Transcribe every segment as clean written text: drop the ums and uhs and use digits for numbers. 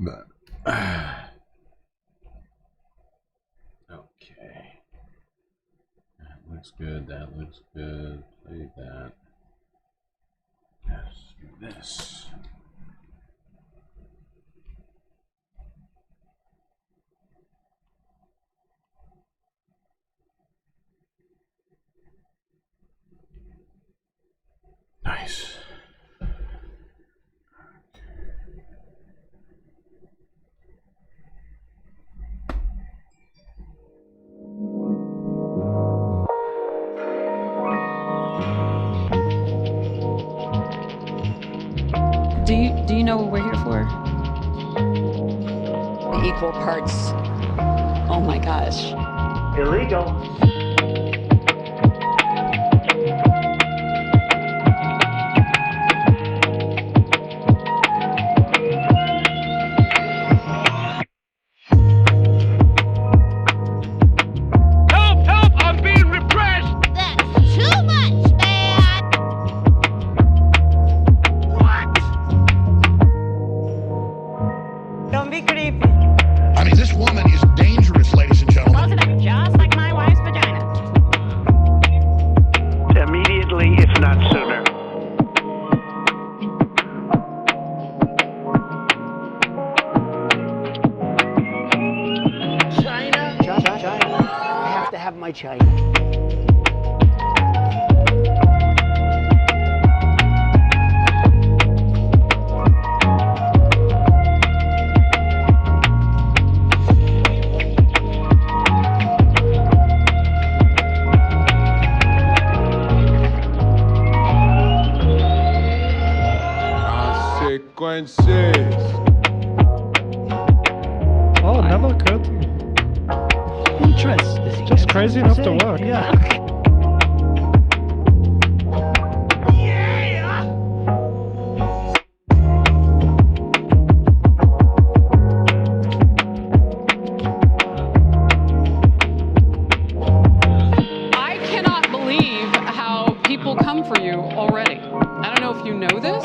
But okay, that looks good. That looks good. Play that. Let's do this. Nice. Do you know what we're here for? The equal parts. Oh my gosh. Illegal. China. Consequences. Oh, never occurred to me. Interesting. Just crazy enough to work. Yeah. I cannot believe how people come for you already. I don't know if you know this.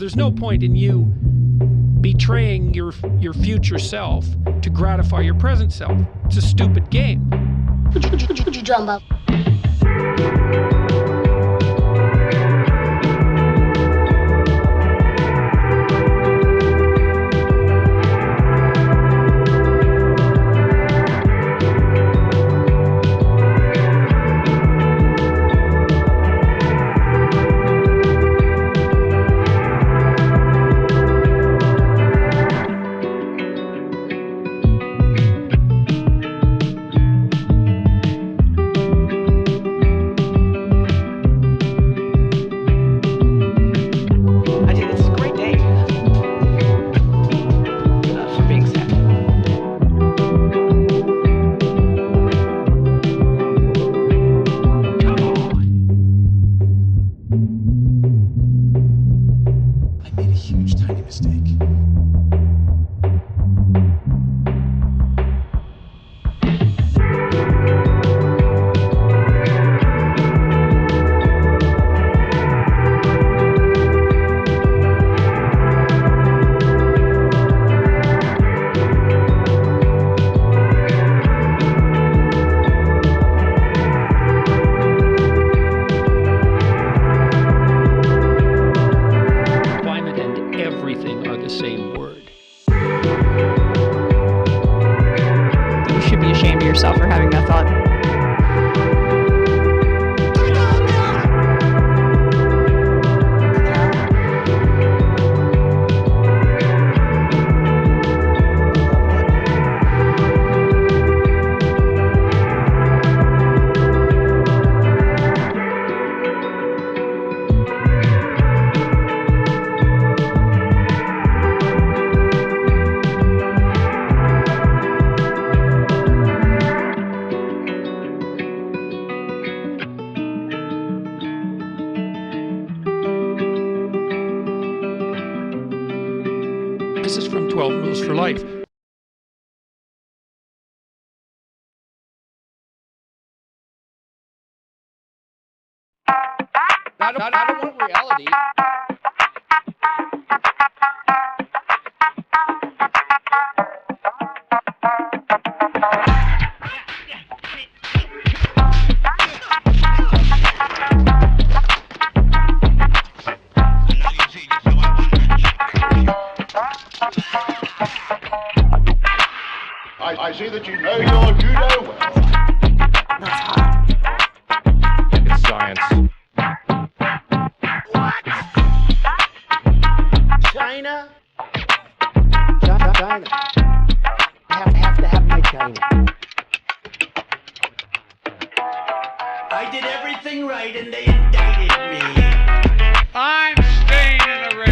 There's no point in you betraying your future self to gratify your present self. It's a stupid game. Drum up. This is from 12 Rules for Life. I don't want reality. I see that you know your judo well. That's hot. It's science. What? China? China. I have to have my China. I did everything right and they indicted me. I'm staying in the race.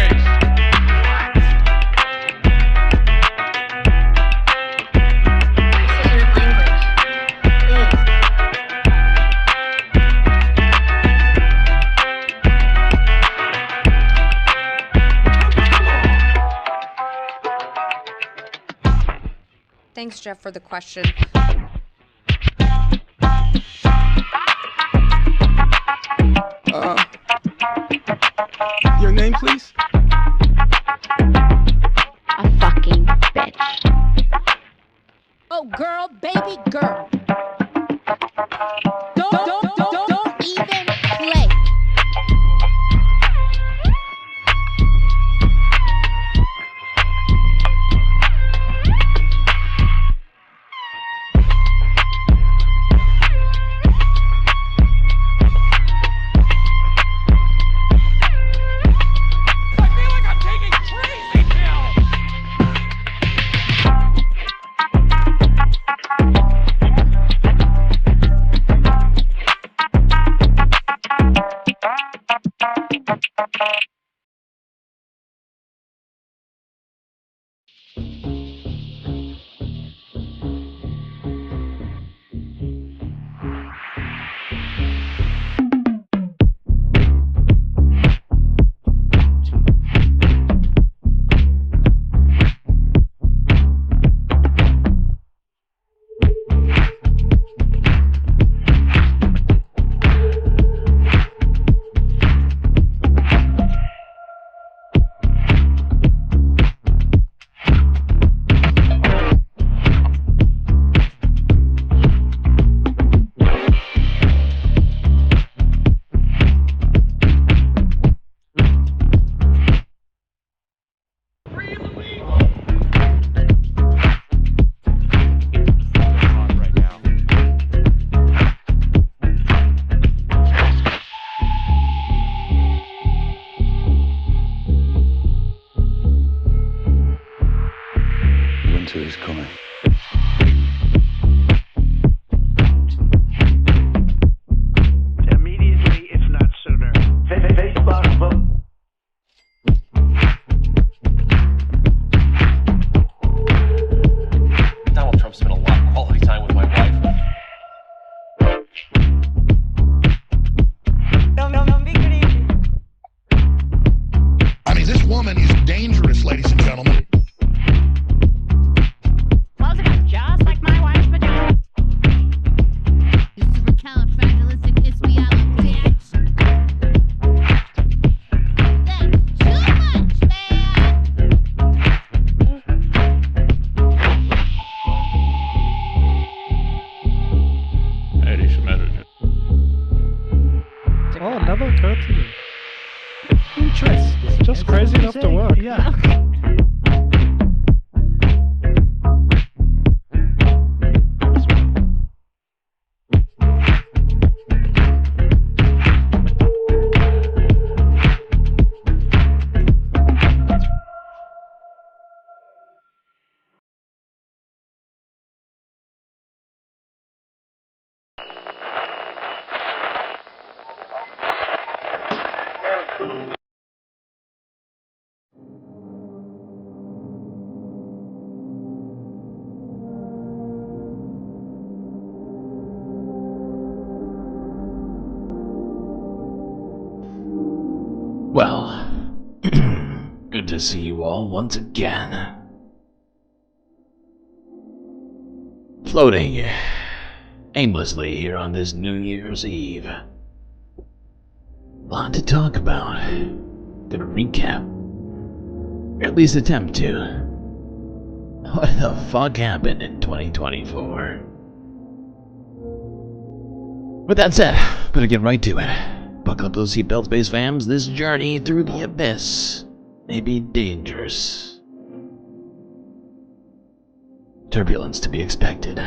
Thanks, Jeff, for the question. Your name, please? A fucking bitch. Oh, girl, baby girl. Don't even play. Winter is coming. Immediately, if not sooner. Facebook. Donald Trump spent a lot of quality time with my wife. Don't be greedy. I mean, this woman is dangerous, ladies and gentlemen. Close it up just like my wife's vagina. You supercalifragilisticexpialidocious. That's too much, man. Oh, it never occurred to me. Interest. It's just crazy enough to work. Yeah. Well, it Good to see you all once again. Floating aimlessly here on this New Year's Eve. A lot to talk about. Gonna recap. Or at least attempt to. What the fuck happened in 2024? With that said, better get right to it. Buckle up those seatbelts, Spacefamz. This journey through the abyss may be dangerous. Turbulence to be expected.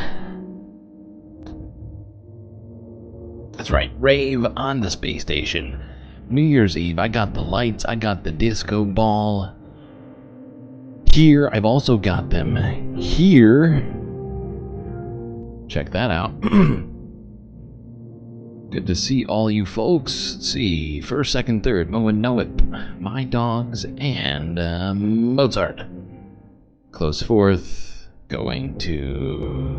That's right, rave on the space station. New Year's Eve, I got the lights, I got the disco ball. Here, I've also got them here. Check that out. Good to see all you folks. Let's see, first, second, third, Mo and Noip, my dogs, and Mozart. Close fourth, going to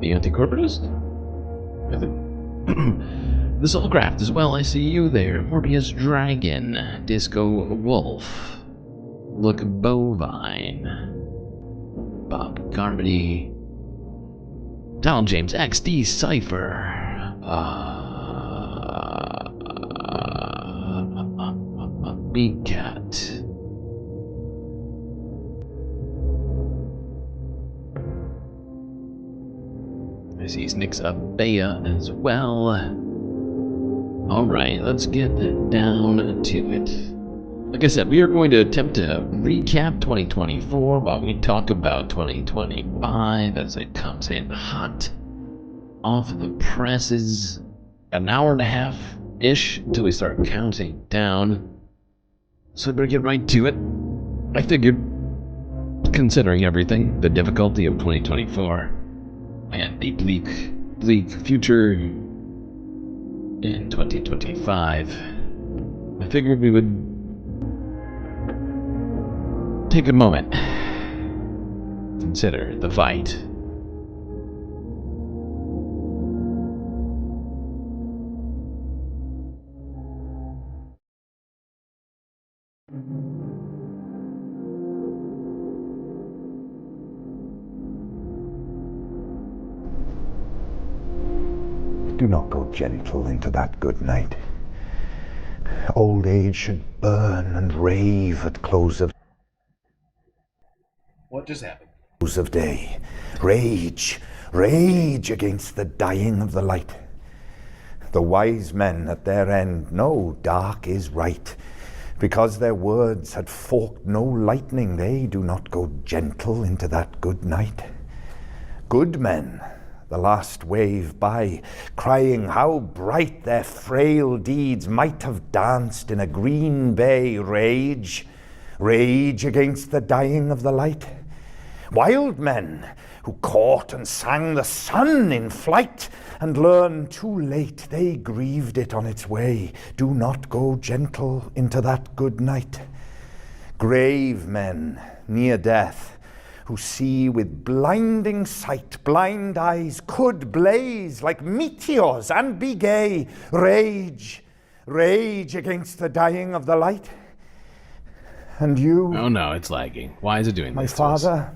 the anti-corporatist? The Soulcraft as well, I see you there. Morbius Dragon, Disco Wolf, Look Bovine, Bob Carmody, Donald James XD Cypher, Big Cat, I see Snicks Abea as well. Alright, let's get down to it. Like I said, we are going to attempt to recap 2024 while we talk about 2025 as it comes in hot off the presses. An hour and a half-ish until we start counting down. So we better get right to it. I figured, considering everything, the difficulty of 2024, and the bleak future in 2025, I figured we would take a moment, consider the fight. Do not go gentle into that good night. Old age should burn and rave at close of What just happened? close of day. Rage, rage against the dying of the light. The wise men at their end know dark is right. Because their words had forked no lightning, they do not go gentle into that good night. Good men, the last wave by, crying how bright their frail deeds might have danced in a green bay. Rage, rage against the dying of the light. Wild men who caught and sang the sun in flight and learned too late they grieved it on its way. Do not go gentle into that good night. Grave men near death, who see with blinding sight, blind eyes could blaze like meteors and be gay. Rage, rage against the dying of the light. And you, Oh no, it's lagging. Why is it doing my this to us? father,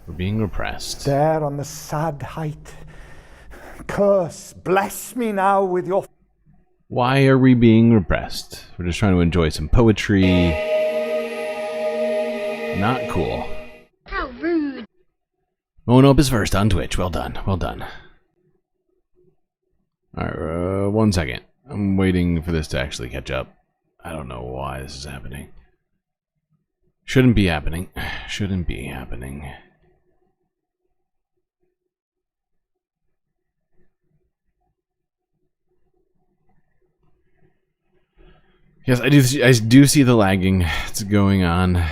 We're being repressed. there on the sad height, curse, bless me now with your... Why are we being repressed? We're just trying to enjoy some poetry. Not cool. How rude. Monope is first on Twitch. Well done. Well done. Alright, 1 second. I'm waiting for this to actually catch up. I don't know why this is happening. Shouldn't be happening. Shouldn't be happening. Yes, I do see the lagging. It's going on.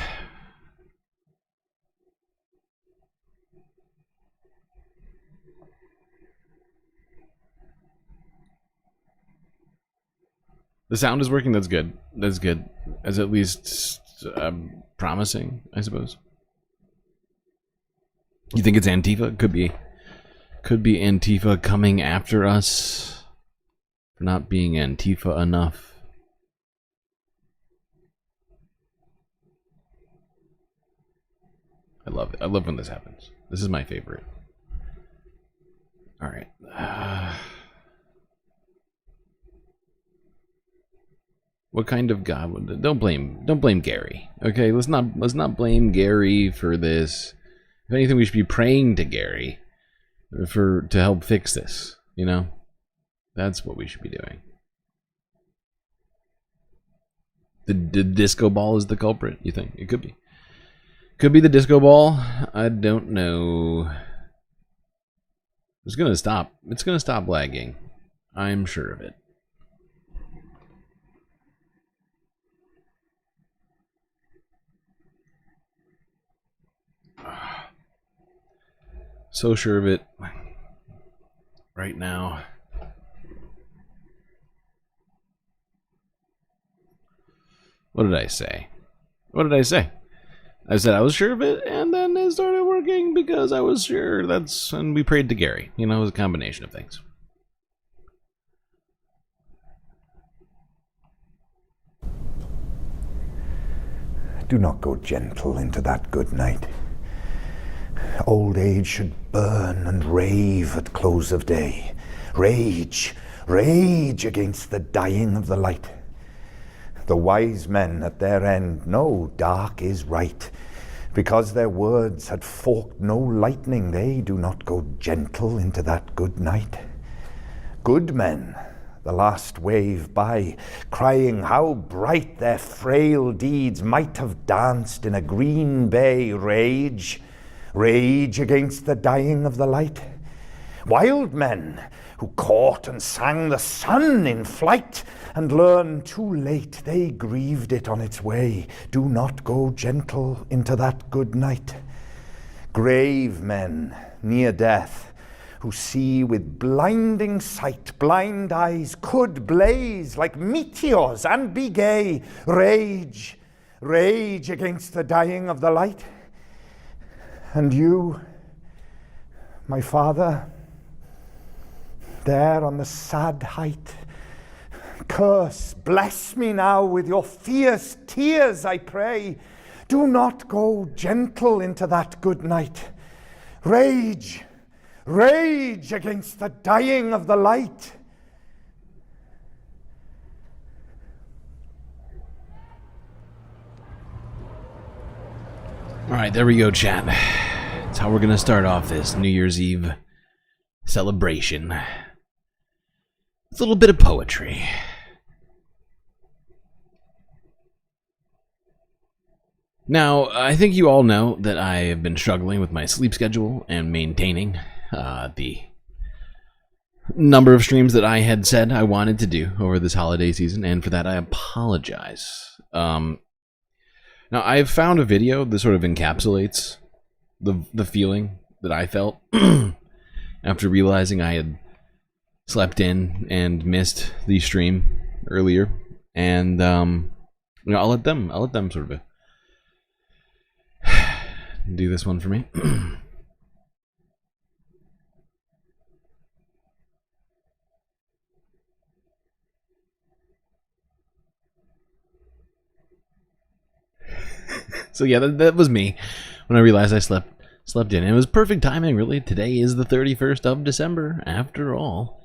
The sound is working. That's good. That's good. As at least promising, I suppose. You think it's Antifa? Could be. Could be Antifa coming after us for not being Antifa enough. I love it. I love when this happens. This is my favorite. All right. What kind of God would? Don't blame Gary. Okay, let's not blame Gary for this. If anything, we should be praying to Gary to help fix this. You know, that's what we should be doing. The disco ball is the culprit. You think it could be? Could be the disco ball. I don't know. It's gonna stop. It's gonna stop lagging. I'm sure of it. So sure of it right now. What did I say? What did I say? I said I was sure of it, and then it started working because I was sure. And we prayed to Gary. You know, it was a combination of things. Do not go gentle into that good night. Old age should burn and rave at close of day. Rage, rage against the dying of the light. The wise men at their end know dark is right. Because their words had forked no lightning, they do not go gentle into that good night. Good men, the last wave by, crying how bright their frail deeds might have danced in a green bay. Rage, rage against the dying of the light. Wild men who caught and sang the sun in flight, and learned too late they grieved it on its way. Do not go gentle into that good night. Grave men near death, who see with blinding sight, blind eyes could blaze like meteors and be gay. Rage, rage against the dying of the light. And you, my father, there on the sad height, curse, bless me now with your fierce tears, I pray. Do not go gentle into that good night. Rage, rage against the dying of the light. All right, there we go, chat. That's how we're gonna start off this New Year's Eve celebration. It's a little bit of poetry. Now, I think you all know that I have been struggling with my sleep schedule and maintaining the number of streams that I had said I wanted to do over this holiday season, and for that I apologize. Now, I've found a video that sort of encapsulates the feeling that I felt after realizing I had slept in and missed the stream earlier, and you know, I'll let them sort of do this one for me. So yeah, that was me when I realized I slept in. It was perfect timing, really. Today is the 31st of December, after all.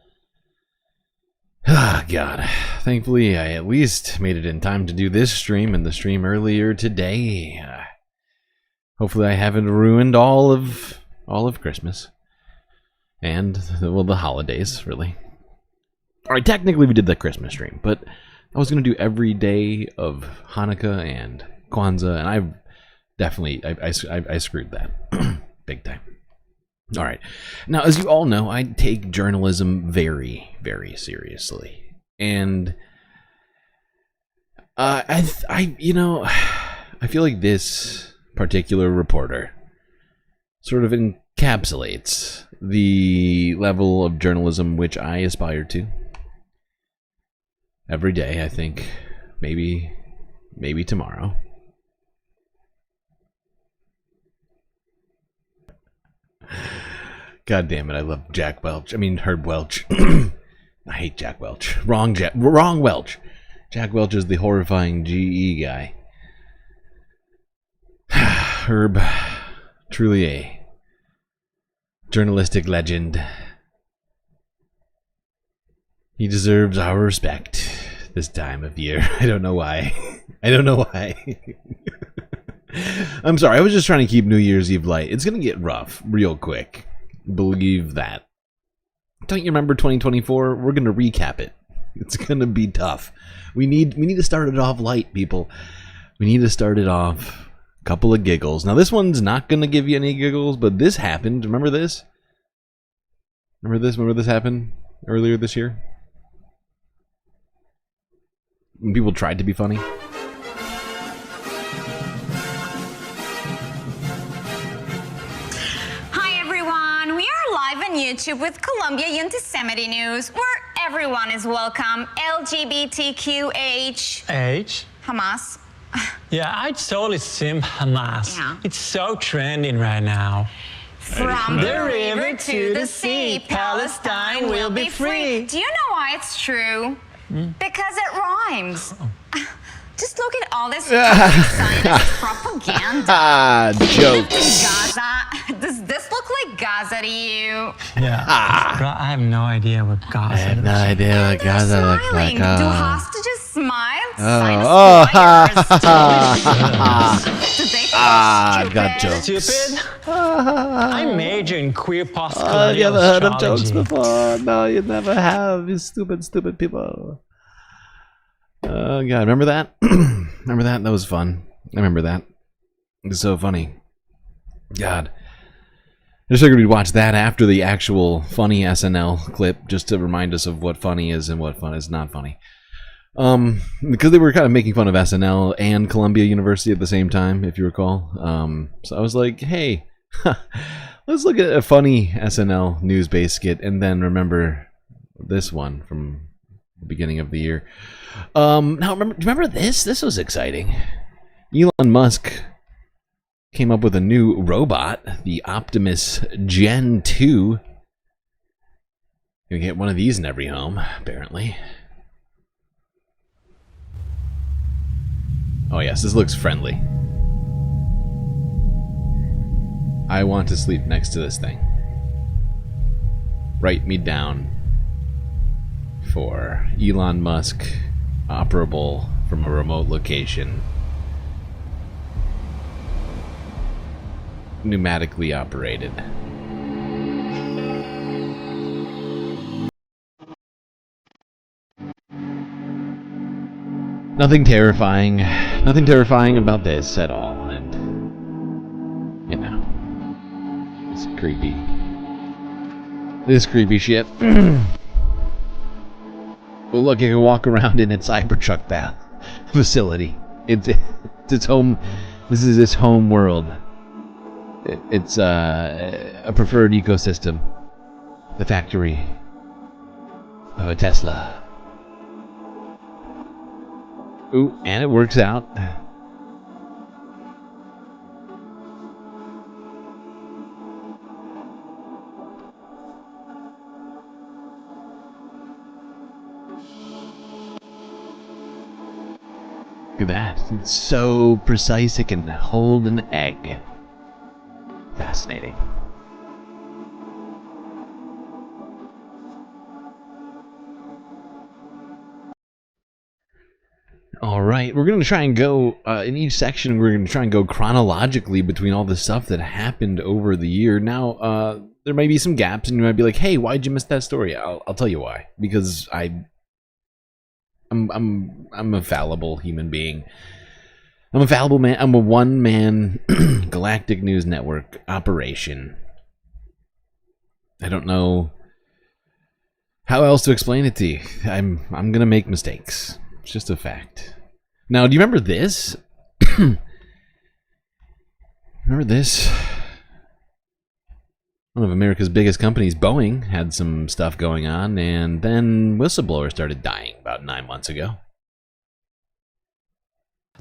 Ah, God. Thankfully, I at least made it in time to do this stream and the stream earlier today. Hopefully, I haven't ruined all of Christmas and well, the holidays, really. All right, technically we did the Christmas stream, but I was gonna do every day of Hanukkah and Kwanzaa, and I definitely I screwed that big time. All right, now as you all know, I take journalism very, very seriously, and you know, I feel like this particular reporter sort of encapsulates the level of journalism which I aspire to every day. I think maybe tomorrow. God damn it, I love Jack Welch. I mean, Herb Welch. I hate Jack Welch. Wrong Welch. Jack Welch is the horrifying GE guy. Herb Truly a journalistic legend. He deserves our respect this time of year. I don't know why. I don't know why. I'm sorry, I was just trying to keep New Year's Eve light. It's gonna get rough real quick. Believe that. Don't you remember 2024? We're gonna recap it. It's gonna be tough. We need to start it off light, people. We need to start it off a couple of giggles. Now this one's not gonna give you any giggles, but this happened. Remember this? Remember this? Remember this happened earlier this year? When people tried to be funny. YouTube with Columbia Anti-Semitic News, where everyone is welcome. LGBTQH. H? Hamas. Yeah, I totally sim Hamas. Yeah. It's so trending right now. From the river to the sea, Palestine will be free. Do you know why it's true? Because it rhymes. Just look at all this Zionist propaganda. Jokes. Gaza. Does this look like Gaza to you? Yeah. I have no idea what Gaza looks like. I have no idea what Gaza looks like. Do hostages smile? Do they think I've got jokes. Stupid? I major in queer postcolonial Have you ever heard of jokes astrology. before? No, you never have. You stupid, stupid people. Oh, God. Remember that? Remember that? That was fun. I remember that. It was so funny. God. I just figured we'd watch that after the actual funny SNL clip, just to remind us of what funny is and what fun is not funny. Because they were kind of making fun of SNL and Columbia University at the same time, if you recall. So I was like, hey, let's look at a funny SNL news-based skit and then remember this one from the beginning of the year. Now, remember this? This was exciting. Elon Musk came up with a new robot, the Optimus Gen 2. You get one of these in every home, apparently. Oh yes, this looks friendly. I want to sleep next to this thing. Write me down for Elon Musk, operable from a remote location. Pneumatically operated. Nothing terrifying about this at all, and you know, it's creepy. This creepy shit. Well, look, you can walk around in its Cybertruck facility. It's home. This is its home world. It's a preferred ecosystem. The factory of a Tesla. Ooh, and it works out. Look at that. It's so precise it can hold an egg. Fascinating. All right, we're going to try and go, in each section, we're going to try and go chronologically between all the stuff that happened over the year. Now, there might be some gaps, and you might be like, hey, why'd you miss that story? I'll tell you why. Because I'm a fallible human being. I'm a fallible man. I'm a one-man Galactic News Network operation. I don't know how else to explain it to you. I'm gonna make mistakes. It's just a fact. Now, do you remember this? Remember this? One of America's biggest companies, Boeing, had some stuff going on, and then whistleblowers started dying about 9 months ago.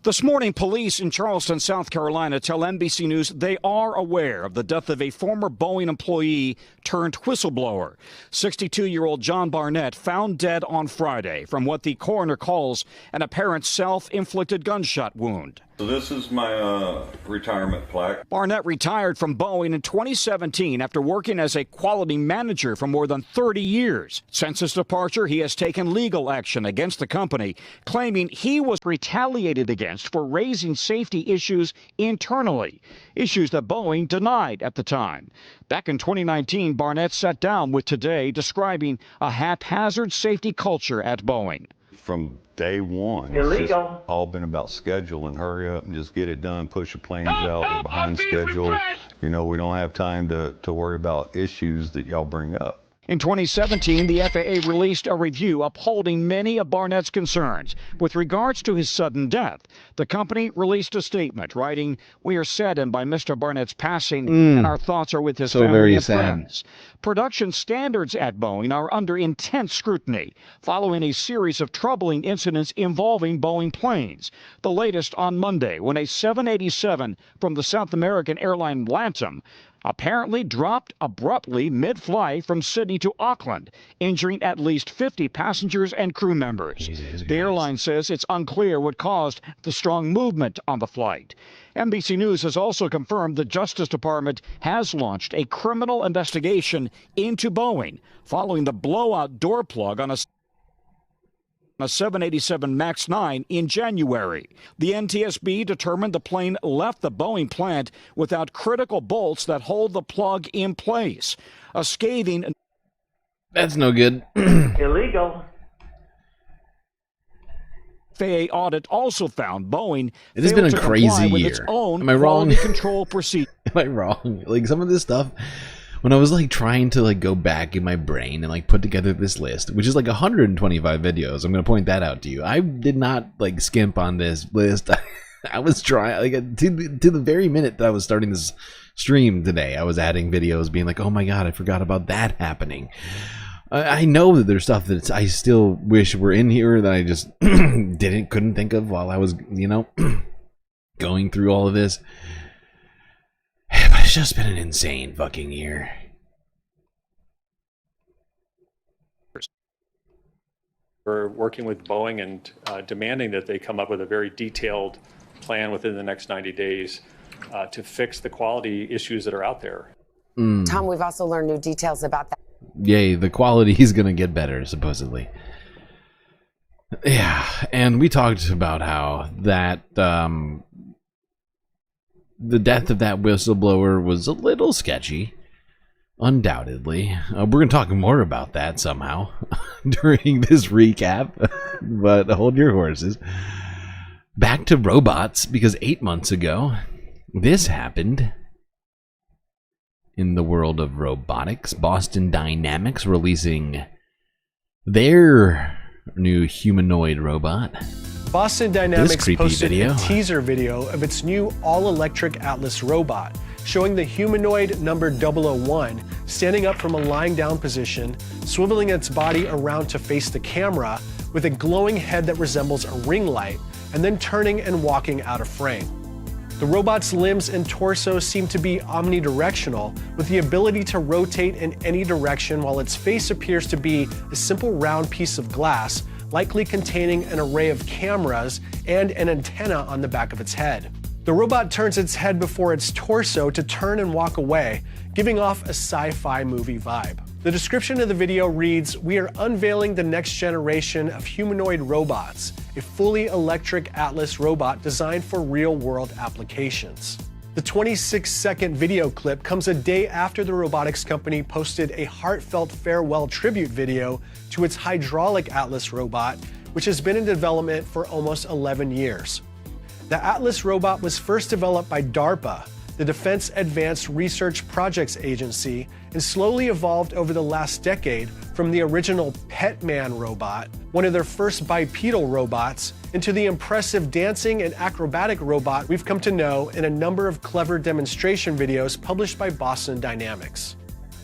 This morning, police in Charleston, South Carolina, tell NBC News they are aware of the death of a former Boeing employee turned whistleblower. 62-year-old John Barnett found dead on Friday from what the coroner calls an apparent self-inflicted gunshot wound. So this is my retirement plaque. Barnett retired from Boeing in 2017 after working as a quality manager for more than 30 years. Since his departure, he has taken legal action against the company, claiming he was retaliated against for raising safety issues internally, issues that Boeing denied at the time. Back in 2019, Barnett sat down with Today, describing a haphazard safety culture at Boeing. From day one, it's just all been about schedule and hurry up and just get it done, push the planes out, we're behind schedule. You know, we don't have time to worry about issues that y'all bring up. In 2017, the FAA released a review upholding many of Barnett's concerns. With regards to his sudden death, the company released a statement writing, "We are saddened by Mr. Barnett's passing, and our thoughts are with his family and friends." Production standards at Boeing are under intense scrutiny, following a series of troubling incidents involving Boeing planes. The latest on Monday, when a 787 from the South American airline LATAM apparently dropped abruptly mid-flight from Sydney to Auckland, injuring at least 50 passengers and crew members. The airline says it's unclear what caused the strong movement on the flight. NBC News has also confirmed the Justice Department has launched a criminal investigation into Boeing following the blowout door plug on a 787 MAX 9 in January. The NTSB determined the plane left the Boeing plant without critical bolts that hold the plug in place. A scathing... That's no good. Illegal. FAA audit also found Boeing it has been a crazy with year. Its own Am I wrong? Control procedure. Am I wrong? Like some of this stuff, when I was like trying to like go back in my brain and like put together this list, which is like 125 videos, I'm gonna point that out to you. I did not like skimp on this list. I was trying like to the very minute that I was starting this stream today, I was adding videos, being like, oh my god, I forgot about that happening. I know that there's stuff that I still wish were in here that I just couldn't think of while I was, you know, going through all of this. But it's just been an insane fucking year. We're working with Boeing and demanding that they come up with a very detailed plan within the next 90 days to fix the quality issues that are out there. Tom, we've also learned new details about that. Yay, the quality is going to get better, supposedly. Yeah, and we talked about how that the death of that whistleblower was a little sketchy, undoubtedly. We're going to talk more about that somehow during this recap, but hold your horses. Back to robots, because 8 months ago, this happened. In the world of robotics, Boston Dynamics releasing their new humanoid robot. Boston Dynamics posted video. a teaser video of its new all-electric Atlas robot, showing the humanoid number 001 standing up from a lying down position, swiveling its body around to face the camera with a glowing head that resembles a ring light, and then turning and walking out of frame. The robot's limbs and torso seem to be omnidirectional, with the ability to rotate in any direction, while its face appears to be a simple round piece of glass, likely containing an array of cameras and an antenna on the back of its head. The robot turns its head before its torso to turn and walk away, giving off a sci-fi movie vibe. The description of the video reads, "We are unveiling the next generation of humanoid robots, a fully electric Atlas robot designed for real-world applications." The 26-second video clip comes a day after the robotics company posted a heartfelt farewell tribute video to its hydraulic Atlas robot, which has been in development for almost 11 years. The Atlas robot was first developed by DARPA, the Defense Advanced Research Projects Agency, and slowly evolved over the last decade from the original Petman robot, one of their first bipedal robots, into the impressive dancing and acrobatic robot we've come to know in a number of clever demonstration videos published by Boston Dynamics.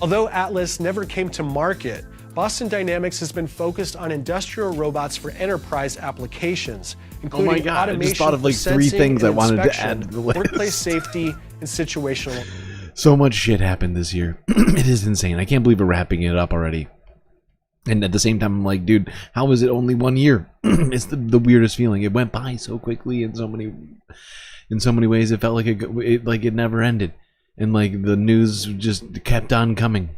Although Atlas never came to market, Boston Dynamics has been focused on industrial robots for enterprise applications, including automation, I just thought of like 3 things I wanted to add to the list. Workplace safety, and situational. So much shit happened this year. It is insane. I can't believe we're wrapping it up already. And at the same time, I'm like, dude, how is it only 1 year? It's the weirdest feeling. It went by so quickly in so many ways. It felt like it never ended, and like the news just kept on coming.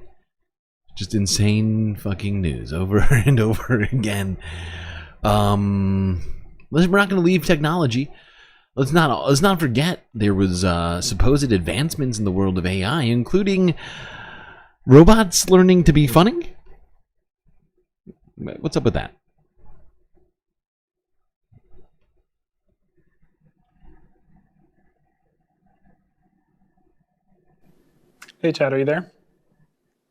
Just insane fucking news over and over again. We're not going to leave technology. Let's not forget there was supposed advancements in the world of AI, including robots learning to be funny. What's up with that? Hey, Chad, are you there?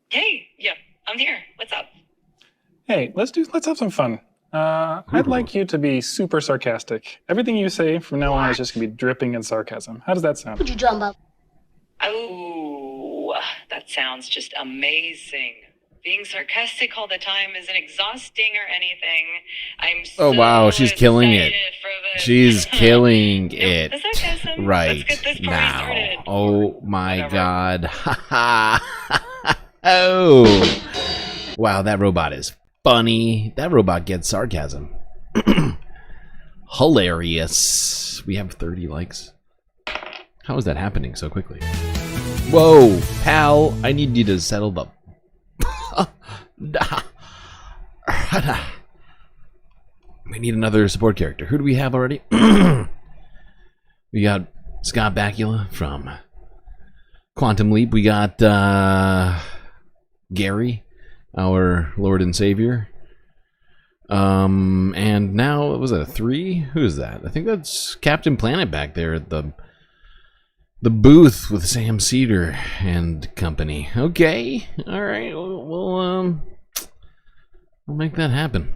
Hey, yeah, I'm here. What's up? Hey, let's have some fun. I'd like you to be super sarcastic. Everything you say from now on is just gonna be dripping in sarcasm. How does that sound? Would you drum up? Oh, that sounds just amazing. Being sarcastic all the time isn't exhausting or anything. I'm so wow, she's killing it. She's killing it the sarcasm. right Let's get this party now. started. Oh my god. Oh. Wow, that robot is funny. That robot gets sarcasm. Hilarious. We have 30 likes. How is that happening so quickly? Whoa, pal, I need you to settle the... We need another support character. Who do we have already? We got Scott Bakula from Quantum Leap. We got Gary, our Lord and Savior. And now, what was that, 3? Who is that? I think that's Captain Planet back there at the booth with Sam Cedar and company. Okay, all right. We'll make that happen.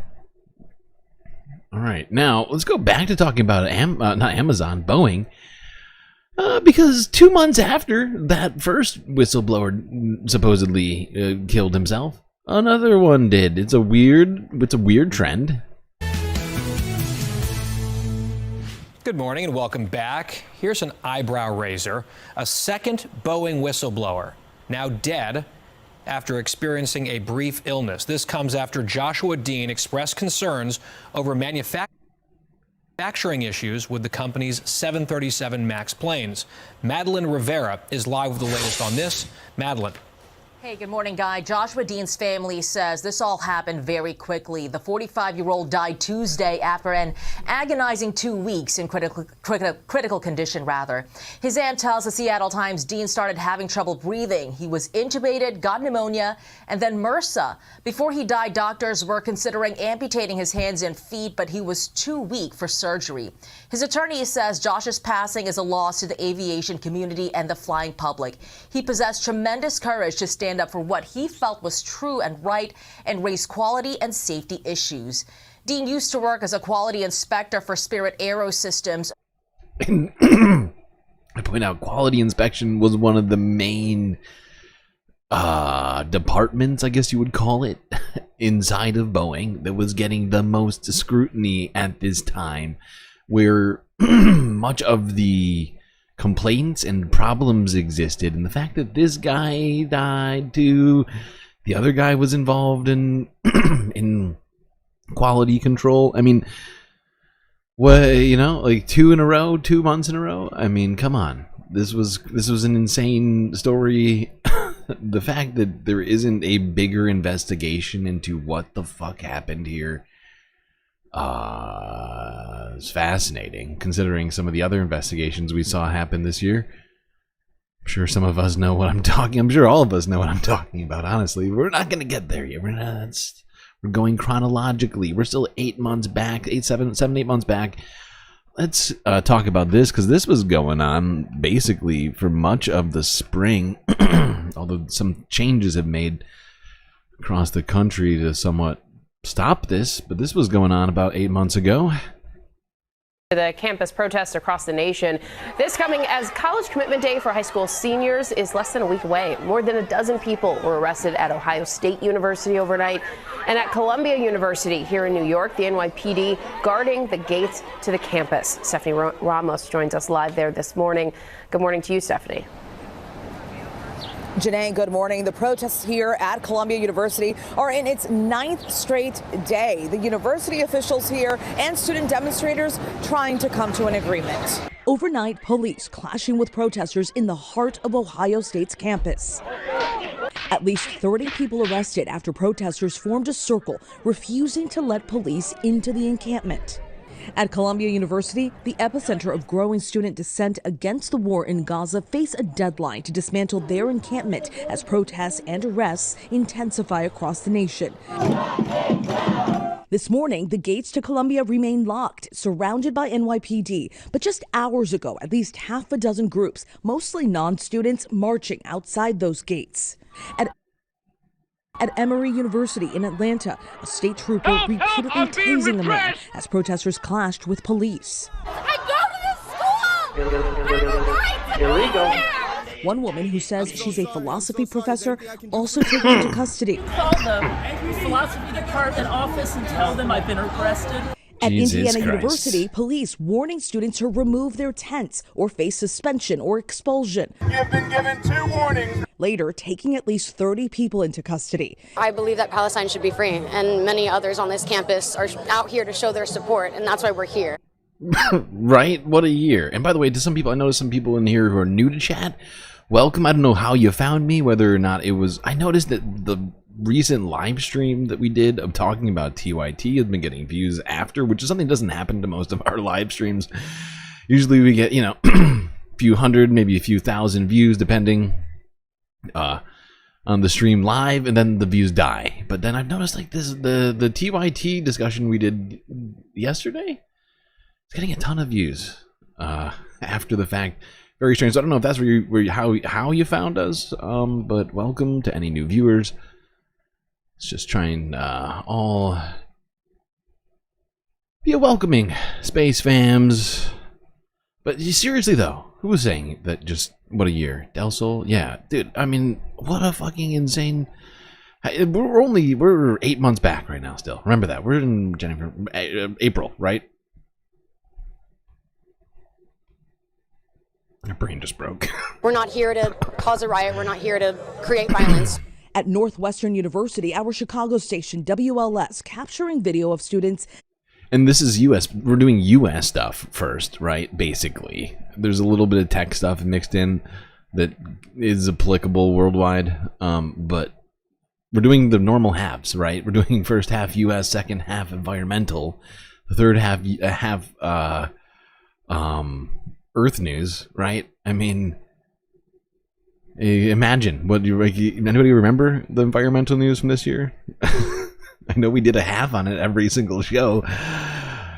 All right, now let's go back to talking about not Amazon, Boeing. Because 2 months after that first whistleblower supposedly killed himself, another one did. It's a weird trend. Good morning and welcome back. Here's an eyebrow raiser. A second Boeing whistleblower, now dead after experiencing a brief illness. This comes after Joshua Dean expressed concerns over manufacturing issues with the company's 737 MAX planes. Madeline Rivera is live with the latest on this. Madeline. Hey, good morning, Guy. Joshua Dean's family says this all happened very quickly. The 45-year-old died Tuesday after an agonizing 2 weeks in critical condition, rather. His aunt tells the Seattle Times Dean started having trouble breathing. He was intubated, got pneumonia, and then MRSA. Before he died, doctors were considering amputating his hands and feet, but he was too weak for surgery. His attorney says Josh's passing is a loss to the aviation community and the flying public. He possessed tremendous courage to stand up for what he felt was true and right and raise quality and safety issues. Dean used to work as a quality inspector for Spirit Aerosystems. I point out quality inspection was one of the main departments, I guess you would call it, inside of Boeing that was getting the most scrutiny at this time, where much of the complaints and problems existed, and the fact that this guy died too, the other guy was involved in in quality control. I mean, what, you know, like 2 months in a row. I mean, come on, this was an insane story. The fact that there isn't a bigger investigation into what the fuck happened here is fascinating, considering some of the other investigations we saw happen this year. I'm sure some of us know what I'm talking. I'm sure all of us know what I'm talking about. Honestly, we're not gonna get there yet. We're going chronologically. We're still 8 months back, 8 months back. Let's talk about this, because this was going on basically for much of the spring, although some changes have made across the country to somewhat stop this, but this was going on about 8 months ago. The campus protests across the nation. This coming as College Commitment Day for high school seniors is less than a week away. More than a dozen people were arrested at Ohio State University overnight and at Columbia University here in New York. The NYPD guarding the gates to the campus. Stephanie Ramos joins us live there this morning. Good morning to you, Stephanie. Janae, good morning. The protests here at Columbia University are in its 9th straight day. The university officials here and student demonstrators trying to come to an agreement. Overnight, police clashing with protesters in the heart of Ohio State's campus. At least 30 people arrested after protesters formed a circle, refusing to let police into the encampment. At Columbia University, the epicenter of growing student dissent against the war in Gaza, face a deadline to dismantle their encampment as protests and arrests intensify across the nation. This morning, the gates to Columbia remain locked, surrounded by NYPD. But just hours ago, at least half a dozen groups, mostly non-students, marching outside those gates. At Emory University in Atlanta, a state trooper repeatedly tasing a man as protesters clashed with police. I go to the school! Illegal. One woman who says she's a philosophy professor also taken into custody. Call the philosophy department office and tell them I've been arrested. At Indiana University, police warning students to remove their tents or face suspension or expulsion. You've been given 2 warnings. Later, taking at least 30 people into custody. I believe that Palestine should be free, and many others on this campus are out here to show their support, and that's why we're here. Right? What a year. And by the way, to some people, I noticed some people in here who are new to chat. Welcome. I don't know how you found me, whether or not it was... I noticed that the recent live stream that we did of talking about TYT has been getting views after, which is something that doesn't happen to most of our live streams. Usually we get, a few hundred, maybe a few thousand views, depending on the stream live, and then the views die. But then I've noticed like this, the TYT discussion we did yesterday, it's getting a ton of views after the fact. Very strange. So I don't know if that's how you found us, but welcome to any new viewers. Let's just try and all be a welcoming Spacefamz. But seriously though, who was saying that just what a year? Del Sol? Yeah, dude, I mean, what a fucking insane... We're 8 months back right now still. Remember that. We're in April, right? My brain just broke. We're not here to cause a riot. We're not here to create violence. At Northwestern University, our Chicago station, WLS, capturing video of students. And this is US. We're doing US stuff first, right? Basically. There's a little bit of tech stuff mixed in that is applicable worldwide. But we're doing the normal halves, right? We're doing first half US, second half environmental, the third half Earth news, right? I mean, imagine what anybody remember the environmental news from this year? I know we did a half on it every single show.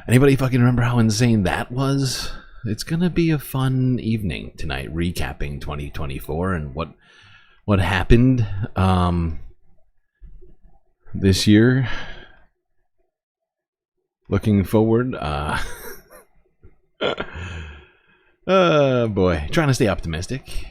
Anybody fucking remember how insane that was? It's gonna be a fun evening tonight, recapping 2024 and what happened this year. Looking forward. Boy, trying to stay optimistic.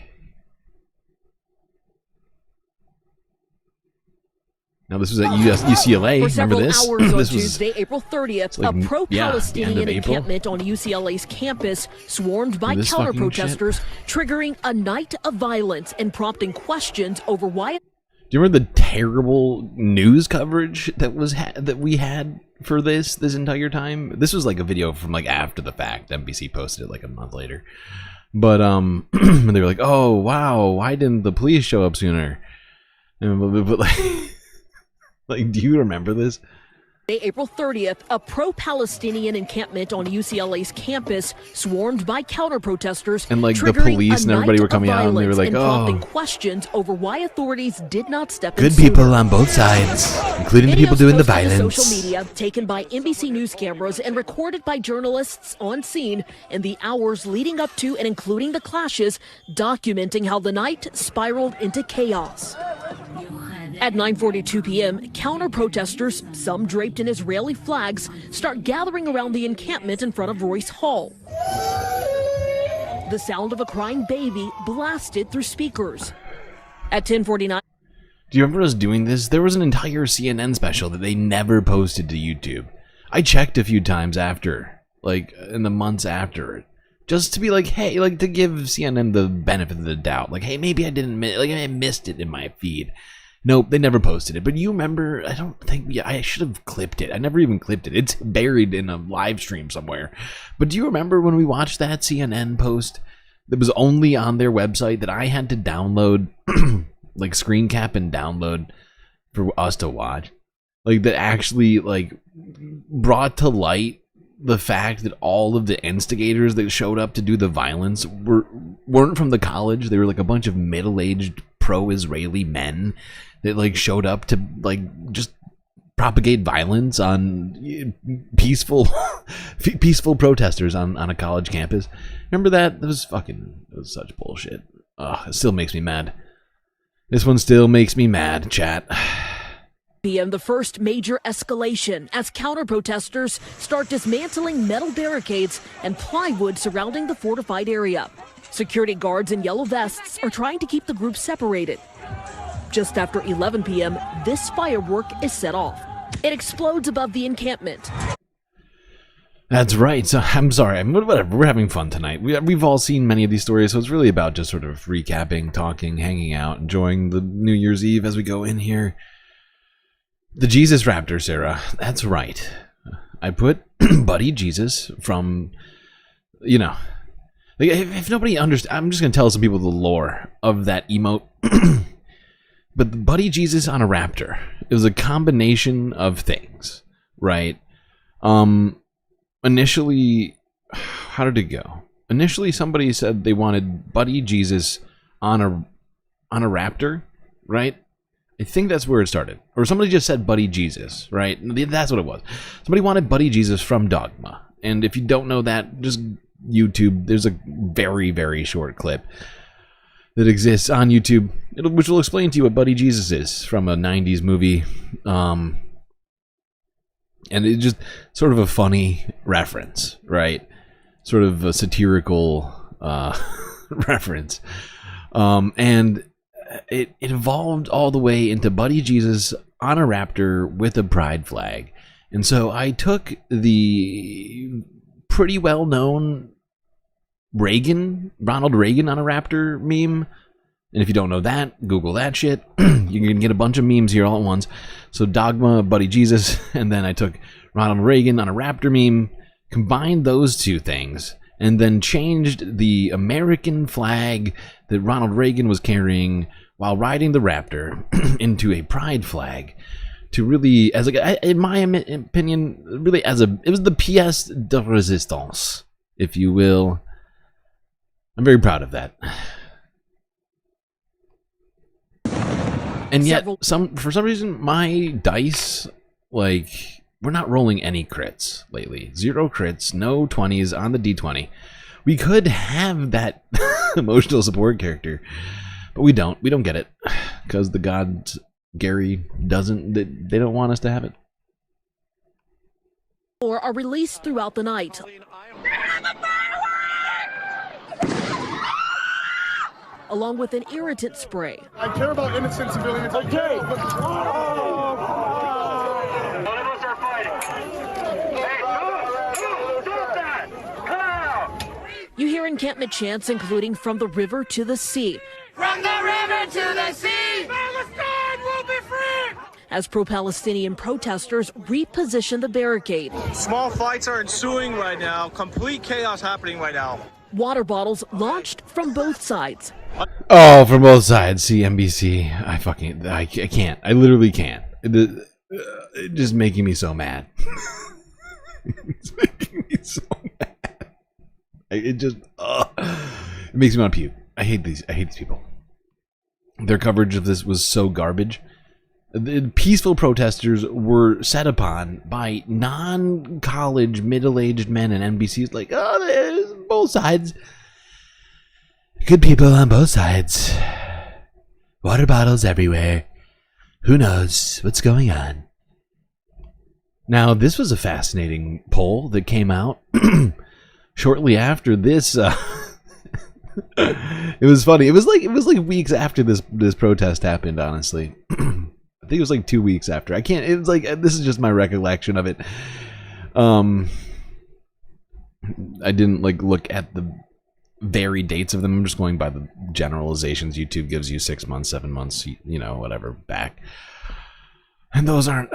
Now this was at UCLA. Remember this? Hours on this Tuesday, April 30th, like, a pro-Palestinian April. encampment on UCLA's campus swarmed by counter-protesters, triggering a night of violence and prompting questions over why. Do you remember the terrible news coverage that was that we had for this entire time? This was like a video from like after the fact. NBC posted it like a month later. But they were like, "Oh wow, why didn't the police show up sooner?" But like, do you remember this? April 30th, a pro-Palestinian encampment on UCLA's campus swarmed by counter-protesters, and like the police and everybody were coming out and they were like, prompting questions over why authorities did not step in. Good people on both sides, including the people doing the violence. Social media taken by NBC News cameras and recorded by journalists on scene in the hours leading up to and including the clashes, documenting how the night spiraled into chaos. At 9:42 p.m., counter-protesters, some draped in Israeli flags, start gathering around the encampment in front of Royce Hall. The sound of a crying baby blasted through speakers. At 10:49... Do you remember us doing this? There was an entire CNN special that they never posted to YouTube. I checked a few times after, like in the months after, Just to be like, hey, like to give CNN the benefit of the doubt. Like, hey, maybe I missed it in my feed. Nope, they never posted it. But you remember, I don't think, I should have clipped it. I never even clipped it. It's buried in a live stream somewhere. But do you remember when we watched that CNN post that was only on their website that I had to download, like screen cap and download for us to watch? Like that actually like brought to light the fact that all of the instigators that showed up to do the violence weren't from the college. They were like a bunch of middle-aged pro-Israeli men that like showed up to like just propagate violence on peaceful protesters on a college campus. Remember that? It was such bullshit. It still makes me mad. This one still makes me mad, chat. PM, the first major escalation as counter-protesters start dismantling metal barricades and plywood surrounding the fortified area. Security guards in yellow vests are trying to keep the group separated. Just after 11 p.m., this firework is set off. It explodes above the encampment. That's right. So I'm sorry. Whatever. We're having fun tonight. We've all seen many of these stories, so it's really about just sort of recapping, talking, hanging out, enjoying the New Year's Eve as we go in here. The Jesus Raptor, Sarah. That's right. I put Buddy Jesus from, you know, like if nobody understands, I'm just going to tell some people the lore of that emote. But the Buddy Jesus on a raptor, it was a combination of things, right? Initially, how did it go? Initially, somebody said they wanted Buddy Jesus on a raptor, right? I think that's where it started. Or somebody just said Buddy Jesus, right? That's what it was. Somebody wanted Buddy Jesus from Dogma. And if you don't know that, just YouTube. There's a very, very short clip that exists on YouTube, which will explain to you what Buddy Jesus is from a 90s movie. And it's just sort of a funny reference, right? Sort of a satirical reference. And it evolved all the way into Buddy Jesus on a raptor with a pride flag. And so I took the pretty well-known Ronald Reagan on a raptor meme. And if you don't know that, Google that shit. You can get a bunch of memes here all at once. So Dogma, Buddy Jesus, and then I took Ronald Reagan on a raptor meme, combined those two things, and then changed the American flag that Ronald Reagan was carrying while riding the raptor into a pride flag to really, as like, in my opinion, really it was the pièce de résistance, if you will. I'm very proud of that. And yet, for some reason, my dice, like, we're not rolling any crits lately. 0 crits, no 20s on the D20. We could have that emotional support character, but we don't. We don't get it because the gods, Gary, they don't want us to have it. Or are released throughout the night. Along with an irritant spray. I care about innocent civilians. Okay. You hear encampment chants including "From the river to the sea." From the river to the sea, Palestine will be free! As pro-Palestinian protesters reposition the barricade. Small fights are ensuing right now. Complete chaos happening right now. Water bottles launched from both sides. Oh, from both sides. See, NBC. I can't. I literally can't. It's just making me so mad. It's making me so mad. It makes me want to puke. I hate these people. Their coverage of this was so garbage. The peaceful protesters were set upon by non-college middle-aged men, and NBC's like, oh, there's both sides. Good people on both sides. Water bottles everywhere. Who knows what's going on? Now, this was a fascinating poll that came out shortly after this. It was funny. It was like weeks after this protest happened. Honestly, I think it was like 2 weeks after. I can't. It was like, this is just my recollection of it. didn't like look at the very dates of them. I'm just going by the generalizations. YouTube gives you 6 months, 7 months, you know, whatever back, and those aren't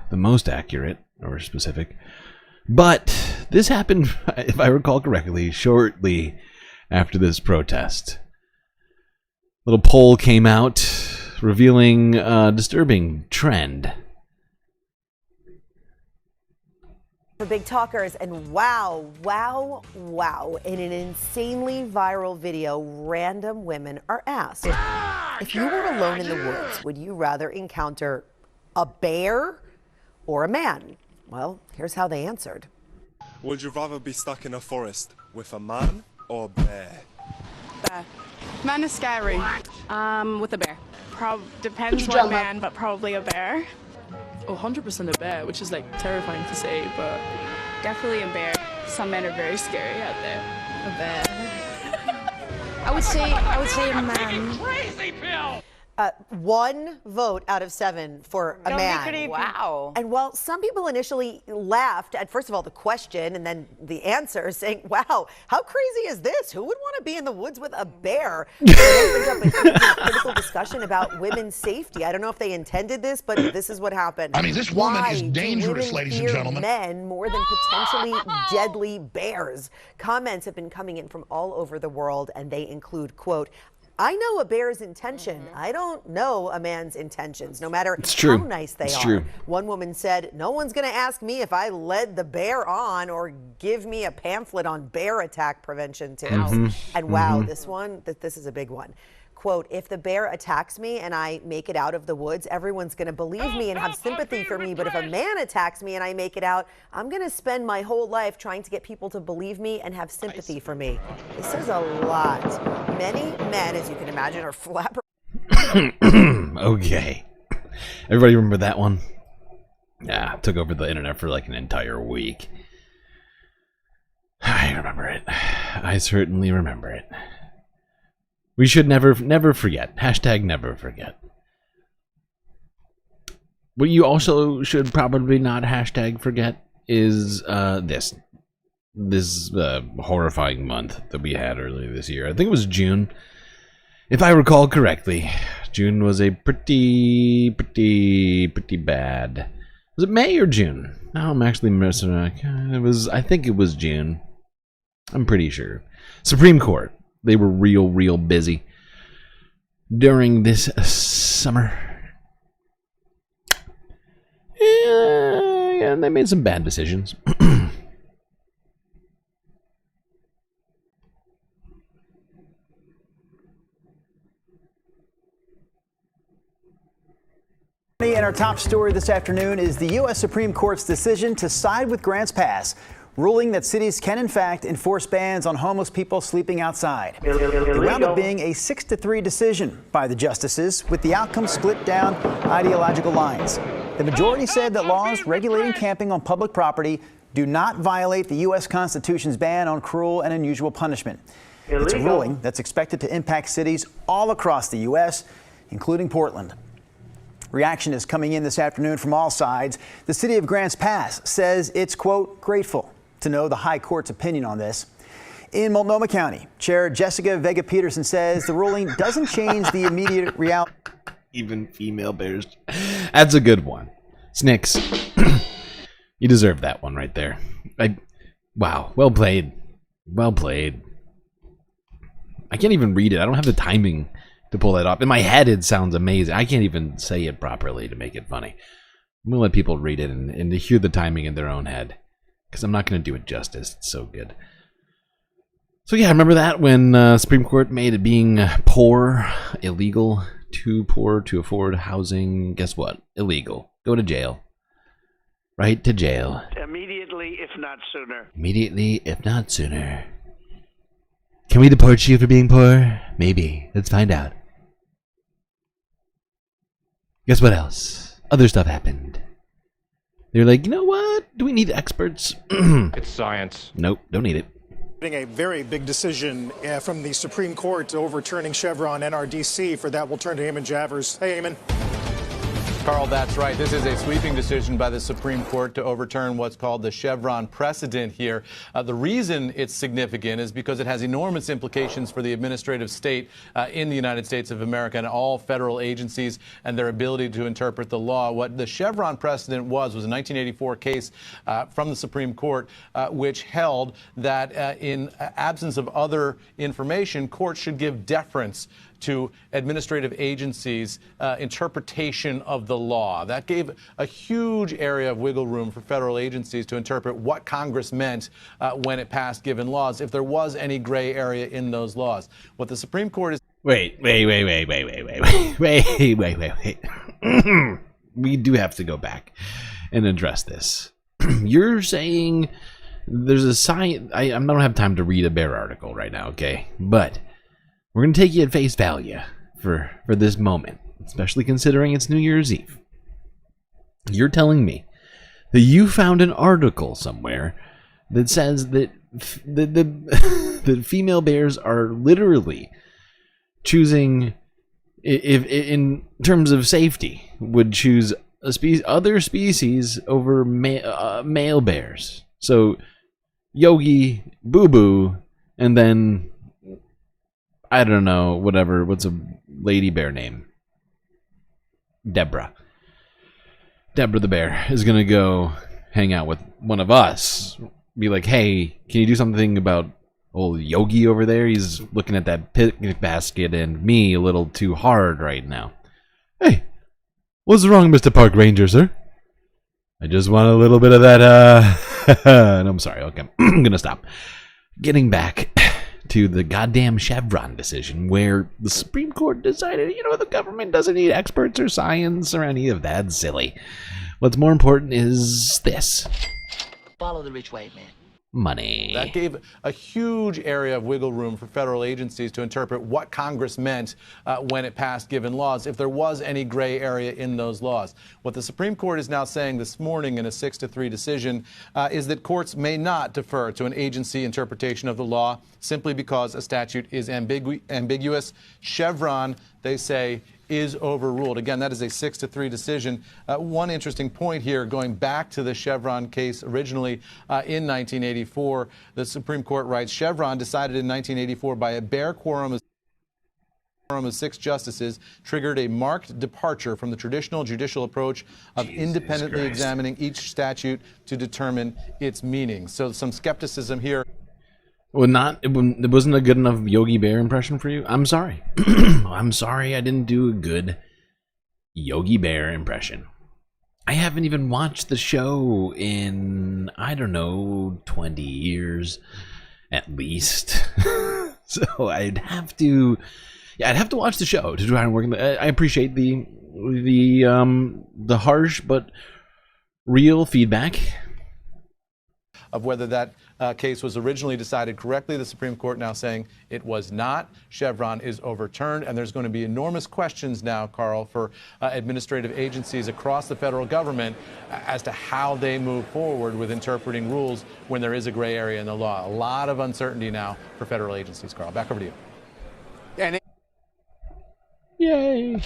the most accurate or specific. But this happened, if I recall correctly, shortly after this protest. A little poll came out revealing a disturbing trend. For big talkers, and wow, in an insanely viral video, random women are asked, if you were alone in the woods, would you rather encounter a bear or a man? Well, here's how they answered. Would you rather be stuck in a forest with a man or a bear? Bear. Man is scary. With a bear. Depends what man, but probably a bear. Oh, 100% a bear, which is like terrifying to say, but definitely a bear. Some men are very scary out there. A bear. I would say a man. Crazy pill! 1 vote out of 7 for a man. Wow. And while some people initially laughed at, first of all, the question and then the answer, saying, wow, how crazy is this? Who would want to be in the woods with a bear? It opens up a critical discussion about women's safety. I don't know if they intended this, but this is what happened. I mean, this woman is dangerous, ladies and gentlemen. Men more than potentially deadly bears. Comments have been coming in from all over the world, and they include, quote, I know a bear's intention. I don't know a man's intentions, no matter how nice they are. True. One woman said, no one's going to ask me if I led the bear on or give me a pamphlet on bear attack prevention tips. And wow, this is a big one. Quote, if the bear attacks me and I make it out of the woods, everyone's going to believe me and have sympathy for me. But if a man attacks me and I make it out, I'm going to spend my whole life trying to get people to believe me and have sympathy for me. This says a lot. Many men, as you can imagine, are flabbergasted. Okay. Everybody remember that one? Yeah, took over the internet for like an entire week. I remember it. I certainly remember it. We should never forget. Hashtag never forget. What you also should probably not hashtag forget is this horrifying month that we had earlier this year. I think it was June. If I recall correctly, June was a pretty bad. Was it May or June? No, I'm actually missing. I think it was June. I'm pretty sure. Supreme Court. They were real busy during this summer. Yeah, and they made some bad decisions. And our top story this afternoon is the U.S. Supreme Court's decision to side with Grants Pass, ruling that cities can, in fact, enforce bans on homeless people sleeping outside. It wound up being a 6-3 decision by the justices, with the outcome split down ideological lines. The majority said that laws regulating camping on public property do not violate the U.S. Constitution's ban on cruel and unusual punishment. It's a ruling that's expected to impact cities all across the U.S., including Portland. Reaction is coming in this afternoon from all sides. The city of Grants Pass says it's, quote, grateful to know the High Court's opinion on this. In Multnomah County, Chair Jessica Vega-Peterson says the ruling doesn't change the immediate reality. Even female bears. That's a good one. Snicks. You deserve that one right there. Wow. Well played. Well played. I can't even read it. I don't have the timing to pull that off. In my head, it sounds amazing. I can't even say it properly to make it funny. I'm going to let people read it and to hear the timing in their own head, because I'm not going to do it justice. It's so good. So yeah, remember that when Supreme Court made it being poor illegal, too poor to afford housing. Guess what? Illegal. Go to jail. Right to jail. Immediately, if not sooner. Immediately, if not sooner. Can we deport you for being poor? Maybe. Let's find out. Guess what else? Other stuff happened. They're like, you know what? Do we need experts? It's science. Nope, don't need it. A very big decision from the Supreme Court overturning Chevron NRDC. For that, we'll turn to Eamon Javers. Hey, Eamon. Carl, that's right. This is a sweeping decision by the Supreme Court to overturn what's called the Chevron precedent here. The reason it's significant is because it has enormous implications for the administrative state in the United States of America and all federal agencies and their ability to interpret the law. What the Chevron precedent was a 1984 case from the Supreme Court which held that in absence of other information, courts should give deference to administrative agencies' interpretation of the law. That gave a huge area of wiggle room for federal agencies to interpret what Congress meant when it passed given laws, if there was any gray area in those laws. What the Supreme Court is... Wait. We do have to go back and address this. You're saying there's a science... I don't have time to read a Bear article right now, okay? But we're going to take you at face value for this moment, especially considering it's New Year's Eve. You're telling me that you found an article somewhere that says that the female bears are literally choosing, if in terms of safety, would choose other species over male bears. So Yogi, Boo Boo, and then I don't know, whatever. What's a lady bear name? Deborah. Deborah the bear is going to go hang out with one of us. Be like, hey, can you do something about old Yogi over there? He's looking at that picnic basket and me a little too hard right now. Hey, what's wrong, Mr. Park Ranger, sir? I just want a little bit of that, and I'm sorry, okay, I'm going to stop. Getting back to the goddamn Chevron decision where the Supreme Court decided, the government doesn't need experts or science or any of that silly. What's more important is this. Follow the rich white man. Money. That gave a huge area of wiggle room for federal agencies to interpret what Congress meant when it passed given laws, if there was any gray area in those laws. What the Supreme Court is now saying this morning in a 6-3 decision is that courts may not defer to an agency interpretation of the law simply because a statute is ambiguous. Chevron, they say, is overruled. Again, that is a 6-3 decision. One interesting point here, going back to the Chevron case originally in 1984, the Supreme Court writes, Chevron decided in 1984 by a bare quorum of 6 justices triggered a marked departure from the traditional judicial approach of independently examining each statute to determine its meaning. So some skepticism here. Well, it wasn't a good enough Yogi Bear impression for you? I'm sorry. I'm sorry I didn't do a good Yogi Bear impression. I haven't even watched the show in, I don't know, 20 years at least. So I'd have to watch the show to try and work. I appreciate the harsh but real feedback of whether that case was originally decided correctly. The Supreme Court now saying it was not. Chevron is overturned, and there's going to be enormous questions now, Carl, for administrative agencies across the federal government as to how they move forward with interpreting rules when there is a gray area in the law. A lot of uncertainty now for federal agencies, Carl. Back over to you. Yay.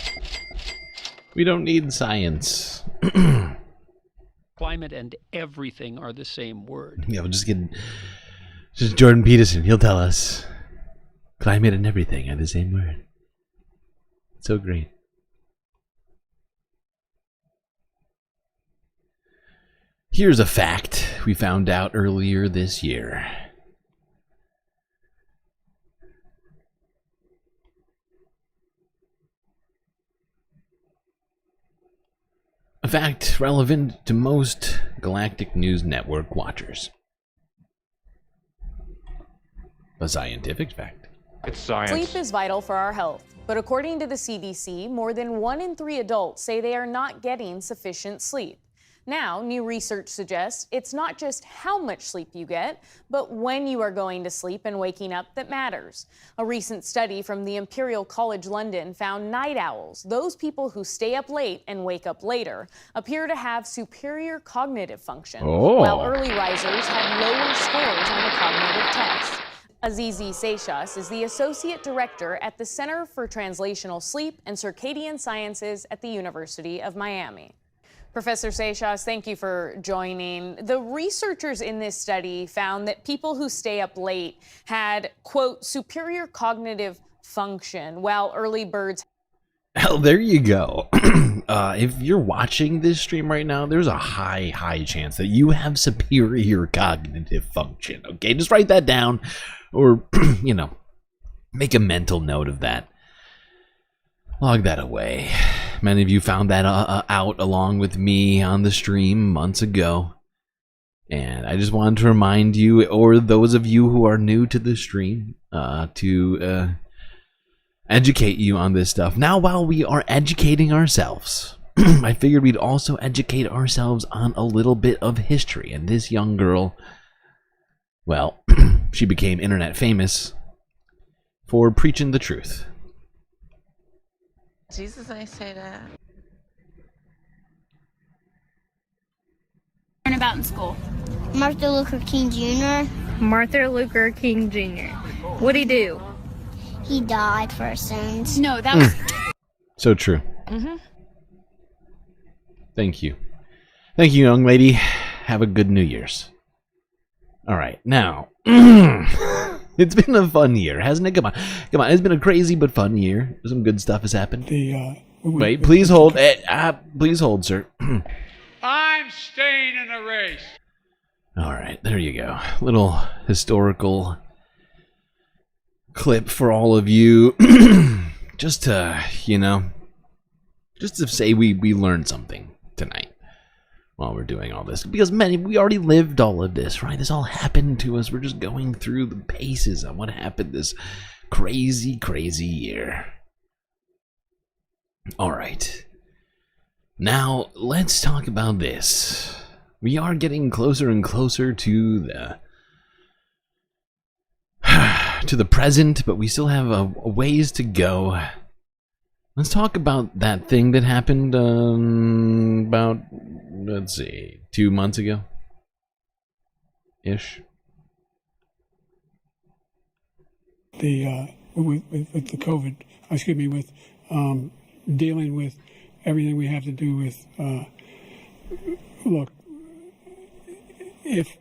We don't need science. Climate and everything are the same word. Yeah, we'll just Jordan Peterson. He'll tell us climate and everything are the same word. It's so great. Here's a fact we found out earlier this year. A fact relevant to most Galactic News Network watchers. A scientific fact. It's science. Sleep is vital for our health, but according to the CDC, more than 1 in 3 adults say they are not getting sufficient sleep. Now, new research suggests it's not just how much sleep you get, but when you are going to sleep and waking up that matters. A recent study from the Imperial College London found night owls, those people who stay up late and wake up later, appear to have superior cognitive function, while early risers had lower scores on the cognitive test. Azizi Seixas is the Associate Director at the Center for Translational Sleep and Circadian Sciences at the University of Miami. Professor Seixas, thank you for joining. The researchers in this study found that people who stay up late had, quote, superior cognitive function, while early birds. Hell, there you go. If you're watching this stream right now, there's a high chance that you have superior cognitive function. Okay, just write that down, or, you know, make a mental note of that. Log that away. Many of you found that out along with me on the stream months ago. And I just wanted to remind you, or those of you who are new to the stream, to educate you on this stuff. Now, while we are educating ourselves, I figured we'd also educate ourselves on a little bit of history. And this young girl, well, she became internet famous for preaching the truth. Jesus, I say that. Learn about in school. Martin Luther King Jr. Martin Luther King Jr. What'd he do? He died for our sins. No, that was... So true. Mm-hmm. Thank you. Thank you, young lady. Have a good New Year's. All right, now... It's been a fun year, hasn't it? Come on. It's been a crazy but fun year. Some good stuff has happened. Wait, please hold. Please hold, sir. I'm staying in the race. All right, there you go. Little historical clip for all of you. Just to, you know, just to say we learned something tonight while we're doing all this. Because we already lived all of this, right? This all happened to us. We're just going through the paces of what happened this crazy year. All right. Now, let's talk about this. We are getting closer and closer to the present, but we still have a ways to go. Let's talk about that thing that happened about, let's see, 2 months ago ish. With the COVID, excuse me, with dealing with everything we have to do with, look, if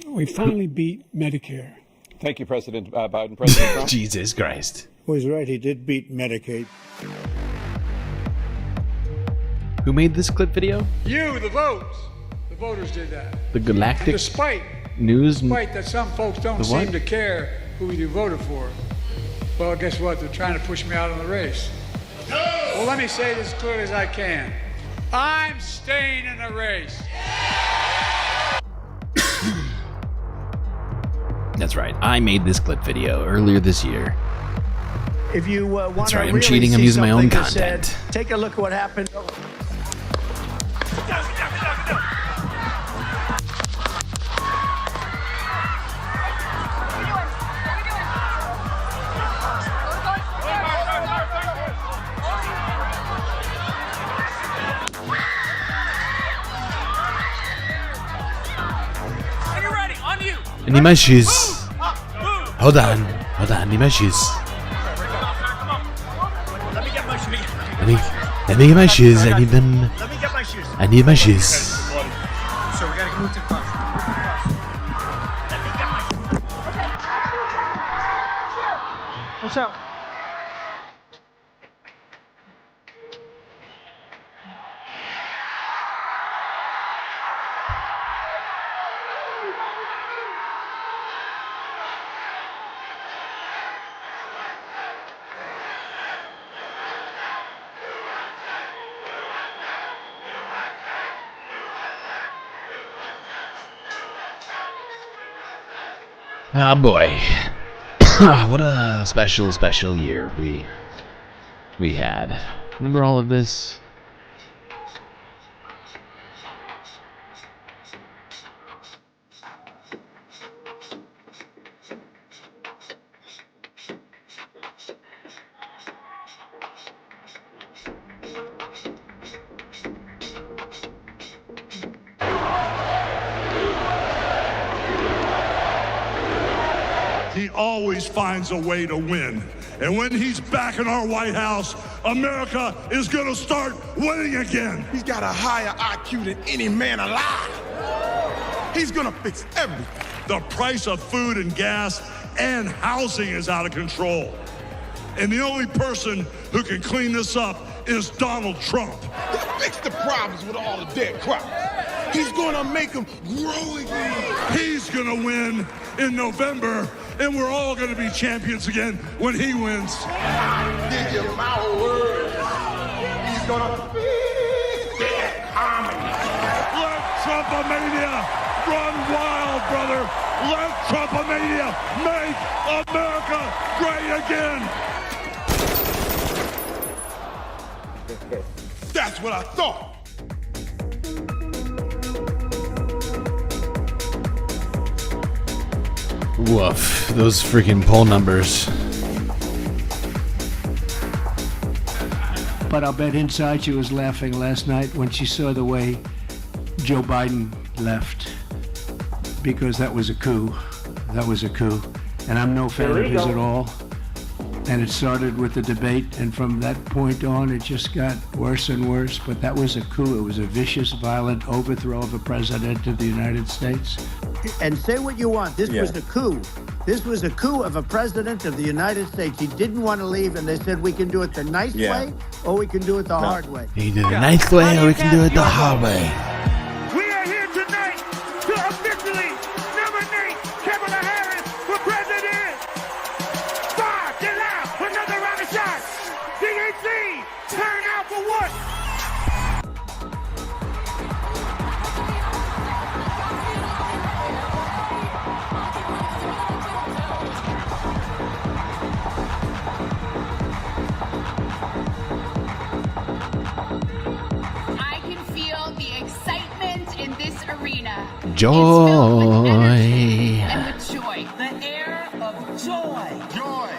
we finally beat Medicare. Thank you, President Biden. President Trump. Jesus Christ. Was right, he did beat Medicaid. Who made this clip video? You, the votes. The voters did that. The Galactic Despite that some folks don't seem to care who you voted for. Well, guess what? They're trying to push me out of the race. No! Well, let me say this as clearly as I can. I'm staying in the race. That's right. I made this clip video earlier this year. If you want That's to right. I'm really cheating. I'm see using my own something that content. said, take a look at what happened. I need my shoes. Hold on. I need my shoes. Let me get my shoes. I need them. Let me get my shoes. I need my shoes. So we gotta move to the cross. Let me get my shoes. What's up? Oh boy. What a special year we had. Remember all of this? he always finds a way to win. And when he's back in our White House, America is going to start winning again. He's got a higher IQ than any man alive. He's going to fix everything. The price of food and gas and housing is out of control. And the only person who can clean this up is Donald Trump. He'll fix the problems with all the dead crops. He's gonna make them grow again. He's gonna win in November, and we're all gonna be champions again when he wins. Did you my word? He's gonna fix that harmony. Let Trumpomania run wild, brother. Let Trumpomania make America great again. That's what I thought. Woof, those freaking poll numbers. But I'll bet inside she was laughing last night when she saw the way Joe Biden left, because that was a coup. That was a coup. And I'm no fan of his at all. And it started with the debate, and from that point on, it just got worse and worse. But that was a coup. It was a vicious, violent overthrow of a president of the United States. And say what you want. This was a coup. This was a coup of a president of the United States. He didn't want to leave, and they said we can do it the nice way, or we can do it the hard way. He did it the nice way, or we can do it the hard way. We are here tonight to officially nominate Kamala Harris for president. Five, get out, another round of shots. DNC, turn out for what? I can feel the excitement in this arena. Joy. And with joy. The air of joy. Joy.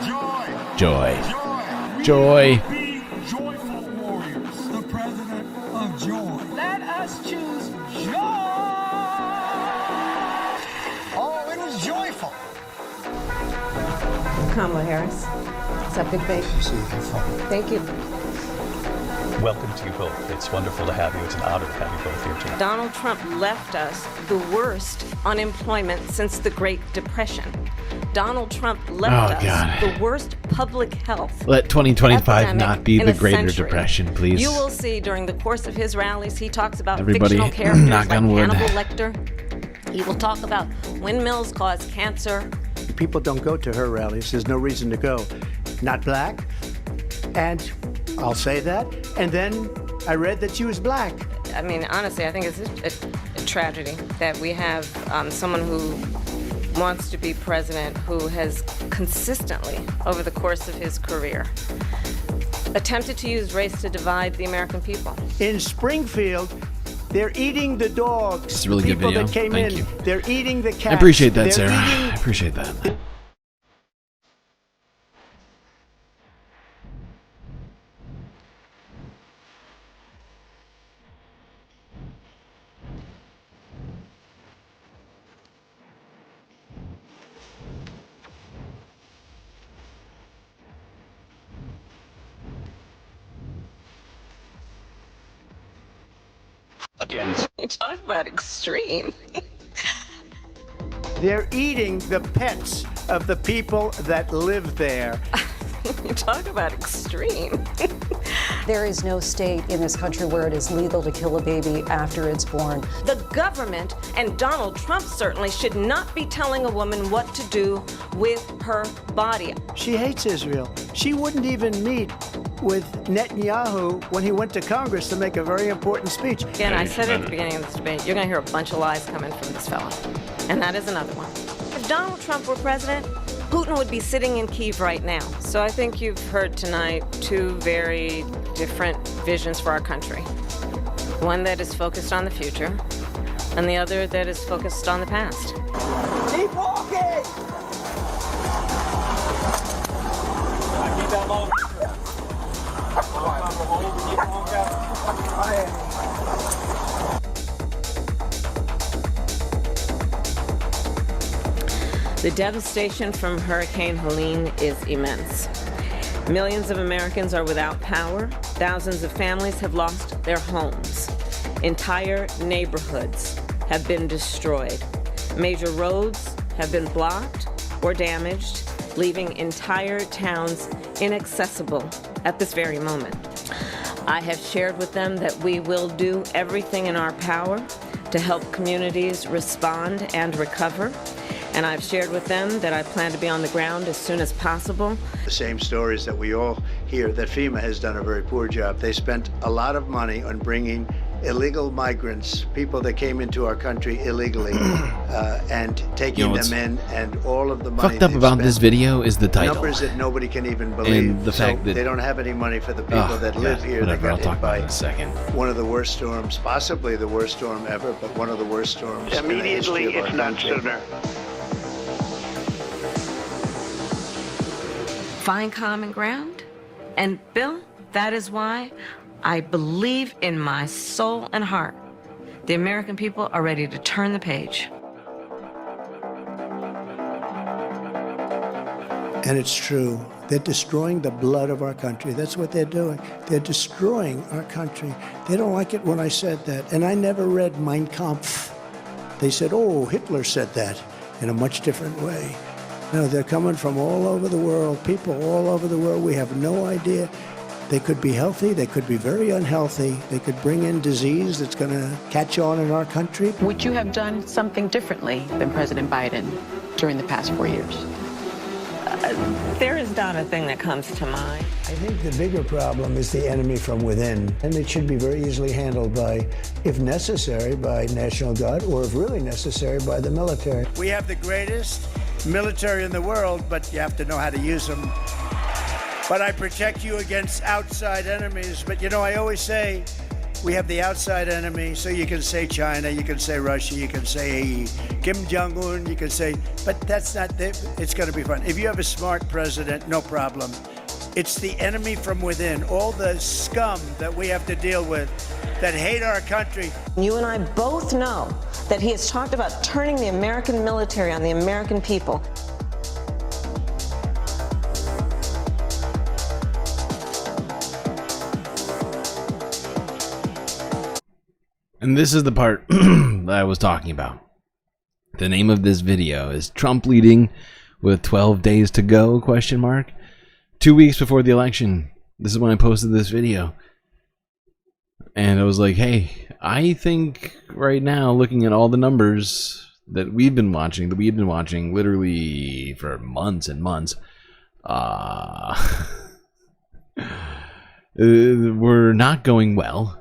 Joy. Joy. Joy. Be joyful warriors. The president of joy. Let us choose joy. Oh, it was joyful. Kamala Harris. Is that big baby? Thank you. Welcome to you both. It's wonderful to have you. It's an honor to have you both here tonight. Donald Trump left us the worst unemployment since the Great Depression. Donald Trump left us the worst public health. Let 2025 epidemic not be in the a Greater century. Depression, please. You will see during the course of his rallies, he talks about Everybody, fictional characters knock like on wood. Hannibal Lecter. He will talk about windmills cause cancer. People don't go to her rallies. There's no reason to go. Not black. And I'll say that. And then I read that she was black. I mean, honestly, I think it's a tragedy that we have someone who wants to be president who has consistently, over the course of his career, attempted to use race to divide the American people. In Springfield, they're eating the dogs. It's a really good People video. that came Thank in, you. they're eating the cats. I appreciate that, They're Sarah. eating- I appreciate that. You talk about extreme. They're eating the pets of the people that live there. You talk about extreme. There is no state in this country where it is legal to kill a baby after it's born. The government, and Donald Trump certainly, should not be telling a woman what to do with her body. She hates Israel. She wouldn't even meet with Netanyahu when he went to Congress to make a very important speech. Again, I said at the beginning of this debate, you're going to hear a bunch of lies coming from this fella. And that is another one. If Donald Trump were president, Putin would be sitting in Kyiv right now. So I think you've heard tonight two very different visions for our country. One that is focused on the future, and the other that is focused on the past. Keep walking! Keep that low. The devastation from Hurricane Helene is immense. Millions of Americans are without power. Thousands of families have lost their homes. Entire neighborhoods have been destroyed. Major roads have been blocked or damaged, leaving entire towns inaccessible at this very moment. I have shared with them that we will do everything in our power to help communities respond and recover. And I've shared with them that I plan to be on the ground as soon as possible. The same stories that we all hear, that FEMA has done a very poor job. They spent a lot of money on bringing illegal migrants, people that came into our country illegally, and taking them in, and all of the money fucked up about this video is the title. Numbers that nobody can even believe. And the fact that they don't have any money for the people that live here. Whatever, They I'll got talk hit about by it in a second. one of the worst storms, possibly the worst storm ever, but one of the worst storms in the history of our country. Find common ground. And Bill, that is why I believe in my soul and heart the American people are ready to turn the page. And it's true. They're destroying the blood of our country. That's what they're doing. They're destroying our country. They don't like it when I said that. And I never read Mein Kampf. They said, oh, Hitler said that in a much different way. No, they're coming from all over the world, people all over the world. We have no idea. They could be healthy, they could be very unhealthy. They could bring in disease that's going to catch on in our country. Would you have done something differently than President Biden during the past 4 years? There is not a thing that comes to mind. I think the bigger problem is the enemy from within, and it should be very easily handled by, if necessary, by National Guard, or if really necessary, by the military. We have the greatest military in the world, but you have to know how to use them. But I protect you against outside enemies. But you know, I always say, we have the outside enemy, so you can say China, you can say Russia, you can say Kim Jong-un, you can say, but that's not, it's going to be fun. If you have a smart president, no problem. It's the enemy from within, all the scum that we have to deal with that hate our country. You and I both know that he has talked about turning the American military on the American people. And this is the part that I was talking about. The name of this video is Trump leading with 12 days to go, question mark. 2 weeks before the election. This is when I posted this video. And I was like, hey, I think right now, looking at all the numbers that we've been watching literally for months and months, we're not going well.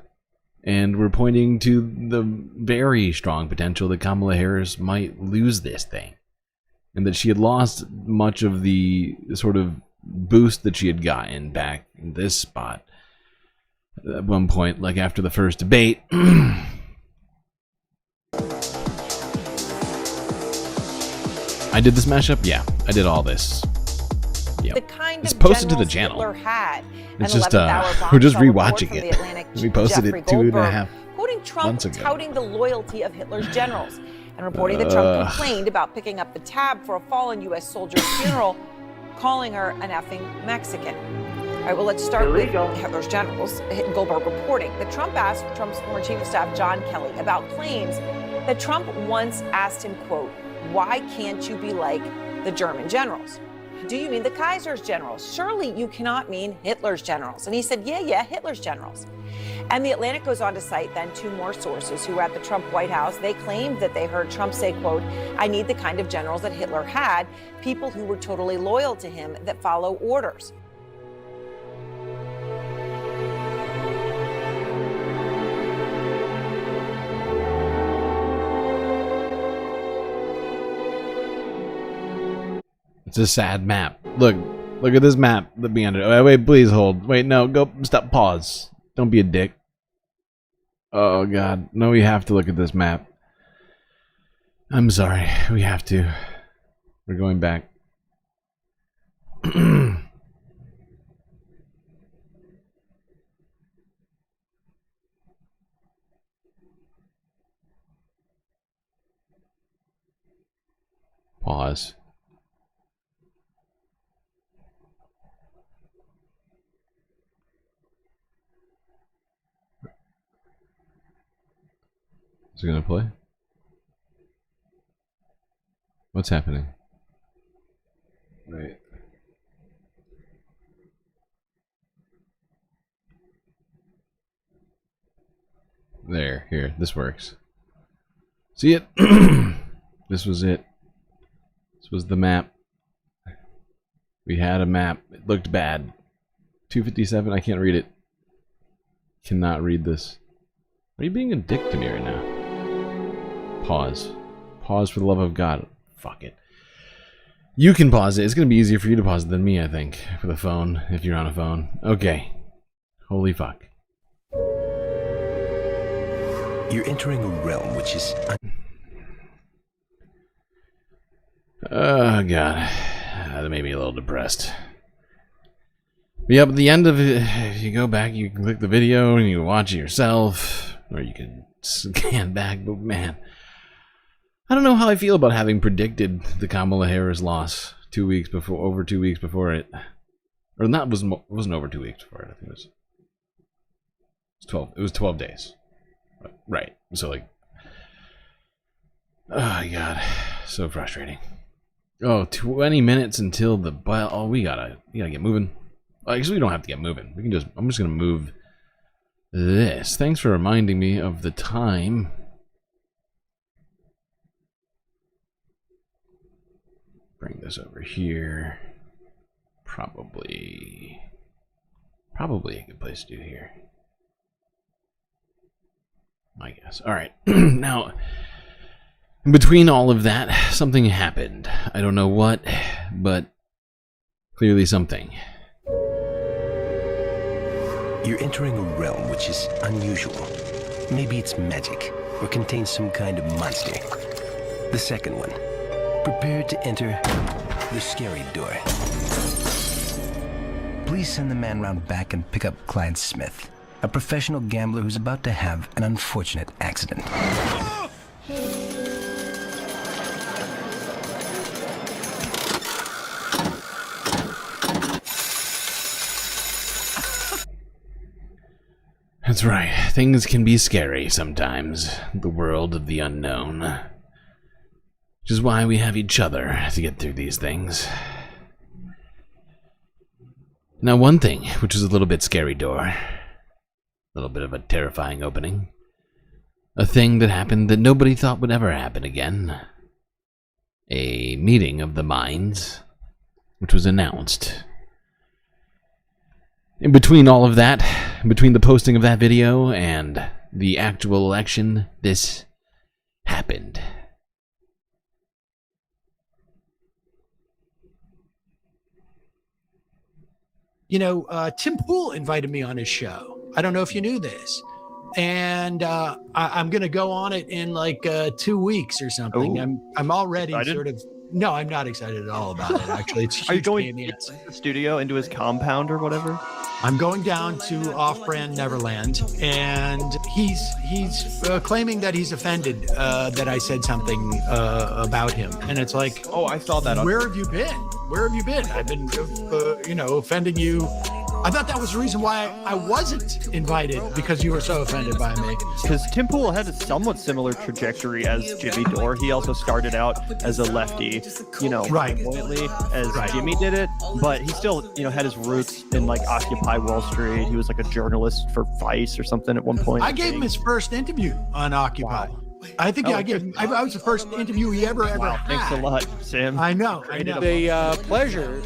And we're pointing to the very strong potential that Kamala Harris might lose this thing. And that she had lost much of the sort of boost that she had gotten back in this spot. At one point, like after the first debate. I did this mashup? Yeah, I did all this. Yep. The kind it's of posted to the generals channel. Hitler had. It's just we're just rewatching it. We posted it 2.5 quoting Trump months ago. touting the loyalty of Hitler's generals and reporting that Trump complained about picking up the tab for a fallen U.S. soldier's funeral, calling her an effing Mexican. All right, well, let's start with Hitler's generals. Goldberg reporting that Trump asked Trump's former chief of staff, John Kelly, about claims that Trump once asked him, quote, why can't you be like the German generals? Do you mean the Kaiser's generals? Surely you cannot mean Hitler's generals. And he said, yeah, Hitler's generals. And the Atlantic goes on to cite then two more sources who were at the Trump White House. They claimed that they heard Trump say, quote, I need the kind of generals that Hitler had, people who were totally loyal to him that follow orders. It's a sad map. Look at this map. Let me under. Oh, wait, please hold. Wait, no, go. Stop. Pause. Don't be a dick. Oh God, no. We have to look at this map. I'm sorry. We have to. We're going back. Pause. Is it gonna play? What's happening? Wait. There, here, this works. See it? This was it. This was the map. We had a map. It looked bad. 257, I can't read it. Cannot read this. Are you being a dick to me right now? Pause. Pause for the love of God. Fuck it. You can pause it. It's going to be easier for you to pause it than me, I think. For the phone, if you're on a phone. Okay. Holy fuck. You're entering a realm which is... Oh, God. That made me a little depressed. But yeah, at the end of it, if you go back, you can click the video and you watch it yourself. Or you can scan back, but man... I don't know how I feel about having predicted the Kamala Harris loss 2 weeks before, over 2 weeks before it. Or not, wasn't over 2 weeks before it, I think it was 12. It was 12 days. Right. So like, oh God, so frustrating. Oh, 20 minutes until the bell. Oh, we gotta get moving. I guess we don't have to get moving. We can just. I'm just gonna move this. Thanks for reminding me of the time. Bring this over here. Probably a good place to do here. I guess. All right. Now, in between all of that, something happened. I don't know what, but clearly something. You're entering a realm which is unusual. Maybe it's magic, or contains some kind of monster. The second one. Prepare to enter the scary door. Please send the man round back and pick up Clyde Smith, a professional gambler who's about to have an unfortunate accident. That's right. Things can be scary sometimes. The world of the unknown. Which is why we have each other to get through these things. Now, one thing, which is a little bit scary door. A little bit of a terrifying opening. A thing that happened that nobody thought would ever happen again. A meeting of the minds, which was announced. In between all of that, between the posting of that video and the actual election, this happened. You know, Tim Pool invited me on his show. I don't know if you knew this. And I'm going to go on it in like 2 weeks or something. Ooh. I'm already Excited? sort of... No, I'm not excited at all about it, actually. It's a huge Are you going pain in the into ass. the studio, into his compound or whatever? I'm going down to Off-Brand Neverland, and he's claiming that he's offended that I said something about him. And it's like... Oh, I saw that on... Where have you been? Where have you been? I've been, offending you. I thought that was the reason why I wasn't invited, because you were so offended by me. Because Tim Pool had a somewhat similar trajectory as Jimmy Dore. He also started out as a lefty, flamboyantly as Jimmy did it, but he still, had his roots in like Occupy Wall Street. He was like a journalist for Vice or something at one point. I gave him his first interview on Occupy. Wow. I think I was the first interview he ever had. Thanks a lot, Sam. I know. It's a pleasure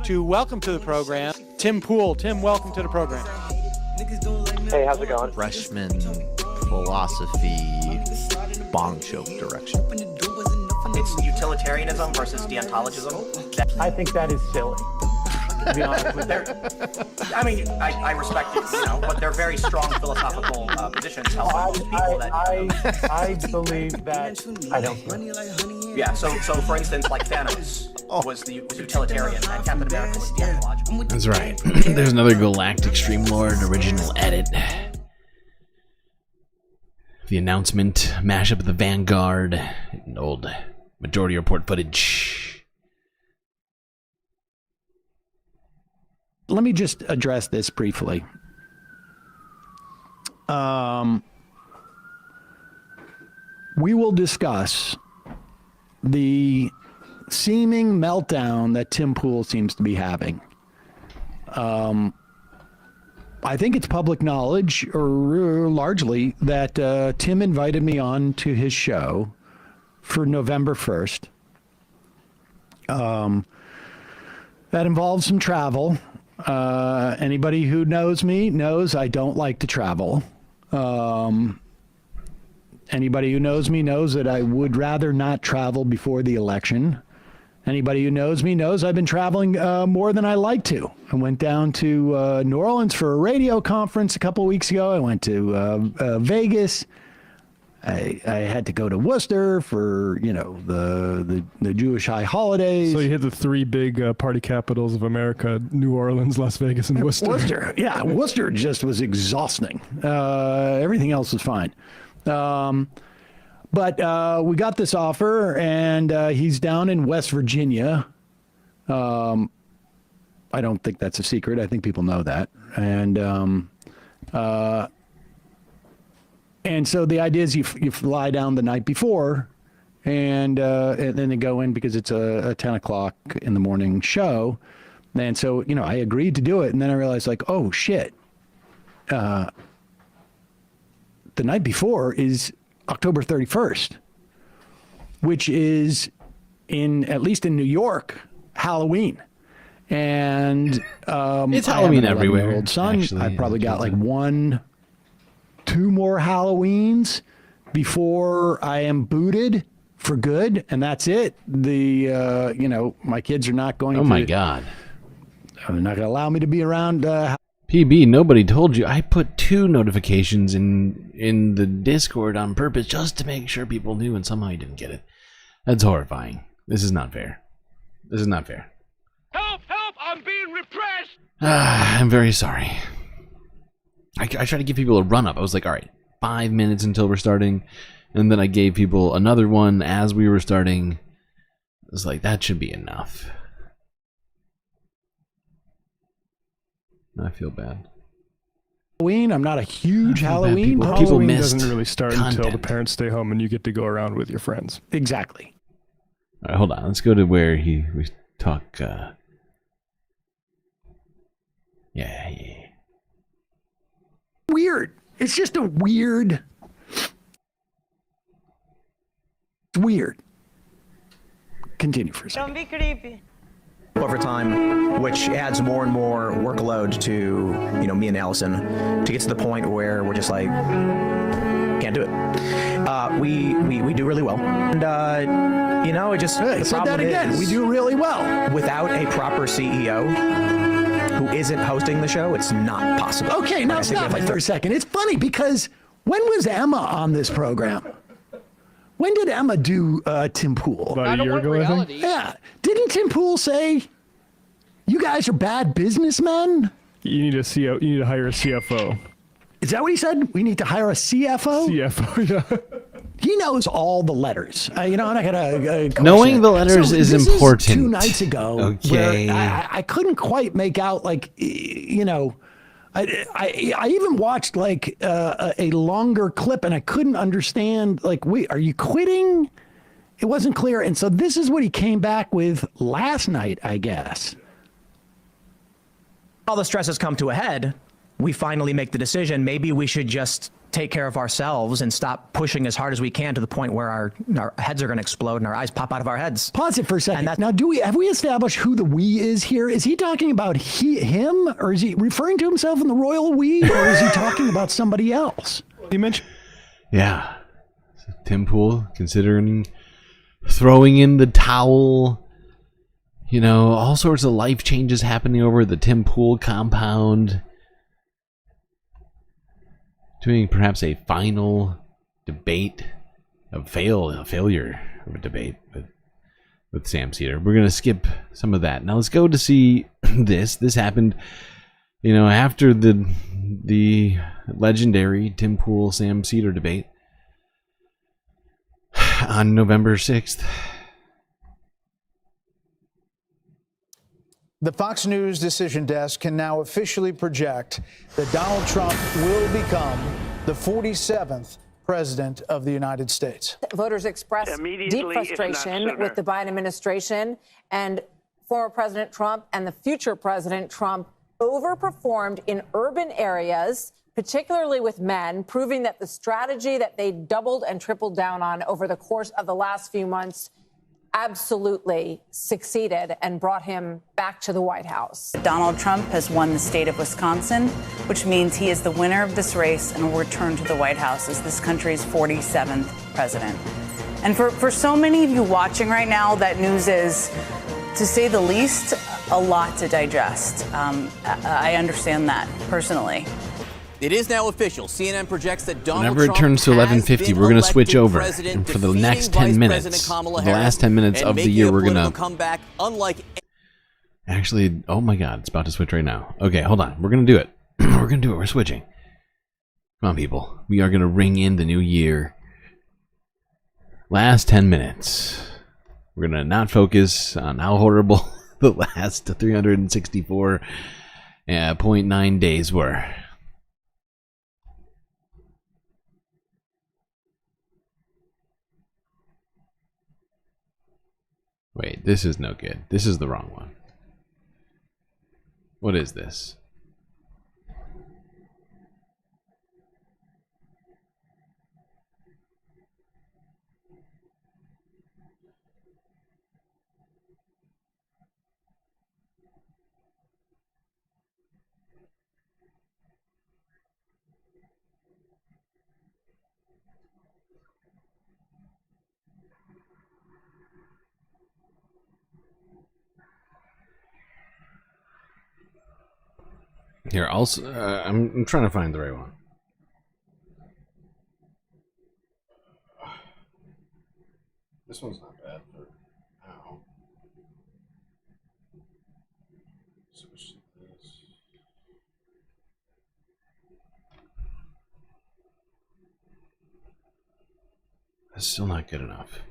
to welcome to the program Tim Pool. Tim, welcome to the program. Hey, how's it going? Freshman philosophy bong choke direction. It's utilitarianism versus deontologism. I think that is silly. To be honest with you. I mean, I respect it, but they're very strong philosophical positions. I believe that. I don't. Yeah. So for instance, like Thanos was utilitarian, and Captain America was deontological. That's right. There's another Galactic Streamlord original edit. The announcement, mashup of the Vanguard, and old Majority Report footage. Let me just address this briefly. we will discuss the seeming meltdown that Tim Pool seems to be having. I think it's public knowledge, or largely, that Tim invited me on to his show for November 1st. That involves some travel. Anybody who knows me knows I don't like to travel. Anybody who knows me knows that I would rather not travel before the election. Anybody who knows me knows I've been traveling more than I like to. I went down to New Orleans for a radio conference a couple of weeks ago. I went to Vegas. I had to go to Worcester for, the Jewish high holidays. So you hit the three big party capitals of America: New Orleans, Las Vegas, and Worcester. Worcester, yeah. Worcester just was exhausting. Everything else was fine. But we got this offer, and he's down in West Virginia. I don't think that's a secret. I think people know that. And so the idea is you fly down the night before, and then they go in because it's a 10 o'clock in the morning show. And so, I agreed to do it. And then I realized, oh, shit. The night before is October 31st, which is at least in New York, Halloween. And it's Halloween everywhere. Old son, actually, I've probably got 2 more Halloweens before I am booted for good, and that's it. My kids are not going to. Oh my God. They're not going to allow me to be around. PB, nobody told you. I put 2 notifications in the Discord on purpose just to make sure people knew, and somehow you didn't get it. That's horrifying. This is not fair. This is not fair. Help! Help! I'm being repressed! I'm very sorry. I tried to give people a run-up. I was like, all right, 5 minutes until we're starting. And then I gave people another one as we were starting. I was like, that should be enough. I feel bad. Halloween. I'm not a huge Halloween. Halloween doesn't really start until the parents stay home and you get to go around with your friends. Exactly. All right, hold on. Let's go to where we talk. Yeah. Weird. It's just a weird. It's weird. Continue for a second. Don't be creepy. Over time, which adds more and more workload to me and Allison, to get to the point where we're just like, can't do it. We do really well, and it just the said that again. We do really well without a proper CEO who isn't hosting the show. It's not possible. Okay, now stop it for a second. It's funny because when was Emma on this program? When did Emma do Tim Pool? About a year ago, I think. Yeah. Didn't Tim Pool say, you guys are bad businessmen? You need you need to hire a CFO. Is that what he said? We need to hire a CFO? CFO, yeah. He knows all the letters. I'm not going to... Knowing the letters is important. This is 2 nights ago. Okay. Where I couldn't quite make out, I even watched a longer clip and I couldn't understand, wait, are you quitting? It wasn't clear. And so this is what he came back with last night, I guess. All the stress has come to a head. We finally make the decision. Maybe we should just take care of ourselves and stop pushing as hard as we can to the point where our heads are going to explode and our eyes pop out of our heads. Pause it for a second. Now, have we established who the we is here? Is he talking about him, or is he referring to himself in the royal we, or is he talking about somebody else? You mentioned. Yeah. Tim Pool considering throwing in the towel. All sorts of life changes happening over the Tim Pool compound. Doing perhaps a final debate, a failure of a debate with Sam Cedar. We're going to skip some of that. Now let's go to see this. This happened, after the legendary Tim Pool Sam Cedar debate on November 6th. The Fox News decision desk can now officially project that Donald Trump will become the 47th president of the United States. Voters expressed deep frustration with the Biden administration, and former President Trump and the future President Trump overperformed in urban areas, particularly with men, proving that the strategy that they doubled and tripled down on over the course of the last few months absolutely succeeded and brought him back to the White House. Donald Trump has won the state of Wisconsin, which means he is the winner of this race and will return to the White House as this country's 47th president. And for so many of you watching right now, that news is, to say the least, a lot to digest. I understand that personally. It is now official. CNN projects that Donald Whenever it turns to 11:50, we're going to switch over. And for the next 10 minutes, the last 10 minutes of the year, we're going to... Actually, oh my God, it's about to switch right now. Okay, hold on. We're going to do it. We're going to do it. We're switching. Come on, people. We are going to ring in the new year. Last 10 minutes. We're going to not focus on how horrible the last 364.9 days were. Wait, this is no good. This is the wrong one. What is this? Here, also, I'm trying to find the right one. This one's not bad for now. Switch to this. That's still not good enough.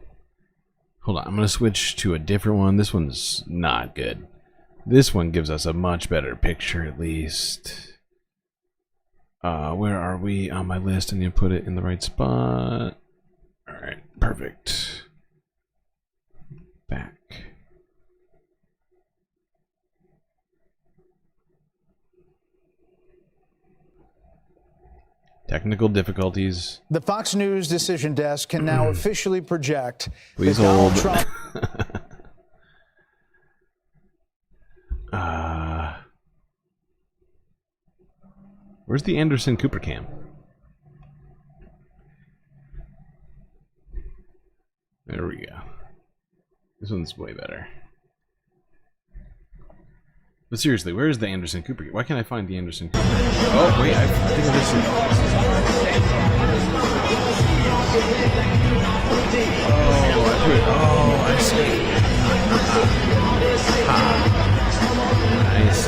Hold on, I'm gonna switch to a different one. This one's not good. This one gives us a much better picture, at least. Where are we on my list? I need to put it in the right spot. Alright, perfect. Back. Technical difficulties. The Fox News decision desk can now officially project Please that Donald hold. Trump... Where's the Anderson Cooper cam? There we go. This one's way better. But seriously, where is the Anderson Cooper? Why can't I find the Anderson Cooper? Oh, wait, I think this is... Oh, I see. Nice.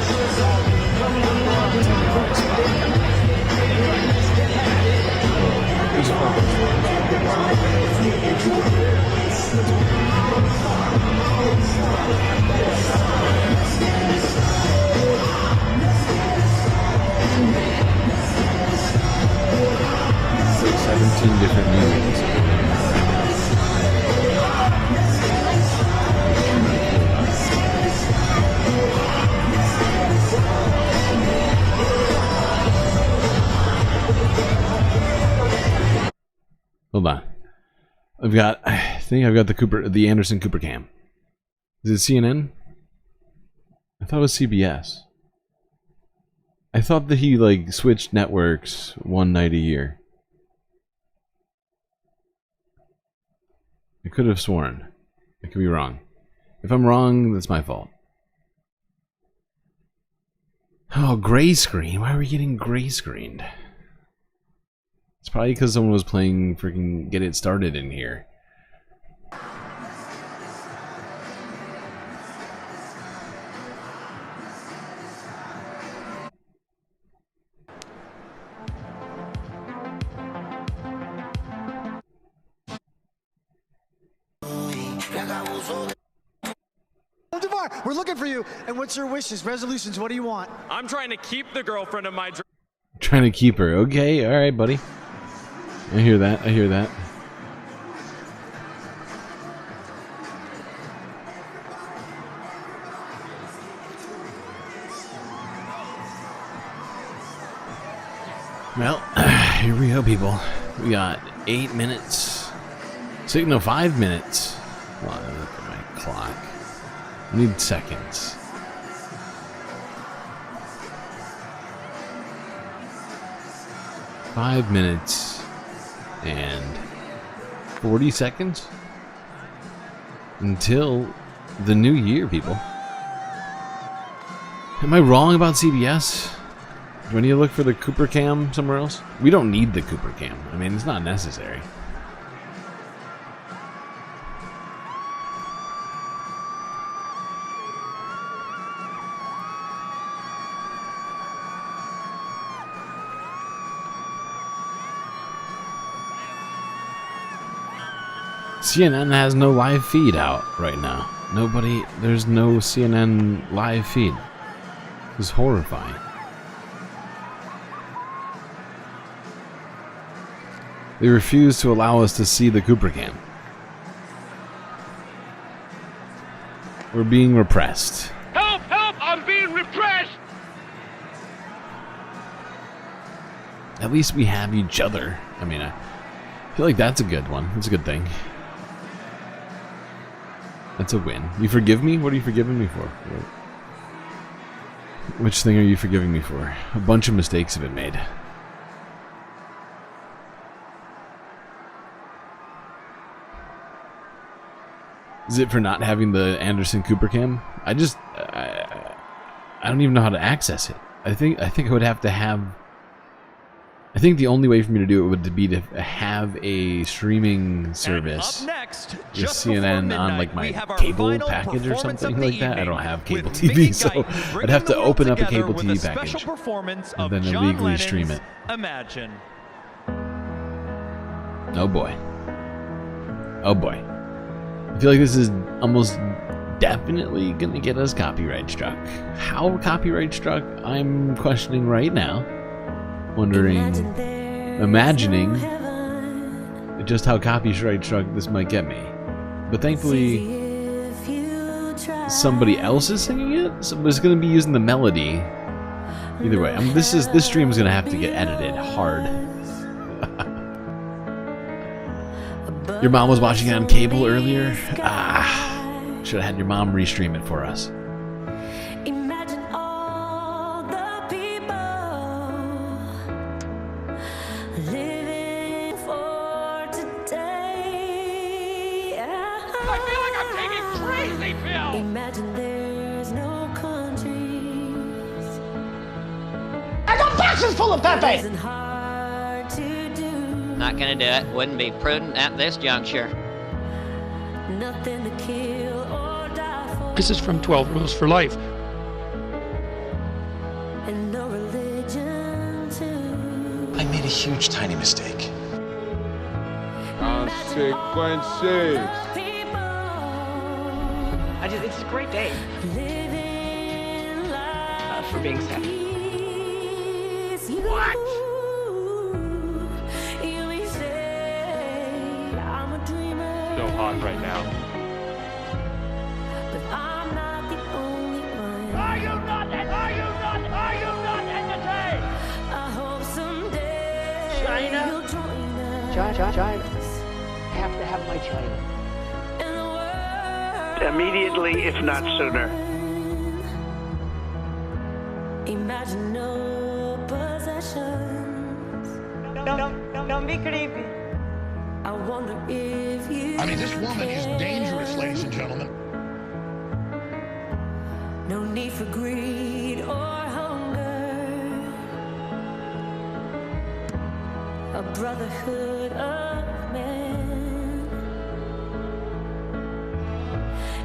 17 different meanings. Hold on. I think I've got the Anderson Cooper cam. Is it CNN? I thought it was CBS. I thought that he like switched networks one night a year. I could have sworn. I could be wrong. If I'm wrong, that's my fault. Oh, gray screen. Why are we getting gray screened? It's probably because someone was playing freaking Get It Started in here. We're looking for you. And what's your wishes, resolutions? What do you want? I'm trying to keep the girlfriend of my dream. Trying to keep her. Okay, all right, buddy. I hear that. I hear that. Well, here we go, people. We got 8 minutes. 5 minutes. Hold on, look at my clock. I need seconds. Five minutes and 40 seconds until the new year, people. Am I wrong about CBS? Do I need to look for the Cooper Cam somewhere else? We don't need the Cooper Cam. I mean, it's not necessary. CNN has no live feed out right now. There's no CNN live feed. It's horrifying. They refuse to allow us to see the Cooper Cam. We're being repressed. Help! Help! I'm being repressed! At least we have each other. I mean, I feel like that's a good one. That's a good thing. That's a win. You forgive me? What are you forgiving me for? Which thing are you forgiving me for? A bunch of mistakes have been made. Is it for not having the Anderson Cooper Cam? I don't even know how to access it. I think I would have to have. I think the only way for me to do it would be to have a streaming service with CNN on like my cable package or something like that. I don't have cable TV, so I'd have to open up a cable TV package and then illegally stream it. Imagine. Oh boy. Oh boy. I feel like this is almost definitely gonna get us copyright struck. How copyright struck, I'm questioning right now. Imagining just how copyright struck this might get me. But thankfully, somebody else is singing it. Somebody's gonna be using the melody. Either way, this stream is gonna have to get edited hard. Your mom was watching it on cable earlier? Should have had your mom restream it for us. Imagine all the people living for today. I feel like I'm taking crazy pills! Imagine there's no countries. I got boxes full of Pepe! Not gonna do it. Wouldn't be prudent at this juncture. Nothing to kill or die for. This is from 12 Rules for Life. And no religion too. I made a huge tiny mistake. Consequences. It's a great day for being sad. What? So hot right now. But I'm not the only one. Are you not entertained? I hope someday China. you'll join us. China. I have to have my China. Immediately, if not sooner. Imagine no possessions. Don't be creepy. I wonder if you. I mean, this woman is dangerous, ladies and gentlemen. No need for greed or hunger. A brotherhood of men.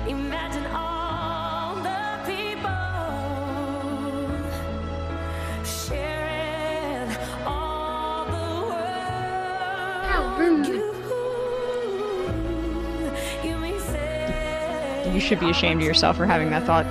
Imagine all the people sharing all the world. How rude. You should be ashamed of yourself for having that thought.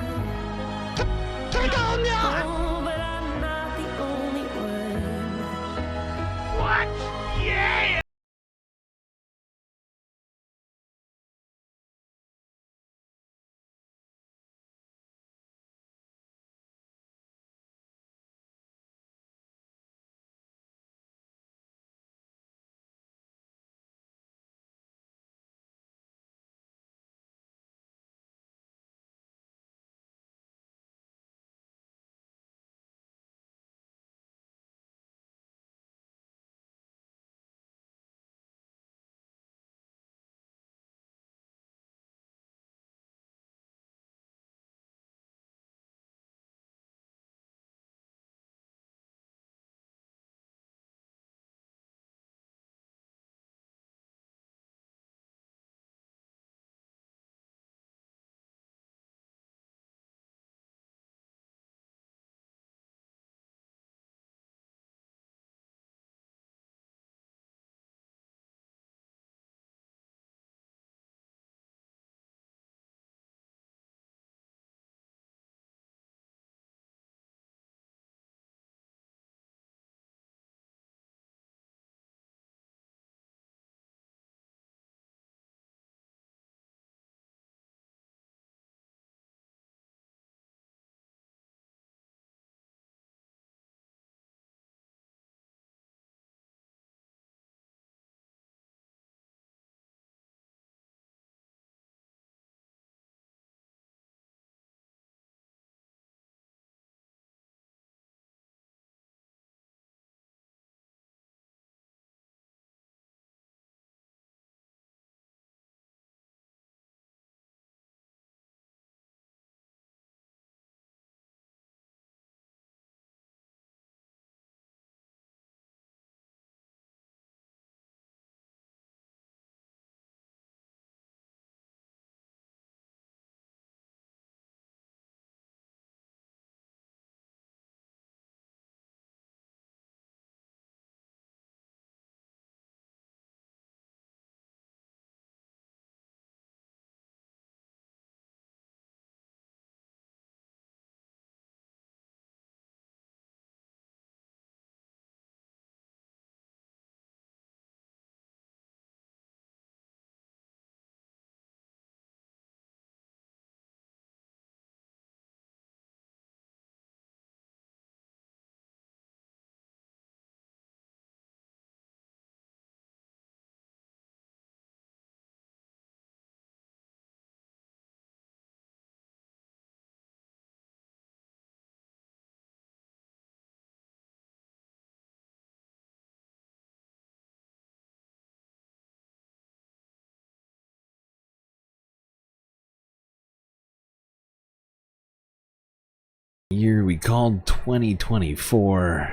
Year we called 2024.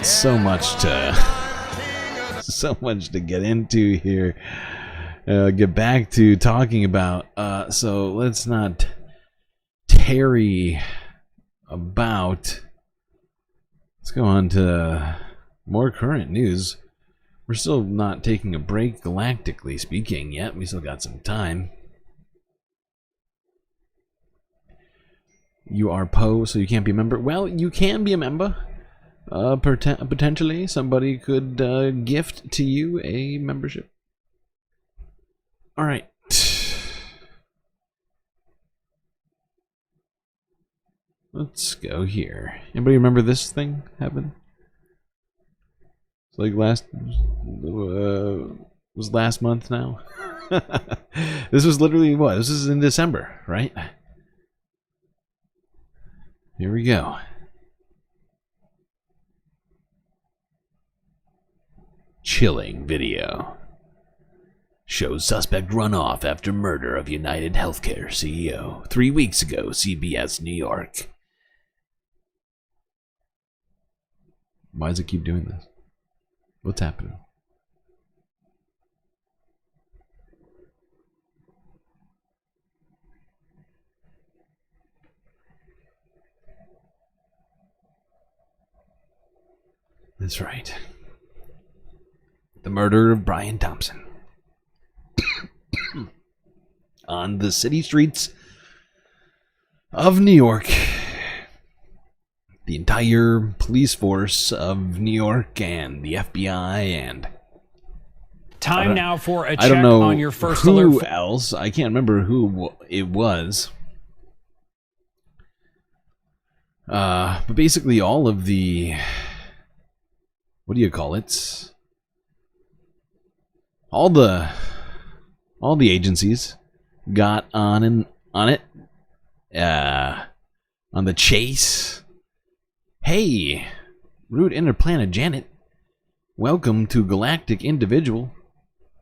So much to get into here. Get back to talking about. So let's not tarry about. Let's go on to more current news. We're still not taking a break, galactically speaking, yet. We still got some time. You are Poe, so you can't be a member. Well, you can be a member. Potentially, somebody could gift to you a membership. All right. Let's go here. Anybody remember this thing happened? It's like was last month now. This was literally what? This is in December, right? Here we go. Chilling video. Shows suspect run off after murder of United Healthcare CEO. 3 weeks ago, CBS New York. Why does it keep doing this? What's happening? That's right. The murder of Brian Thompson. On the city streets of New York. The entire police force of New York and the FBI and... Time now for a I check don't know on your first who alert. else. I can't remember who it was. But basically all of the... What do you call it? All the agencies got on it. On the chase. Hey, Root Interplanet Janet. Welcome to Galactic Individual.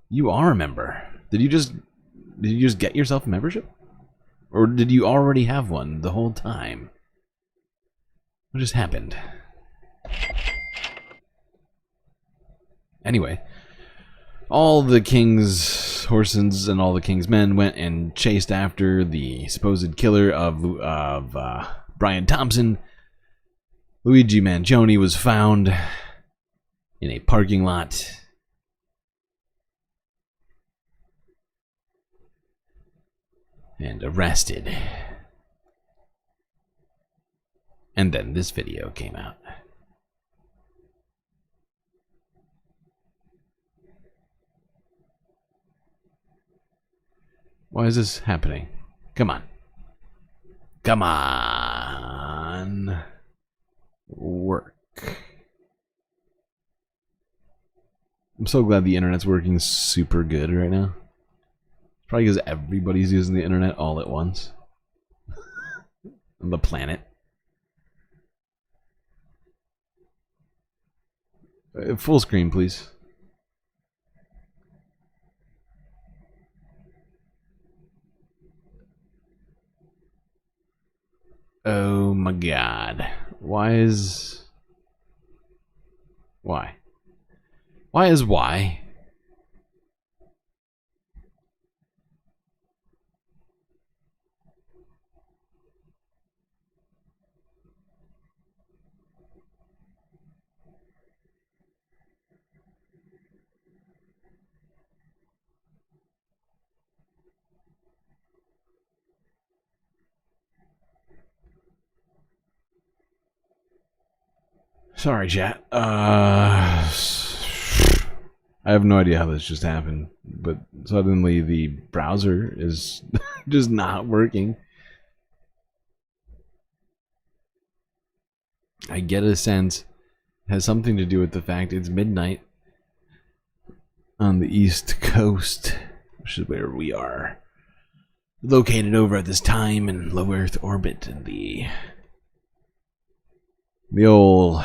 You are a member. Did you just get yourself a membership? Or did you already have one the whole time? What just happened? Anyway, all the king's horses and all the king's men went and chased after the supposed killer of Brian Thompson. Luigi Mangione was found in a parking lot. And arrested. And then this video came out. Why is this happening? Come on. Come on. Work. I'm so glad the internet's working super good right now. Probably because everybody's using the internet all at once. On the planet. Full screen, please. Oh my god. Why is why? Why is why? Sorry, chat. I have no idea how this just happened, but suddenly the browser is just not working. I get a sense it has something to do with the fact it's midnight on the East Coast, which is where we are located over at this time in low Earth orbit, and the old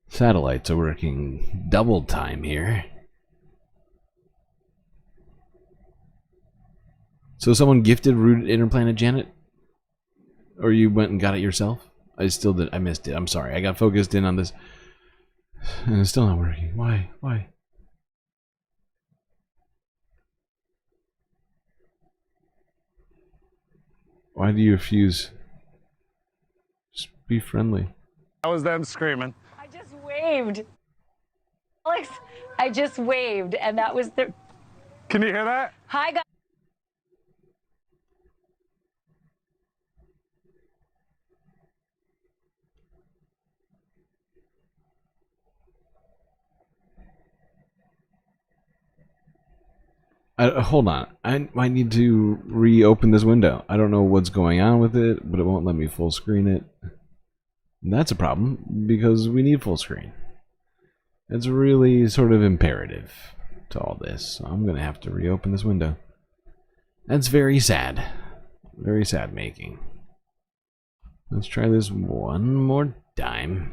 satellites are working double time here. So someone gifted Root Interplanet Janet Or you went and got it yourself? I still did. I missed it. I'm sorry. I got focused in on this. And it's still not working. Why? Why? Why do you refuse? Just be friendly. That was them screaming. I just waved. Alex, I just waved, and that was the... Can you hear that? Hi, guys. Hold on. I might need to reopen this window. I don't know what's going on with it, but it won't let me full screen it. And that's a problem, because we need full screen. It's really sort of imperative to all this. So I'm going to have to reopen this window. That's very sad. Very sad making. Let's try this one more time.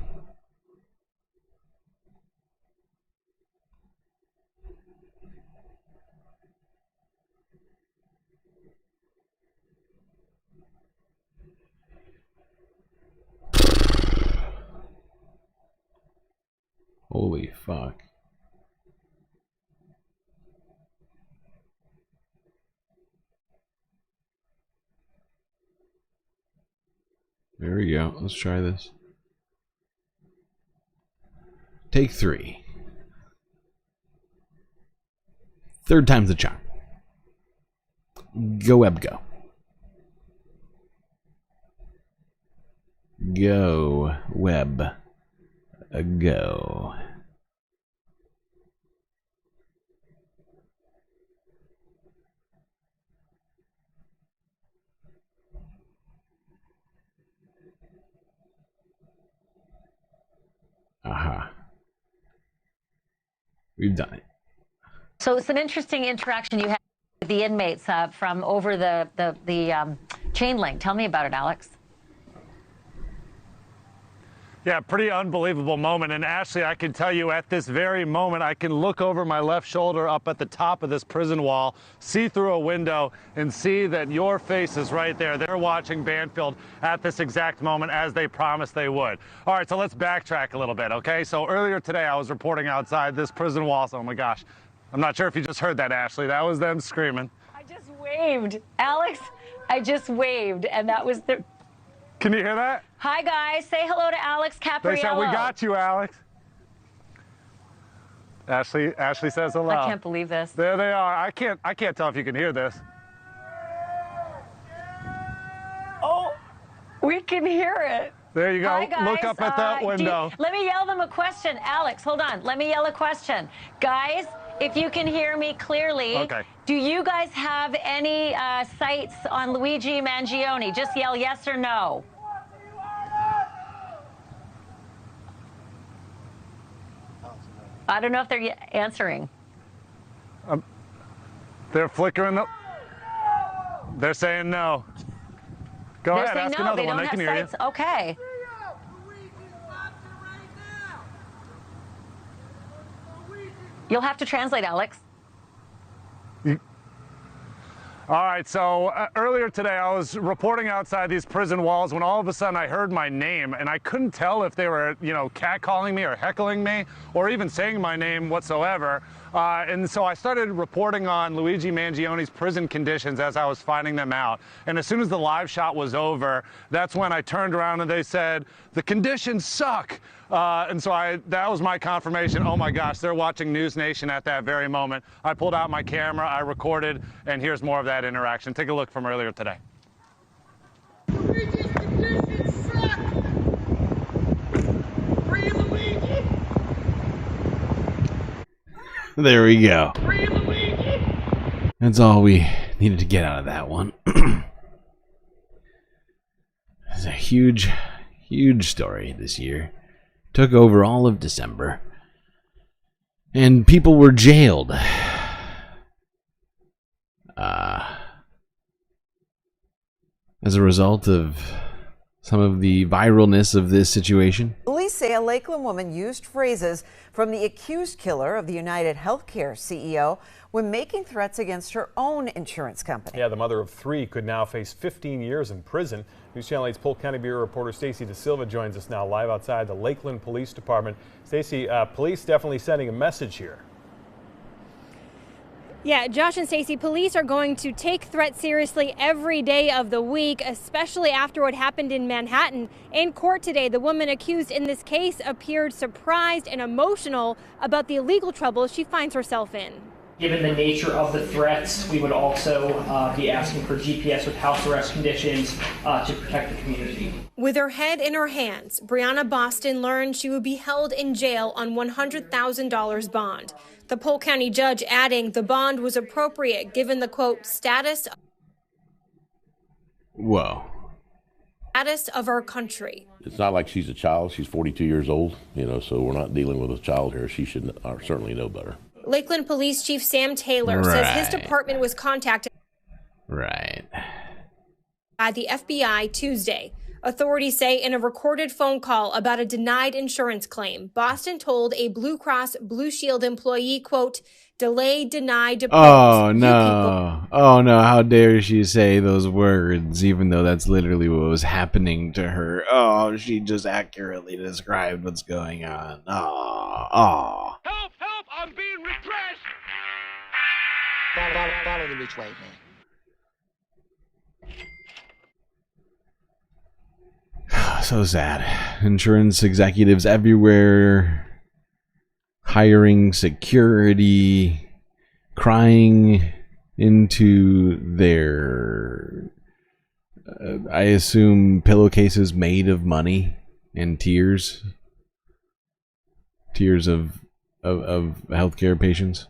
Holy fuck. There we go. Let's try this. Take 3. Third time's the charm. Go web go. Go web go. Aha. We've done it. So it's an interesting interaction you had with the inmates from over the chain link. Tell me about it, Alex. Yeah, pretty unbelievable moment. And Ashley, I can tell you at this very moment, I can look over my left shoulder up at the top of this prison wall, see through a window, and see that your face is right there. They're watching Banfield at this exact moment as they promised they would. All right, so let's backtrack a little bit, okay? So earlier today, I was reporting outside this prison wall. So, oh my gosh, I'm not sure if you just heard that, Ashley. That was them screaming. I just waved. Alex, I just waved, and that was the... Can you hear that? Hi, guys. Say hello to Alex Capriello. They said, we got you, Alex. Ashley says hello. I can't believe this. There they are. I can't tell if you can hear this. Oh, we can hear it. There you go. Hi, guys. Look up at that window. Let me yell them a question. Alex, hold on. Let me yell a question. Guys, if you can hear me clearly, okay. Do you guys have any sights on Luigi Mangione? Just yell yes or no. I don't know if they're answering. They're flickering the... They're saying no. Go ahead, ask another one. They can hear you. Okay. You'll have to translate, Alex. All right, so earlier today I was reporting outside these prison walls when all of a sudden I heard my name, and I couldn't tell if they were, catcalling me or heckling me or even saying my name whatsoever. And so I started reporting on Luigi Mangione's prison conditions as I was finding them out. And as soon as the live shot was over, that's when I turned around and they said, the conditions suck. And so that was my confirmation. Oh my gosh, they're watching News Nation at that very moment. I pulled out my camera, I recorded, and here's more of that interaction. Take a look from earlier today. Luigi's conditions suck. Free Luigi. There we go. Free Luigi. That's all we needed to get out of that one. It's a huge, huge story this year. Took over all of December. And people were jailed. As a result of some of the viralness of this situation. Police say a Lakeland woman used phrases from the accused killer of the United Healthcare CEO when making threats against her own insurance company. Yeah, the mother of 3 could now face 15 years in prison. UCLA's Polk County Bureau reporter Stacy DeSilva joins us now live outside the Lakeland Police Department. Stacy, police definitely sending a message here. Yeah, Josh and Stacey, police are going to take threats seriously every day of the week, especially after what happened in Manhattan. In court today, the woman accused in this case appeared surprised and emotional about the legal trouble she finds herself in. Given the nature of the threats, we would also be asking for GPS with house arrest conditions to protect the community. With her head in her hands, Brianna Boston learned she would be held in jail on $100,000 bond. The Polk County judge adding the bond was appropriate given the, quote, status of our country. It's not like she's a child. She's 42 years old, so we're not dealing with a child here. She should certainly know better. Lakeland Police Chief Sam Taylor says his department was contacted by the FBI Tuesday. Authorities say in a recorded phone call about a denied insurance claim, Boston told a Blue Cross Blue Shield employee, quote, delay, deny, depose. Oh no. Oh no, how dare she say those words, even though that's literally what was happening to her. Oh, she just accurately described what's going on. Oh. Help! Help! I'm being repressed! Follow the rich white man. So sad. Insurance executives everywhere hiring security, crying into their, I assume, pillowcases made of money and tears of healthcare patients.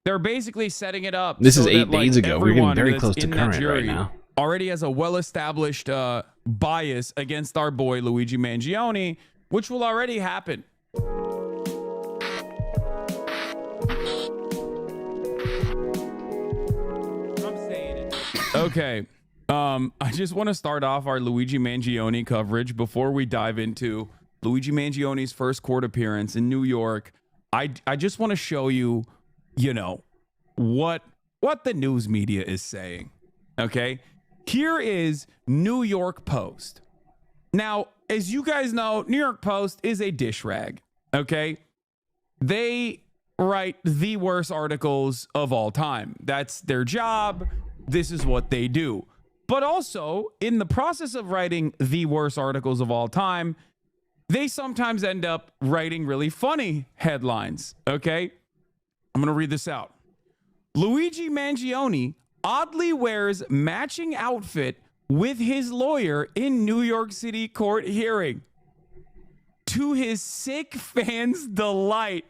They're basically setting it up. This is 8 days ago. We're getting very close to current right now. Already has a well-established bias against our boy Luigi Mangione, which will already happen. Okay, I just want to start off our Luigi Mangione coverage before we dive into Luigi Mangione's first court appearance in New York. I just want to show you, what the news media is saying. Okay. Here is New York Post. Now, as you guys know, New York Post is a dish rag, okay? They write the worst articles of all time. That's their job. This is what they do. But also, in the process of writing the worst articles of all time, they sometimes end up writing really funny headlines, okay? I'm going to read this out. Luigi Mangione oddly wears matching outfit with his lawyer in New York City court hearing. To his sick fans' delight.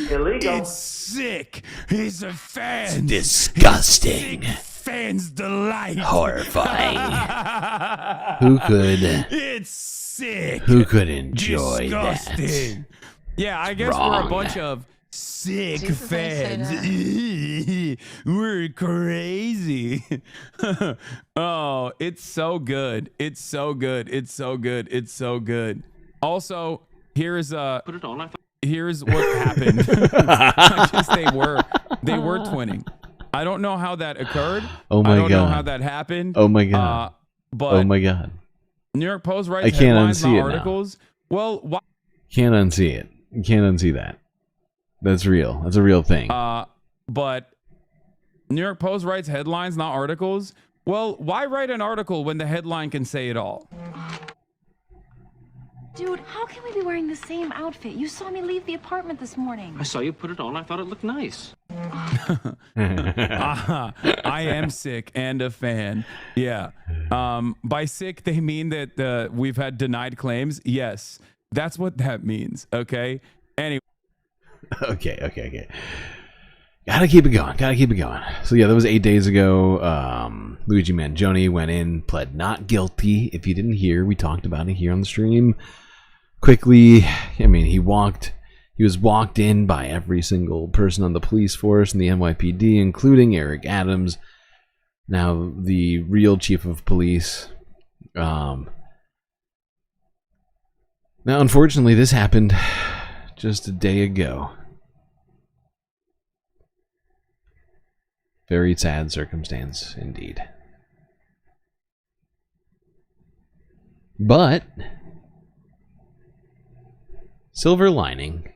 Illegal. It's sick. He's a fan. It's disgusting. Sick fans' delight. Horrifying. Who could? It's sick. Who could enjoy disgusting. that? Yeah, I guess Wrong. we're a bunch of sick fans. We're crazy. Oh, it's so good. It's so good. It's so good. It's so good. Also, here's Put it on. here's what happened. I guess they were twinning. I don't know how that occurred. Oh my I don't know God. how that happened. Oh my God. But oh my God. New York Post writes I can't headlines, unsee not it articles. now. Well, why? Can't unsee it. You can't unsee that. That's real. That's a real thing. But New York Post writes headlines, not articles. Well, why write an article when the headline can say it all? Dude, how can we be wearing the same outfit? You saw me leave the apartment this morning. I saw you put it on. I thought it looked nice. I am sick and a fan. Yeah. By sick, they mean that we've had denied claims. Yes, that's what that means. Okay. Anyway. Okay. Gotta keep it going. So yeah, that was 8 days ago. Luigi Mangione went in, pled not guilty. If you didn't hear, we talked about it here on the stream. Quickly, I mean, he was walked in by every single person on the police force and the NYPD, including Eric Adams. Now, the real chief of police. Now, unfortunately, this happened just a day ago. Very sad circumstance, indeed. But, silver lining.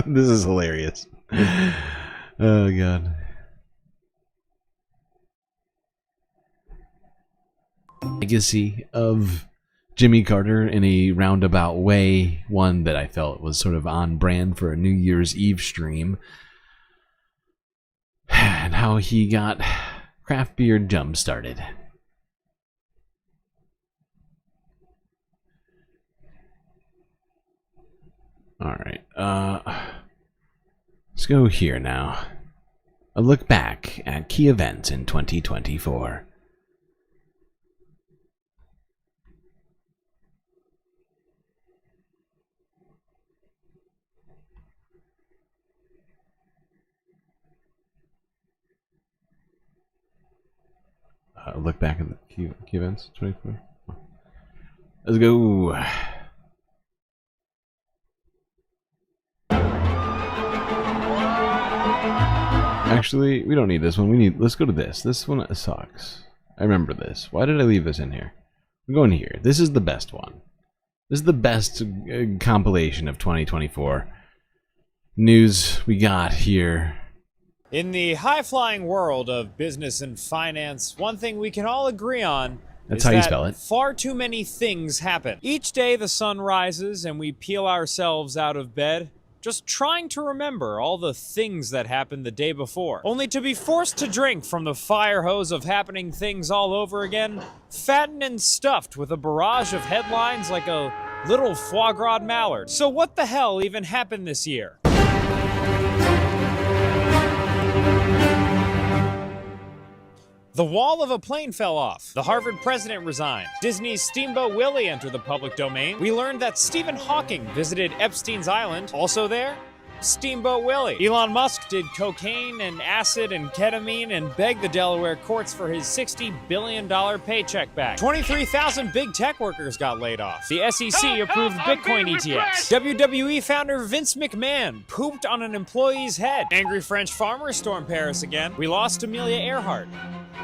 This is hilarious. Oh, God. Legacy of Jimmy Carter in a roundabout way, one that I felt was sort of on brand for a New Year's Eve stream, and how he got craft beer jump started. All right, let's go here now. A look back at key events in 2024. Look back at the key events 24. Let's go. Actually, we don't need this one. Let's go to this. This one sucks. I remember this. Why did I leave this in here? We're going here. This is the best one. This is the best compilation of 2024 news we got here. In the high-flying world of business and finance, one thing we can all agree on is that far too many things happen. Each day the sun rises and we peel ourselves out of bed, just trying to remember all the things that happened the day before, only to be forced to drink from the fire hose of happening things all over again, fattened and stuffed with a barrage of headlines like a little foie gras mallard. So what the hell even happened this year? The wall of a plane fell off. The Harvard president resigned. Disney's Steamboat Willie entered the public domain. We learned that Stephen Hawking visited Epstein's Island. Also there, Steamboat Willie. Elon Musk did cocaine and acid and ketamine and begged the Delaware courts for his $60 billion paycheck back. 23,000 big tech workers got laid off. The SEC approved Bitcoin ETFs. WWE founder Vince McMahon pooped on an employee's head. Angry French farmers stormed Paris again. We lost Amelia Earhart.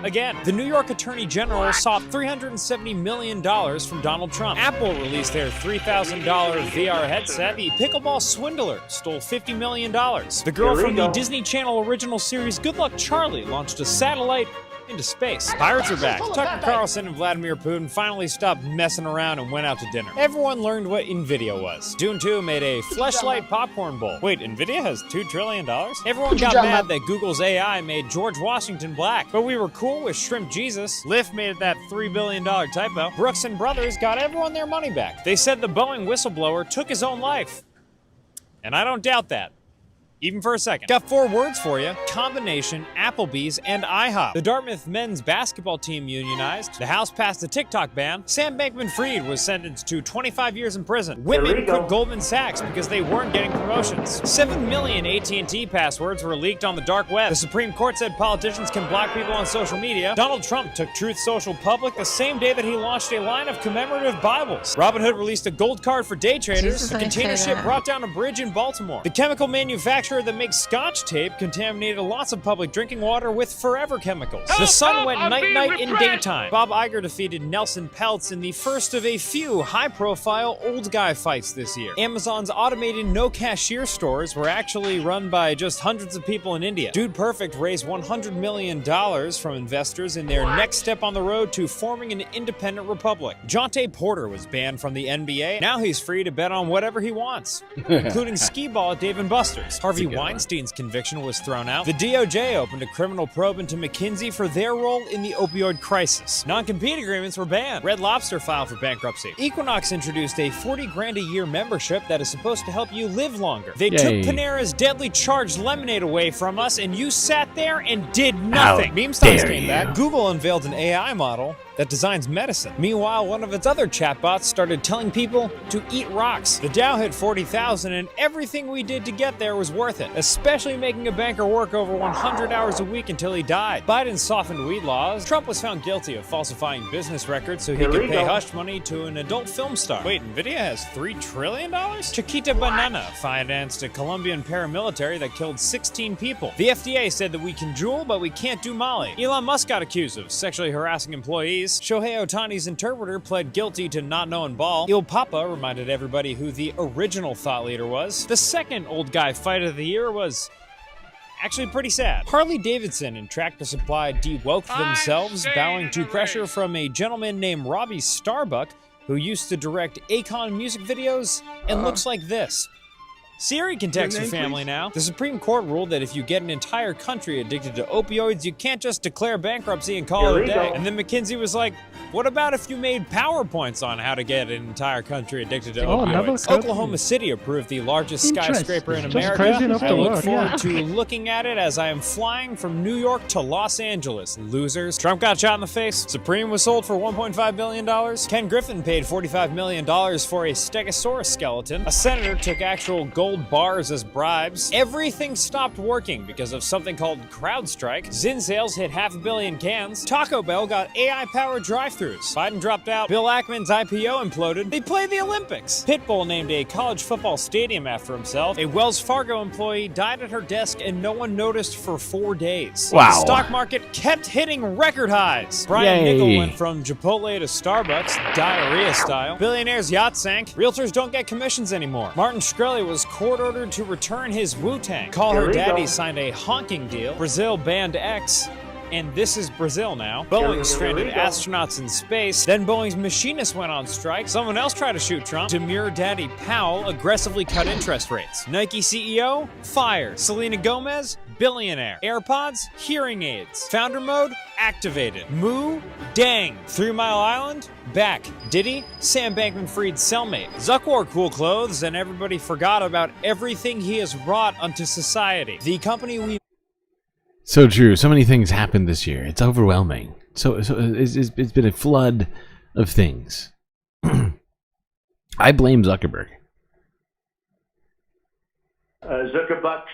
Again, the New York Attorney General sought $370 million from Donald Trump. Apple released their $3,000 VR headset. The pickleball swindler stole $50 million. The girl from the Disney Channel original series Good Luck Charlie launched a satellite into space. Pirates are back. Tucker Carlson and Vladimir Putin finally stopped messing around and went out to dinner. Everyone learned what NVIDIA was. Dune 2 made a fleshlight popcorn bowl. Wait, NVIDIA has $2 trillion? Everyone got mad that Google's AI made George Washington black, but we were cool with Shrimp Jesus. Lyft made that $3 billion typo. Brooks and Brothers got everyone their money back. They said the Boeing whistleblower took his own life. And I don't doubt that. Even for a second. Got 4 words for you. Combination, Applebee's, and IHOP. The Dartmouth men's basketball team unionized. The House passed a TikTok ban. Sam Bankman-Fried was sentenced to 25 years in prison. Women quit Goldman Sachs because they weren't getting promotions. 7 million AT&T passwords were leaked on the dark web. The Supreme Court said politicians can block people on social media. Donald Trump took Truth Social public the same day that he launched a line of commemorative Bibles. Robinhood released a gold card for day traders. A container ship brought down a bridge in Baltimore. The chemical manufacturer that makes Scotch tape contaminated lots of public drinking water with forever chemicals. The sun went night-night in daytime. Bob Iger defeated Nelson Peltz in the first of a few high-profile old guy fights this year. Amazon's automated no-cashier stores were actually run by just hundreds of people in India. Dude Perfect raised $100 million from investors in their next step on the road to forming an independent republic. Jonte Porter was banned from the NBA. Now he's free to bet on whatever he wants, including skee-ball at Dave & Buster's. Harvey Weinstein's conviction was thrown out. The DOJ opened a criminal probe into McKinsey for their role in the opioid crisis. Non-compete agreements were banned. Red Lobster filed for bankruptcy. Equinox introduced a 40 grand a year membership that is supposed to help you live longer. They took Panera's deadly charged lemonade away from us, and you sat there and did nothing. Meme stocks came back. Google unveiled an AI model that designs medicine. Meanwhile, one of its other chatbots started telling people to eat rocks. The Dow hit 40,000 and everything we did to get there was worth it, especially making a banker work over 100 hours a week until he died. Biden softened weed laws. Trump was found guilty of falsifying business records so he could pay hush money to an adult film star. Wait, Nvidia has $3 trillion? Chiquita Banana financed a Colombian paramilitary that killed 16 people. The FDA said that we can drool, but we can't do Molly. Elon Musk got accused of sexually harassing employees. Shohei Ohtani's interpreter pled guilty to not knowing ball. Il Papa reminded everybody who the original thought leader was. The second old guy fight of the year was actually pretty sad. Harley-Davidson and Tractor Supply de-woke themselves, bowing to pressure from a gentleman named Robbie Starbuck, who used to direct Akon music videos and looks like this. Siri can text your family now. The Supreme Court ruled that if you get an entire country addicted to opioids, you can't just declare bankruptcy and call it a day. And then McKinsey was like, what about if you made PowerPoints on how to get an entire country addicted to opioids? Oklahoma City approved the largest skyscraper in America. I look forward to looking at it as I am flying from New York to Los Angeles. Losers. Trump got shot in the face. Supreme was sold for $1.5 billion. Ken Griffin paid $45 million for a Stegosaurus skeleton. A senator took actual gold bars as bribes. Everything stopped working because of something called CrowdStrike. Zyn sales hit 500 million cans. Taco Bell got AI-powered drive-thrus. Biden dropped out. Bill Ackman's IPO imploded. They play the Olympics. Pitbull named a college football stadium after himself. A Wells Fargo employee died at her desk and no one noticed for 4 days. Wow. The stock market kept hitting record highs. Brian Nickel went from Chipotle to Starbucks, diarrhea style. Billionaire's yacht sank. Realtors don't get commissions anymore. Martin Shkreli was court-ordered to return his Wu-Tang. Call Her Daddy signed a honking deal. Brazil banned X. And this is Brazil now. Boeing stranded astronauts in space. Then Boeing's machinists went on strike. Someone else tried to shoot Trump. Demure Daddy Powell aggressively cut interest rates. Nike CEO fired. Selena Gomez billionaire. AirPods hearing aids. Founder mode activated. Moo dang. 3 Mile Island back. Diddy Sam Bankman-Fried's cellmate. Zuck wore cool clothes and everybody forgot about everything he has wrought unto society. The company we So true. So many things happened this year. It's overwhelming. So it's been a flood of things. I blame Zuckerberg. Zuckerbucks.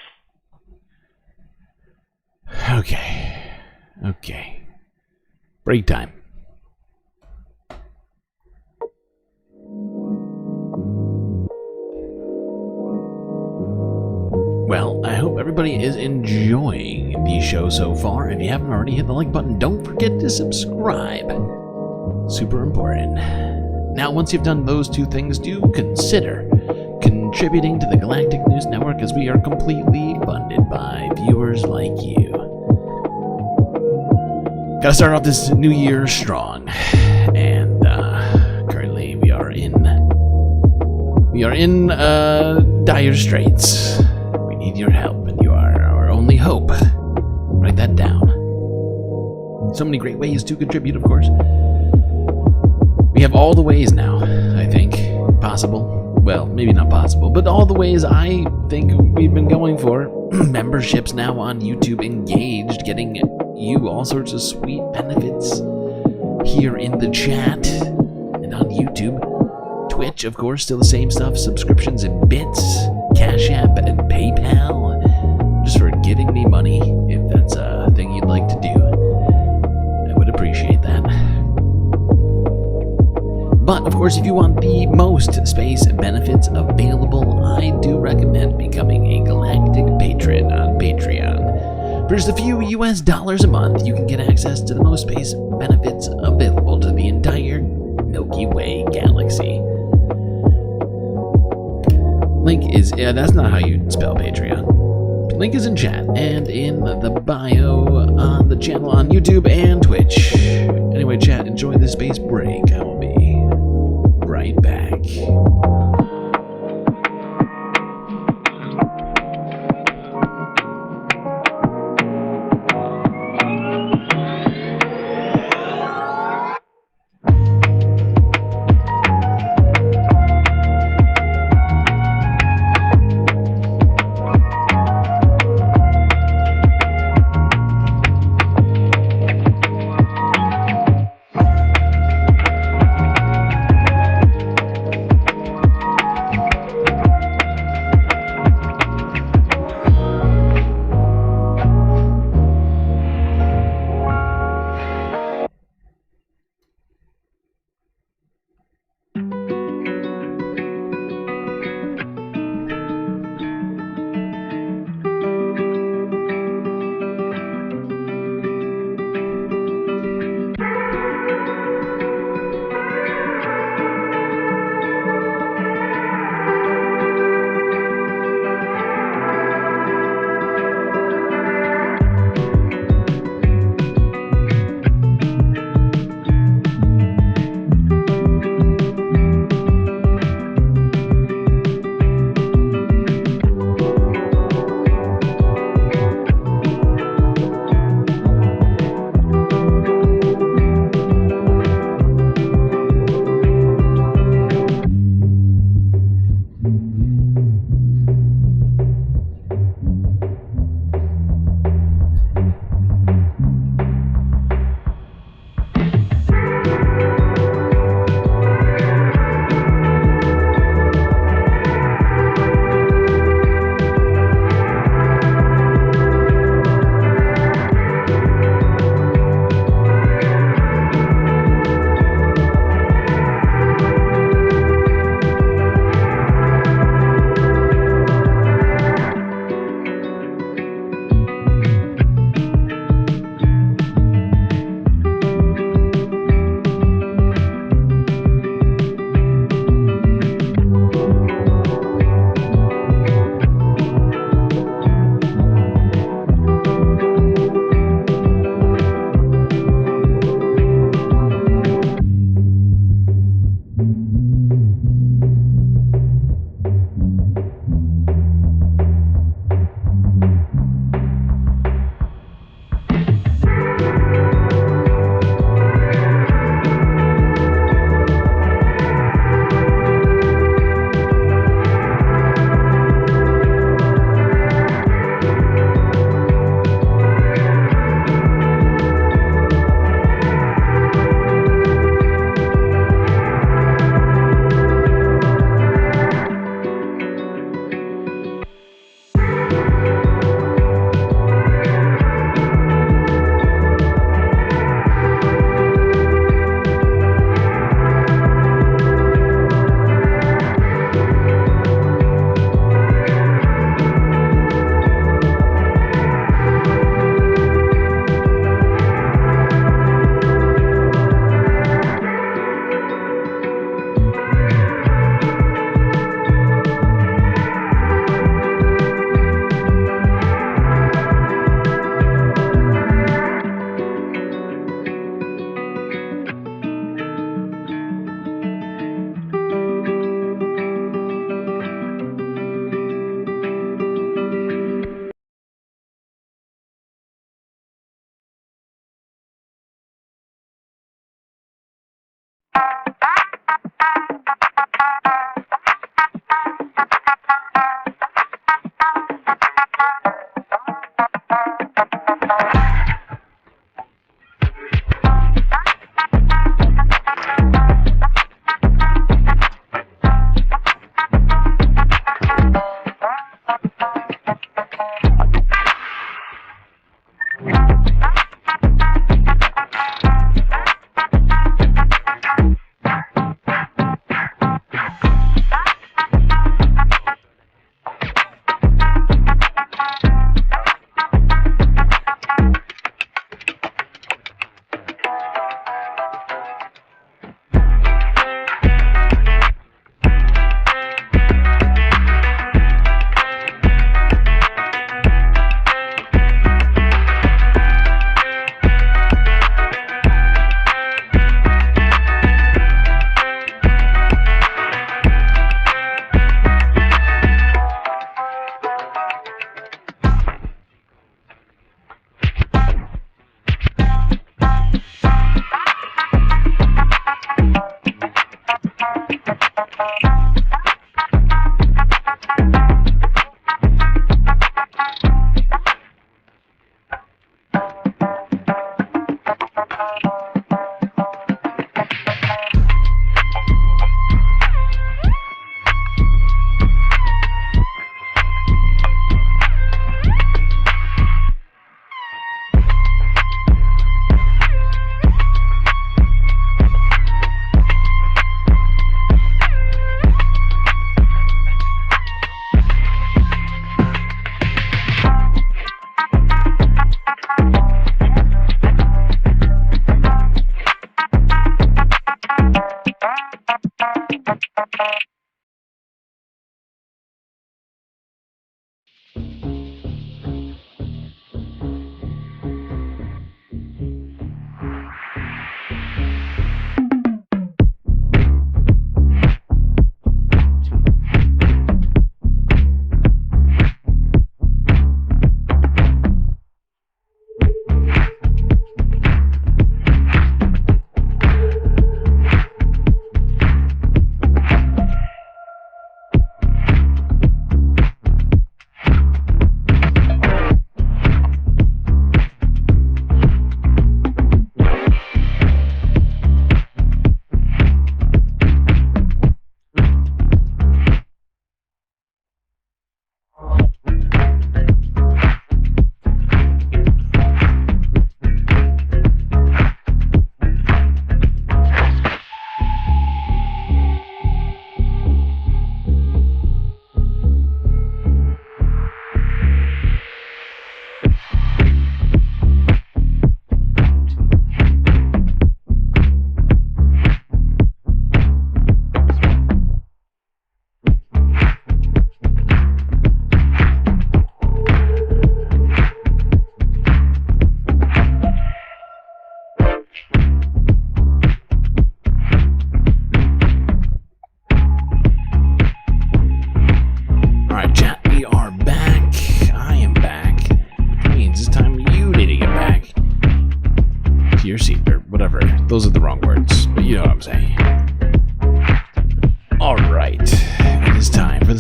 Okay. Break time. Well, I hope everybody is enjoying the show so far. If you haven't already, hit the like button. Don't forget to subscribe. Super important. Now, once you've done those two things, do consider contributing to the Galactic News Network, as we are completely funded by viewers like you. Gotta start off this new year strong. And currently we are in dire straits. We need your help, and you are our only hope. Write that down. So many great ways to contribute, of course. We have all the ways now, I think, possible. Well, maybe not possible, but all the ways I think we've been going for. Memberships now on YouTube, Engaged, getting you all sorts of sweet benefits here in the chat and on YouTube. Twitch, of course, still the same stuff. Subscriptions and bits, Cash App and PayPal, just for giving me money, if that's a thing you'd like to do. I would appreciate that. But, of course, if you want the most space benefits available, I do recommend becoming a Galactic patron on Patreon. For just a few US dollars a month, you can get access to the most space benefits available to the entire Milky Way galaxy. Link is, that's not how you spell Patreon. Link is in chat and in the bio on the channel on YouTube and Twitch. Anyway, chat, enjoy this space break. I will be right back.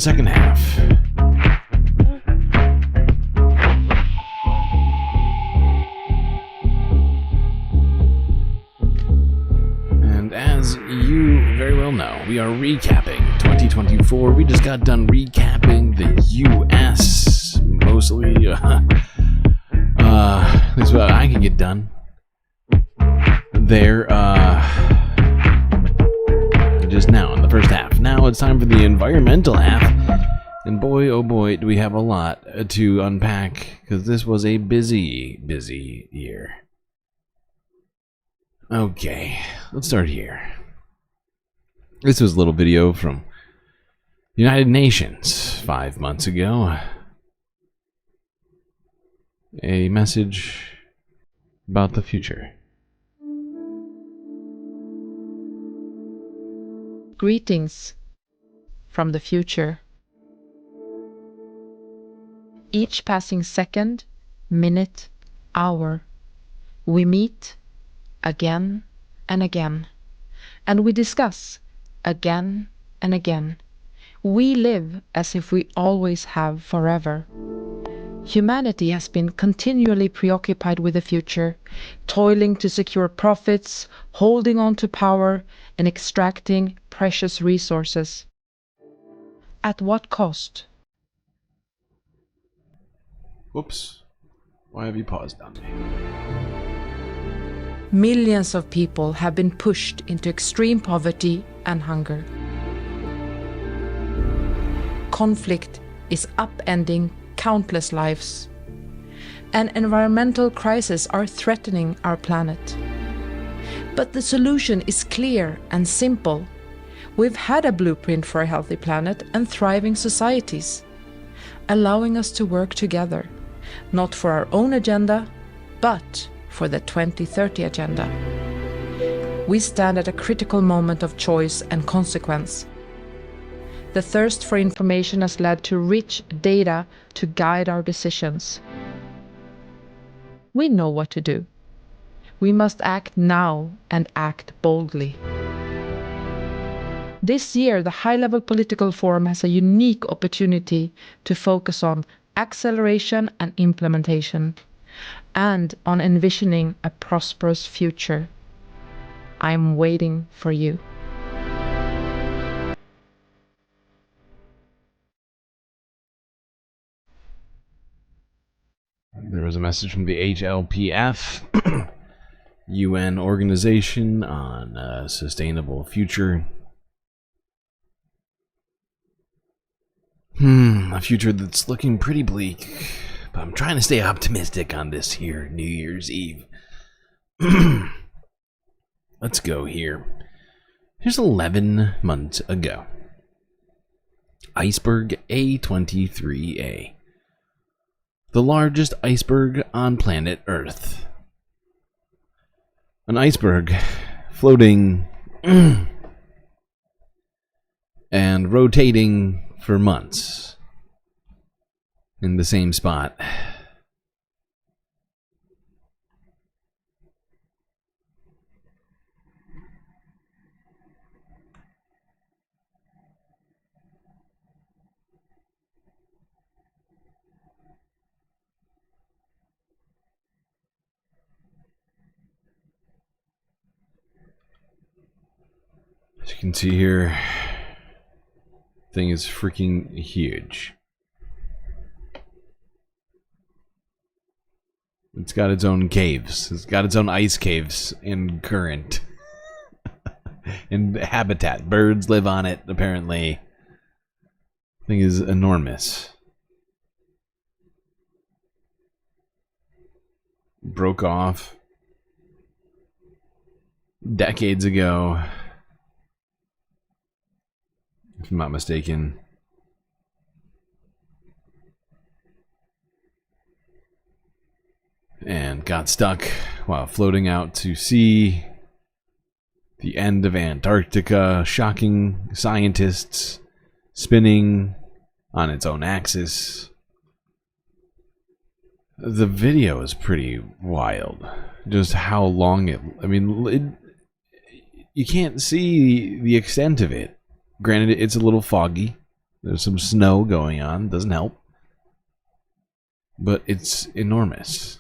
second half. And as you very well know, we are recapping 2024. We just got done recapping the U.S. mostly. That's what I can get done. There, just now in the first half. Now it's time for the environmental half. And boy, oh boy, do we have a lot to unpack, because this was a busy, busy year. Okay, let's start here. This was a little video from United Nations 5 months ago. A message about the future. Greetings from the future. Each passing second, minute, hour, we meet again and again, and we discuss again and again. We live as if we always have forever. Humanity has been continually preoccupied with the future, toiling to secure profits, holding on to power, and extracting precious resources. At what cost? Whoops. Why have you paused on me? Millions of people have been pushed into extreme poverty and hunger. Conflict is upending countless lives, and environmental crises are threatening our planet. But the solution is clear and simple. We've had a blueprint for a healthy planet and thriving societies, allowing us to work together, not for our own agenda, but for the 2030 agenda. We stand at a critical moment of choice and consequence. The thirst for information has led to rich data to guide our decisions. We know what to do. We must act now and act boldly. This year, the High-Level Political Forum has a unique opportunity to focus on acceleration and implementation, and on envisioning a prosperous future. I'm waiting for you. There was a message from the HLPF, UN organization on a sustainable future. A future that's looking pretty bleak, but I'm trying to stay optimistic on this here New Year's Eve. Let's go here. Here's 11 months ago. Iceberg A23A. The largest iceberg on planet Earth. An iceberg floating and rotating for months in the same spot. As you can see here, thing is freaking huge. It's got its own caves. It's got its own ice caves and current. And habitat. Birds live on it, apparently. Thing is enormous. Broke off decades ago, if I'm not mistaken. And got stuck while floating out to sea. The end of Antarctica, shocking scientists, spinning on its own axis. The video is pretty wild. Just how long it... I mean, you can't see the extent of it. Granted, it's a little foggy. There's some snow going on. Doesn't help. But it's enormous.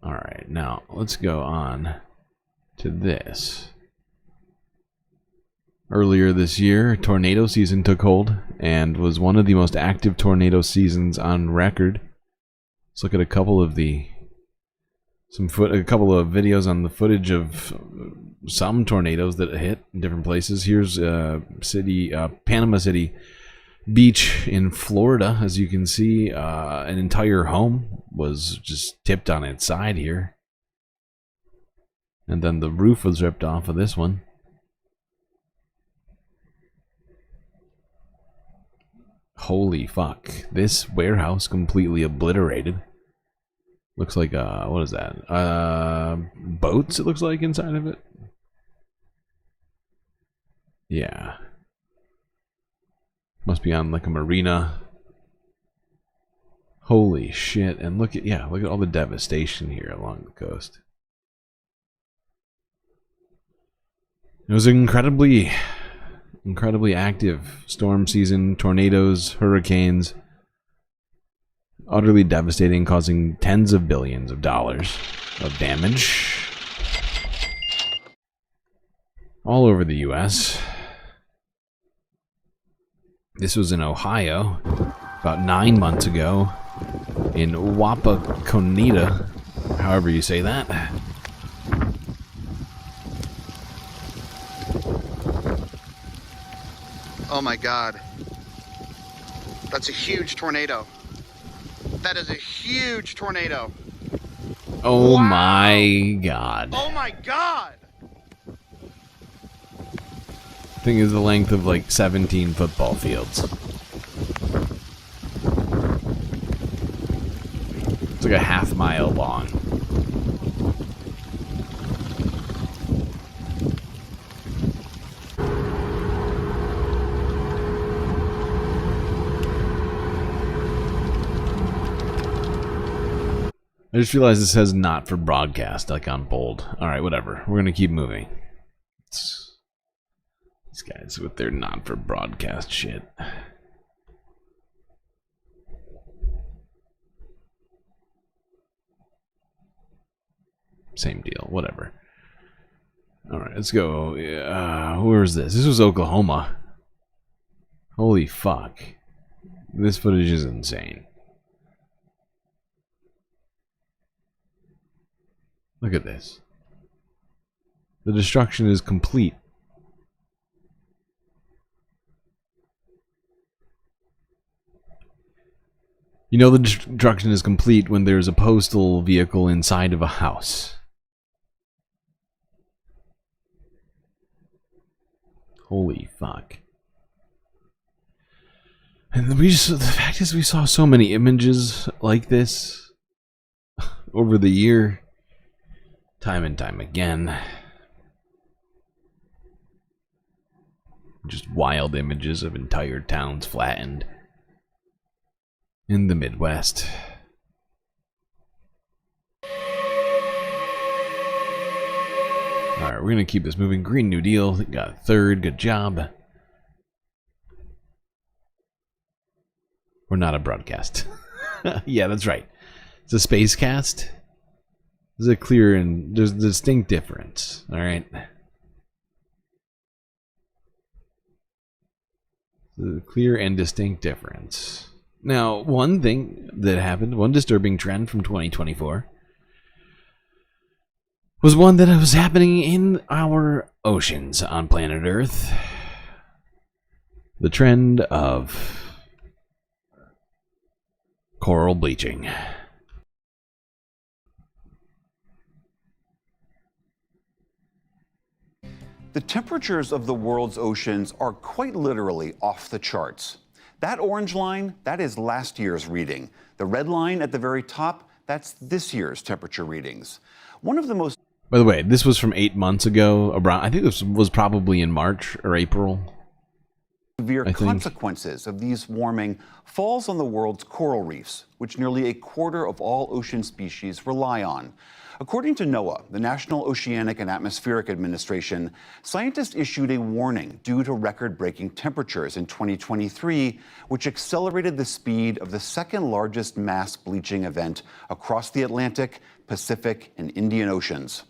All right, now let's go on to this. Earlier this year, tornado season took hold and was one of the most active tornado seasons on record. Let's look at a couple of videos on the footage of some tornadoes that hit in different places. Here's Panama City Beach in Florida. As you can see, an entire home was just tipped on its side here. And then the roof was ripped off of this one. Holy fuck. This warehouse completely obliterated. Looks like, what is that? Boats, it looks like, inside of it. Yeah. Must be on like a marina. Holy shit. And look at all the devastation here along the coast. It was incredibly active storm season, tornadoes, hurricanes, utterly devastating, causing tens of billions of dollars of damage all over the US. This was in Ohio about 9 months ago in Wapakoneta, however you say that. Oh my God. That's a huge tornado. That is a huge tornado. Oh wow. My God. Oh my God. Thing is the length of like 17 football fields. It's like a half-mile long. I just realized this says not for broadcast, like on bold. Alright, whatever. We're gonna keep moving. These guys with their not for broadcast shit. Same deal, whatever. Alright, let's go. Where is this? This was Oklahoma. Holy fuck. This footage is insane. Look at this. The destruction is complete. You know the destruction is complete when there's a postal vehicle inside of a house. Holy fuck. And the fact is we saw so many images like this over the year. Time and time again. Just wild images of entire towns flattened in the Midwest. Alright, we're gonna keep this moving. Green New Deal, got a third, good job. We're not a broadcast. Yeah, that's right. It's a space cast. There's a clear and there's a distinct difference. All right. There's a clear and distinct difference. Now, one thing that happened, one disturbing trend from 2024, was one that was happening in our oceans on planet Earth. The trend of coral bleaching. The temperatures of the world's oceans are quite literally off the charts. That orange line, that is last year's reading. The red line at the very top, that's this year's temperature readings. One of the most... By the way, this was from 8 months ago. Around, I think this was probably in March or April. Severe consequences of these warming falls on the world's coral reefs, which nearly a quarter of all ocean species rely on. According to NOAA, the National Oceanic and Atmospheric Administration, scientists issued a warning due to record-breaking temperatures in 2023, which accelerated the speed of the second largest mass bleaching event across the Atlantic, Pacific, and Indian Oceans.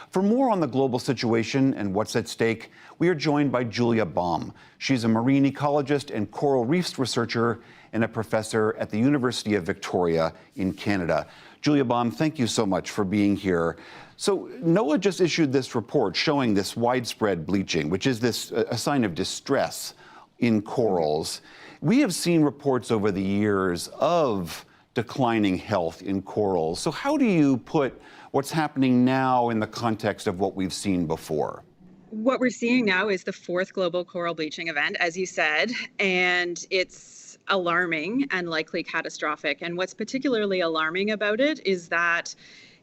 For more on the global situation and what's at stake, we are joined by Julia Baum. She's a marine ecologist and coral reefs researcher and a professor at the University of Victoria in Canada. Julia Baum, thank you so much for being here. So NOAA just issued this report showing this widespread bleaching, which is a sign of distress in corals. We have seen reports over the years of declining health in corals. So how do you put what's happening now in the context of what we've seen before? What we're seeing now is the fourth global coral bleaching event, as you said, and it's alarming and likely catastrophic. And what's particularly alarming about it is that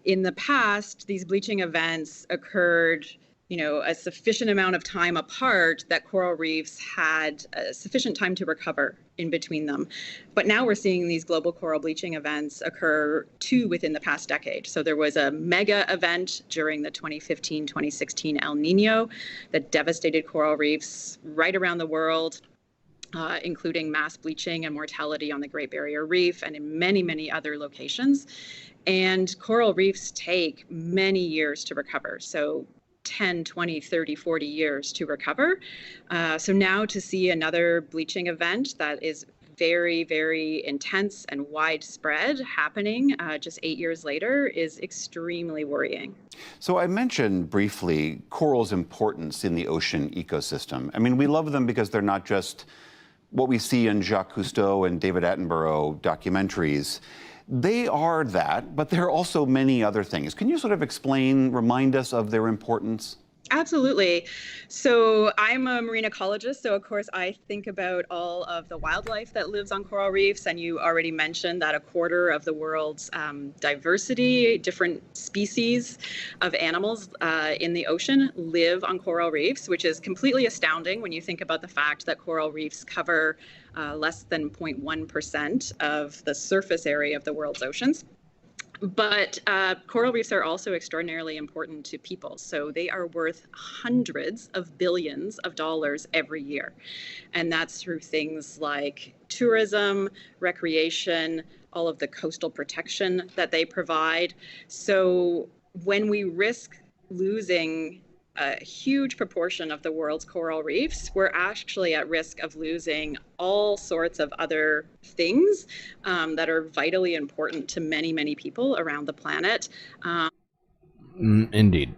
in the past, these bleaching events occurred, a sufficient amount of time apart that coral reefs had sufficient time to recover in between them. But now we're seeing these global coral bleaching events occur two within the past decade. So there was a mega event during the 2015-2016 El Nino that devastated coral reefs right around the world, including mass bleaching and mortality on the Great Barrier Reef and in many, many other locations. And coral reefs take many years to recover. So 10, 20, 30, 40 years to recover. So now to see another bleaching event that is very, very intense and widespread happening just 8 years later is extremely worrying. So I mentioned briefly corals' importance in the ocean ecosystem. I mean, we love them because they're not just what we see in Jacques Cousteau and David Attenborough documentaries. They are that, but there are also many other things. Can you sort of remind us of their importance? Absolutely. So I'm a marine ecologist, so of course I think about all of the wildlife that lives on coral reefs, and you already mentioned that a quarter of the world's diversity, different species of animals in the ocean live on coral reefs, which is completely astounding when you think about the fact that coral reefs cover less than 0.1% of the surface area of the world's oceans. But coral reefs are also extraordinarily important to people. So they are worth hundreds of billions of dollars every year. And that's through things like tourism, recreation, all of the coastal protection that they provide. So when we risk losing a huge proportion of the world's coral reefs, we're actually at risk of losing all sorts of other things that are vitally important to many, many people around the planet. Indeed.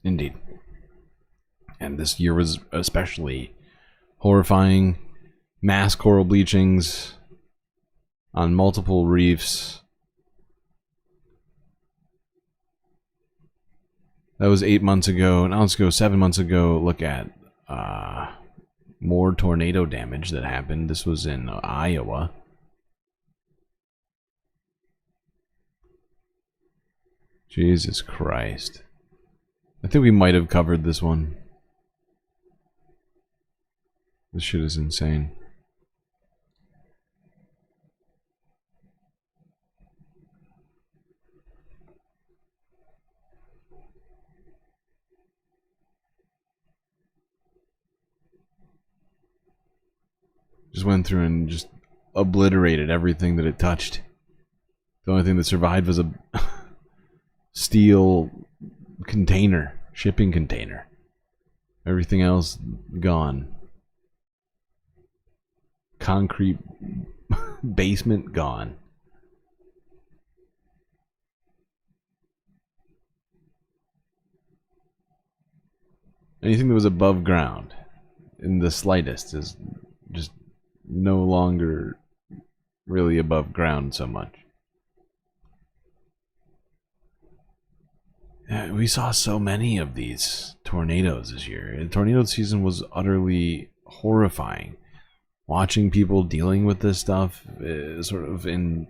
Indeed. And this year was especially horrifying. Mass coral bleachings on multiple reefs. That was 8 months ago. Now let's go 7 months ago. Look at more tornado damage that happened. This was in Iowa. Jesus Christ. I think we might have covered this one. This shit is insane. Just went through and just obliterated everything that it touched. The only thing that survived was a steel container, shipping container. Everything else gone. Concrete basement gone. Anything that was above ground in the slightest is just no longer really above ground so much. We saw so many of these tornadoes this year. The tornado season was utterly horrifying. Watching people dealing with this stuff sort of in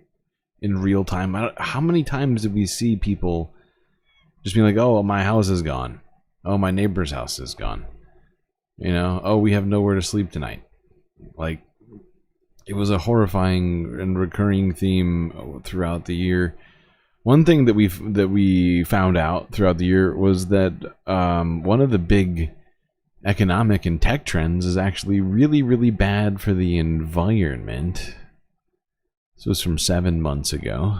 real time. How many times did we see people just being like, oh, my house is gone. Oh, my neighbor's house is gone. You know, oh, we have nowhere to sleep tonight. Like, it was a horrifying and recurring theme throughout the year. One thing that we found out throughout the year was that one of the big economic and tech trends is actually really, really bad for the environment. This was from 7 months ago.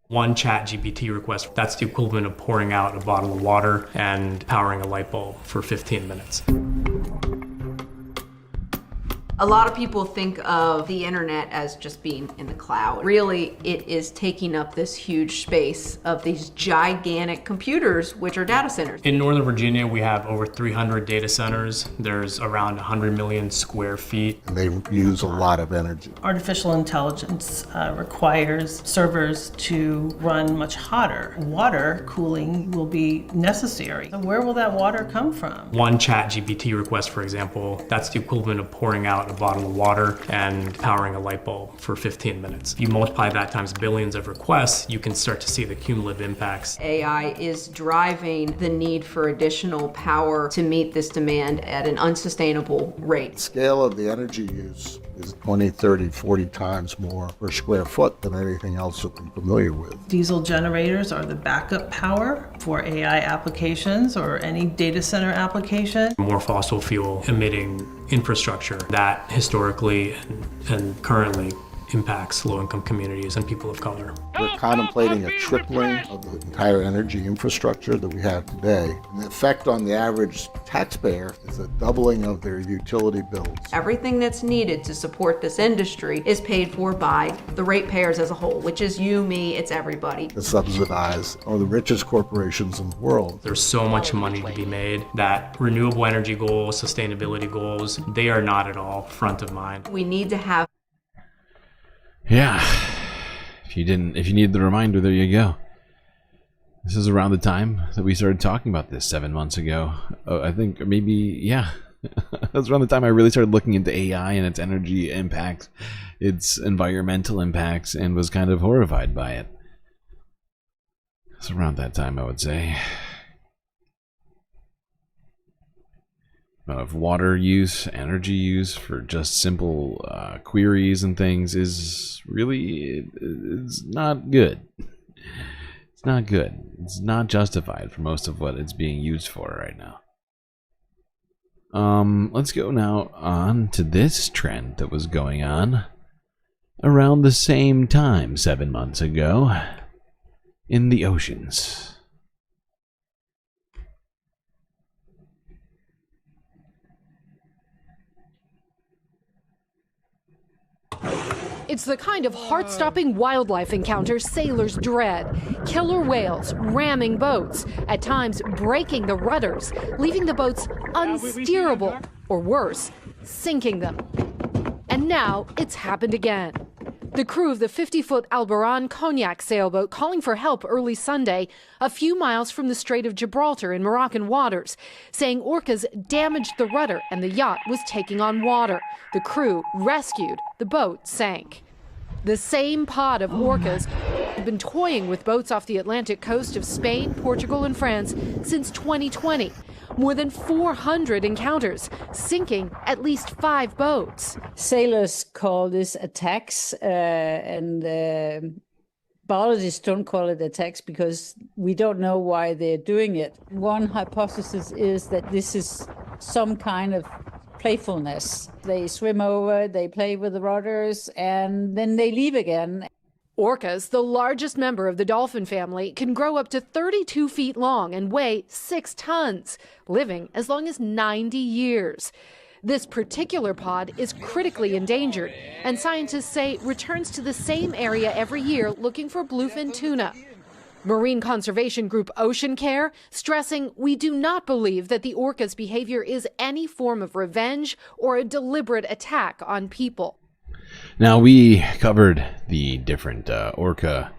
One ChatGPT request, that's the equivalent of pouring out a bottle of water and powering a light bulb for 15 minutes. A lot of people think of the internet as just being in the cloud. Really, it is taking up this huge space of these gigantic computers, which are data centers. In Northern Virginia, we have over 300 data centers. There's around 100 million square feet. And they use a lot of energy. Artificial intelligence requires servers to run much hotter. Water cooling will be necessary. So where will that water come from? One ChatGPT request, for example, that's the equivalent of pouring out a bottle of water and powering a light bulb for 15 minutes. You multiply that times billions of requests, you can start to see the cumulative impacts. AI is driving the need for additional power to meet this demand at an unsustainable rate. The scale of the energy use is 20, 30, 40 times more per square foot than anything else that I'm familiar with. Diesel generators are the backup power for AI applications or any data center application. More fossil fuel emitting infrastructure that historically and currently impacts low-income communities and people of color. We're contemplating a tripling of the entire energy infrastructure that we have today. And the effect on the average taxpayer is a doubling of their utility bills. Everything that's needed to support this industry is paid for by the ratepayers as a whole, which is you, me, it's everybody. To subsidize one of the richest corporations in the world. There's so much money to be made that renewable energy goals, sustainability goals, they are not at all front of mind. We need to have. Yeah, if you need the reminder, there you go. This is around the time that we started talking about this 7 months ago. I think maybe, yeah, that's around the time I really started looking into AI and its energy impacts, its environmental impacts, and was kind of horrified by it. It's around that time, I would say. Of water use, energy use for just simple queries and things is really, it's not good. It's not good. It's not justified for most of what it's being used for right now. Let's go now on to this trend that was going on around the same time 7 months ago in the oceans. It's the kind of heart-stopping wildlife encounter sailors dread. Killer whales ramming boats, at times breaking the rudders, leaving the boats unsteerable, or worse, sinking them. And now it's happened again. The crew of the 50-foot Albaran Cognac sailboat calling for help early Sunday, a few miles from the Strait of Gibraltar in Moroccan waters, saying orcas damaged the rudder and the yacht was taking on water. The crew rescued, the boat sank. The same pod of orcas have been toying with boats off the Atlantic coast of Spain, Portugal, and France since 2020. More than 400 encounters, sinking at least 5 boats. Sailors call this attacks, and biologists don't call it attacks because we don't know why they're doing it. One hypothesis is that this is some kind of playfulness. They swim over, they play with the rudders, and then they leave again. Orcas, the largest member of the dolphin family, can grow up to 32 feet long and weigh 6 tons, living as long as 90 years. This particular pod is critically endangered, and scientists say returns to the same area every year looking for bluefin tuna. Marine conservation group Ocean Care stressing we do not believe that the orca's behavior is any form of revenge or a deliberate attack on people. Now, we covered the different orca-verse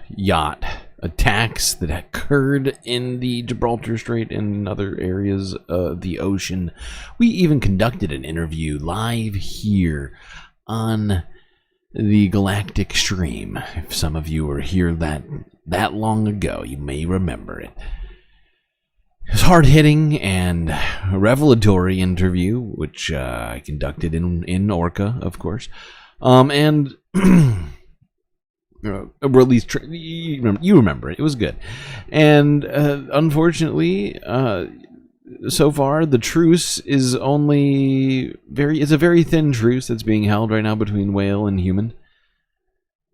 yacht attacks that occurred in the Gibraltar Strait and other areas of the ocean. We even conducted an interview live here on the Galactic stream. If some of you were here that long ago, you may remember it. his hard-hitting and revelatory interview, which I conducted in Orca, of course, and or at least you remember it. It was good, and unfortunately, so far the truce is it's a very thin truce that's being held right now between whale and human,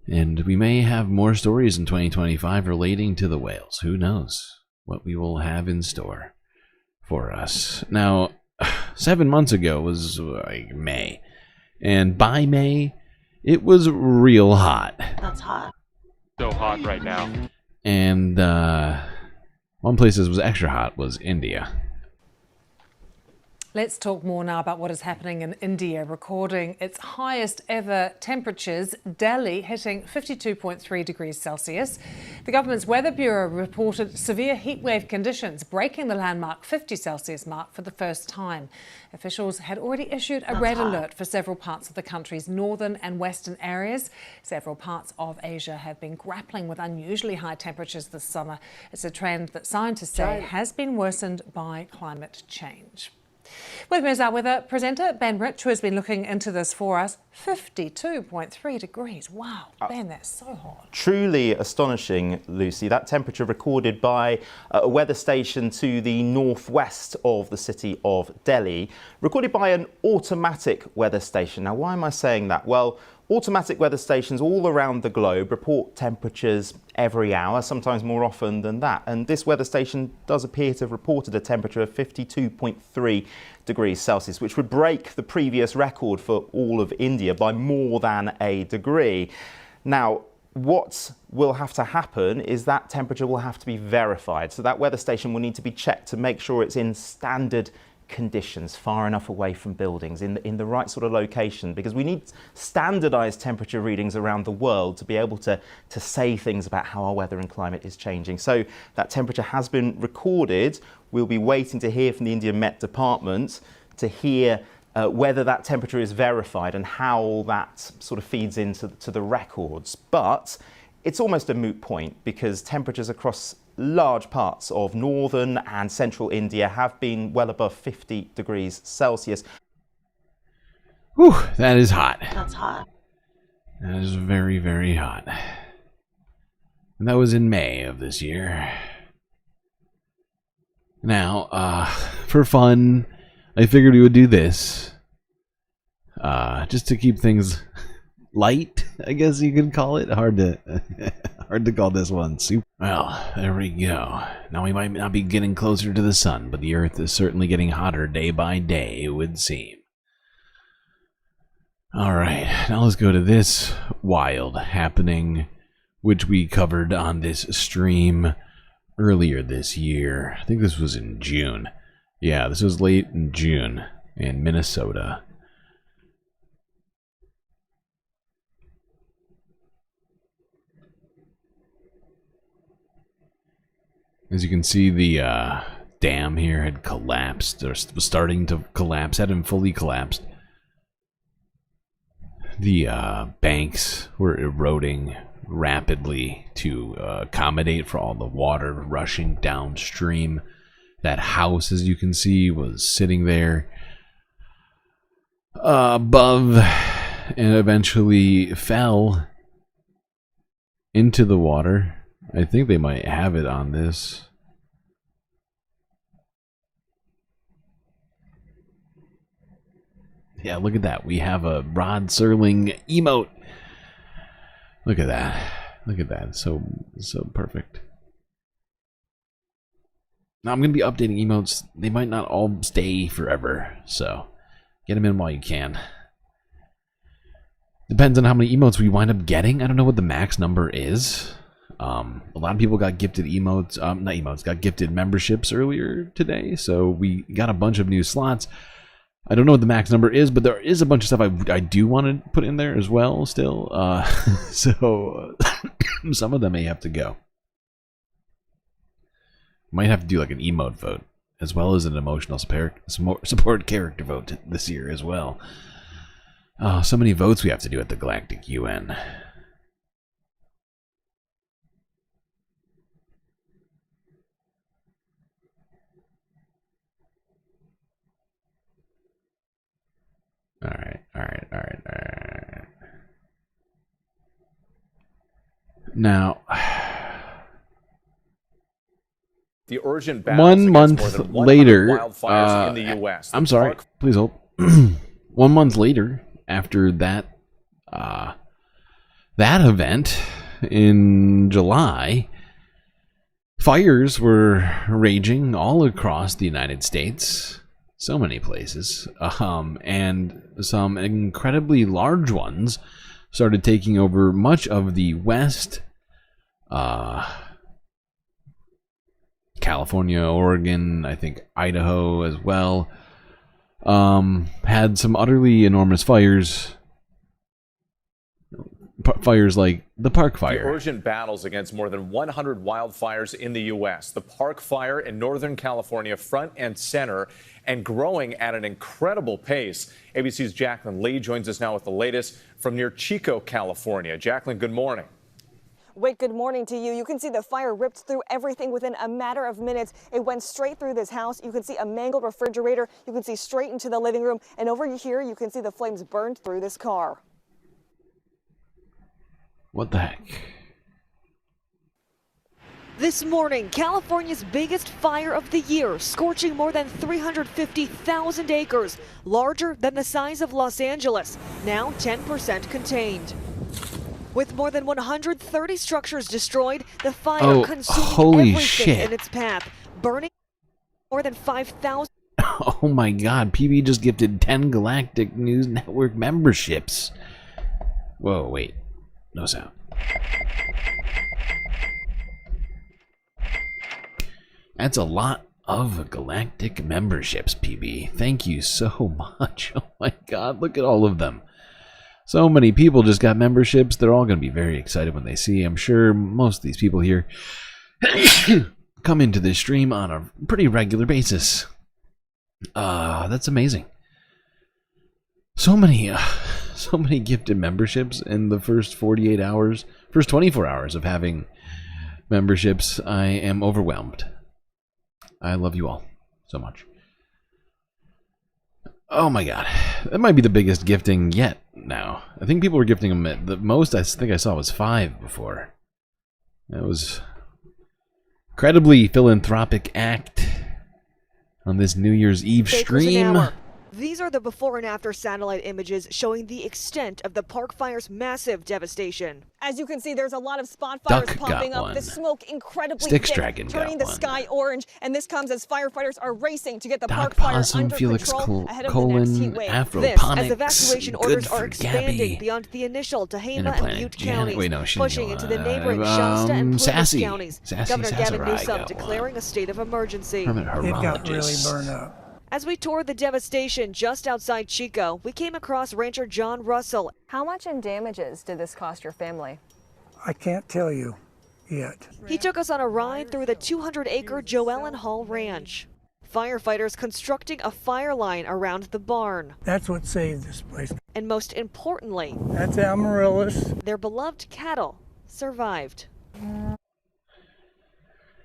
and we may have more stories in 2025 relating to the whales. Who knows what we will have in store for us. Now, 7 months ago was like May, and by May, it was real hot. That's hot. So hot right now. And one place that was extra hot was India. Let's talk more now about what is happening in India, recording its highest ever temperatures, Delhi hitting 52.3 degrees Celsius. The government's Weather Bureau reported severe heatwave conditions, breaking the landmark 50 Celsius mark for the first time. Officials had already issued a red alert for several parts of the country's northern and western areas. Several parts of Asia have been grappling with unusually high temperatures this summer. It's a trend that scientists say has been worsened by climate change. With me is our weather presenter, Ben Rich, who has been looking into this for us. 52.3 degrees. Wow, Ben, that's so hot. Truly astonishing, Lucy. That temperature recorded by a weather station to the northwest of the city of Delhi, recorded by an automatic weather station. Now, why am I saying that? Well, automatic weather stations all around the globe report temperatures every hour, sometimes more often than that. And this weather station does appear to have reported a temperature of 52.3 degrees Celsius, which would break the previous record for all of India by more than a degree. Now, what will have to happen is that temperature will have to be verified. So that weather station will need to be checked to make sure it's in standard conditions, far enough away from buildings, in the right sort of location, because we need standardized temperature readings around the world to be able to say things about how our weather and climate is changing. So that temperature has been recorded. We'll be waiting to hear from the Indian Met Department to hear whether that temperature is verified and how that sort of feeds into the records. But it's almost a moot point, because temperatures across large parts of northern and central India have been well above 50 degrees Celsius. Whew, that is hot. That's hot. That is very, very hot. And that was in May of this year. Now, for fun, I figured we would do this. Just to keep things light, I guess you could call it. Hard to call this one soup. Well, there we go. Now we might not be getting closer to the sun, but the Earth is certainly getting hotter day by day, it would seem. Alright, now let's go to this wild happening, which we covered on this stream earlier this year. I think this was in June. Yeah, this was late in June in Minnesota. As you can see, the dam here had collapsed, or was starting to collapse, hadn't fully collapsed. The banks were eroding rapidly to accommodate for all the water rushing downstream. That house, as you can see, was sitting there above and eventually fell into the water. I think they might have it on this. Yeah, look at that. We have a Rod Serling emote. Look at that. Look at that. So perfect. Now I'm going to be updating emotes. They might not all stay forever, so get them in while you can. Depends on how many emotes we wind up getting. I don't know what the max number is. A lot of people got gifted emotes, not emotes, got gifted memberships earlier today, so we got a bunch of new slots. I don't know what the max number is, but there is a bunch of stuff I do want to put in there as well still, so some of them may have to go. Might have to do like an emote vote, as well as an emotional support character vote this year as well. Oh, so many votes we have to do at the Galactic UN. Now, The urgent battle 1 month more than 100 later, wildfires in the U.S. I'm sorry, please hold. 1 month later, after that event in July, fires were raging all across the United States, so many places, and some incredibly large ones started taking over much of the West, California, Oregon, I think Idaho as well, had some utterly enormous fires. Fires like the Park Fire. The urgent battles against more than 100 wildfires in the U.S. The Park Fire in Northern California front and center and growing at an incredible pace. ABC's Jacqueline Lee joins us now with the latest from near Chico, California. Jacqueline, good morning. Wait, good morning to you. You can see the fire ripped through everything within a matter of minutes. It went straight through this house. You can see a mangled refrigerator. You can see straight into the living room. And over here, you can see the flames burned through this car. What the heck? This morning, California's biggest fire of the year, scorching more than 350,000 acres, larger than the size of Los Angeles, now 10% contained. With more than 130 structures destroyed, the fire consuming everything in its path, burning more than 5,000. Oh my god, PB just gifted 10 Galactic News Network memberships. Whoa, wait. No sound. That's a lot of Galactic memberships, PB. Thank you so much. Oh my god, look at all of them. So many people just got memberships. They're all going to be very excited when they see. I'm sure most of these people here come into this stream on a pretty regular basis. That's amazing. So many gifted memberships in the first 48 hours, first 24 hours of having memberships. I am overwhelmed. I love you all so much. Oh my god. That might be the biggest gifting yet now. I think people were gifting them at the most I think I saw was 5 before. That was incredibly philanthropic act on this New Year's Eve stream. These are the before and after satellite images showing the extent of the Park Fire's massive devastation. As you can see, there's a lot of spot fires popping up. The smoke incredibly thick, turning the sky orange. And this comes as firefighters are racing to get the Park Fire under control ahead of the next heat wave. This, as evacuation orders are expanding beyond the initial Tehama and Butte counties, pushing into the neighboring Shasta and Plumas counties. Governor Gavin Newsom declaring a state of emergency. It got really burned up. As we toured the devastation just outside Chico, we came across rancher John Russell. How much in damages did this cost your family? I can't tell you yet. He took us on a ride through the 200-acre Joellen Hall Ranch. Firefighters constructing a fire line around the barn. That's what saved this place. And most importantly, that's Amaryllis. Their beloved cattle survived.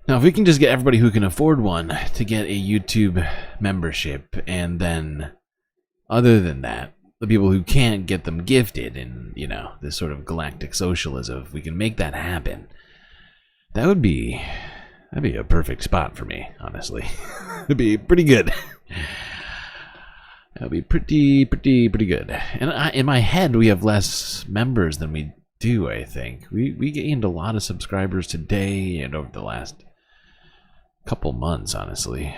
Now, if we can just get everybody who can afford one to get a YouTube membership, and then, other than that, the people who can't get them gifted in, you know, this sort of galactic socialism, if we can make that happen, that'd be a perfect spot for me, honestly. It'd be pretty good. That'd be pretty good. And in my head, we have less members than we do, I think. We gained a lot of subscribers today and over the last couple months, honestly.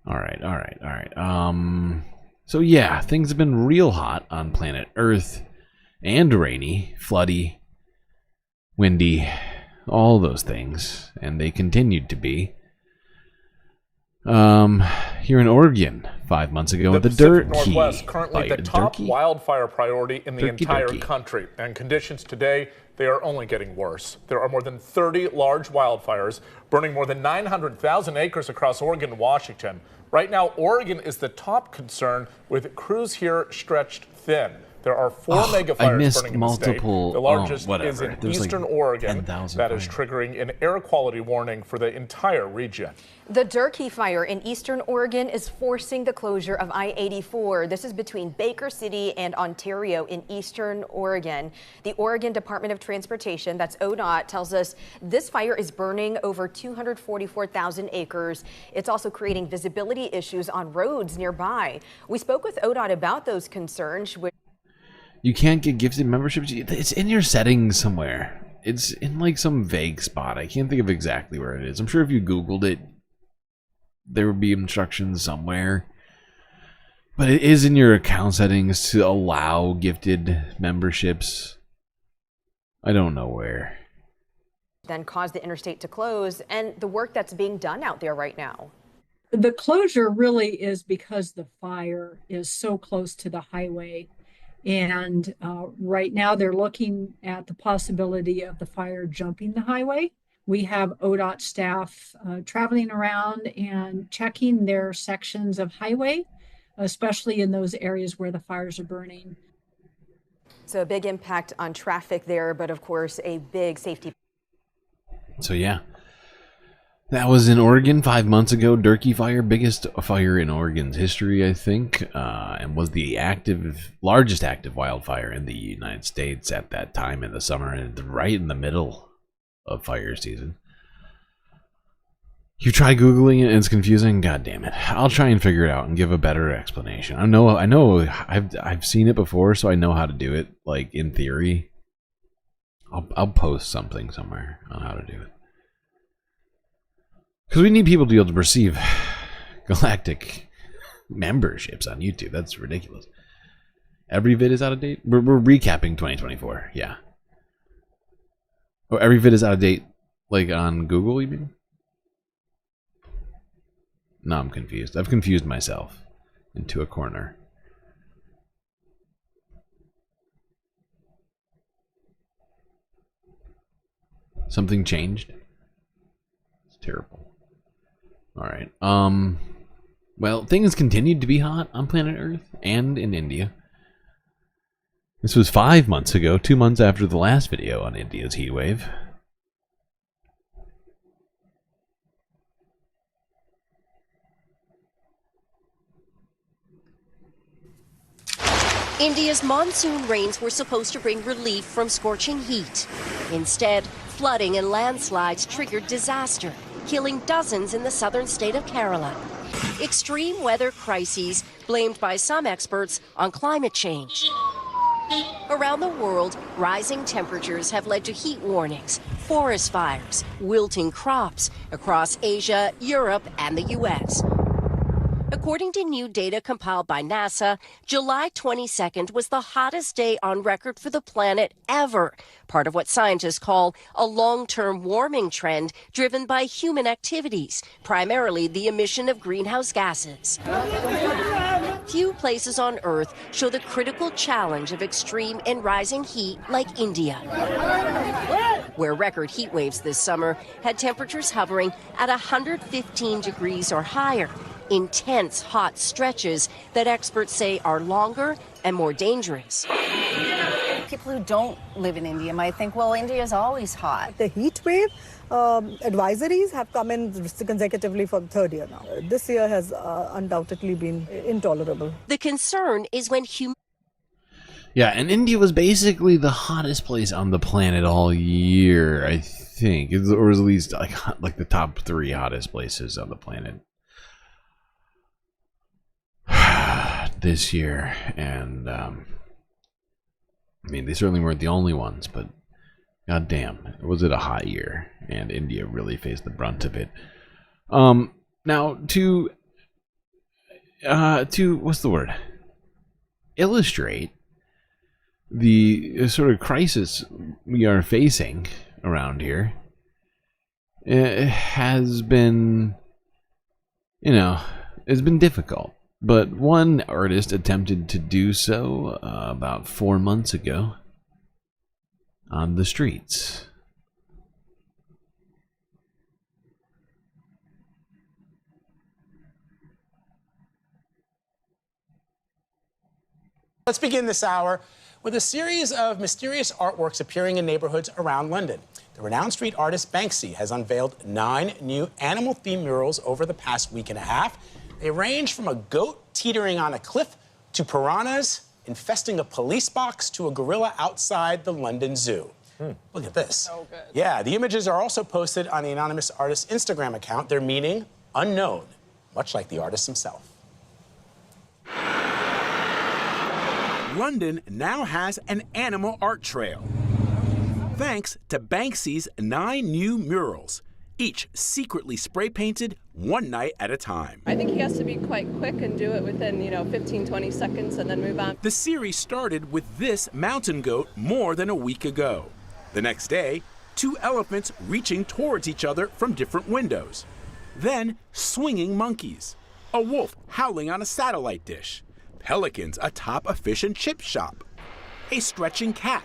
All right. So yeah, things have been real hot on planet Earth, and rainy, floody, windy, all those things, and they continued to be. Here in Oregon, 5 months ago, the Pacific Dirt Key Northwest currently the top wildfire priority in the entire Turkey. country, and conditions today, they are only getting worse. There are more than 30 large wildfires burning more than 900,000 acres across Oregon and Washington. Right now, Oregon is the top concern, with crews here stretched thin. There are 4 mega I fires missed burning in the state. multiple. The largest is whatever. in There's eastern like Oregon 10,000 that is fires. triggering an air quality warning for the entire region. The Durkee fire in eastern Oregon is forcing the closure of I-84. This is between Baker City and Ontario in eastern Oregon. The Oregon Department of Transportation, that's ODOT, tells us this fire is burning over 244,000 acres. It's also creating visibility issues on roads nearby. We spoke with ODOT about those concerns. You can't get gifted memberships. It's in your settings somewhere. It's in like some vague spot. I can't think of exactly where it is. I'm sure if you Googled it, there would be instructions somewhere. But it is in your account settings to allow gifted memberships. I don't know where. Then caused the interstate to close, and the work that's being done out there right now. The closure really is because the fire is so close to the highway. And right now they're looking at the possibility of the fire jumping the highway. We have ODOT staff traveling around and checking their sections of highway, especially in those areas where the fires are burning. So a big impact on traffic there, but of course a big safety. So yeah, that was in Oregon 5 months ago. Durkee fire, biggest fire in Oregon's history, I think, and was the largest active wildfire in the United States at that time in the summer, and right in the middle of fire season. You try Googling it and it's confusing. God damn it! I'll try and figure it out and give a better explanation. I know. I've seen it before, so I know how to do it. Like in theory, I'll post something somewhere on how to do it. Because we need people to be able to receive Galactic memberships on YouTube. That's ridiculous. Every vid is out of date? We're recapping 2024. Yeah. Oh, every vid is out of date? Like on Google, you mean? No, I'm confused. I've confused myself into a corner. Something changed? It's terrible. Alright, well, things continued to be hot on planet Earth and in India. This was 5 months ago, 2 months after the last video on India's heatwave. India's monsoon rains were supposed to bring relief from scorching heat. Instead, flooding and landslides triggered disaster, killing dozens in the southern state of Kerala. Extreme weather crises blamed by some experts on climate change. Around the world, rising temperatures have led to heat warnings, forest fires, wilting crops across Asia, Europe, and the U.S. According to new data compiled by NASA, July 22nd was the hottest day on record for the planet ever, part of what scientists call a long-term warming trend driven by human activities, primarily the emission of greenhouse gases. Few places on Earth show the critical challenge of extreme and rising heat like India, where record heat waves this summer had temperatures hovering at 115 degrees or higher. Intense hot stretches that experts say are longer and more dangerous. People who don't live in India might think, well, India is always hot. The heat wave advisories have come in consecutively for the third year now. This year has undoubtedly been intolerable. The concern is when Yeah, and India was basically the hottest place on the planet all year, I think. Or at least like the top 3 hottest places on the planet this year. And I mean, they certainly weren't the only ones, but goddamn, was it a hot year, and India really faced the brunt of it. Now to what's the word? Illustrate the sort of crisis we are facing around here. It has been, it's been difficult. But one artist attempted to do so about 4 months ago on the streets. Let's begin this hour with a series of mysterious artworks appearing in neighborhoods around London. The renowned street artist Banksy has unveiled 9 new animal-themed murals over the past week and a half. They range from a goat teetering on a cliff to piranhas infesting a police box to a gorilla outside the London Zoo. Look at this. So good. Yeah, the images are also posted on the anonymous artist's Instagram account. Their meaning, unknown, much like the artist himself. London now has an animal art trail, thanks to Banksy's 9 new murals, each secretly spray painted one night at a time. I think he has to be quite quick and do it within, 15, 20 seconds and then move on. The series started with this mountain goat more than a week ago. The next day, 2 elephants reaching towards each other from different windows. Then, swinging monkeys, a wolf howling on a satellite dish, pelicans atop a fish and chip shop, a stretching cat,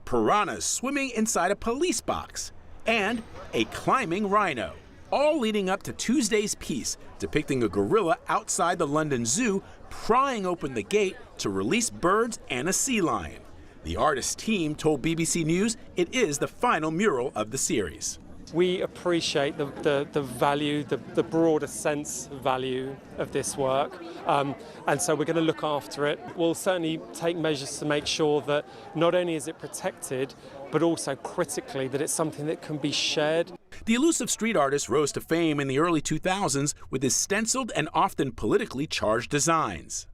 piranhas swimming inside a police box, and a climbing rhino, all leading up to Tuesday's piece depicting a gorilla outside the London Zoo prying open the gate to release birds and a sea lion. The artist's team told BBC News it is the final mural of the series. We appreciate the value, the broader sense value of this work, and so we're going to look after it. We'll certainly take measures to make sure that not only is it protected, but also critically that it's something that can be shared. The elusive street artist rose to fame in the early 2000s with his stenciled and often politically charged designs.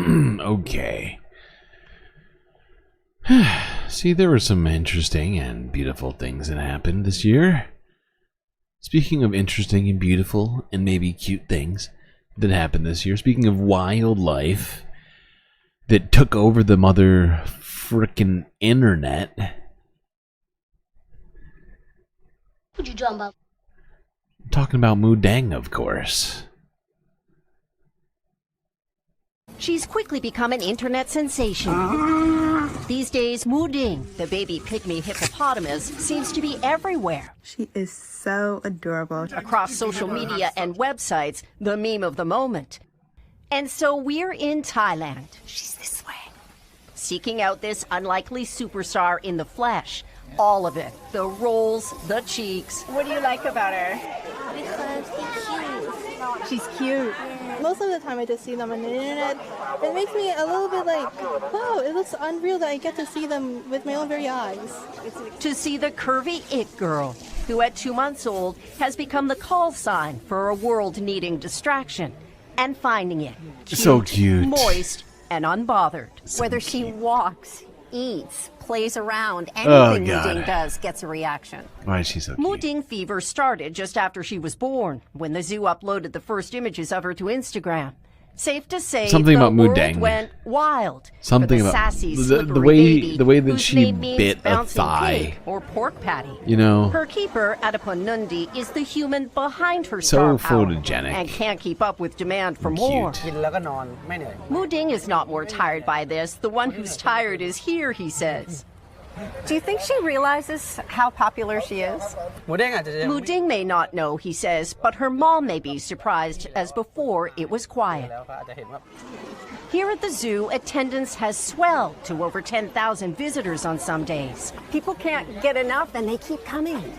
Okay. See, there were some interesting and beautiful things that happened this year. Speaking of interesting and beautiful and maybe cute things that happened this year, speaking of wildlife that took over the mother frickin' internet. What you talking about? I'm talking about Mudang, of course. She's quickly become an internet sensation. These days, Muding, the baby pygmy hippopotamus, seems to be everywhere. She is so adorable. Across social media and websites, the meme of the moment. And so we're in Thailand. She's this way. Seeking out this unlikely superstar in the flesh. All of it. The rolls, the cheeks. What do you like about her? Because She's cute. most of the time I just see them on the internet. It makes me a little bit like, wow, it looks unreal that I get to see them with my own very eyes. To see the curvy it girl, who at 2 months old has become the call sign for a world needing distraction and finding it So cute. moist, and unbothered. Whether she walks, eats, plays around, Oh, anything God. Muding does gets a reaction. Why is she so cute? Muding fever started just after she was born, when the zoo uploaded the first images of her to Instagram. Safe to say, Something the about world Mudang. went wild. Something for the about sassy, the slippery way baby that who's she made memes bit a bouncing thigh. pig or pork patty. You know. Her keeper, Adiponundi, is the human behind her So star power photogenic. and can't keep up with demand for more. Muding is not more tired by this. The one who's tired is here, he says. Do you think she realizes how popular she is? Muding may not know, he says, but her mom may be surprised, as before it was quiet. Here at the zoo, attendance has swelled to over 10,000 visitors on some days. People can't get enough and they keep coming.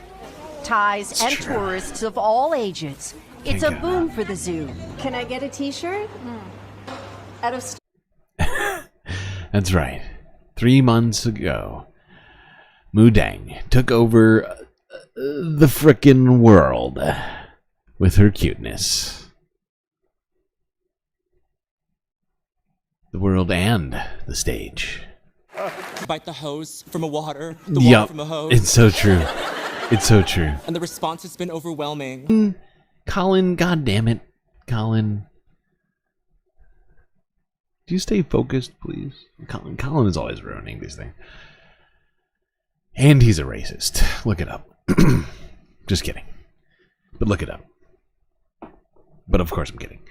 Thais and tourists of all ages. It's a boom for the zoo. Can I get a t-shirt? Out of That's right. 3 months ago, Mudang took over the frickin' world with her cuteness. The world and the stage. Bite the hose from a water, the water from a hose. It's so true. It's so true. And the response has been overwhelming. Colin, goddammit. Colin. Do you stay focused, please? Colin is always ruining these things. And he's a racist. Look it up. Just kidding. But look it up. But of course I'm kidding.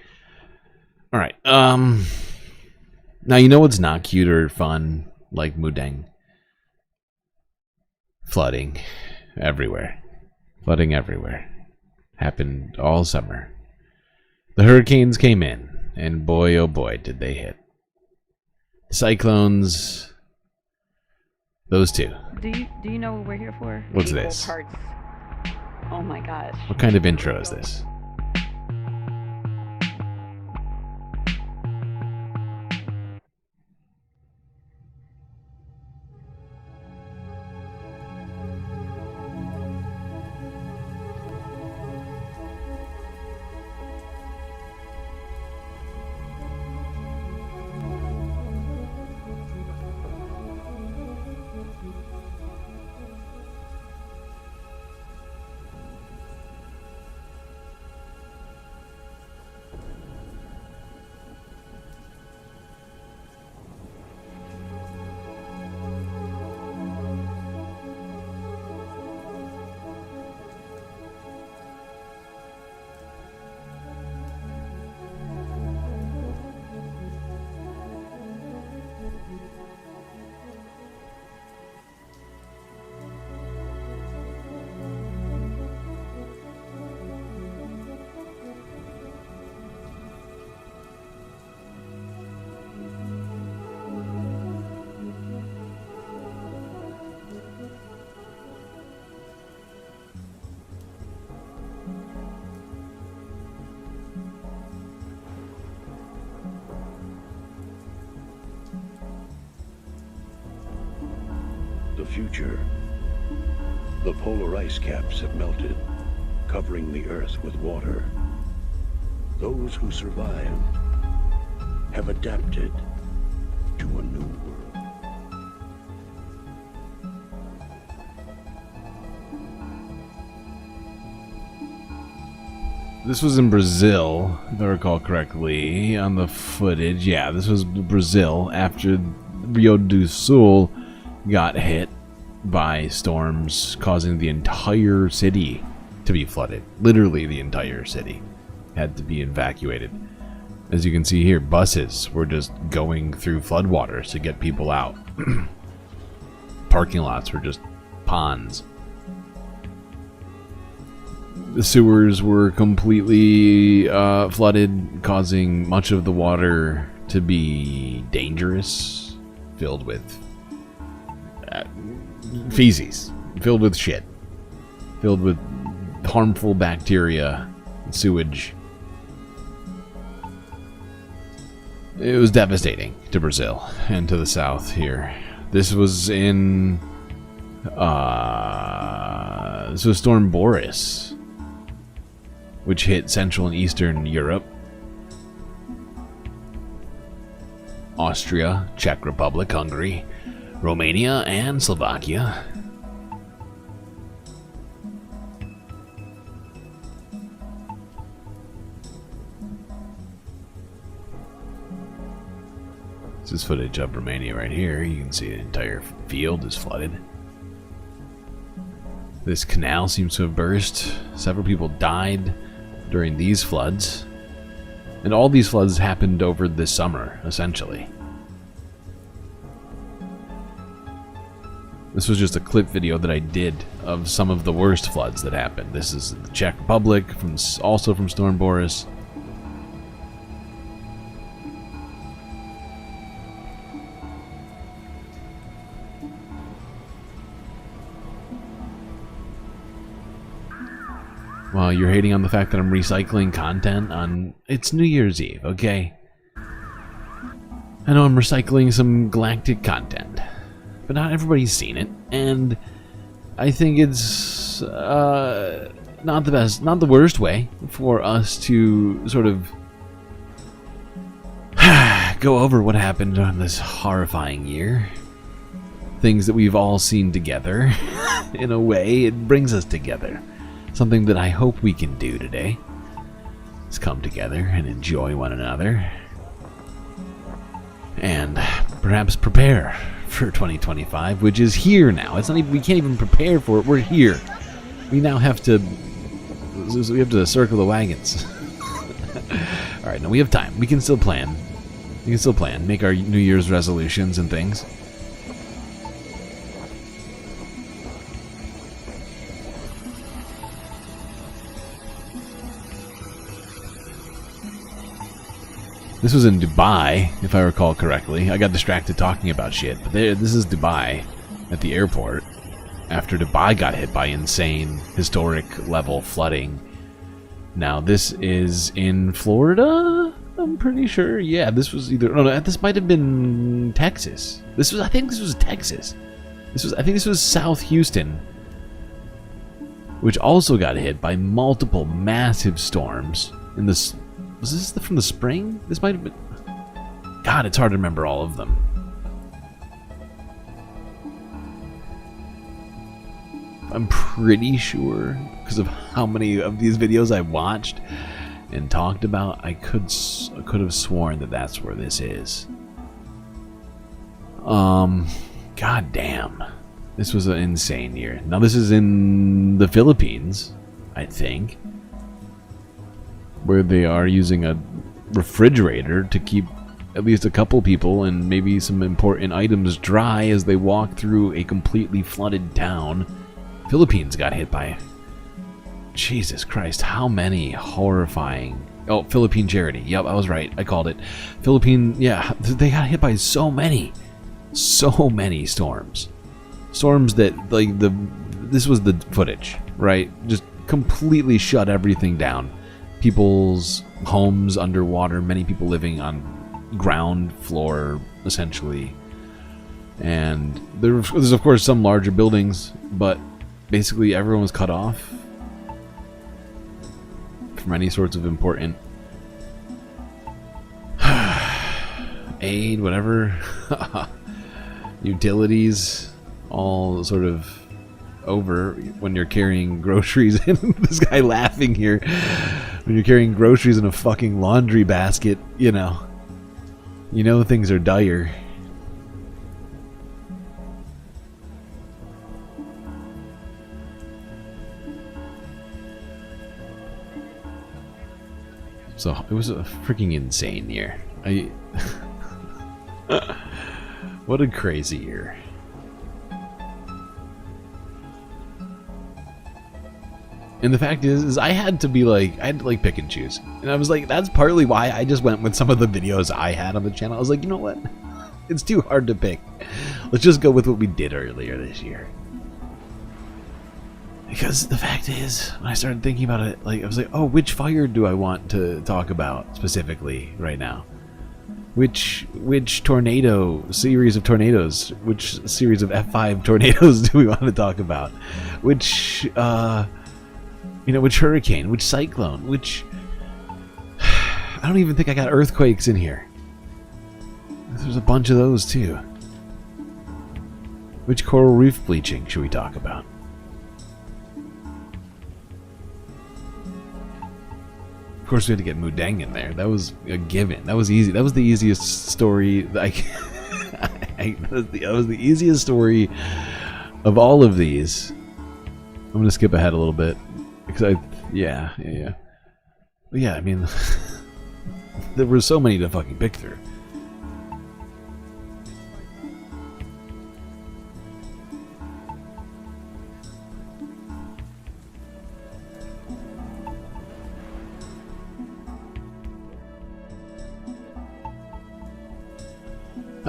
Alright, now you know what's not cute or fun like Mudang? Flooding everywhere. Flooding everywhere. Happened all summer. The hurricanes came in, and boy oh boy did they hit. cyclones. Those two. Do you know what we're here for? What's Equal this? Parts. Oh my gosh. What kind of intro is this? The future. The polar ice caps have melted, covering the Earth with water. Those who survived have adapted to a new world. This was in Brazil, if I recall correctly, on the footage. Yeah, this was Brazil after Rio do Sul got hit by storms, causing the entire city to be flooded. Literally the entire city had to be evacuated. As you can see here, buses were just going through floodwaters to get people out. Parking lots were just ponds. The sewers were completely flooded, causing much of the water to be dangerous, filled with feces, filled with shit, filled with harmful bacteria, sewage. It was devastating to Brazil and to the south here. This was in this was Storm Boris, which hit Central and Eastern Europe, Austria, Czech Republic, Hungary, Romania, and Slovakia. This is footage of Romania right here. You can see the entire field is flooded. This canal seems to have burst. Several people died during these floods. And all these floods happened over this summer, essentially. This was just a clip video that I did of some of the worst floods that happened. This is the Czech Republic, also from Storm Boris. Well, you're hating on the fact that I'm recycling content on... It's New Year's Eve, okay? I know I'm recycling some Galactic content, but not everybody's seen it, and I think it's not the best, not the worst way for us to sort of go over what happened on this horrifying year. Things that we've all seen together. In a way, it brings us together. Something that I hope we can do today is come together and enjoy one another. And perhaps prepare for 2025, which is here now. It's not even, we can't even prepare for it. We're here. We now have to circle the wagons. All right, no, we have time. We can still plan. We can still plan, make our New Year's resolutions and things. This was in Dubai, if I recall correctly. I got distracted talking about shit, but this is Dubai at the airport after Dubai got hit by insane, historic level flooding. Now, this is in Florida, I'm pretty sure. Yeah, this was either... No, this might have been Texas. I think this was Texas. I think this was South Houston, which also got hit by multiple massive storms in this... Was this from the spring? This might have been... God, it's hard to remember all of them. I'm pretty sure, because of how many of these videos I watched and talked about, I could have sworn that that's where this is. God damn. This was an insane year. Now this is in the Philippines, I think, where they are using a refrigerator to keep at least a couple people and maybe some important items dry as they walk through a completely flooded town. Philippines got hit by... Jesus Christ, how many horrifying... Oh, Philippine Charity. Yep, I was right. I called it. Yeah, they got hit by so many storms. Storms that, like, this was the footage, right? Just completely shut everything down. People's homes underwater, many people living on ground floor, essentially. And there's, of course, some larger buildings, but basically everyone was cut off from any sorts of important aid, whatever. Utilities, all sort of over when you're carrying groceries. And this guy laughing here. When you're carrying groceries in a fucking laundry basket, you know things are dire. So it was a freaking insane year. What a crazy year. And the fact is I had to pick and choose. And I was like, that's partly why I just went with some of the videos I had on the channel. I was like, you know what? It's too hard to pick. Let's just go with what we did earlier this year. Because the fact is, when I started thinking about it, I was like, oh, which fire do I want to talk about specifically right now? Which tornado, series of tornadoes, which series of F5 tornadoes do we want to talk about? Which hurricane, which cyclone, which... I don't even think I got earthquakes in here. There's a bunch of those too. Which coral reef bleaching should we talk about? Of course, we had to get Mudang in there. That was a given. That was easy. That was the easiest story. That was the easiest story of all of these. I'm gonna skip ahead a little bit because yeah. But yeah, I mean, there were so many to fucking pick through.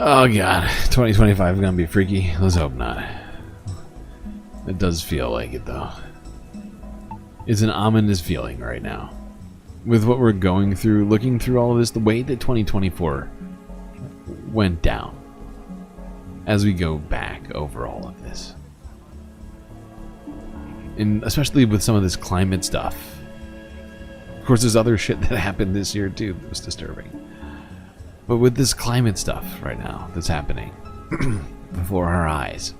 Oh god, 2025 is gonna be freaky. Let's hope not. It does feel like it though. It's an ominous feeling right now. With what we're going through, looking through all of this, the way that 2024 went down as we go back over all of this. And especially with some of this climate stuff. Of course, there's other shit that happened this year too that was disturbing. But with this climate stuff right now that's happening before our eyes,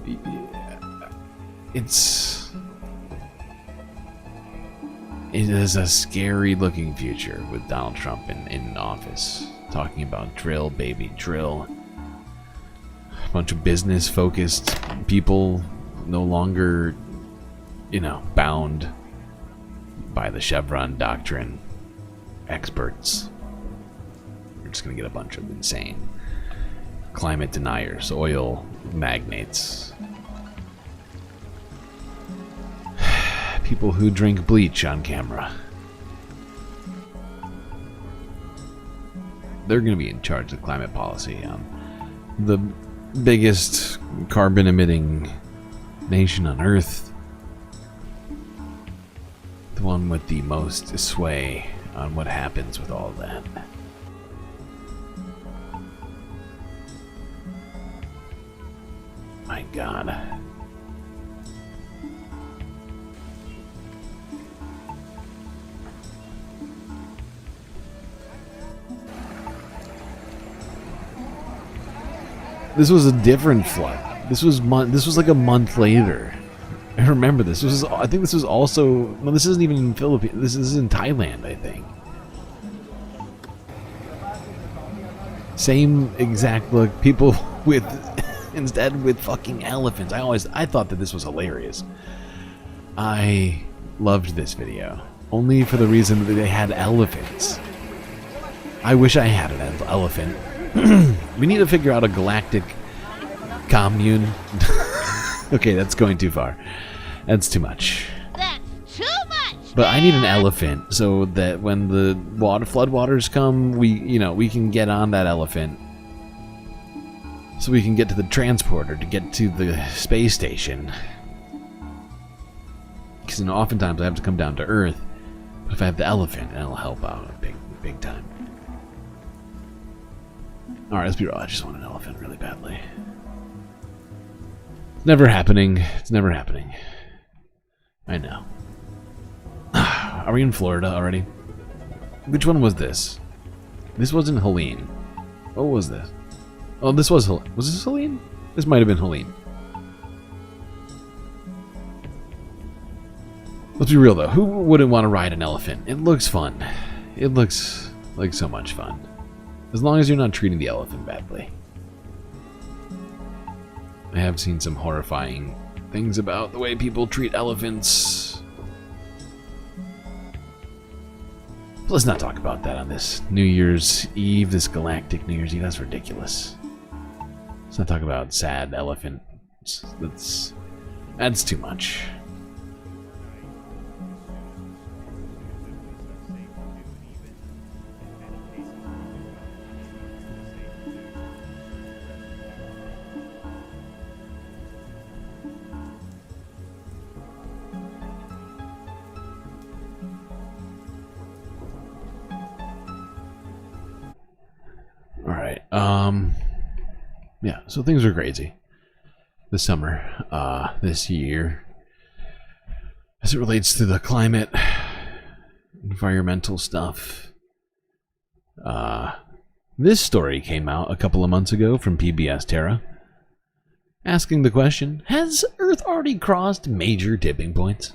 it is a scary looking future with Donald Trump in office, talking about drill, baby, drill. A bunch of business focused people no longer, bound by the Chevron doctrine. Experts. We're just going to get a bunch of insane climate deniers, oil magnates, people who drink bleach on camera. they're going to be in charge of climate policy. The biggest carbon-emitting nation on Earth. The one with the most sway on what happens with all that. My God. This was a different flood. This was like a month later. I remember this. I think this was also. No, this isn't even in Philippines. This is in Thailand, I think. Same exact look. People with instead with fucking elephants. I thought that this was hilarious. I loved this video only for the reason that they had elephants. I wish I had an elephant. We need to figure out a galactic commune. Okay, that's going too far. That's too much. That's too much. But I need an elephant so that when the floodwaters come, we can get on that elephant. So we can get to the transporter to get to the space station. Because oftentimes I have to come down to Earth. But if I have the elephant, it'll help out big time. Alright, let's be real. I just want an elephant really badly. It's never happening. It's never happening. I know. Are we in Florida already? Which one was this? This wasn't Helene. What was this? Oh, this was Helene. Was this Helene? This might have been Helene. Let's be real though. Who wouldn't want to ride an elephant? It looks fun. It looks like so much fun. As long as you're not treating the elephant badly. I have seen some horrifying things about the way people treat elephants. But let's not talk about that on this New Year's Eve, this Galactic New Year's Eve. That's ridiculous. Let's not talk about sad elephants. That's too much. Alright, yeah, so things are crazy this summer, this year, as it relates to the climate, environmental stuff. This story came out a couple of months ago from PBS Terra, asking the question, has Earth already crossed major tipping points?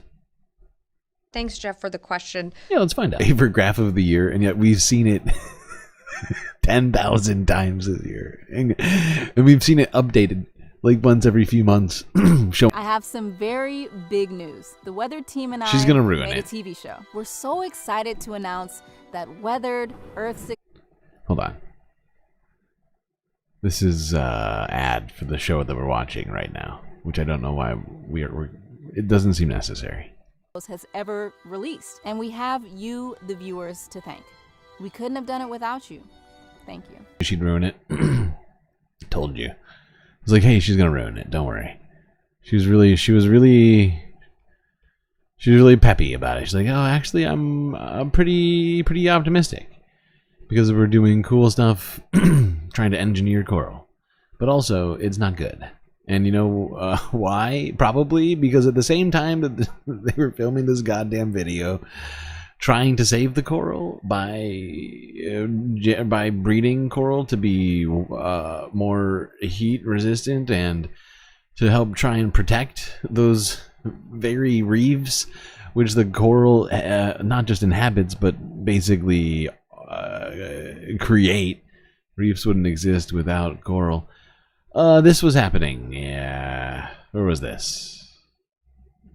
Thanks, Jeff, for the question. Yeah, let's find out. Favorite graph of the year, and yet we've seen it 10,000 times this year. And we've seen it updated like once every few months. I have some very big news. The Weathered team and She's I gonna ruin made it. a TV show. We're so excited to announce that Weathered Earth... Hold on. This is ad for the show that we're watching right now, which I don't know why it doesn't seem necessary. has ever released. And we have you, the viewers, to thank. We couldn't have done it without you. Thank you. She'd ruin it. Told you. I was like, hey, she's gonna ruin it. Don't worry. She was really peppy about it. She's like, oh, actually, I'm pretty optimistic because we're doing cool stuff, trying to engineer coral, but also it's not good. And you know why? Probably because at the same time that they were filming this goddamn video, trying to save the coral by breeding coral to be more heat resistant and to help try and protect those very reefs, which the coral not just inhabits but basically create. Reefs wouldn't exist without coral. This was happening. Yeah, where was this?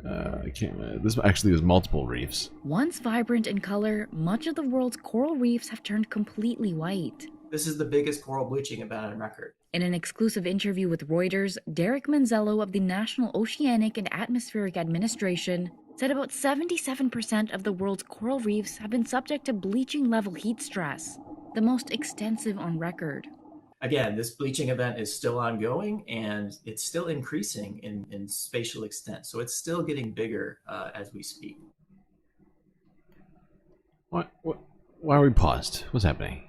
I can't. This actually was multiple reefs. Once vibrant in color, much of the world's coral reefs have turned completely white. This is the biggest coral bleaching event on record. In an exclusive interview with Reuters, Derek Manzello of the National Oceanic and Atmospheric Administration said about 77% of the world's coral reefs have been subject to bleaching level heat stress. the most extensive on record. Again, this bleaching event is still ongoing, and it's still increasing in spatial extent. So it's still getting bigger as we speak. Why are we paused? What's happening?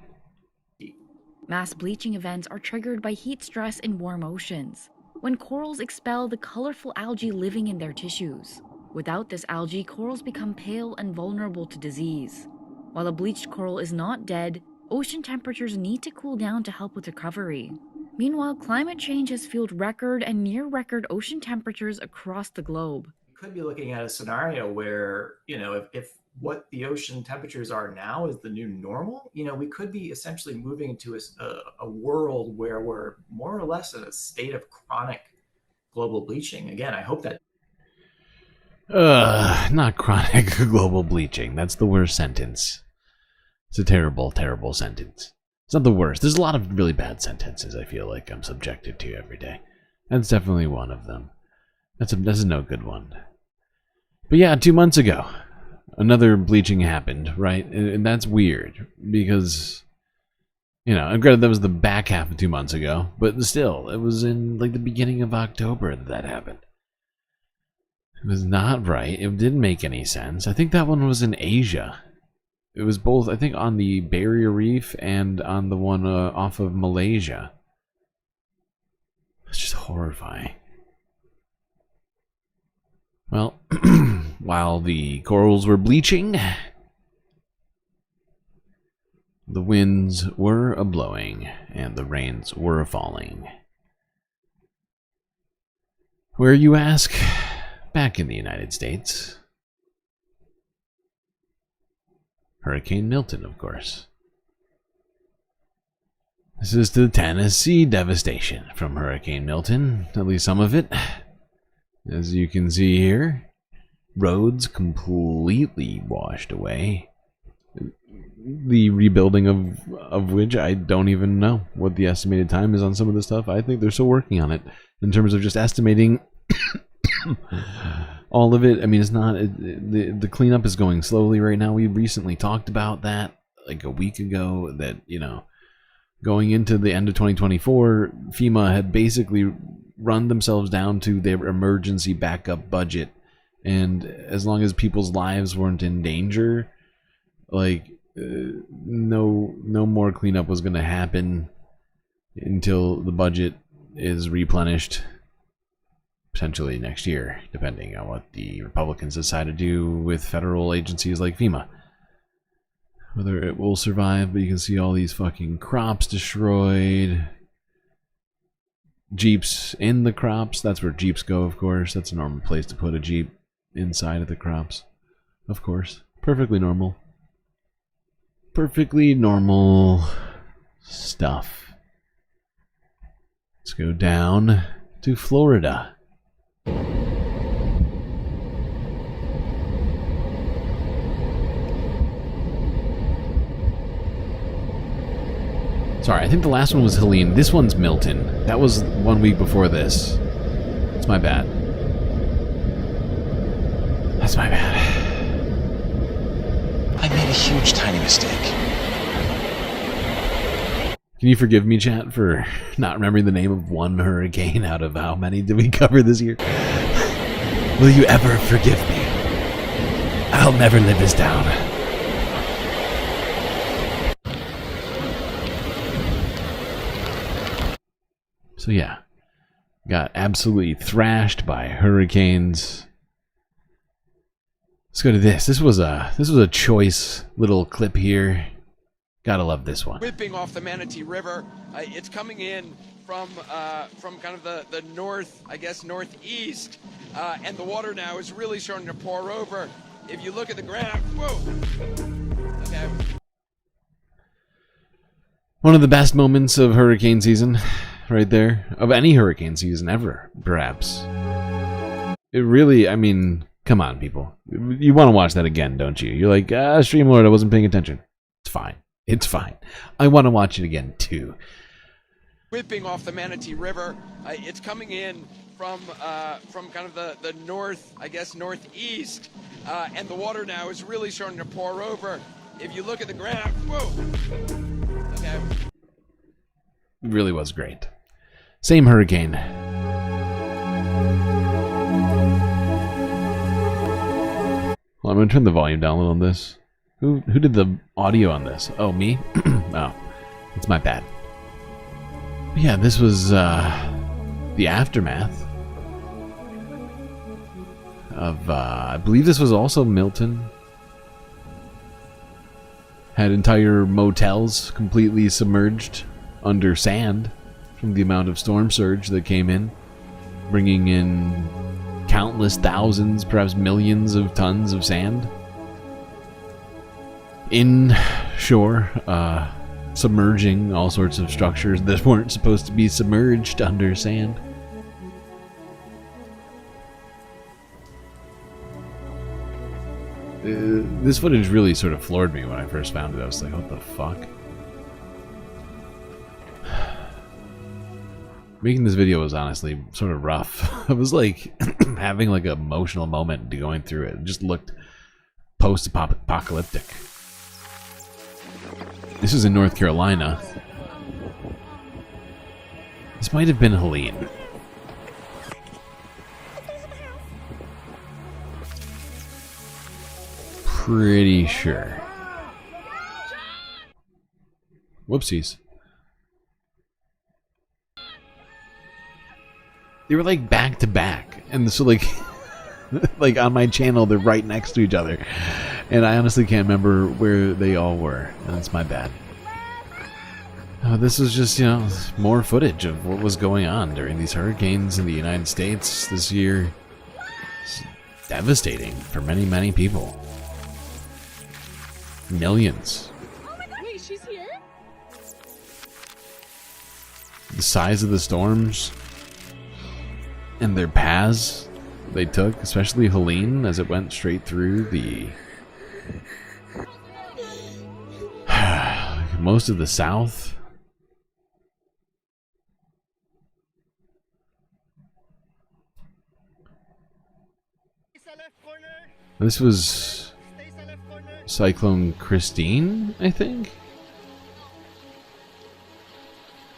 Mass bleaching events are triggered by heat stress and warm oceans, when corals expel the colorful algae living in their tissues. Without this algae, corals become pale and vulnerable to disease. While a bleached coral is not dead, ocean temperatures need to cool down to help with recovery. Meanwhile, climate change has fueled record and near-record ocean temperatures across the globe. We could be looking at a scenario where, if what the ocean temperatures are now is the new normal, we could be essentially moving into a world where we're more or less in a state of chronic global bleaching. Again, I hope that... Not chronic global bleaching. That's the worst sentence. It's a terrible, terrible sentence. It's not the worst. There's a lot of really bad sentences I feel like I'm subjected to every day. That's definitely one of them. That's a no good one. But yeah, 2 months ago, another bleaching happened, right? And that's weird because, and granted that was the back half of 2 months ago, but still, it was in like the beginning of October that happened. It was not right. It didn't make any sense. I think that one was in Asia. It was both, I think, on the Barrier Reef and on the one off of Malaysia. It's just horrifying. Well, while the corals were bleaching, the winds were a-blowing and the rains were falling. Where, you ask? Back in the United States. Hurricane Milton, of course. This is the Tennessee devastation from Hurricane Milton, at least some of it. As you can see here, roads completely washed away. The rebuilding of which I don't even know what the estimated time is on some of this stuff. I think they're still working on it in terms of just estimating all of it. I mean, it's not, the cleanup is going slowly right now. We recently talked about that like a week ago, that, going into the end of 2024, FEMA had basically run themselves down to their emergency backup budget. And as long as people's lives weren't in danger, like, no more cleanup was going to happen until the budget is replenished. Potentially next year, depending on what the Republicans decide to do with federal agencies like FEMA. Whether it will survive, but you can see all these fucking crops destroyed. Jeeps in the crops. That's where Jeeps go, of course. That's a normal place to put a Jeep, inside of the crops. Of course. Perfectly normal. Perfectly normal stuff. Let's go down to Florida. Sorry, I think the last one was Helene. This one's Milton. That was 1 week before this. It's my bad. That's my bad. I made a huge, tiny mistake. Can you forgive me, chat, for not remembering the name of one hurricane out of how many did we cover this year? Will you ever forgive me? I'll never live this down. So yeah, got absolutely thrashed by hurricanes. Let's go to this. This was a choice little clip here. Gotta love this one. Whipping off the Manatee River. It's coming in from kind of the north, I guess northeast, and the water now is really starting to pour over. If you look at the graph, whoa. Okay. One of the best moments of hurricane season, right there, of any hurricane season ever, perhaps. It really, I mean, come on, people. You want to watch that again, don't you? You're like, Streamlord, I wasn't paying attention. It's fine. It's fine. I want to watch it again, too. Whipping off the Manatee River. It's coming in from kind of the north, I guess northeast, and the water now is really starting to pour over. If you look at the graph, whoa. It really was great. Same hurricane. Well, I'm gonna turn the volume down a little on this. Who did the audio on this? Oh, me? Oh, it's my bad. But yeah, this was the aftermath of I believe this was also Milton. Had entire motels completely submerged under sand from the amount of storm surge that came in, bringing in countless thousands, perhaps millions of tons of sand. Inshore, submerging all sorts of structures that weren't supposed to be submerged under sand. This footage really sort of floored me when I first found it. I was like, what the fuck? Making this video was honestly sort of rough. I was like having like an emotional moment going through it. It just looked post-apocalyptic. This is in North Carolina. This might have been Helene. Pretty sure. Whoopsies. They were like back to back, and so like like on my channel they're right next to each other, and I honestly can't remember where they all were. That's my bad. This was just, you know, more footage of what was going on during these hurricanes in the United States this year. It's devastating for many people. Millions. Oh my god, wait, she's here? The size of the storms and their paths they took, especially Helene, as it went straight through the most of the South. This was Cyclone Christine, I think?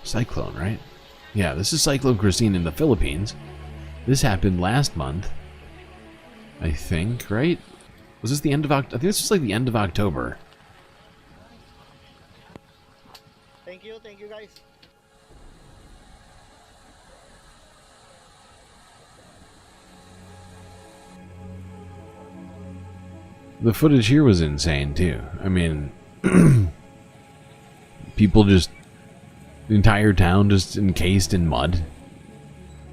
Cyclone, right? Yeah, this is Cyclone Christine in the Philippines. This happened last month, I think, right? Was this the end of October? I think this was like the end of October. Thank you guys. The footage here was insane too. I mean, people just, the entire town just encased in mud.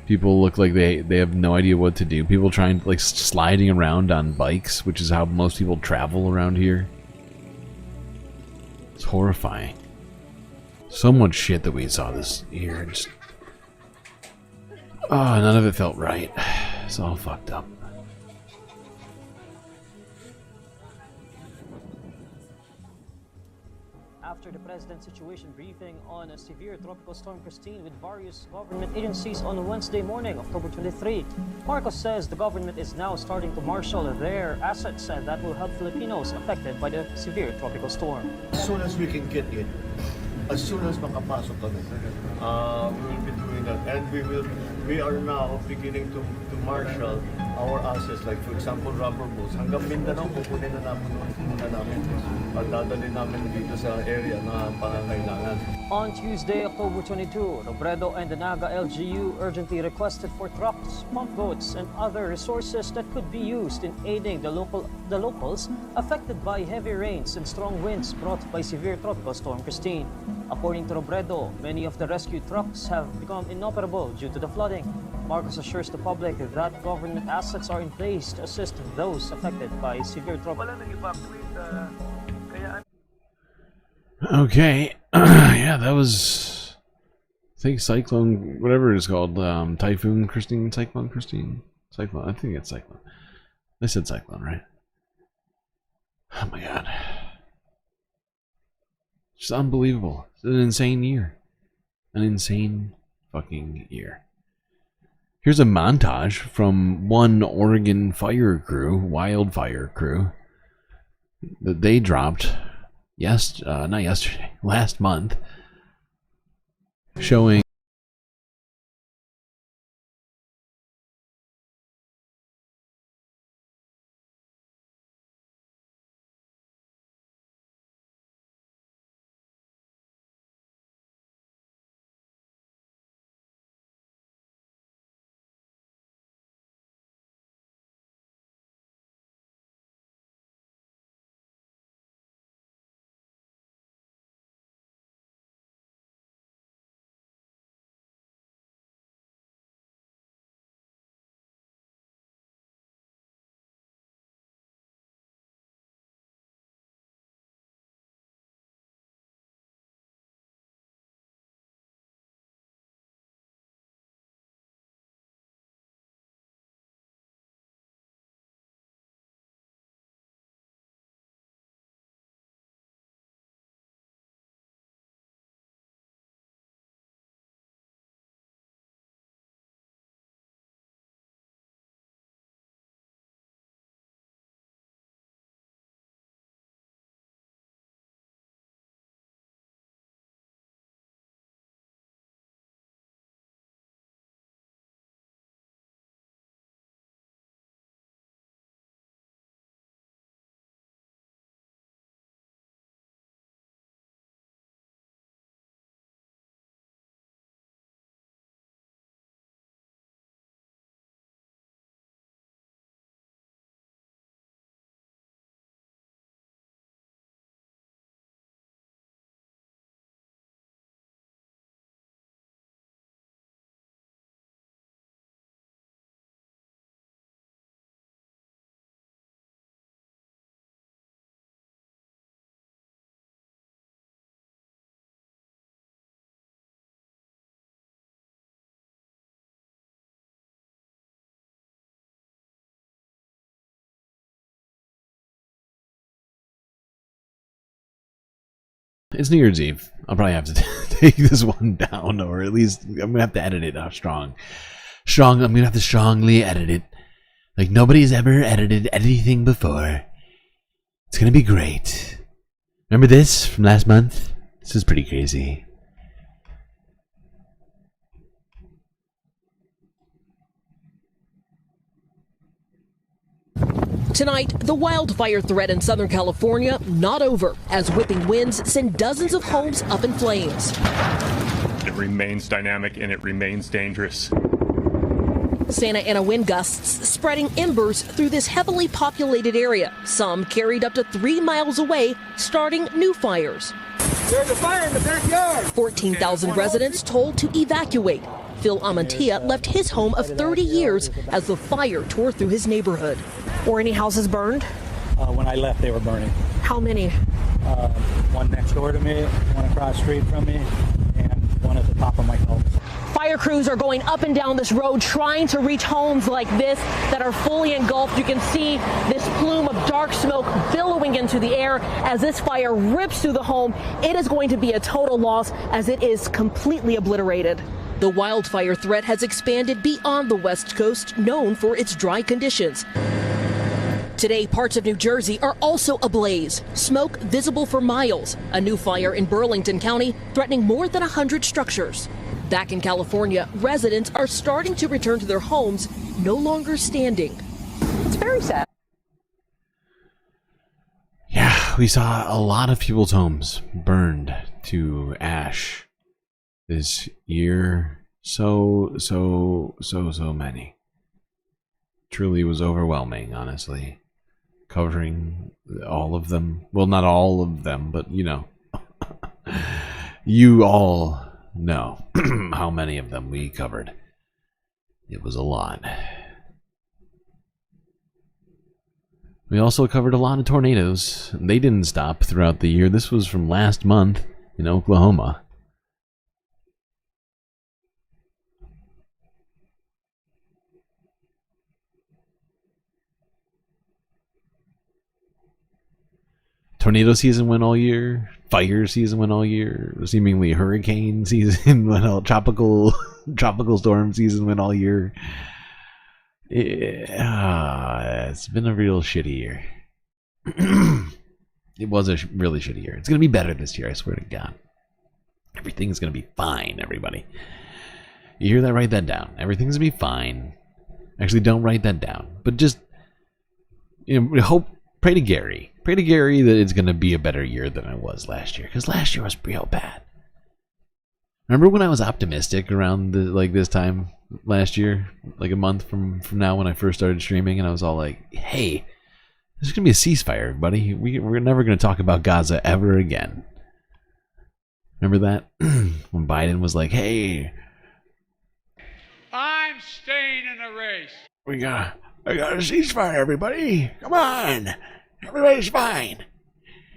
People look like they have no idea what to do. People trying, like, sliding around on bikes, which is how most people travel around here. It's horrifying. So much shit that we saw this year. Just, oh, none of it felt right. It's all fucked up. After the president's situation briefing on a severe tropical storm Christine with various government agencies on Wednesday morning, October 23, Marcos says the government is now starting to marshal their assets and that will help Filipinos affected by the severe tropical storm. As soon as we can get in, as soon as makapasok kami, we will be doing that, and we are now beginning to marshal our assets, like for example rubber boats. Hanggang Mindanao, kukunin na namin at dadalhin namin dito sa area na pangangailangan. On Tuesday, October 22, Robredo and the Naga LGU urgently requested for trucks, pump boats, and other resources that could be used in aiding the locals affected by heavy rains and strong winds brought by severe tropical storm Christine. According to Robredo, many of the rescue trucks have become inoperable due to the flooding. Marcos assures the public that government assets are in place to assist those affected by severe tropical. Okay, yeah, that was, I think, Cyclone, whatever it's called, Typhoon Christine, Cyclone Christine, Cyclone, I think it's Cyclone. I said Cyclone, right? Oh my god. It's unbelievable. It's an insane year. An insane fucking year. Here's a montage from one Oregon fire crew, wildfire crew, that they dropped not yesterday, last month, showing it's New Year's Eve. I'll probably have to take this one down, or at least I'm gonna have to edit it out strong. I'm gonna have to strongly edit it, like nobody's ever edited anything before. It's gonna be great. Remember this from last month? This is pretty crazy. Tonight, the wildfire threat in Southern California not over as whipping winds send dozens of homes up in flames. It remains dynamic and it remains dangerous. Santa Ana wind gusts spreading embers through this heavily populated area, some carried up to 3 miles away, starting new fires. There's a fire in the backyard! 14,000 residents told to evacuate. Phil Amantia left his home of 30 years as the fire tore through his neighborhood. Were any houses burned? When I left, they were burning. How many? One next door to me, one across the street from me, and one at the top of my house. Fire crews are going up and down this road trying to reach homes like this that are fully engulfed. You can see this plume of dark smoke billowing into the air as this fire rips through the home. It is going to be a total loss as it is completely obliterated. The wildfire threat has expanded beyond the West Coast, known for its dry conditions. Today, parts of New Jersey are also ablaze, smoke visible for miles. A new fire in Burlington County threatening more than 100 structures. Back in California, residents are starting to return to their homes, no longer standing. It's very sad. Yeah, we saw a lot of people's homes burned to ash this year. So many. Truly was overwhelming, honestly. Covering all of them. Well, not all of them, but you know. You all know how many of them we covered. It was a lot. We also covered a lot of tornadoes. They didn't stop throughout the year. This was from last month in Oklahoma. Tornado season went all year. Fire season went all year. Seemingly hurricane season went all. Tropical storm season went all year. It's been a real shitty year. It was a really shitty year. It's going to be better this year, I swear to God. Everything's going to be fine, everybody. You hear that? Write that down. Everything's going to be fine. Actually, don't write that down. But just, pray to Gary. Pray to Gary that it's going to be a better year than it was last year. Because last year was real bad. Remember when I was optimistic around this time last year? Like a month from now when I first started streaming, and I was all like, hey, there's going to be a ceasefire, everybody. We're never going to talk about Gaza ever again. Remember that? When Biden was like, hey, I'm staying in the race. I got a ceasefire, everybody. Come on. Everybody's fine.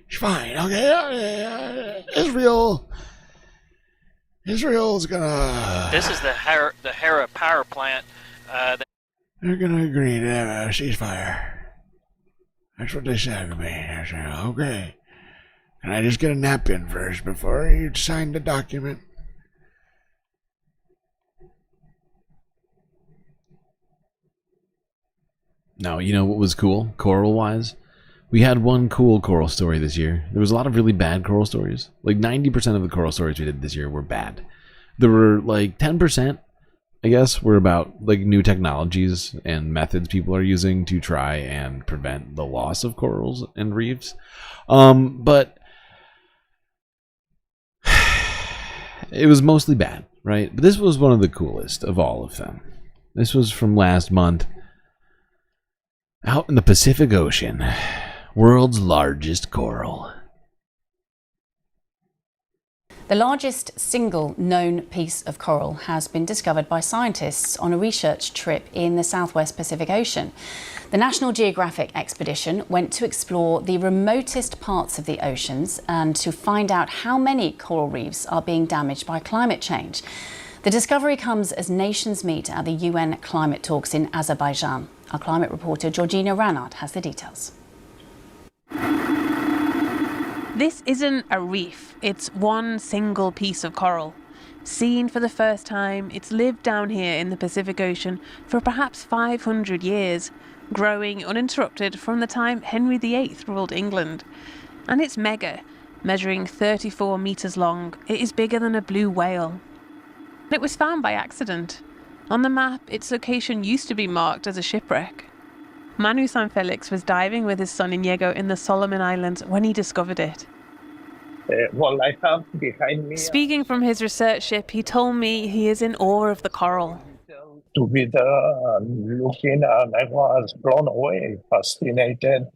It's fine, okay? Israel's gonna... This is the Hera power plant. They're gonna agree to have a ceasefire. That's what they said to me. I said, okay. Can I just get a napkin first before you sign the document? No, you know what was cool, coral-wise? We had one cool coral story this year. There was a lot of really bad coral stories. Like 90% of the coral stories we did this year were bad. There were like 10%, I guess, were about like new technologies and methods people are using to try and prevent the loss of corals and reefs. But it was mostly bad, right? But this was one of the coolest of all of them. This was from last month. Out in the Pacific Ocean. World's largest coral. The largest single known piece of coral has been discovered by scientists on a research trip in the Southwest Pacific Ocean. The National Geographic expedition went to explore the remotest parts of the oceans and to find out how many coral reefs are being damaged by climate change. The discovery comes as nations meet at the UN climate talks in Azerbaijan. Our climate reporter Georgina Ranard has the details. This isn't a reef, it's one single piece of coral. Seen for the first time, it's lived down here in the Pacific Ocean for perhaps 500 years, growing uninterrupted from the time Henry VIII ruled England. And it's mega, measuring 34 meters long. It is bigger than a blue whale. It was found by accident. On the map, its location used to be marked as a shipwreck. Manu San Felix was diving with his son Inigo in the Solomon Islands when he discovered it. What I have behind me... Speaking from his research ship, he told me he is in awe of the coral. To be there and looking, and I was blown away, fascinated,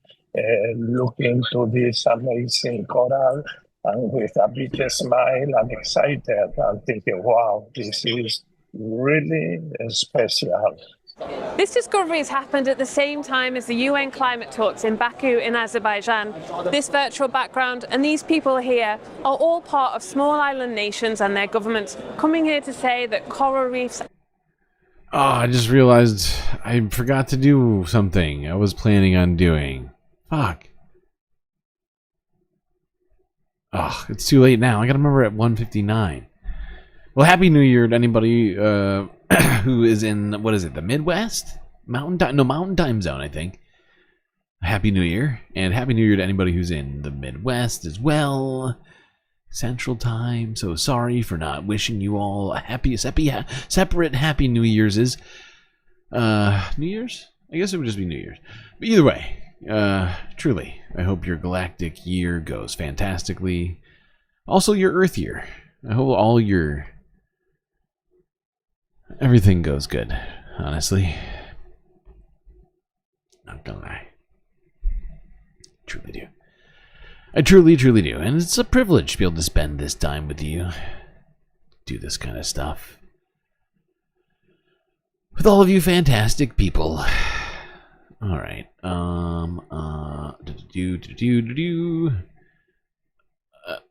looking to this amazing coral, and with a big smile and excited, and thinking, wow, this is really special. This discovery has happened at the same time as the UN climate talks in Baku in Azerbaijan. This virtual background and these people here are all part of small island nations and their governments coming here to say that coral reefs... Oh, I just realized I forgot to do something I was planning on doing. Fuck. Oh, it's too late now. I gotta remember at 1:59. Well, Happy New Year to anybody who is in, what is it, the Midwest? Mountain Time Zone, I think. Happy New Year. And Happy New Year to anybody who's in the Midwest as well. Central Time. So sorry for not wishing you all a separate Happy New Year's. New Year's? I guess it would just be New Year's. But either way, truly, I hope your galactic year goes fantastically. Also your Earth year. I hope all your... everything goes good, honestly. Not gonna lie. Truly do. I truly, truly do. And it's a privilege to be able to spend this time with you. Do this kind of stuff. With all of you fantastic people. Alright.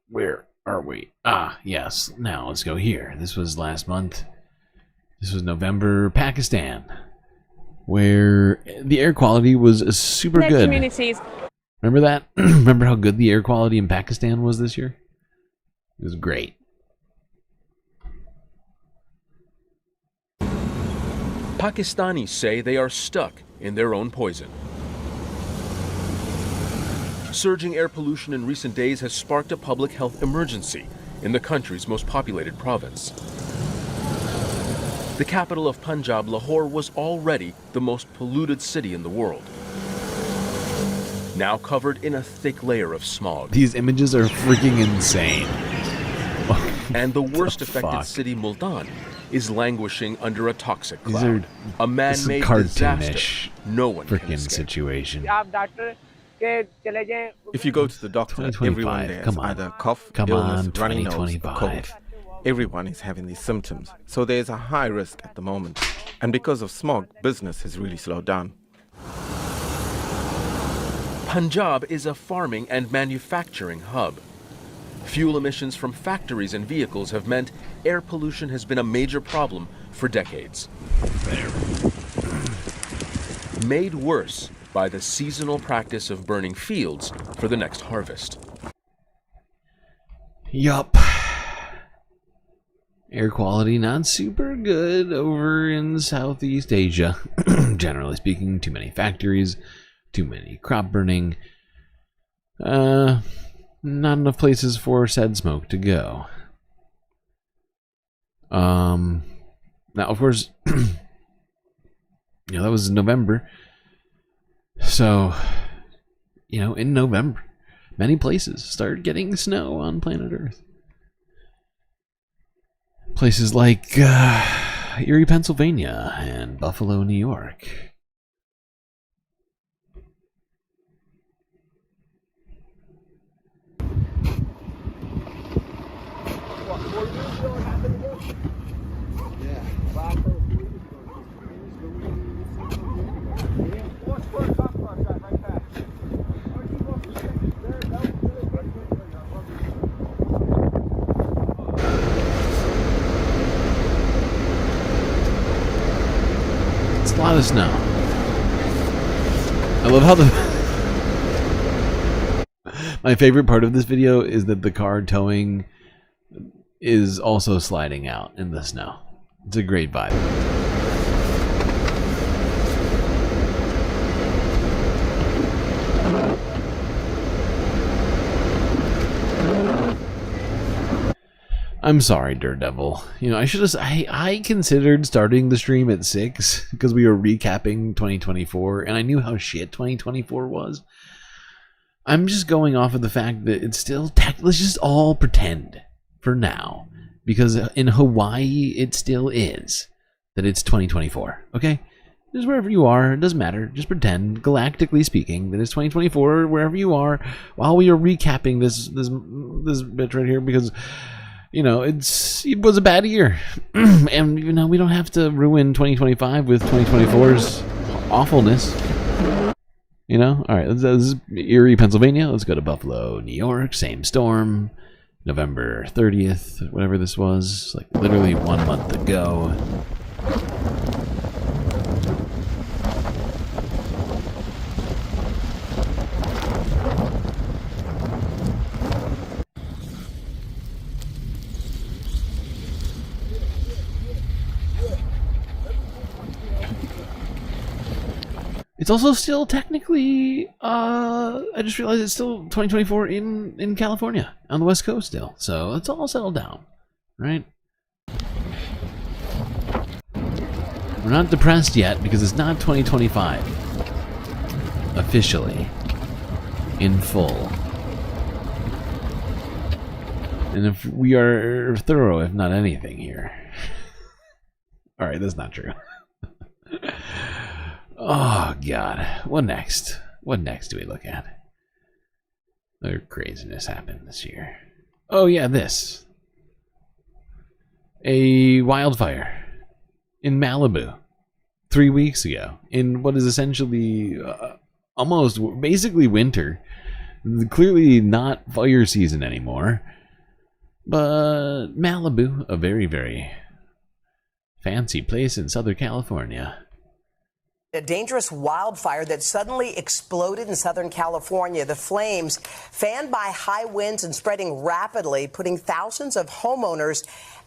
Where are we? Ah, yes. Now let's go here. This was last month. This was November, Pakistan, where the air quality was super good. Communities. Remember that? Remember how good the air quality in Pakistan was this year? It was great. Pakistanis say they are stuck in their own poison. Surging air pollution in recent days has sparked a public health emergency in the country's most populated province. The capital of Punjab, Lahore, was already the most polluted city in the world, now covered in a thick layer of smog. These images are freaking insane. And the worst affected city, Multan, is languishing under a toxic cloud. A man-made disaster no one can escape. Situation. If you go to the doctor, everyone there has either cough, illness, runny nose, or cold. Everyone is having these symptoms, so there is a high risk at the moment. And because of smog, business has really slowed down. Punjab is a farming and manufacturing hub. Fuel emissions from factories and vehicles have meant air pollution has been a major problem for decades. Made worse by the seasonal practice of burning fields for the next harvest. Yup. Air quality not super good over in Southeast Asia. Generally speaking, too many factories, too many crop burning. Not enough places for said smoke to go. Now, of course, that was November. So, in November, many places start getting snow on planet Earth. Places like Erie, Pennsylvania, and Buffalo, New York. It's a lot of snow. I love how my favorite part of this video is that the car towing is also sliding out in the snow. It's a great vibe. I'm sorry, Daredevil. I should have. I considered starting the stream at 6 because we were recapping 2024, and I knew how shit 2024 was. I'm just going off of the fact that it's still let's just all pretend for now, because in Hawaii it still is that it's 2024. Okay, just wherever you are, it doesn't matter. Just pretend, galactically speaking, that it's 2024 wherever you are, while we are recapping this bit right here, because. It was a bad year. And, we don't have to ruin 2025 with 2024's awfulness. Alright, this is Erie, Pennsylvania. Let's go to Buffalo, New York. Same storm. November 30th, whatever this was. Like, literally 1 month ago. It's also still technically, I just realized it's still 2024 in California, on the West Coast still. So it's all settled down, right? We're not depressed yet because it's not 2025. Officially. In full. And if we are thorough, if not anything here. Alright, that's not true. Oh, God. What next? What next do we look at? Other craziness happened this year. Oh, yeah, this. A wildfire in Malibu 3 weeks ago. In what is essentially almost basically winter. Clearly not fire season anymore. But Malibu, a very, very fancy place in Southern California. A dangerous wildfire that suddenly exploded in Southern California. The flames, fanned by high winds and spreading rapidly, putting thousands of homeowners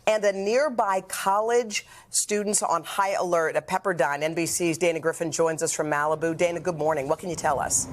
and a nearby college students on high alert at Pepperdine. NBC's Dana Griffin joins us from Malibu. Dana, good morning. What can you tell us?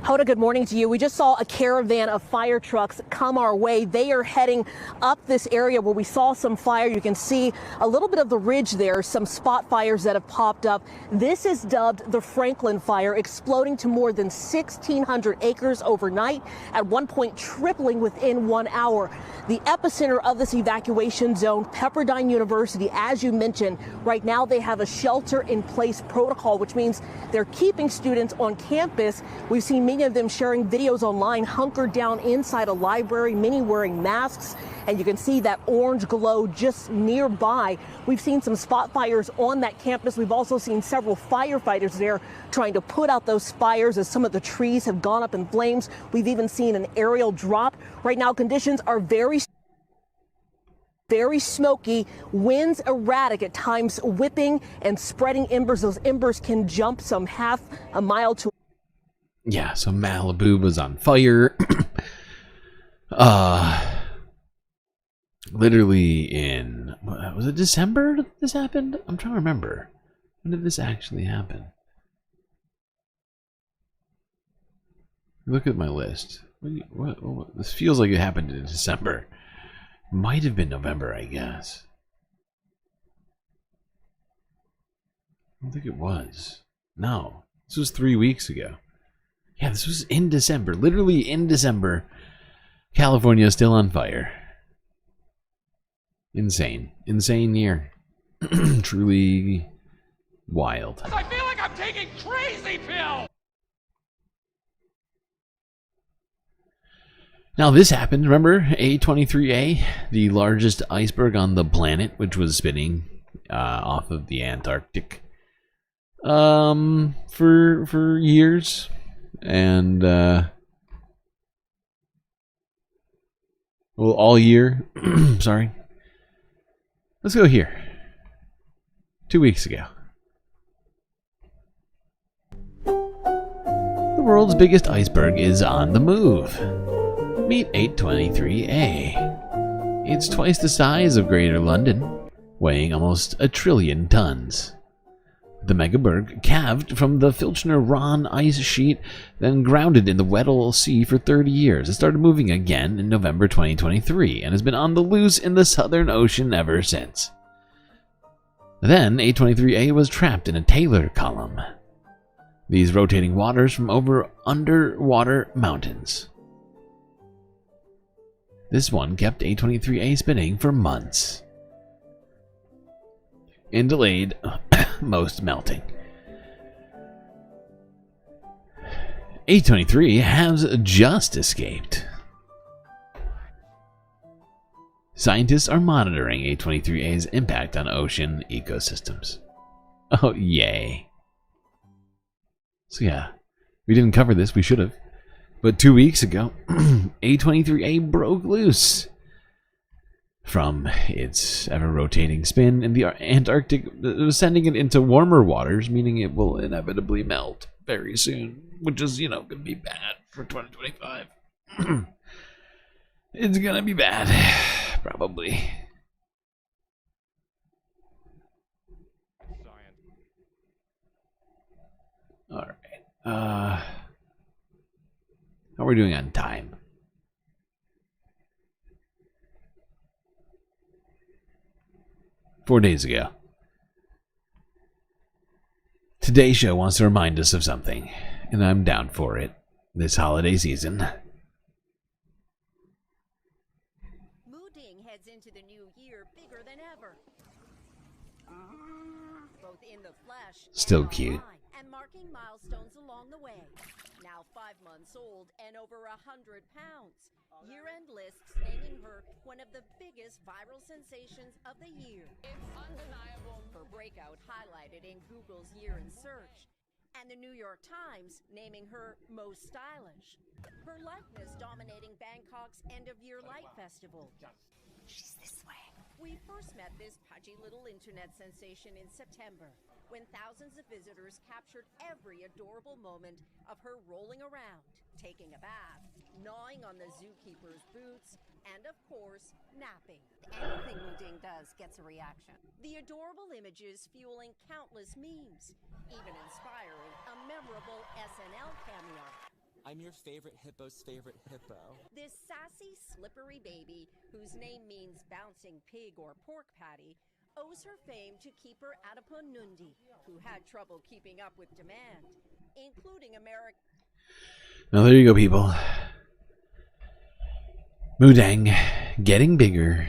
Hoda, good morning to you. We just saw a caravan of fire trucks come our way. They are heading up this area where we saw some fire. You can see a little bit of the ridge there, some spot fires that have popped up. This is dubbed the Franklin Fire, exploding to more than 1,600 acres overnight, at one point tripling within 1 hour. The epicenter of this evacuation zone, Pepperdine University, as you mentioned, right now they have a shelter-in-place protocol, which means they're keeping students on campus. We've seen many of them sharing videos online, hunkered down inside a library, many wearing masks, and you can see that orange glow just nearby. We've seen some spot fires on that campus. We've also seen several firefighters there trying to put out those fires as some of the trees have gone up in flames. We've even seen an aerial drop. Right now, conditions are very smoky, winds erratic, at times whipping and spreading embers. Those embers can jump some half a mile to. Yeah, so Malibu was on fire. Literally in, was it December this happened? I'm trying to remember. When did this actually happen? Look at my list. What, this feels like it happened in December. Might have been November, I guess. I don't think it was. No, this was 3 weeks ago. Yeah, this was in December. Literally in December. California is still on fire. Insane. Insane year. Truly wild. I feel like I'm taking crazy pills! Now this happened, remember? A23A, the largest iceberg on the planet, which was spinning off of the Antarctic for years. And well, all year. Sorry. Let's go here. 2 weeks ago. The world's biggest iceberg is on the move. Meet 823A. It's twice the size of Greater London, weighing almost 1 trillion tons. The megaberg calved from the Filchner-Ronne ice sheet, then grounded in the Weddell Sea for 30 years. It started moving again in November 2023 and has been on the loose in the Southern Ocean ever since. Then 823A was trapped in a Taylor column. These rotating waters from over underwater mountains. This one kept 823A spinning for months. And delayed most melting. 823 has just escaped. Scientists are monitoring 823A's impact on ocean ecosystems. Oh, yay. So yeah, we didn't cover this, we should have. But 2 weeks ago, A23A broke loose from its ever-rotating spin in the Antarctic, sending it into warmer waters, meaning it will inevitably melt very soon, which is, you know, going to be bad for 2025. It's going to be bad, probably. All right. How are we doing on time? Four days ago. Today's show wants to remind us of something, and I'm down for it this holiday season. Mooding heads into the new year bigger than ever. Both in the flesh Still cute. and marking milestones along the way. Now 5 months old and over 100 pounds. Year-end lists naming her one of the biggest viral sensations of the year. It's undeniable. Her breakout highlighted in Google's year in search. And the New York Times naming her most stylish. Her likeness dominating Bangkok's end-of-year light festival. She's this way. We first met this pudgy little internet sensation in September, when thousands of visitors captured every adorable moment of her rolling around, taking a bath, gnawing on the zookeeper's boots, and of course, napping. Anything Mooding does gets a reaction. The adorable images fueling countless memes, even inspiring a memorable SNL cameo. I'm your favorite hippo's favorite hippo. This sassy, slippery baby, whose name means bouncing pig or pork patty, owes her fame to keeper Adiponundi, who had trouble keeping up with demand, including American. Now there you go, people. Mudang getting bigger,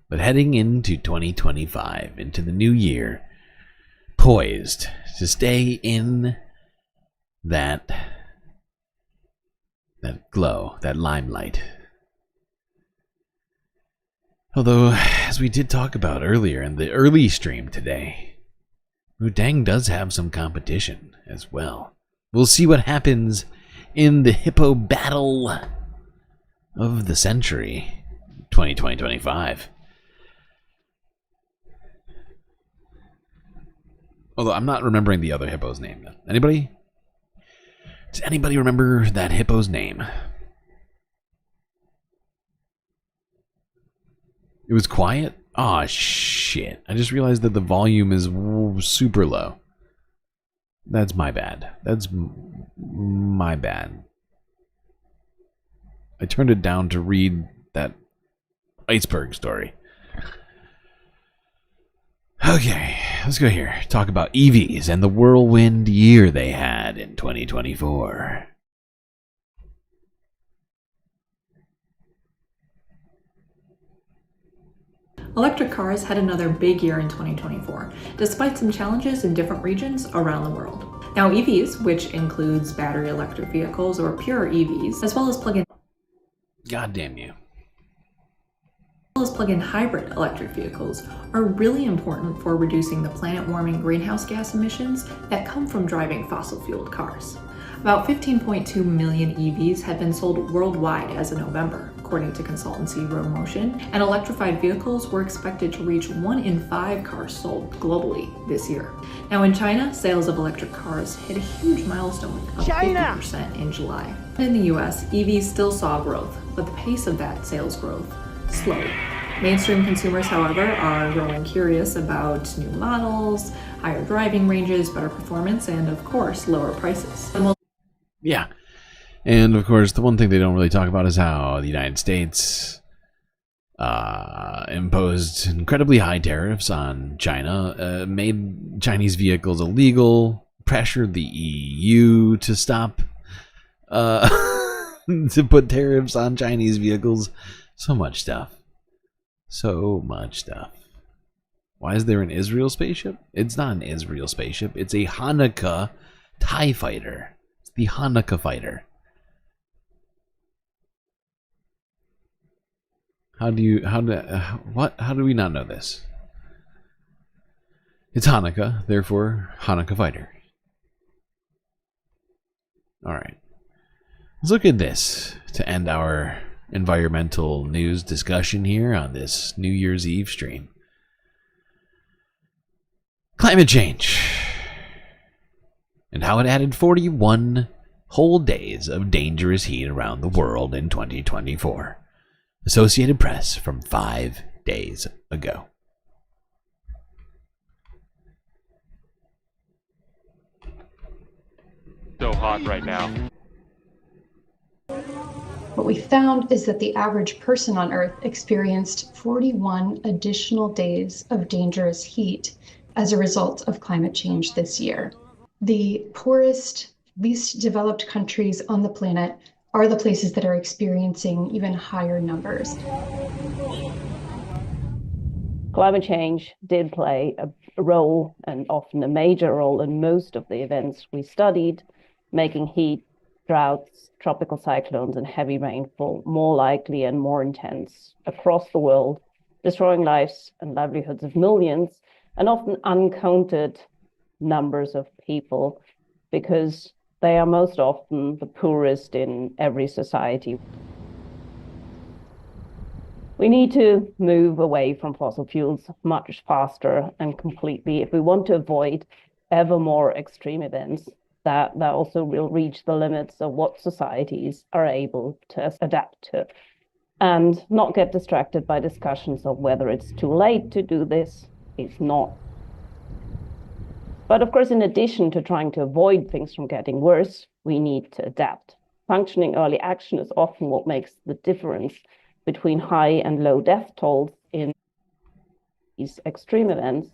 but heading into 2025, into the new year, poised to stay in that glow, that limelight. Although, as we did talk about earlier in the early stream today, Mudang does have some competition as well. We'll see what happens in the hippo battle of the century, 2020-25. Although I'm not remembering the other hippo's name. Anybody? Does anybody remember that hippo's name? It was quiet? Aw, shit. I just realized that the volume is super low. That's my bad. That's my bad. I turned it down to read that iceberg story. Okay, let's go here. Talk about EVs and the whirlwind year they had in 2024. Electric cars had another big year in 2024, despite some challenges in different regions around the world. Now EVs, which includes battery electric vehicles or pure EVs, as well as plug-in hybrid electric vehicles, are really important for reducing the planet-warming greenhouse gas emissions that come from driving fossil-fueled cars. About 15.2 million EVs had been sold worldwide as of November, according to consultancy Romotion, and electrified vehicles were expected to reach 1 in 5 cars sold globally this year. Now in China, sales of electric cars hit a huge milestone of 50% in July. In the US, EVs still saw growth, but the pace of that sales growth slowed. Mainstream consumers, however, are growing curious about new models, higher driving ranges, better performance, and of course, lower prices. Yeah. And of course, the one thing they don't really talk about is how the United States imposed incredibly high tariffs on China, made Chinese vehicles illegal, pressured the EU to stop, to put tariffs on Chinese vehicles. So much stuff. So much stuff. Why is there an Israel spaceship? It's not an Israel spaceship. It's a Hanukkah TIE fighter. It's the Hanukkah fighter. How do we not know this? It's Hanukkah, therefore Hanukkah fighter. Alright. Let's look at this to end our environmental news discussion here on this New Year's Eve stream. Climate change. And how it added 41 whole days of dangerous heat around the world in 2024. Associated Press from 5 days ago. So hot right now. What we found is that the average person on Earth experienced 41 additional days of dangerous heat as a result of climate change this year. The poorest, least developed countries on the planet are the places that are experiencing even higher numbers. Climate change did play a role, and often a major role, in most of the events we studied, making heat, droughts, tropical cyclones, and heavy rainfall more likely and more intense across the world, destroying lives and livelihoods of millions, and often uncounted numbers of people, because they are most often the poorest in every society. We need to move away from fossil fuels much faster and completely if we want to avoid ever more extreme events that also will reach the limits of what societies are able to adapt to, and not get distracted by discussions of whether it's too late to do this. It's not. But of course, in addition to trying to avoid things from getting worse, we need to adapt. functioning early action is often what makes the difference between high and low death tolls in these extreme events.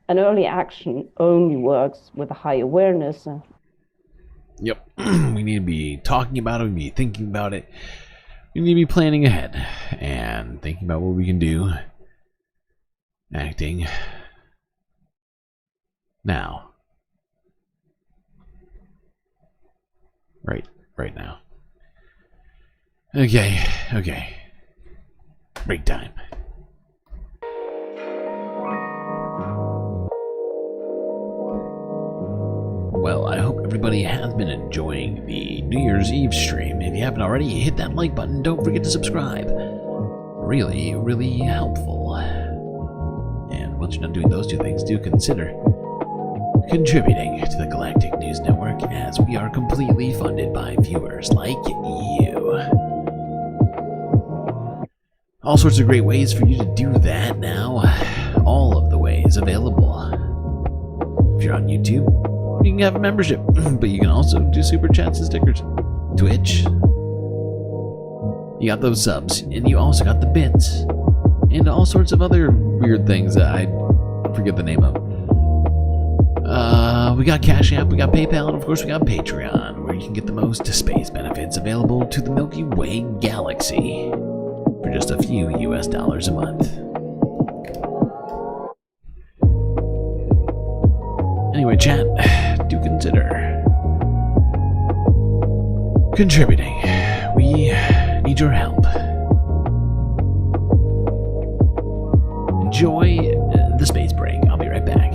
And early action only works with a high awareness. Yep. We need to be talking about it. We need to be thinking about it. We need to be planning ahead and thinking about what we can do. Acting now. Right now. Okay. Break time. Well, I hope everybody has been enjoying the New Year's Eve stream. If you haven't already, hit that like button. Don't forget to subscribe. Really, really helpful. And once you're done doing those two things, do consider contributing to the Galactic News Network, as we are completely funded by viewers like you. All sorts of great ways for you to do that now. All of the ways available. If you're on YouTube, you can have a membership, but you can also do super chats and stickers. Twitch, you got those subs, and you also got the bits, and all sorts of other weird things that I forget the name of. We got Cash App, we got PayPal, and of course we got Patreon, where you can get the most space benefits available to the Milky Way galaxy for just a few US dollars a month. Anyway, chat, do consider contributing. We need your help. Enjoy the space break. I'll be right back.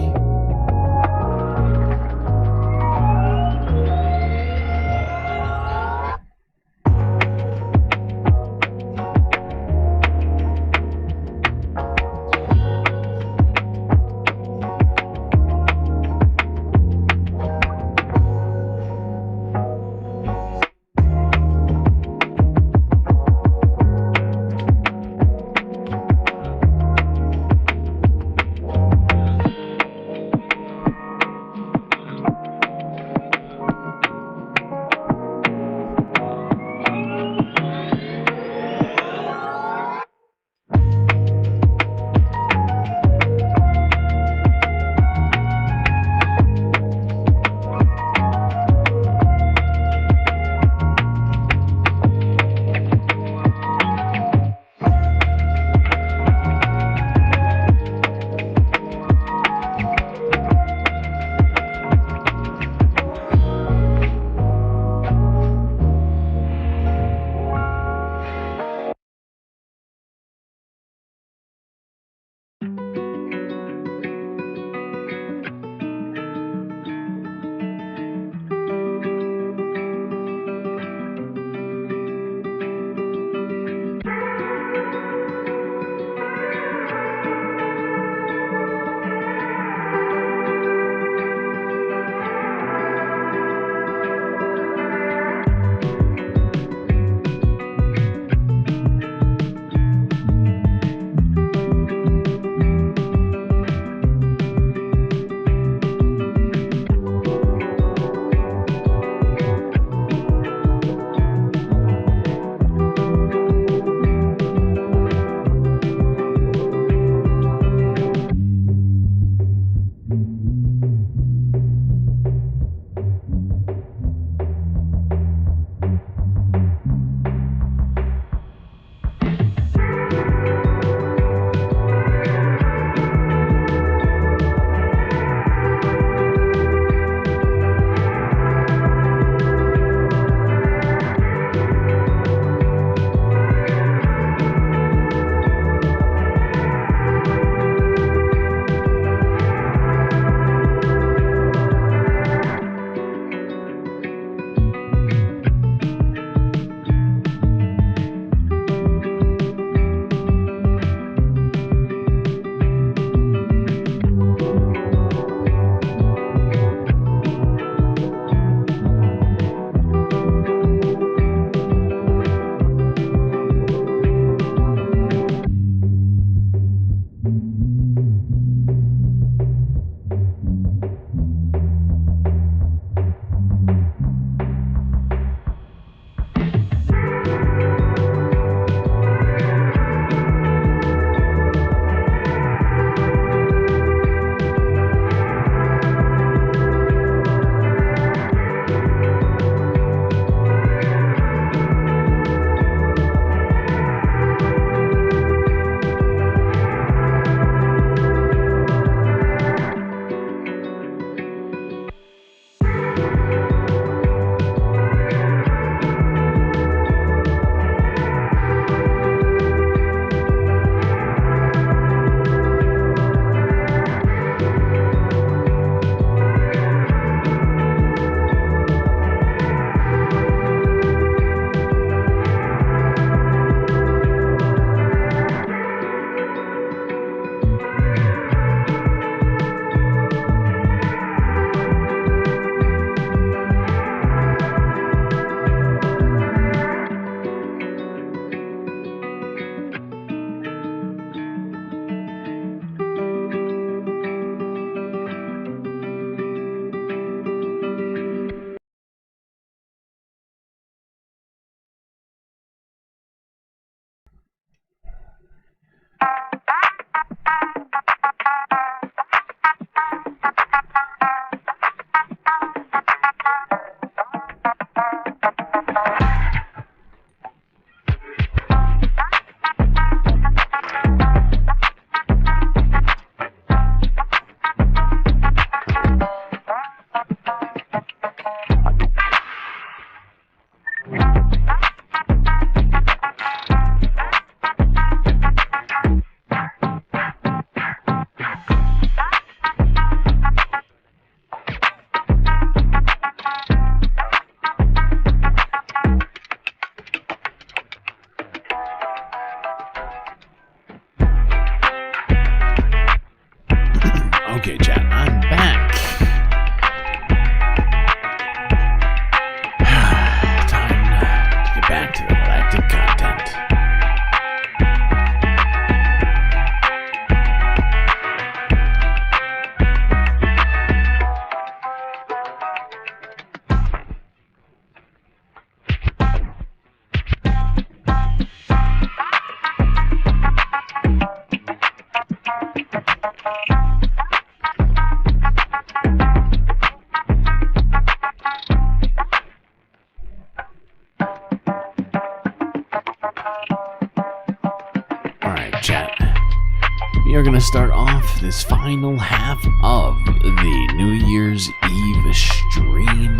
are going to start off this final half of the New Year's Eve stream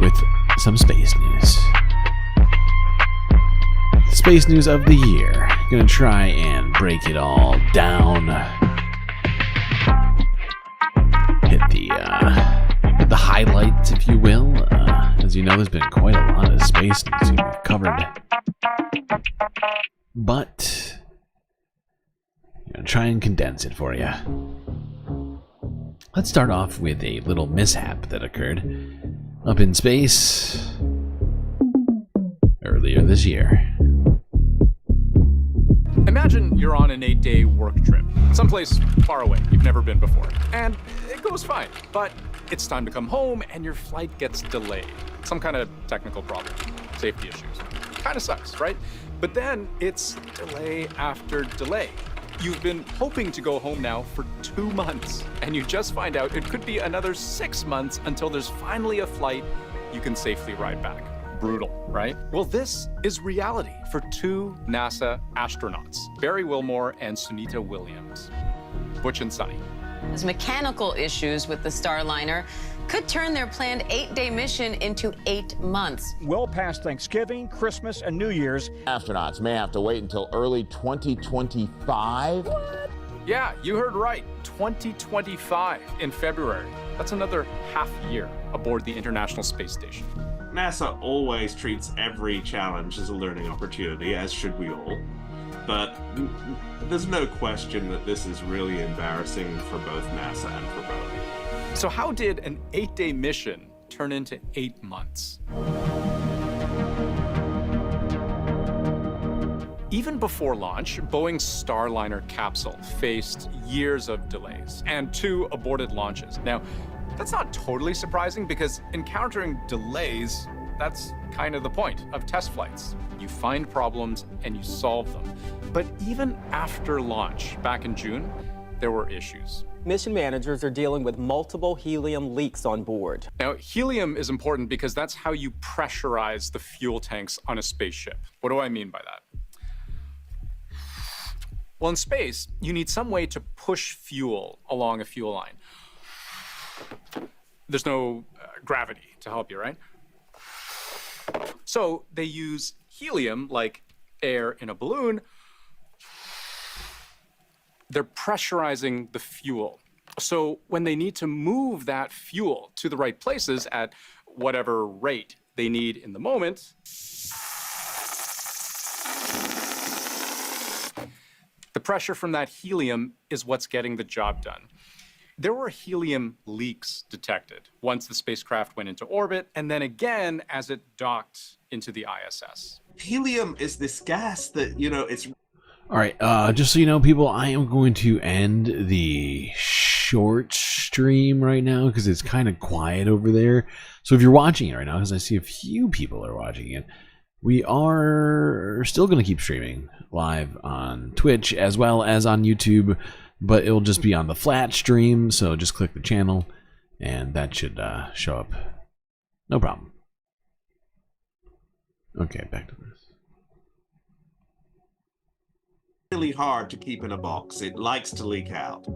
with some space news. Space news of the year. Gonna try and break it all down. Hit the highlights, if you will. As you know, there's been quite a lot of space news we've covered. But I'm gonna try and condense it for you. Let's start off with a little mishap that occurred up in space earlier this year. Imagine you're on an 8-day work trip, someplace far away you've never been before, and it goes fine, but it's time to come home and your flight gets delayed. Some kind of technical problem, safety issues. Kind of sucks, right? But then it's delay after delay. You've been hoping to go home now for 2 months, and you just find out it could be another 6 months until there's finally a flight you can safely ride back. Brutal, right? Well, this is reality for 2 NASA astronauts, Barry Wilmore and Sunita Williams. Butch and Sunny. As mechanical issues with the Starliner could turn their planned 8-day mission into 8 months. Well past Thanksgiving, Christmas, and New Year's. Astronauts may have to wait until early 2025. Yeah, you heard right. 2025 in February. That's another half year aboard the International Space Station. NASA always treats every challenge as a learning opportunity, as should we all. But there's no question that this is really embarrassing for both NASA and for Boeing. So how did an 8-day mission turn into 8 months? Even before launch, Boeing's Starliner capsule faced years of delays and 2 aborted launches. Now, that's not totally surprising because encountering delays, that's kind of the point of test flights. You find problems and you solve them. But even after launch, back in June, there were issues. Mission managers are dealing with multiple helium leaks on board. Now, helium is important because that's how you pressurize the fuel tanks on a spaceship. What do I mean by that? Well, in space, you need some way to push fuel along a fuel line. There's no gravity to help you, right? So they use helium, like air in a balloon. They're pressurizing the fuel. So when they need to move that fuel to the right places at whatever rate they need in the moment, the pressure from that helium is what's getting the job done. There were helium leaks detected once the spacecraft went into orbit, and then again as it docked into the ISS. Helium is this gas that, you know, it's... All right, just so you know, people, I am going to end the short stream right now because it's kind of quiet over there. So if you're watching it right now, because I see a few people are watching it, we are still going to keep streaming live on Twitch as well as on YouTube, but it'll just be on the flat stream, so just click the channel, and that should show up. No problem. Okay, back to this. Really hard to keep in a box. It likes to leak out.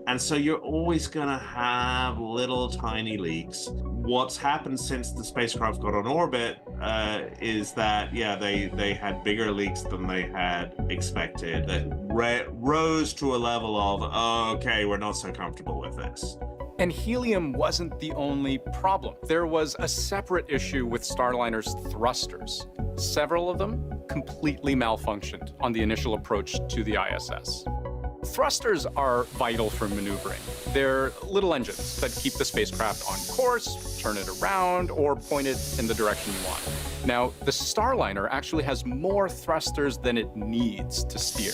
And so you're always going to have little tiny leaks. What's happened since the spacecraft got on orbit is that, yeah, they had bigger leaks than they had expected. That rose to a level of, okay, we're not so comfortable with this. And helium wasn't the only problem. There was a separate issue with Starliner's thrusters. Several of them completely malfunctioned on the initial approach to the ISS. Thrusters are vital for maneuvering. They're little engines that keep the spacecraft on course, turn it around, or point it in the direction you want. Now, the Starliner actually has more thrusters than it needs to steer,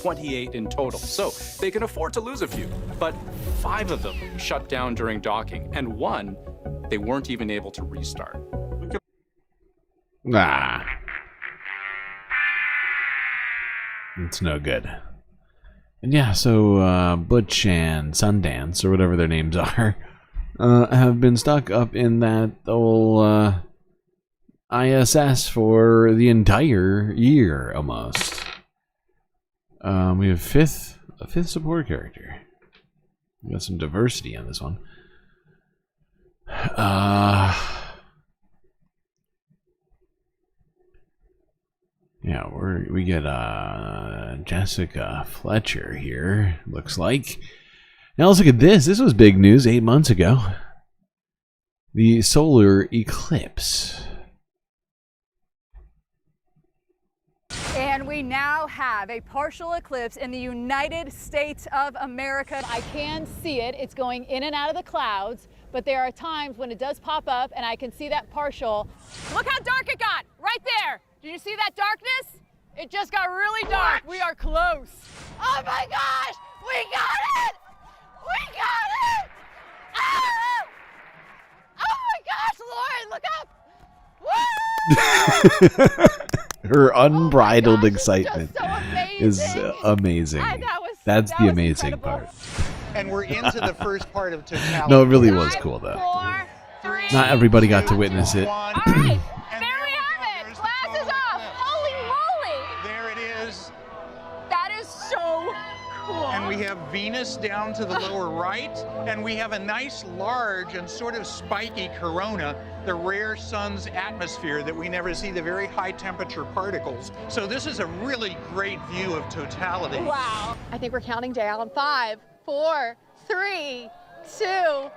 28 in total. So they can afford to lose a few, but 5 of them shut down during docking, and 1 they weren't even able to restart. Ah. It's no good. And yeah, so Butch and Sundance, or whatever their names are, have been stuck up in that old ISS for the entire year almost. We have a fifth support character. We got some diversity on this one. Yeah, we get Jessica Fletcher here, looks like. Now let's look at this. This was big news 8 months ago. The solar eclipse. And we now have a partial eclipse in the United States of America. I can see it. It's going in and out of the clouds, but there are times when it does pop up and I can see that partial. Look how dark it got right there. Did you see that darkness? It just got really dark. We are close. Oh my gosh, we got it! We got it! Ah! Oh my gosh, Lauren, look up! Woo! Her unbridled excitement is amazing. That's the amazing part. And we're into the first part of totality. No, it really was cool though. Not everybody got to witness it. And we have Venus down to the lower right, and we have a nice large and sort of spiky corona, the rare sun's atmosphere that we never see, the very high temperature particles. So this is a really great view of totality. Wow. I think we're counting down. 5, 4, 3, 2, 1.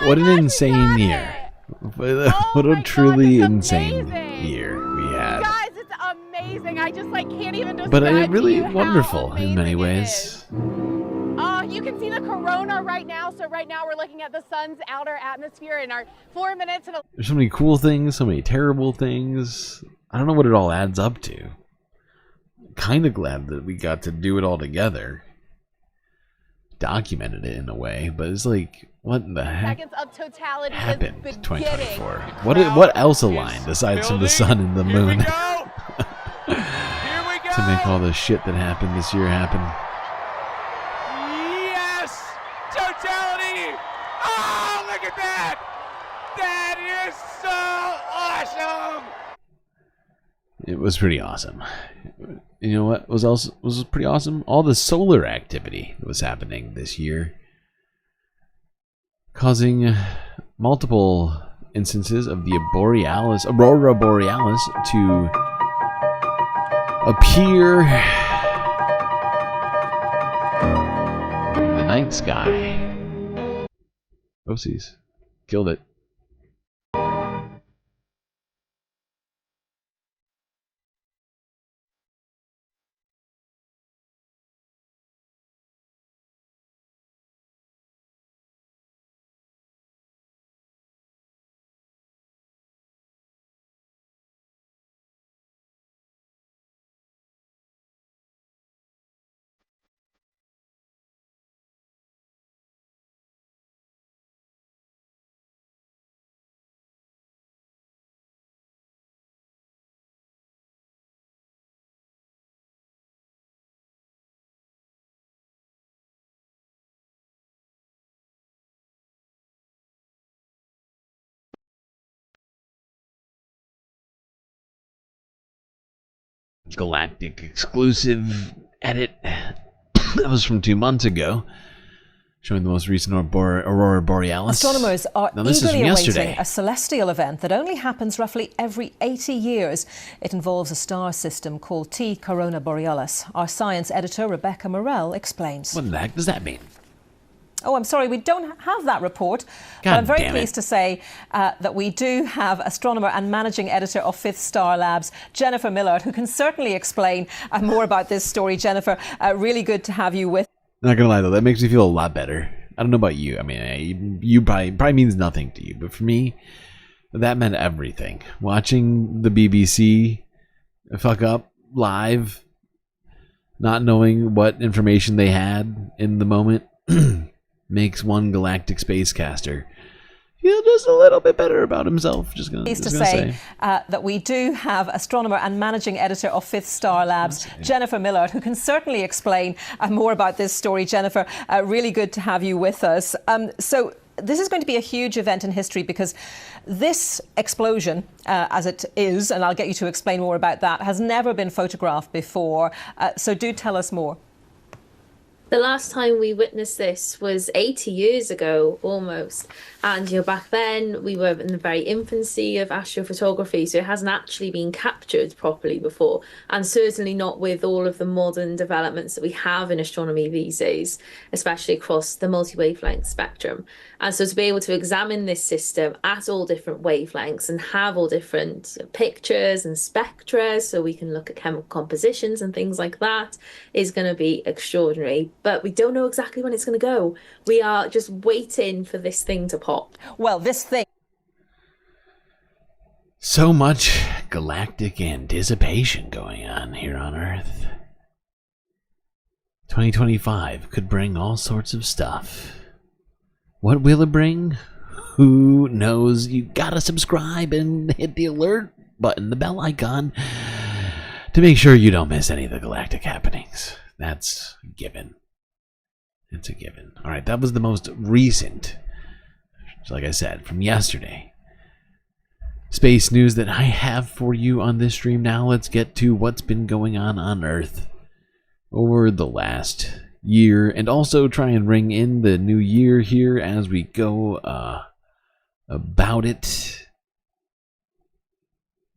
What an insane year. What a truly insane year we had. Guys, it's amazing. I just can't even describe. But really wonderful in many ways. You can see the corona right now. So right now we're looking at the sun's outer atmosphere in our 4 minutes. There's so many cool things, so many terrible things. I don't know what it all adds up to. Kind of glad that we got to do it all together. Documented it in a way, but it's like, what the heck happened in 2024? What else aligned aside from the sun and the moon to make all the shit that happened this year happen? Yes! Totality! Oh, look at that! That is so awesome! It was pretty awesome. You know what was pretty awesome? All the solar activity that was happening this year, causing multiple instances of the aurora borealis to appear in the night sky. Oopsies. Killed it. Galactic exclusive edit that was from 2 months ago, showing the most recent aurora borealis. Astronomers are eagerly awaiting a celestial event that only happens roughly every 80 years. It involves a star system called T Corona Borealis. Our science editor Rebecca Morell explains. What the heck does that mean? Oh, I'm sorry, we don't have that report. But I'm very pleased to say that we do have astronomer and managing editor of Fifth Star Labs, Jennifer Millard, who can certainly explain more about this story. Jennifer, really good to have you with. Not gonna lie though, that makes me feel a lot better. I don't know about you. I mean, you probably means nothing to you, but for me, that meant everything. Watching the BBC fuck up live, not knowing what information they had in the moment. Makes one galactic spacecaster feel just a little bit better about himself. Just gonna say that we do have astronomer and managing editor of Fifth Star Labs, Jennifer Millard, who can certainly explain more about this story. Jennifer, really good to have you with us. So this is going to be a huge event in history because this explosion, as it is, and I'll get you to explain more about that, has never been photographed before. So do tell us more. The last time we witnessed this was 80 years ago, almost. And, back then we were in the very infancy of astrophotography, so it hasn't actually been captured properly before. And certainly not with all of the modern developments that we have in astronomy these days, especially across the multi-wavelength spectrum. And so to be able to examine this system at all different wavelengths and have all different pictures and spectra, so we can look at chemical compositions and things like that, is going to be extraordinary. But we don't know exactly when it's going to go. We are just waiting for this thing to pop. Well, this thing. So much galactic anticipation going on here on Earth. 2025 could bring all sorts of stuff. What will it bring? Who knows? You gotta subscribe and hit the alert button, the bell icon, to make sure you don't miss any of the galactic happenings. That's a given. It's a given. All right, that was the most recent, like I said, from yesterday, space news that I have for you on this stream. Now let's get to what's been going on Earth over the last year, and also try and ring in the new year here as we go about it.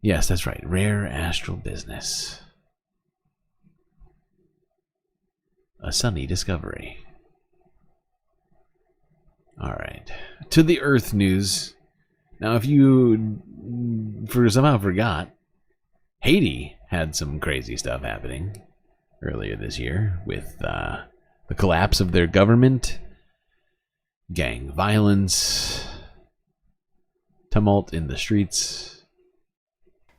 Yes, that's right. Rare astral business. A sunny discovery. All right, to the Earth news. Now, if you somehow forgot, Haiti had some crazy stuff happening earlier this year with the collapse of their government, gang violence, tumult in the streets.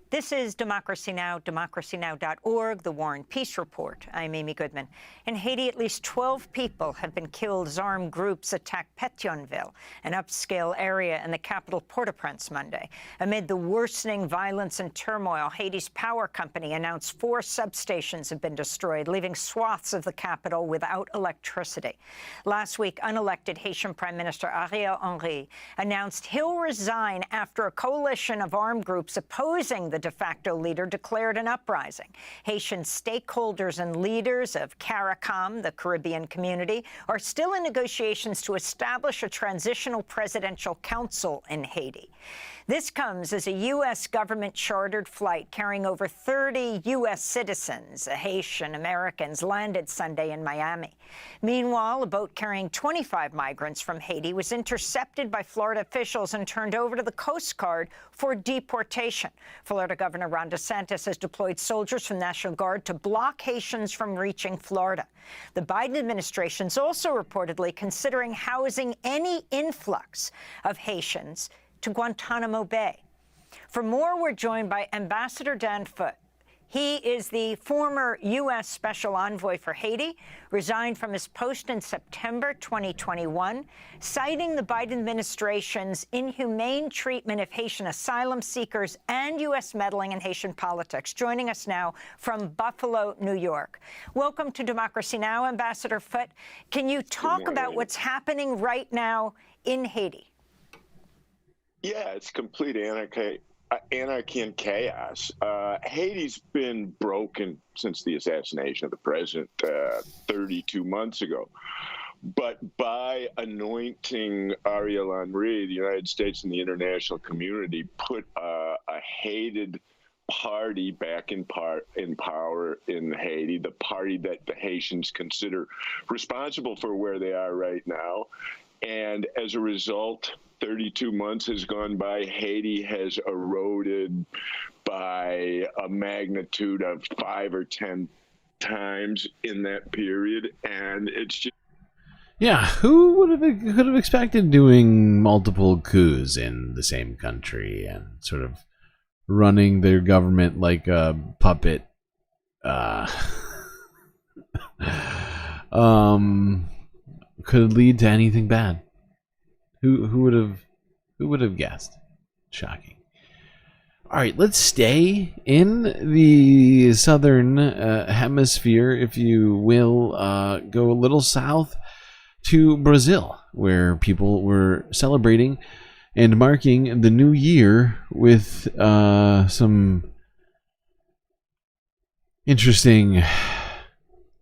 This is Democracy Now!, democracynow.org, the War and Peace Report. I'm Amy Goodman. In Haiti, at least 12 people have been killed as armed groups attacked Pétionville, an upscale area in the capital Port-au-Prince Monday. Amid the worsening violence and turmoil, Haiti's power company announced 4 substations have been destroyed, leaving swaths of the capital without electricity. Last week, unelected Haitian Prime Minister Ariel Henry announced he'll resign after a coalition of armed groups opposing the de facto leader declared an uprising. Haitian stakeholders and leaders of CARICOM, the Caribbean community, are still in negotiations to establish a transitional presidential council in Haiti. This comes as a U.S. government-chartered flight carrying over 30 U.S. citizens, Haitian Americans, landed Sunday in Miami. Meanwhile, a boat carrying 25 migrants from Haiti was intercepted by Florida officials and turned over to the Coast Guard for deportation. Florida Governor Ron DeSantis has deployed soldiers from National Guard to block Haitians from reaching Florida. The Biden administration is also reportedly considering housing any influx of Haitians to Guantanamo Bay. For more, we're joined by Ambassador Dan Foote. He is the former U.S. Special Envoy for Haiti, resigned from his post in September 2021, citing the Biden administration's inhumane treatment of Haitian asylum seekers and U.S. meddling in Haitian politics. Joining us now from Buffalo, New York. Welcome to Democracy Now!, Ambassador Foote. Can you talk about what's happening right now in Haiti? Yeah, it's complete anarchy and chaos. Haiti's been broken since the assassination of the president 32 months ago. But by anointing Ariel Henry, the United States and the international community put a hated party back in power in Haiti, the party that the Haitians consider responsible for where they are right now. And as a result, 32 months has gone by. Haiti has eroded by a magnitude of 5 or 10 times in that period, and it's just... Yeah, who could have expected doing multiple coups in the same country and sort of running their government like a puppet? Could lead to anything bad. Who would have guessed? Shocking. All right, let's stay in the southern hemisphere, if you will. Go a little south to Brazil, where people were celebrating and marking the new year with some interesting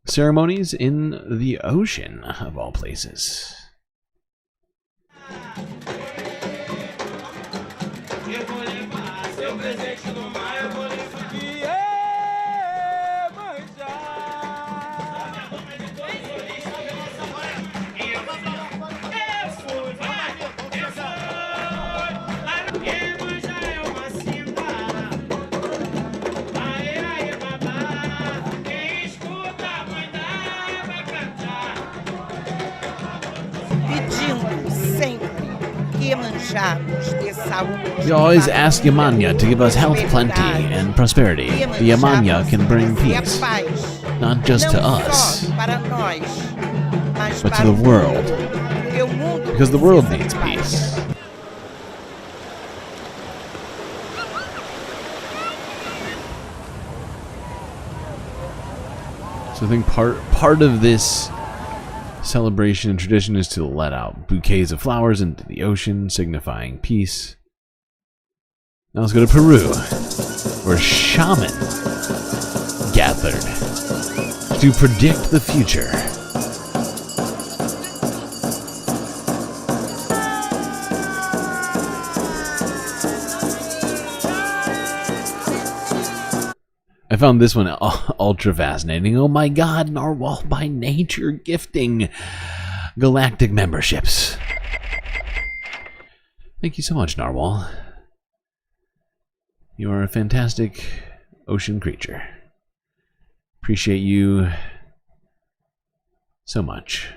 ceremonies in the ocean, of all places. We always ask Yamanya to give us health, plenty, and prosperity. The Yamanya can bring peace, not just to us, but to the world, because the world needs peace. So I think part of this celebration and tradition is to let out bouquets of flowers into the ocean, signifying peace. Now let's go to Peru, where shaman gathered to predict the future. I found this one ultra fascinating. Oh my god, Narwhal by nature gifting Galactic memberships. Thank you so much, Narwhal. You are a fantastic ocean creature. Appreciate you so much.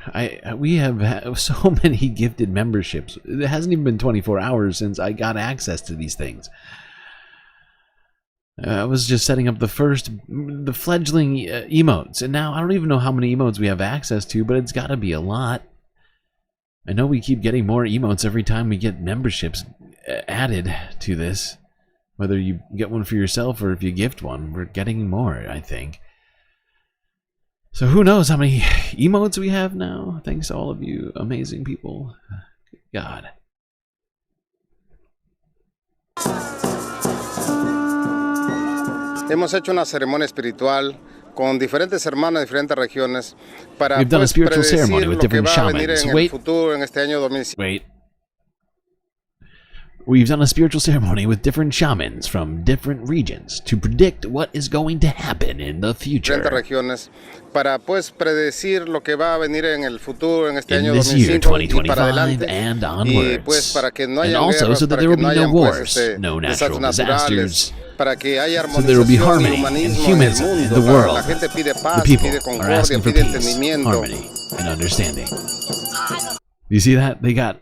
We have so many gifted memberships. It hasn't even been 24 hours since I got access to these things. I was just setting up the fledgling emotes, and now I don't even know how many emotes we have access to, but it's got to be a lot. I know we keep getting more emotes every time we get memberships added to this. Whether you get one for yourself or if you gift one, we're getting more, I think. So who knows how many emotes we have now? Thanks to all of you amazing people. God. Hemos hecho una ceremonia espiritual con diferentes hermanos de diferentes regiones para We've done a spiritual ceremony with different shamans. Wait. We've done a spiritual ceremony with different shamans from different regions to predict what is going to happen in the future. Para pues predecir lo que va a venir en el futuro en este año 2025 y para adelante and onwards. Pues para que no haya and also so that there will be no wars, no natural disasters. Para que haya so there will be harmony and humans in the world. La gente pide paz, the people pide are asking for peace, harmony, and understanding. You see that? They got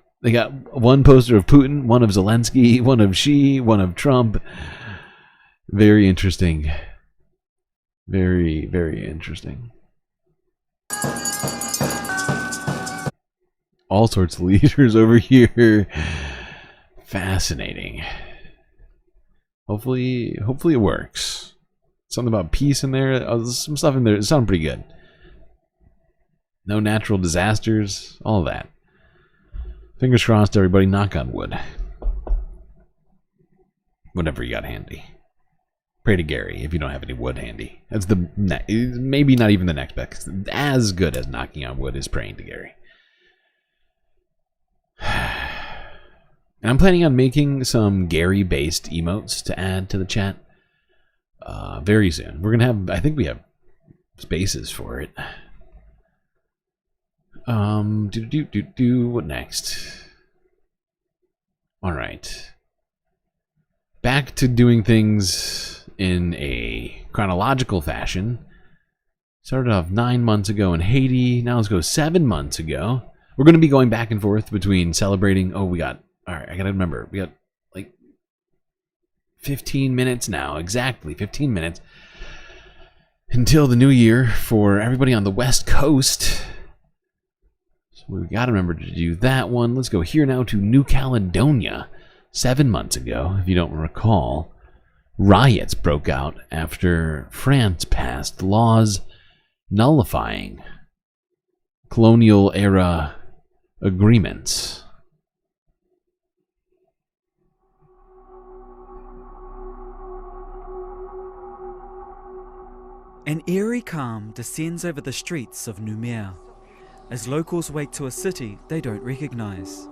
one poster of Putin, one of Zelensky, one of Xi, one of Trump. Very interesting. Very, very interesting. All sorts of leaders over here. Fascinating. Hopefully it works. Something about peace in there. Some stuff in there. It sounded pretty good. No natural disasters. All of that. Fingers crossed, everybody. Knock on wood. Whatever you got handy. Pray to Gary if you don't have any wood handy. That's the maybe not even the next best. As good as knocking on wood is praying to Gary. And I'm planning on making some Gary-based emotes to add to the chat very soon. We're gonna have, I think we have spaces for it. What next? All right. Back to doing things in a chronological fashion. Started off 9 months ago in Haiti. Now let's go 7 months ago. We're going to be going back and forth between celebrating. Oh, we got. All right, I got to remember. We got like 15 minutes now. Exactly 15 minutes until the new year for everybody on the West Coast. So we got to remember to do that one. Let's go here now to New Caledonia. 7 months ago, if you don't recall, riots broke out after France passed laws nullifying colonial era agreements. An eerie calm descends over the streets of Nouméa as locals wake to a city they don't recognize.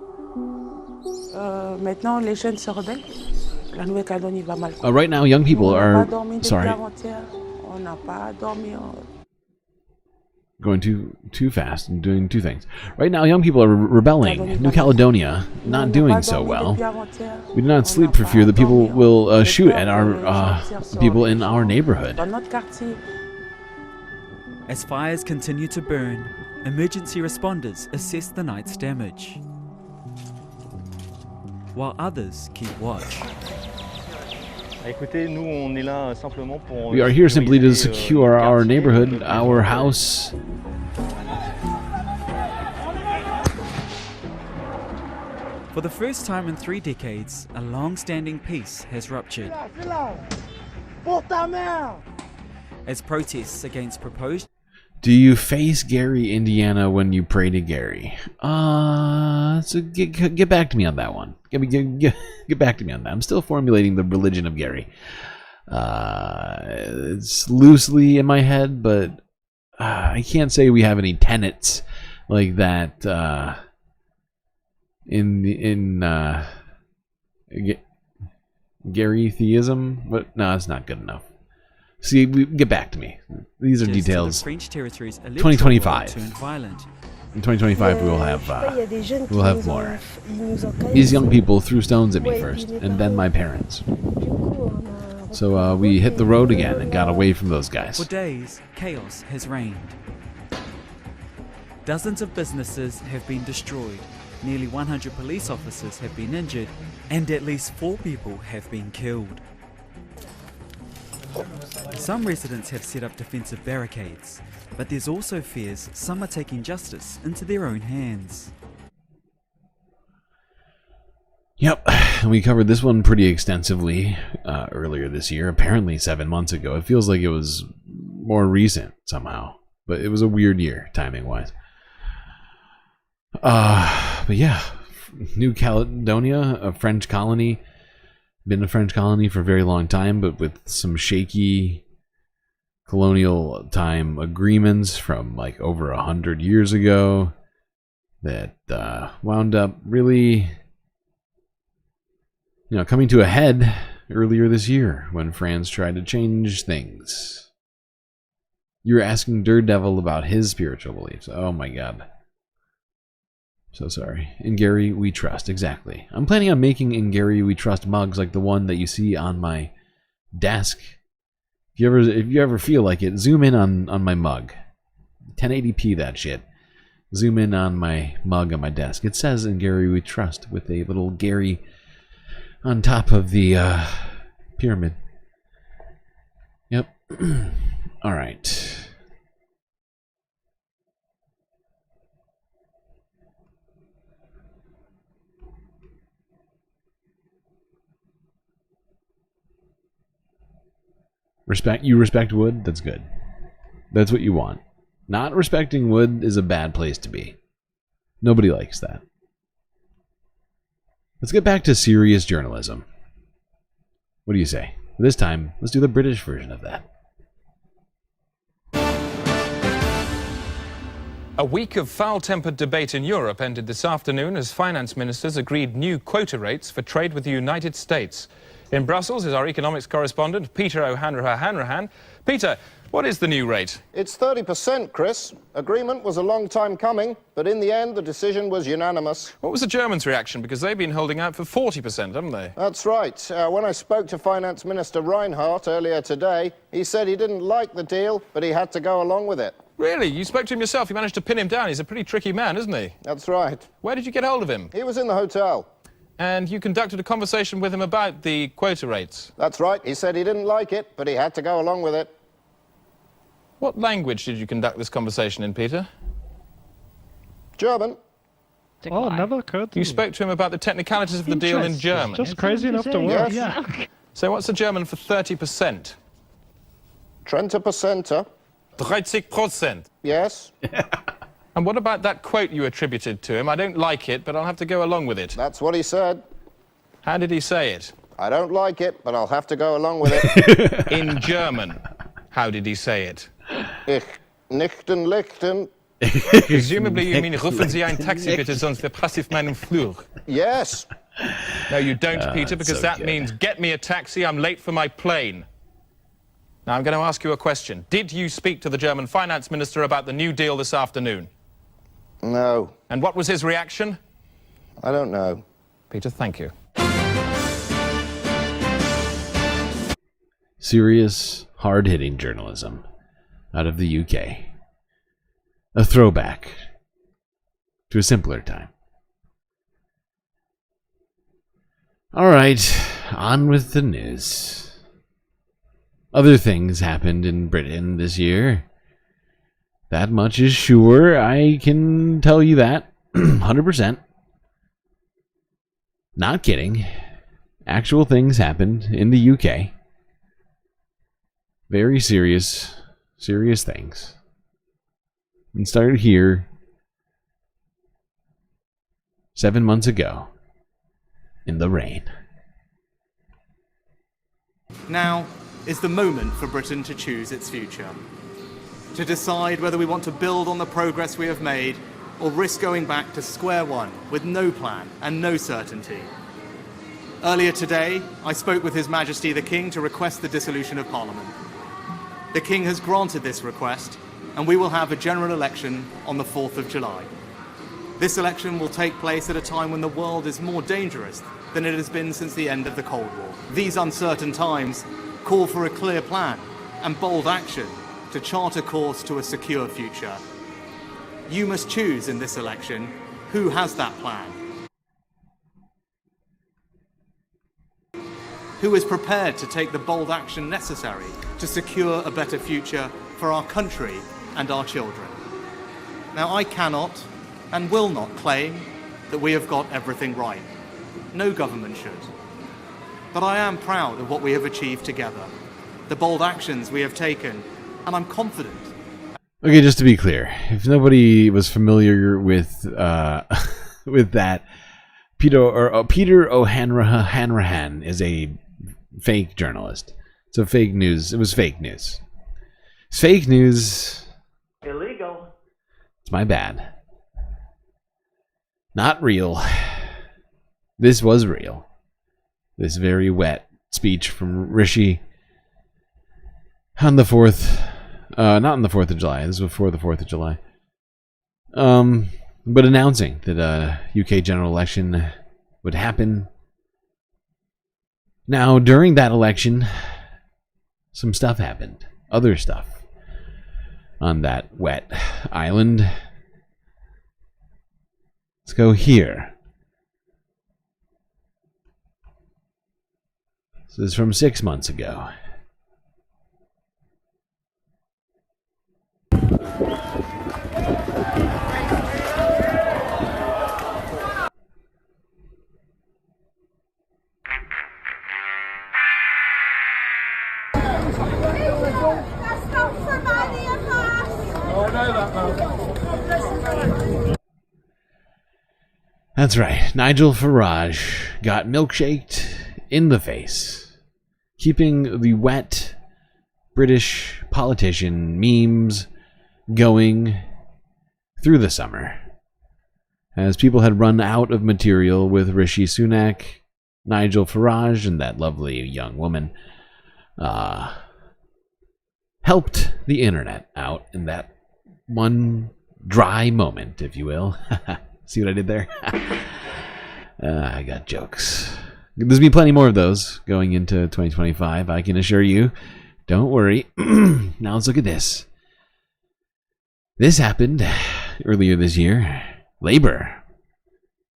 Right now, young people are going too fast and doing two things. Right now, young people are rebelling. New Caledonia not doing so well. We do not sleep for fear that people will shoot at our people in our neighborhood. As fires continue to burn, emergency responders assess the night's damage, while others keep watch. We are here simply to secure our neighborhood, our house. For the first time in 3 decades, a long-standing peace has ruptured. As protests against proposed... Do you face Gary, Indiana, when you pray to Gary? So get back to me on that one. Get back to me on that. I'm still formulating the religion of Gary. It's loosely in my head, but I can't say we have any tenets like that in Gary theism. But no, it's not good enough. See, get back to me. These are details. 2025. In 2025, we will have more. These young people threw stones at me first, and then my parents. So we hit the road again and got away from those guys. For days, chaos has reigned. Dozens of businesses have been destroyed. Nearly 100 police officers have been injured, and at least 4 people have been killed. Some residents have set up defensive barricades, but there's also fears some are taking justice into their own hands. Yep, we covered this one pretty extensively earlier this year, apparently 7 months ago. It feels like it was more recent somehow, but it was a weird year, timing-wise. But yeah, New Caledonia, a French colony. Been a French colony for a very long time, but with some shaky colonial time agreements from like over 100 years ago that wound up really, coming to a head earlier this year when France tried to change things. You were asking Daredevil about his spiritual beliefs. Oh my god. So sorry. In Gary We Trust, exactly. I'm planning on making In Gary We Trust mugs like the one that you see on my desk. If you ever feel like it, zoom in on my mug. 1080p that shit. Zoom in on my mug on my desk. It says In Gary We Trust with a little Gary on top of the pyramid. Yep. All right. You respect wood? That's good. That's what you want. Not respecting wood is a bad place to be. Nobody likes that. Let's get back to serious journalism. What do you say? This time, let's do the British version of that. A week of foul-tempered debate in Europe ended this afternoon as finance ministers agreed new quota rates for trade with the United States. In Brussels is our economics correspondent, Peter O'Hanrahan. Peter, what is the new rate? It's 30%, Chris. Agreement was a long time coming, but in the end, the decision was unanimous. What was the Germans' reaction? Because they've been holding out for 40%, haven't they? That's right. When I spoke to Finance Minister Reinhardt earlier today, he said he didn't like the deal, but he had to go along with it. Really? You spoke to him yourself? You managed to pin him down? He's a pretty tricky man, isn't he? That's right. Where did you get hold of him? He was in the hotel. And you conducted a conversation with him about the quota rates? That's right. He said he didn't like it, but he had to go along with it. What language did you conduct this conversation in, Peter? German. Oh, never occurred to me. You spoke to him about the technicalities of the deal in German? Just crazy enough to work. Yes. Yeah. So what's the German for 30%? 30%. 30%. Yes. And what about that quote you attributed to him? I don't like it, but I'll have to go along with it. That's what he said. How did he say it? I don't like it, but I'll have to go along with it. In German. How did he say it? Ich nichten lichten. Presumably you mean, rufen Sie ein Taxi bitte, sonst verpasse ich meinen Flug. Yes. No, you don't, Peter, because that means get me a taxi, I'm late for my plane. Now, I'm going to ask you a question. Did you speak to the German finance minister about the New Deal this afternoon? No. And what was his reaction? I don't know. Peter, thank you. Serious, hard-hitting journalism out of the UK. A throwback to a simpler time. All right, on with the news. Other things happened in Britain this year. That much is sure. I can tell you that. 100%. Not kidding. Actual things happened in the UK. Very serious things. And started here 7 months ago in the rain. Now is the moment for Britain to choose its future. To decide whether we want to build on the progress we have made or risk going back to square one with no plan and no certainty. Earlier today, I spoke with His Majesty the King to request the dissolution of Parliament. The King has granted this request, and we will have a general election on the 4th of July. This election will take place at a time when the world is more dangerous than it has been since the end of the Cold War. These uncertain times call for a clear plan and bold action to chart a course to a secure future. You must choose in this election who has that plan. Who is prepared to take the bold action necessary to secure a better future for our country and our children. Now, I cannot and will not claim that we have got everything right. No government should. But I am proud of what we have achieved together, the bold actions we have taken, and I'm confident. Okay, just to be clear, if nobody was familiar with with that, Peter O'Hanrahan is a fake journalist. So fake news. It was fake news. It's fake news. Illegal. It's my bad. Not real. This was real. This very wet speech from Rishi on the 4th. Not on the 4th of July. This was before the 4th of July. But announcing that a UK general election would happen. Now, during that election, some stuff happened. Other stuff on that wet island. Let's go here. This is from 6 months ago. That's right. Nigel Farage got milkshaked in the face, keeping the wet British politician memes going through the summer. As people had run out of material with Rishi Sunak, Nigel Farage and that lovely young woman helped the internet out in that one dry moment, if you will. See what I did there? I got jokes. There's been plenty more of those going into 2025, I can assure you. Don't worry. Now let's look at this. This happened earlier this year. Labour.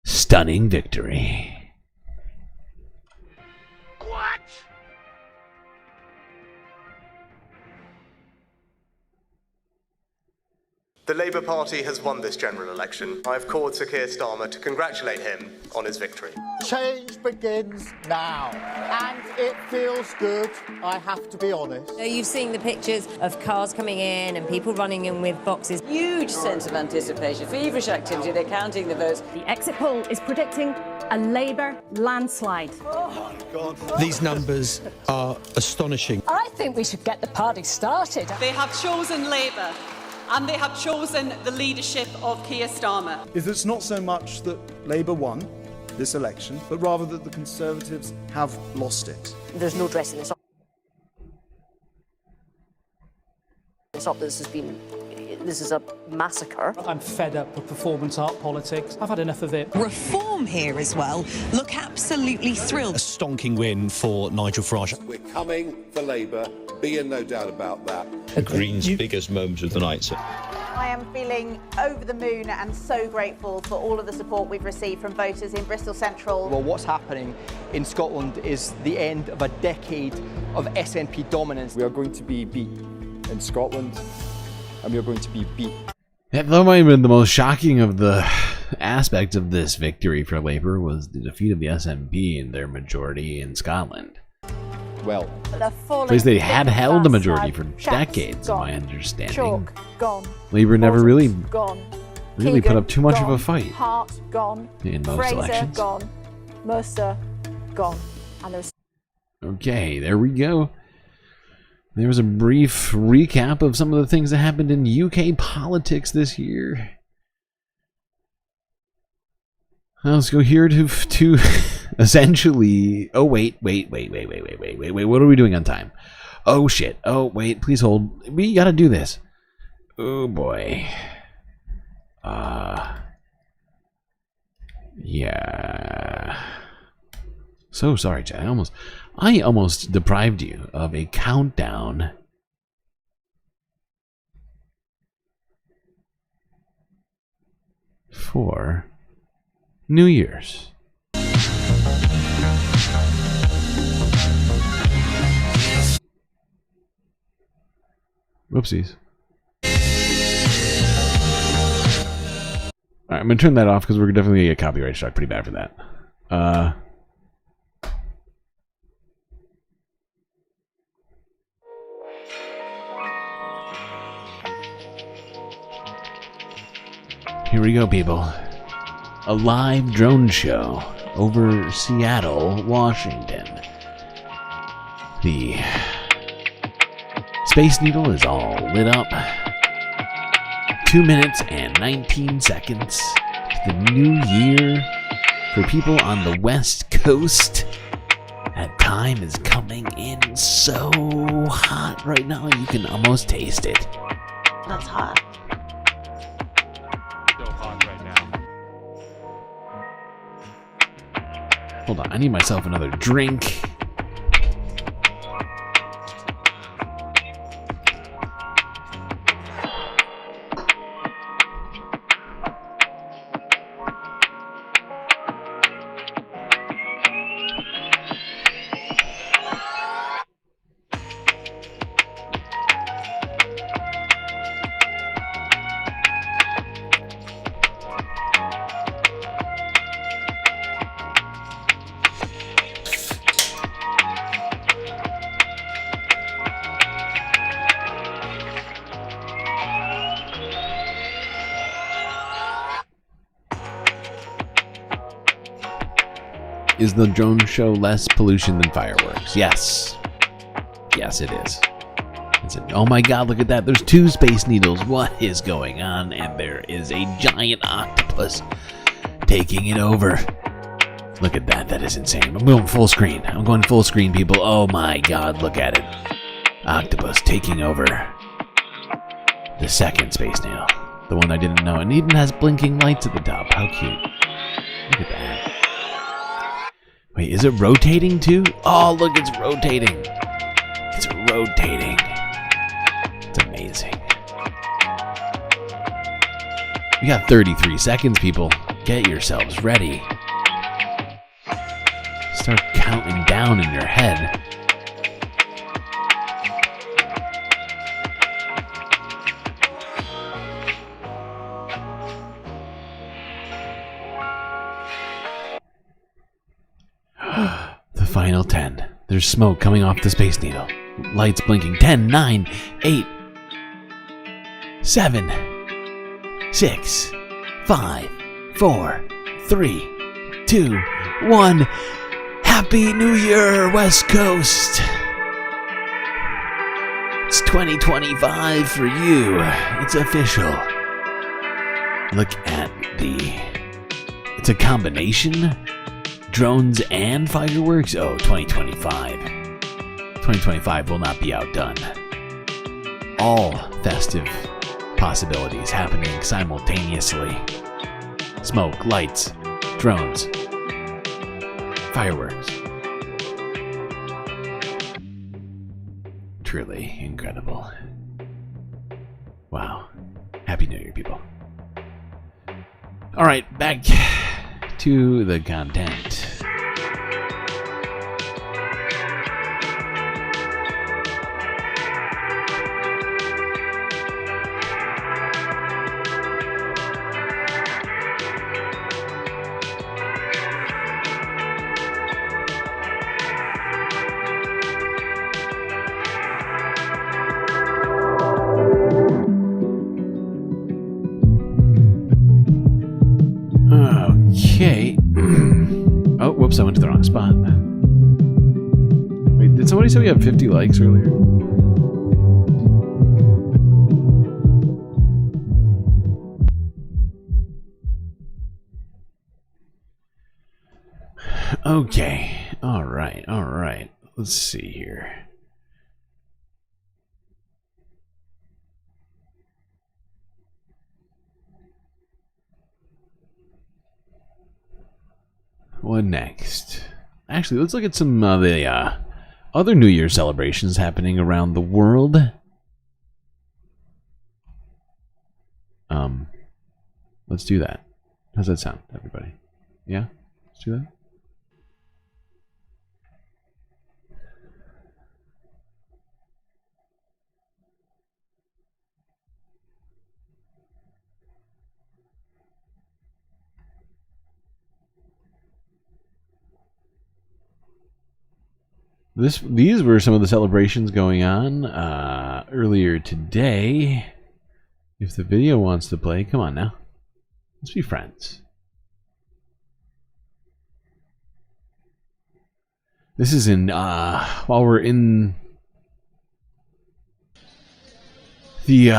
Stunning victory. What? The Labour Party has won this general election. I've called Sir Keir Starmer to congratulate him on his victory. Change begins now. And it feels good, I have to be honest. You've seen the pictures of cars coming in and people running in with boxes. Huge sense of anticipation, feverish activity, they're counting the votes. The exit poll is predicting a Labour landslide. Oh my God. These numbers are astonishing. I think we should get the party started. They have chosen Labour. And they have chosen the leadership of Keir Starmer. It's not so much that Labour won this election, but rather that the Conservatives have lost it. There's no dressing this up. This is a massacre. I'm fed up with performance art politics. I've had enough of it. Reform here as well. Look absolutely thrilled. A stonking win for Nigel Farage. We're coming for Labour, be in no doubt about that. The Greens' biggest moment of the night, sir. I am feeling over the moon and so grateful for all of the support we've received from voters in Bristol Central. Well, what's happening in Scotland is the end of a decade of SNP dominance. We are going to be beat in Scotland, and we are going to be beat. That might have been the most shocking of the aspects of this victory for Labour was the defeat of the SNP in their majority in Scotland. Well, place they had held the majority for decades, my understanding. Chalk, gone. Labour never really gone. Keegan, put up too much gone. of a fight. Hart, gone. In most Fraser, elections. Gone. Mercer, gone. And there's Okay, there we go. There was a brief recap of some of the things that happened in UK politics this year. Let's go here to essentially. Oh wait. What are we doing on time? Oh shit. Oh wait. Please hold. We gotta do this. Oh boy. Yeah. So sorry, Chad. I almost deprived you of a countdown. For New Year's. Whoopsies. Alright, I'm gonna turn that off because we're definitely gonna get copyright struck pretty bad for that. Here we go, people. A live drone show over Seattle, Washington. The Space Needle is all lit up. 2 minutes and 19 seconds to the new year. For people on the West Coast, that time is coming in so hot right now, you can almost taste it. That's hot. Hold on, I need myself another drink. Is the drone show less pollution than fireworks? Yes. Yes, it is. Oh my god, look at that. There's 2 Space Needles. What is going on? And there is a giant octopus taking it over. Look at that. That is insane. I'm going full screen. I'm going full screen, people. Oh my god, look at it. Octopus taking over the second Space Needle. The one I didn't know. And it even has blinking lights at the top. How cute. Look at that. Wait, is it rotating too? Oh, look, it's rotating. It's rotating. It's amazing. We got 33 seconds, people. Get yourselves ready. Start counting down in your head. Final 10. There's smoke coming off the Space Needle. Lights blinking. 10, 9, 8, 7, 6, 5, 4, 3, 2, 1. Happy New Year, West Coast! It's 2025 for you. It's official. Look at it's a combination? Drones and fireworks? Oh, 2025. 2025 will not be outdone. All festive possibilities happening simultaneously. Smoke, lights, drones, fireworks. Truly incredible. Wow. Happy New Year, people. Alright, back to the content. Okay. Oh, whoops, I went to the wrong spot. Wait, did somebody say we have 50 likes earlier? Okay. Alright. Let's see here. What next? Actually, let's look at some of the other New Year celebrations happening around the world. Let's do that. How's that sound, everybody? Yeah? Let's do that. These were some of the celebrations going on earlier today. If the video wants to play, come on now. Let's be friends. This is in, while we're in the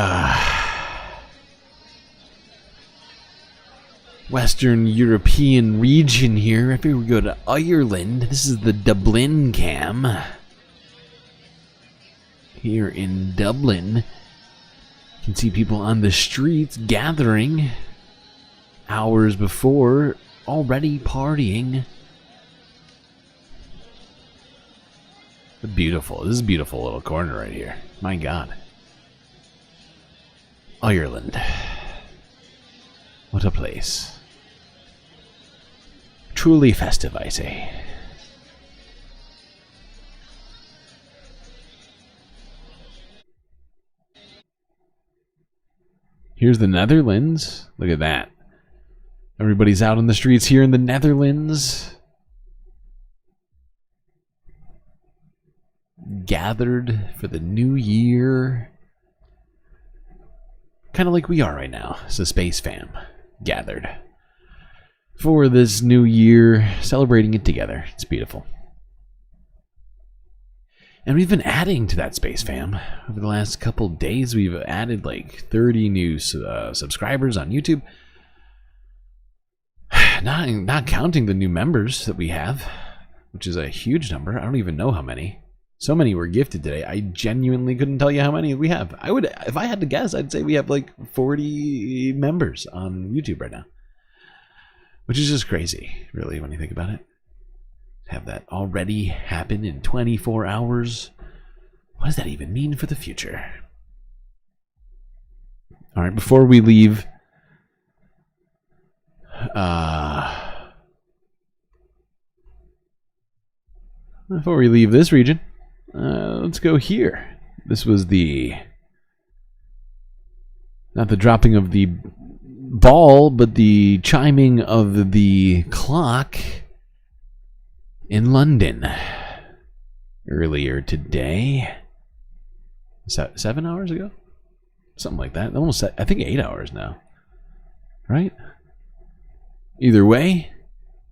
Western European region here. If we go to Ireland, this is the Dublin cam. Here in Dublin, you can see people on the streets gathering hours before, already partying. Beautiful. This is a beautiful little corner right here. My God. Ireland. What a place. Truly festive, I say. Here's the Netherlands. Look at that. Everybody's out on the streets here in the Netherlands. Gathered for the new year. Kind of like we are right now. It's the Spacefamz gathered for this new year, celebrating it together. It's beautiful. And we've been adding to that Spacefamz over the last couple days. We've added like 30 new subscribers on YouTube. Not counting the new members that we have, which is a huge number. I don't even know how many. So many were gifted today. I genuinely couldn't tell you how many we have. I would, if I had to guess, I'd say we have like 40 members on YouTube right now. Which is just crazy, really, when you think about it. Have that already happen in 24 hours. What does that even mean for the future? All right, before we leave, this region, let's go here. This was not the dropping of the ball, but the chiming of the clock in London earlier today. 7 hours ago? Something like that. Almost, I think 8 hours now. Right? Either way,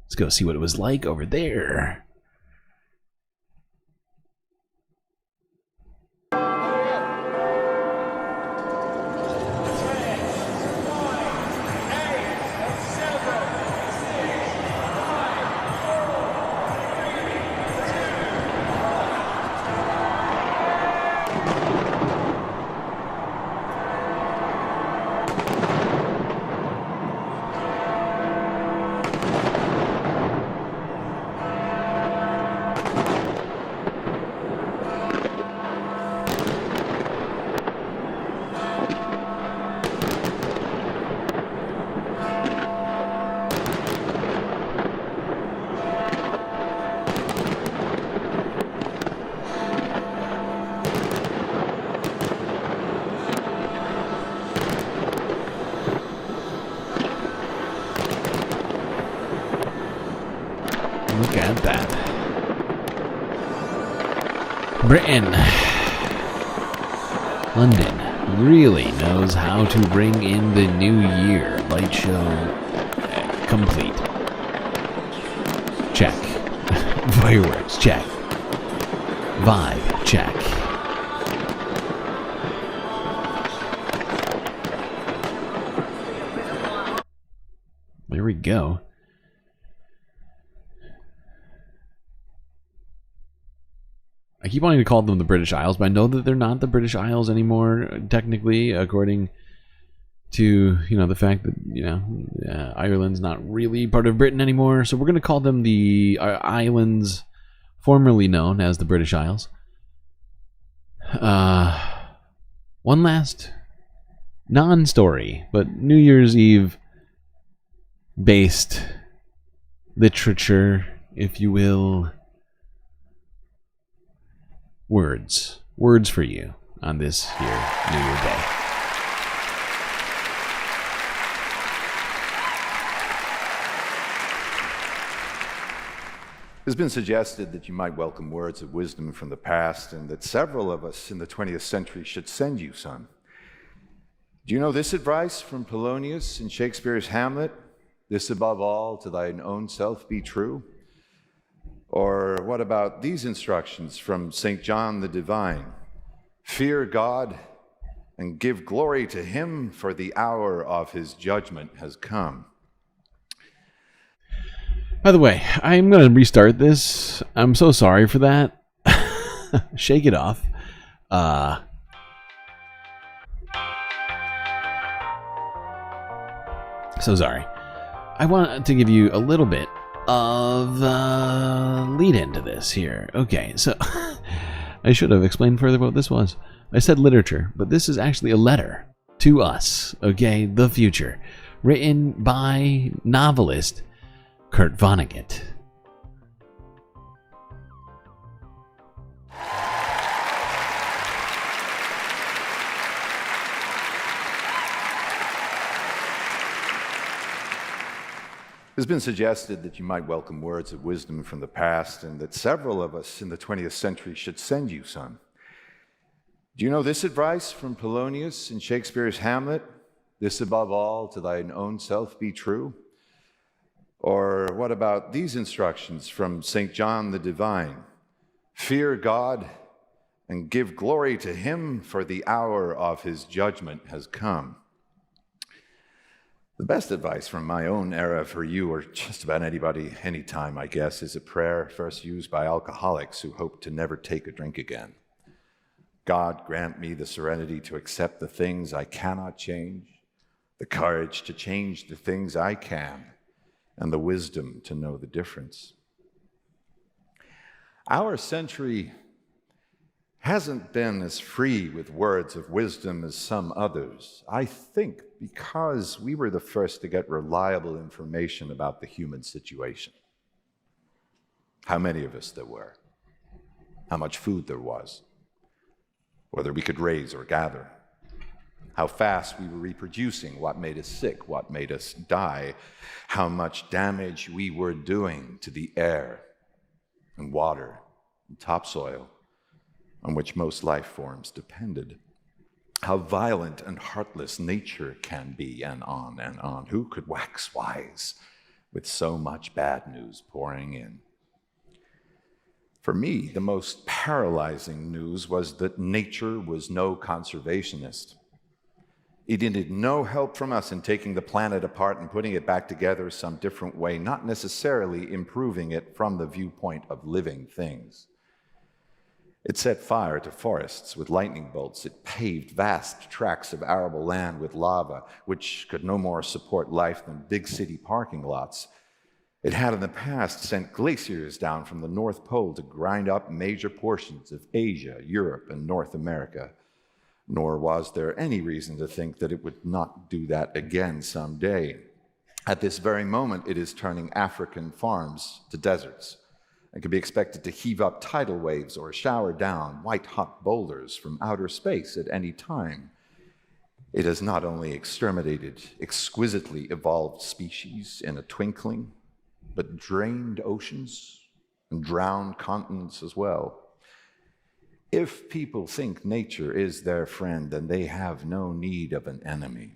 let's go see what it was like over there. Look at that. Britain. London really knows how to bring in the new year. Light show complete. Check. Fireworks, check. Vibe, check. There we go. I keep wanting to call them the British Isles, but I know that they're not the British Isles anymore, technically, according to, the fact that, Ireland's not really part of Britain anymore. So we're going to call them the islands formerly known as the British Isles. One last non-story, but New Year's Eve based literature, if you will. Words for you on this here New Year Day. It's been suggested that you might welcome words of wisdom from the past and that several of us in the 20th century should send you some. Do you know this advice from Polonius in Shakespeare's Hamlet? This above all, to thine own self be true. Or what about these instructions from St. John the Divine? Fear God and give glory to him, for the hour of his judgment has come. By the way, I'm going to restart this. I'm so sorry for that. Shake it off. So sorry. I want to give you a little bit of lead into this here. Okay, so I should have explained further what this was. I said literature, but this is actually a letter to us, okay, the future, written by novelist Kurt Vonnegut. It's been suggested that you might welcome words of wisdom from the past and that several of us in the 20th century should send you some. Do you know this advice from Polonius in Shakespeare's Hamlet? This above all, to thine own self be true. Or what about these instructions from St. John the Divine? Fear God and give glory to him, for the hour of his judgment has come. The best advice from my own era for you, or just about anybody, anytime, I guess, is a prayer first used by alcoholics who hope to never take a drink again. God, grant me the serenity to accept the things I cannot change, the courage to change the things I can, and the wisdom to know the difference. Our century hasn't been as free with words of wisdom as some others, I think because we were the first to get reliable information about the human situation. How many of us there were, how much food there was, whether we could raise or gather, how fast we were reproducing, what made us sick, what made us die, how much damage we were doing to the air, and water and topsoil on which most life forms depended. How violent and heartless nature can be, and on and on. Who could wax wise with so much bad news pouring in? For me, the most paralyzing news was that nature was no conservationist. It needed no help from us in taking the planet apart and putting it back together some different way, not necessarily improving it from the viewpoint of living things. It set fire to forests with lightning bolts. It paved vast tracts of arable land with lava, which could no more support life than big city parking lots. It had in the past sent glaciers down from the North Pole to grind up major portions of Asia, Europe, and North America. Nor was there any reason to think that it would not do that again someday. At this very moment, it is turning African farms to deserts, and can be expected to heave up tidal waves or shower down white-hot boulders from outer space at any time. It has not only exterminated exquisitely evolved species in a twinkling, but drained oceans and drowned continents as well. If people think nature is their friend, then they have no need of an enemy.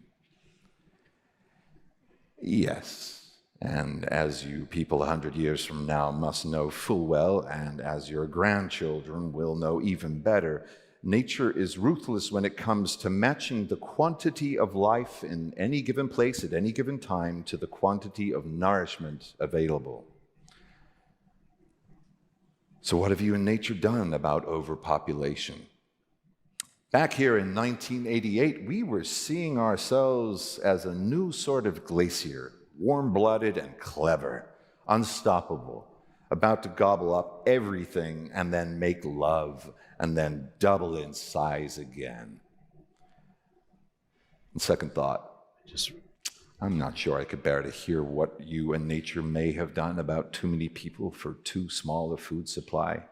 Yes. And as you people 100 years from now must know full well, and as your grandchildren will know even better, nature is ruthless when it comes to matching the quantity of life in any given place at any given time to the quantity of nourishment available. So what have you in nature done about overpopulation? Back here in 1988, we were seeing ourselves as a new sort of glacier, warm-blooded and clever, unstoppable, about to gobble up everything and then make love and then double in size again. And second thought, I'm not sure I could bear to hear what you and nature may have done about too many people for too small a food supply.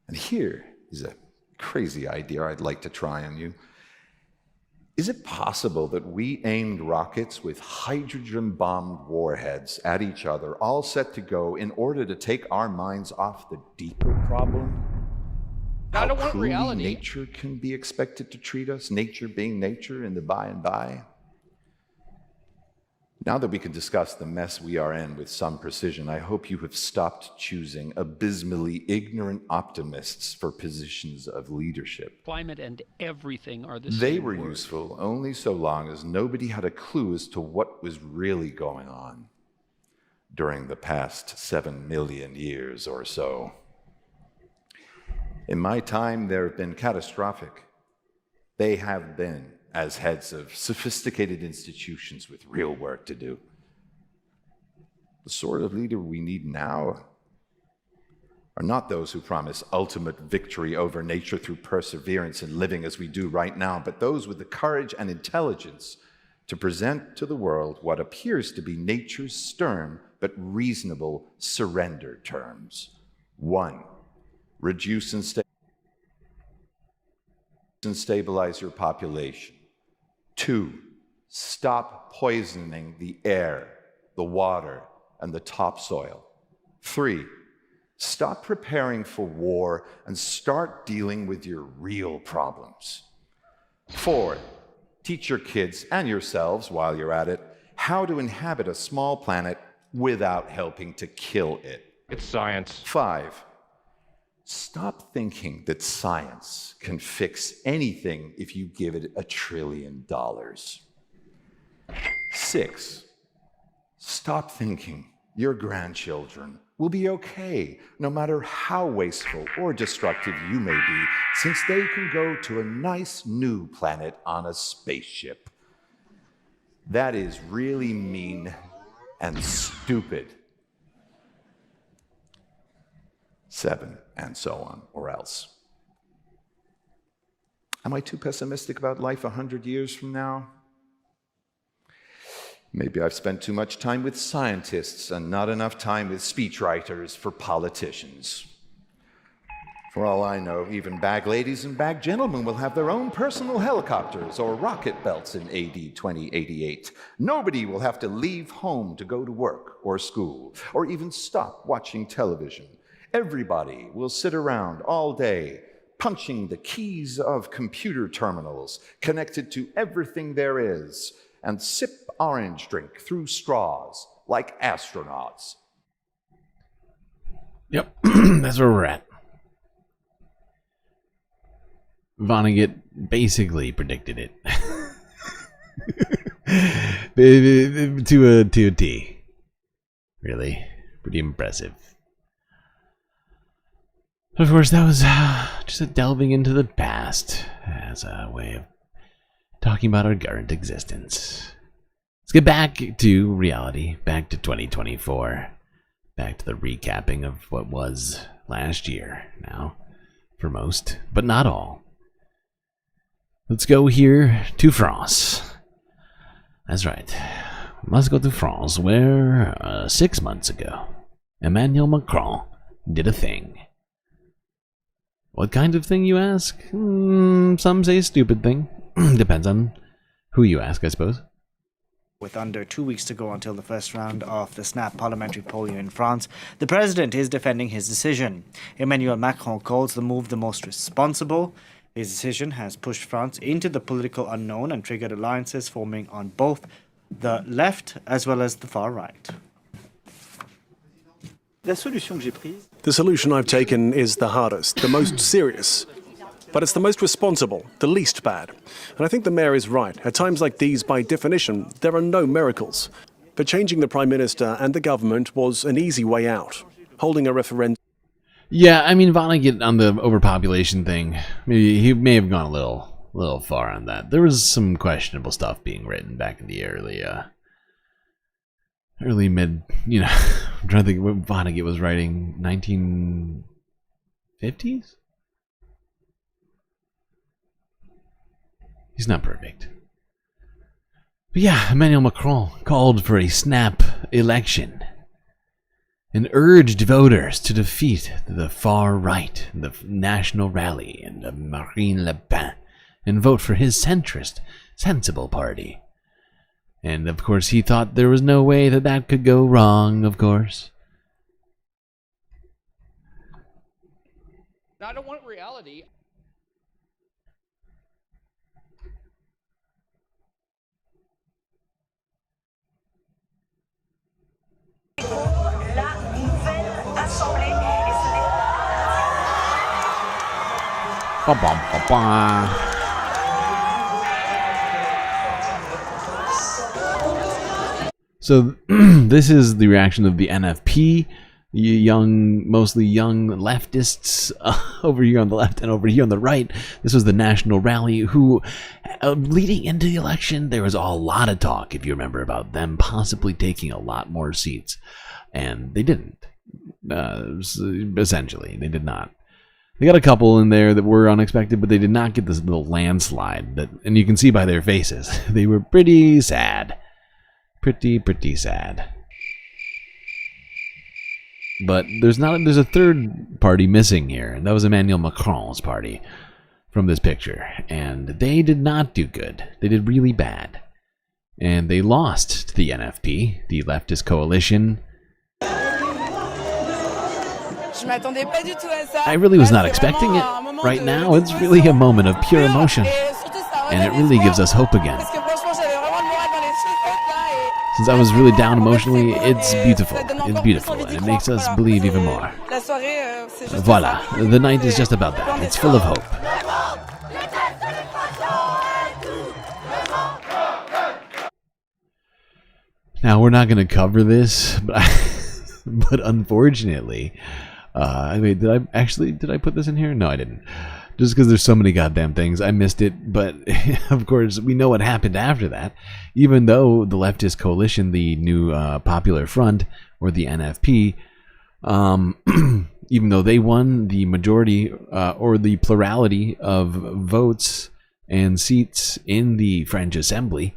And here is a crazy idea I'd like to try on you. Is it possible that we aimed rockets with hydrogen-bombed warheads at each other, all set to go, in order to take our minds off the deeper problem? I don't How want cruelly reality. nature can be expected to treat us, nature being nature in the by and by? Now that we can discuss the mess we are in with some precision, I hope you have stopped choosing abysmally ignorant optimists for positions of leadership. Climate and everything are the They same were word. useful only so long as nobody had a clue as to what was really going on during the past 7 million years or so. In my time, there have been catastrophic. They have been, as heads of sophisticated institutions with real work to do. The sort of leader we need now are not those who promise ultimate victory over nature through perseverance and living as we do right now, but those with the courage and intelligence to present to the world what appears to be nature's stern but reasonable surrender terms. 1, reduce and stabilize your population. 2, stop poisoning the air, the water, and the topsoil. 3, stop preparing for war and start dealing with your real problems. 4, teach your kids and yourselves, while you're at it, how to inhabit a small planet without helping to kill it. It's science. 5, stop thinking that science can fix anything if you give it $1 trillion. 6, stop thinking your grandchildren will be okay, no matter how wasteful or destructive you may be, since they can go to a nice new planet on a spaceship. That is really mean and stupid. 7, and so on, or else. Am I too pessimistic about life 100 years from now? Maybe I've spent too much time with scientists and not enough time with speechwriters for politicians. For all I know, even bag ladies and bag gentlemen will have their own personal helicopters or rocket belts in AD 2088. Nobody will have to leave home to go to work or school, or even stop watching television. Everybody will sit around all day, punching the keys of computer terminals connected to everything there is, and sip orange drink through straws like astronauts. Yep, that's where we're at. Vonnegut basically predicted it. to a T. Really, pretty impressive. Of course, that was just a delving into the past as a way of talking about our current existence. Let's get back to reality, back to 2024, back to the recapping of what was last year now, for most, but not all. Let's go here to France. That's right. Must go to France, where 6 months ago, Emmanuel Macron did a thing. What kind of thing, you ask? Some say stupid thing. Depends on who you ask, I suppose. With under 2 weeks to go until the first round of the snap parliamentary poll in France, the president is defending his decision. Emmanuel Macron calls the move the most responsible. His decision has pushed France into the political unknown and triggered alliances forming on both the left as well as the far right. The solution I've taken is the hardest, the most serious, but it's the most responsible, the least bad. And I think the mayor is right. At times like these, by definition, there are no miracles. But changing the prime minister and the government was an easy way out. Holding a referendum. Yeah, I mean, Vonnegut on the overpopulation thing, maybe he may have gone a little far on that. There was some questionable stuff being written back in the early mid, I'm trying to think what Vonnegut was writing, 1950s? He's not perfect. But yeah, Emmanuel Macron called for a snap election and urged voters to defeat the far right, the National Rally, and Marine Le Pen, and vote for his centrist, sensible party. And of course, he thought there was no way that could go wrong, of course. I don't want reality. So this is the reaction of the NFP, mostly young leftists over here on the left and over here on the right. This was the National Rally, who, leading into the election, there was a lot of talk, if you remember, about them possibly taking a lot more seats. And they didn't. Essentially, they did not. They got a couple in there that were unexpected, but they did not get this little landslide. And you can see by their faces, they were pretty sad. Pretty sad. But there's a third party missing here, and that was Emmanuel Macron's party from this picture. And they did not do good. They did really bad. And they lost to the NFP, the leftist coalition. I really was not expecting it. Right now, it's really a moment of pure emotion. And it really gives us hope again. Since I was really down emotionally, it's beautiful. It's beautiful, and it makes us believe even more. Voila, the night is just about that. It's full of hope. Now, we're not going to cover this, but unfortunately, wait, did I put this in here? No, I didn't. Just because there's so many goddamn things, I missed it. But of course, we know what happened after that. Even though the leftist coalition, the new Popular Front, or the NFP, even though they won the majority or the plurality of votes and seats in the French Assembly,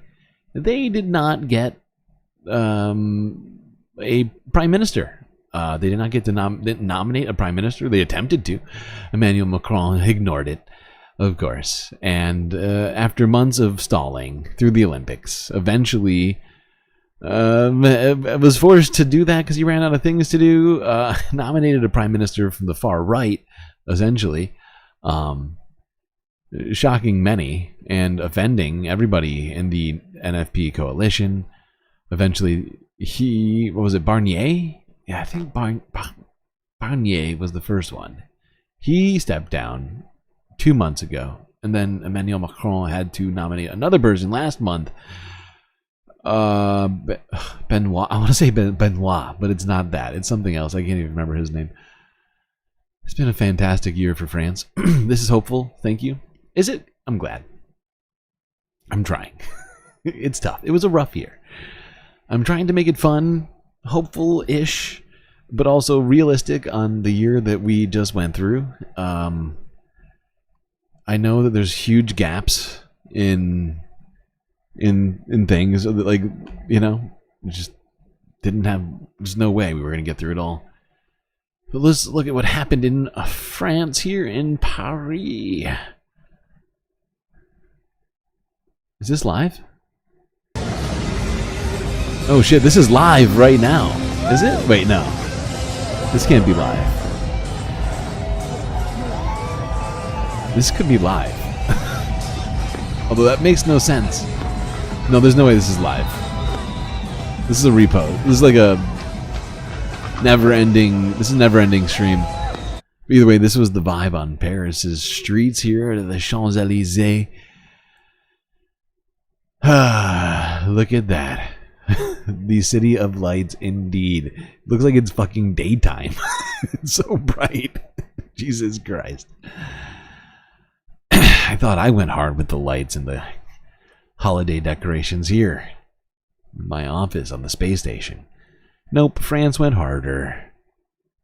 they did not get a prime minister. They did not get to nominate a prime minister. They attempted to. Emmanuel Macron ignored it, of course. And after months of stalling through the Olympics, eventually was forced to do that because he ran out of things to do. Nominated a prime minister from the far right, essentially. Shocking many and offending everybody in the NFP coalition. Eventually, what was it, Barnier? Yeah, I think Barnier was the first one. He stepped down 2 months ago, and then Emmanuel Macron had to nominate another person last month. Benoit. I want to say Benoit, but it's not that. It's something else. I can't even remember his name. It's been a fantastic year for France. This is hopeful. Thank you. Is it? I'm glad. I'm trying. It's tough. It was a rough year. I'm trying to make it fun, hopeful-ish, but also realistic on the year that we just went through. I know that there's huge gaps in things, like, you know, just didn't have, there's no way we were going to get through it all. But let's look at what happened in France here in Paris. Is this live? Oh shit, this is live right now. Is it? Wait, no. This can't be live. This could be live. Although that makes no sense. No, there's no way this is live. This is a repo. This is like a never-ending stream. Either way, this was the vibe on Paris's streets here at the Champs-Élysées. Look at that. The city of lights indeed. Looks like it's fucking daytime. It's so bright. Jesus Christ. I thought I went hard with the lights and the holiday decorations here. My office on the space station. Nope, France went harder.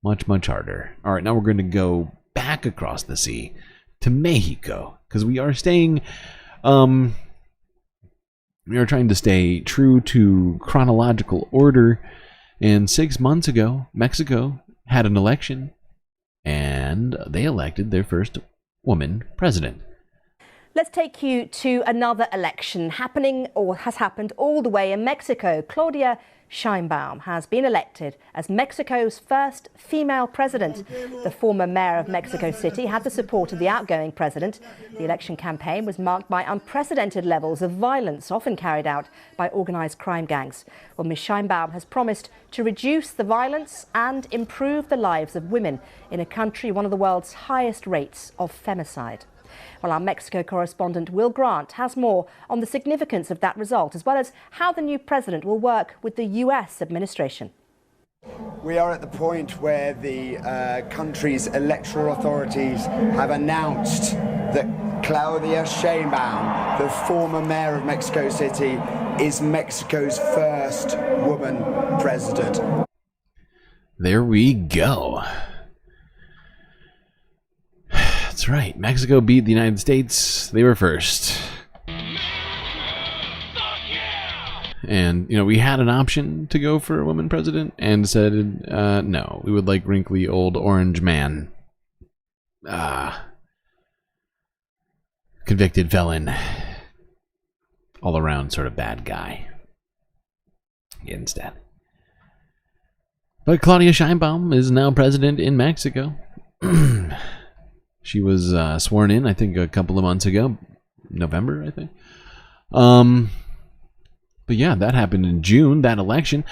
Much, much harder. Alright, now we're going to go back across the sea to Mexico. Because we are staying... we are trying to stay true to chronological order. And 6 months ago, Mexico had an election. And they elected their first woman president. Let's take you to another election happening, or has happened, all the way in Mexico. Claudia Sheinbaum has been elected as Mexico's first female president. The former mayor of Mexico City had the support of the outgoing president. The election campaign was marked by unprecedented levels of violence, often carried out by organised crime gangs. Well, Ms. Sheinbaum has promised to reduce the violence and improve the lives of women in a country one of the world's highest rates of femicide. Well, our Mexico correspondent Will Grant has more on the significance of that result, as well as how the new president will work with the US administration. We are at the point where the country's electoral authorities have announced that Claudia Sheinbaum, the former mayor of Mexico City, is Mexico's first woman president. There we go. That's right. Mexico beat the United States. They were first. And, you know, we had an option to go for a woman president and said, no, we would like wrinkly old orange man. Convicted felon. All around sort of bad guy. Instead. But Claudia Sheinbaum is now president in Mexico. She was sworn in, I think, a couple of months ago. November, I think. But yeah, that happened in June, that election.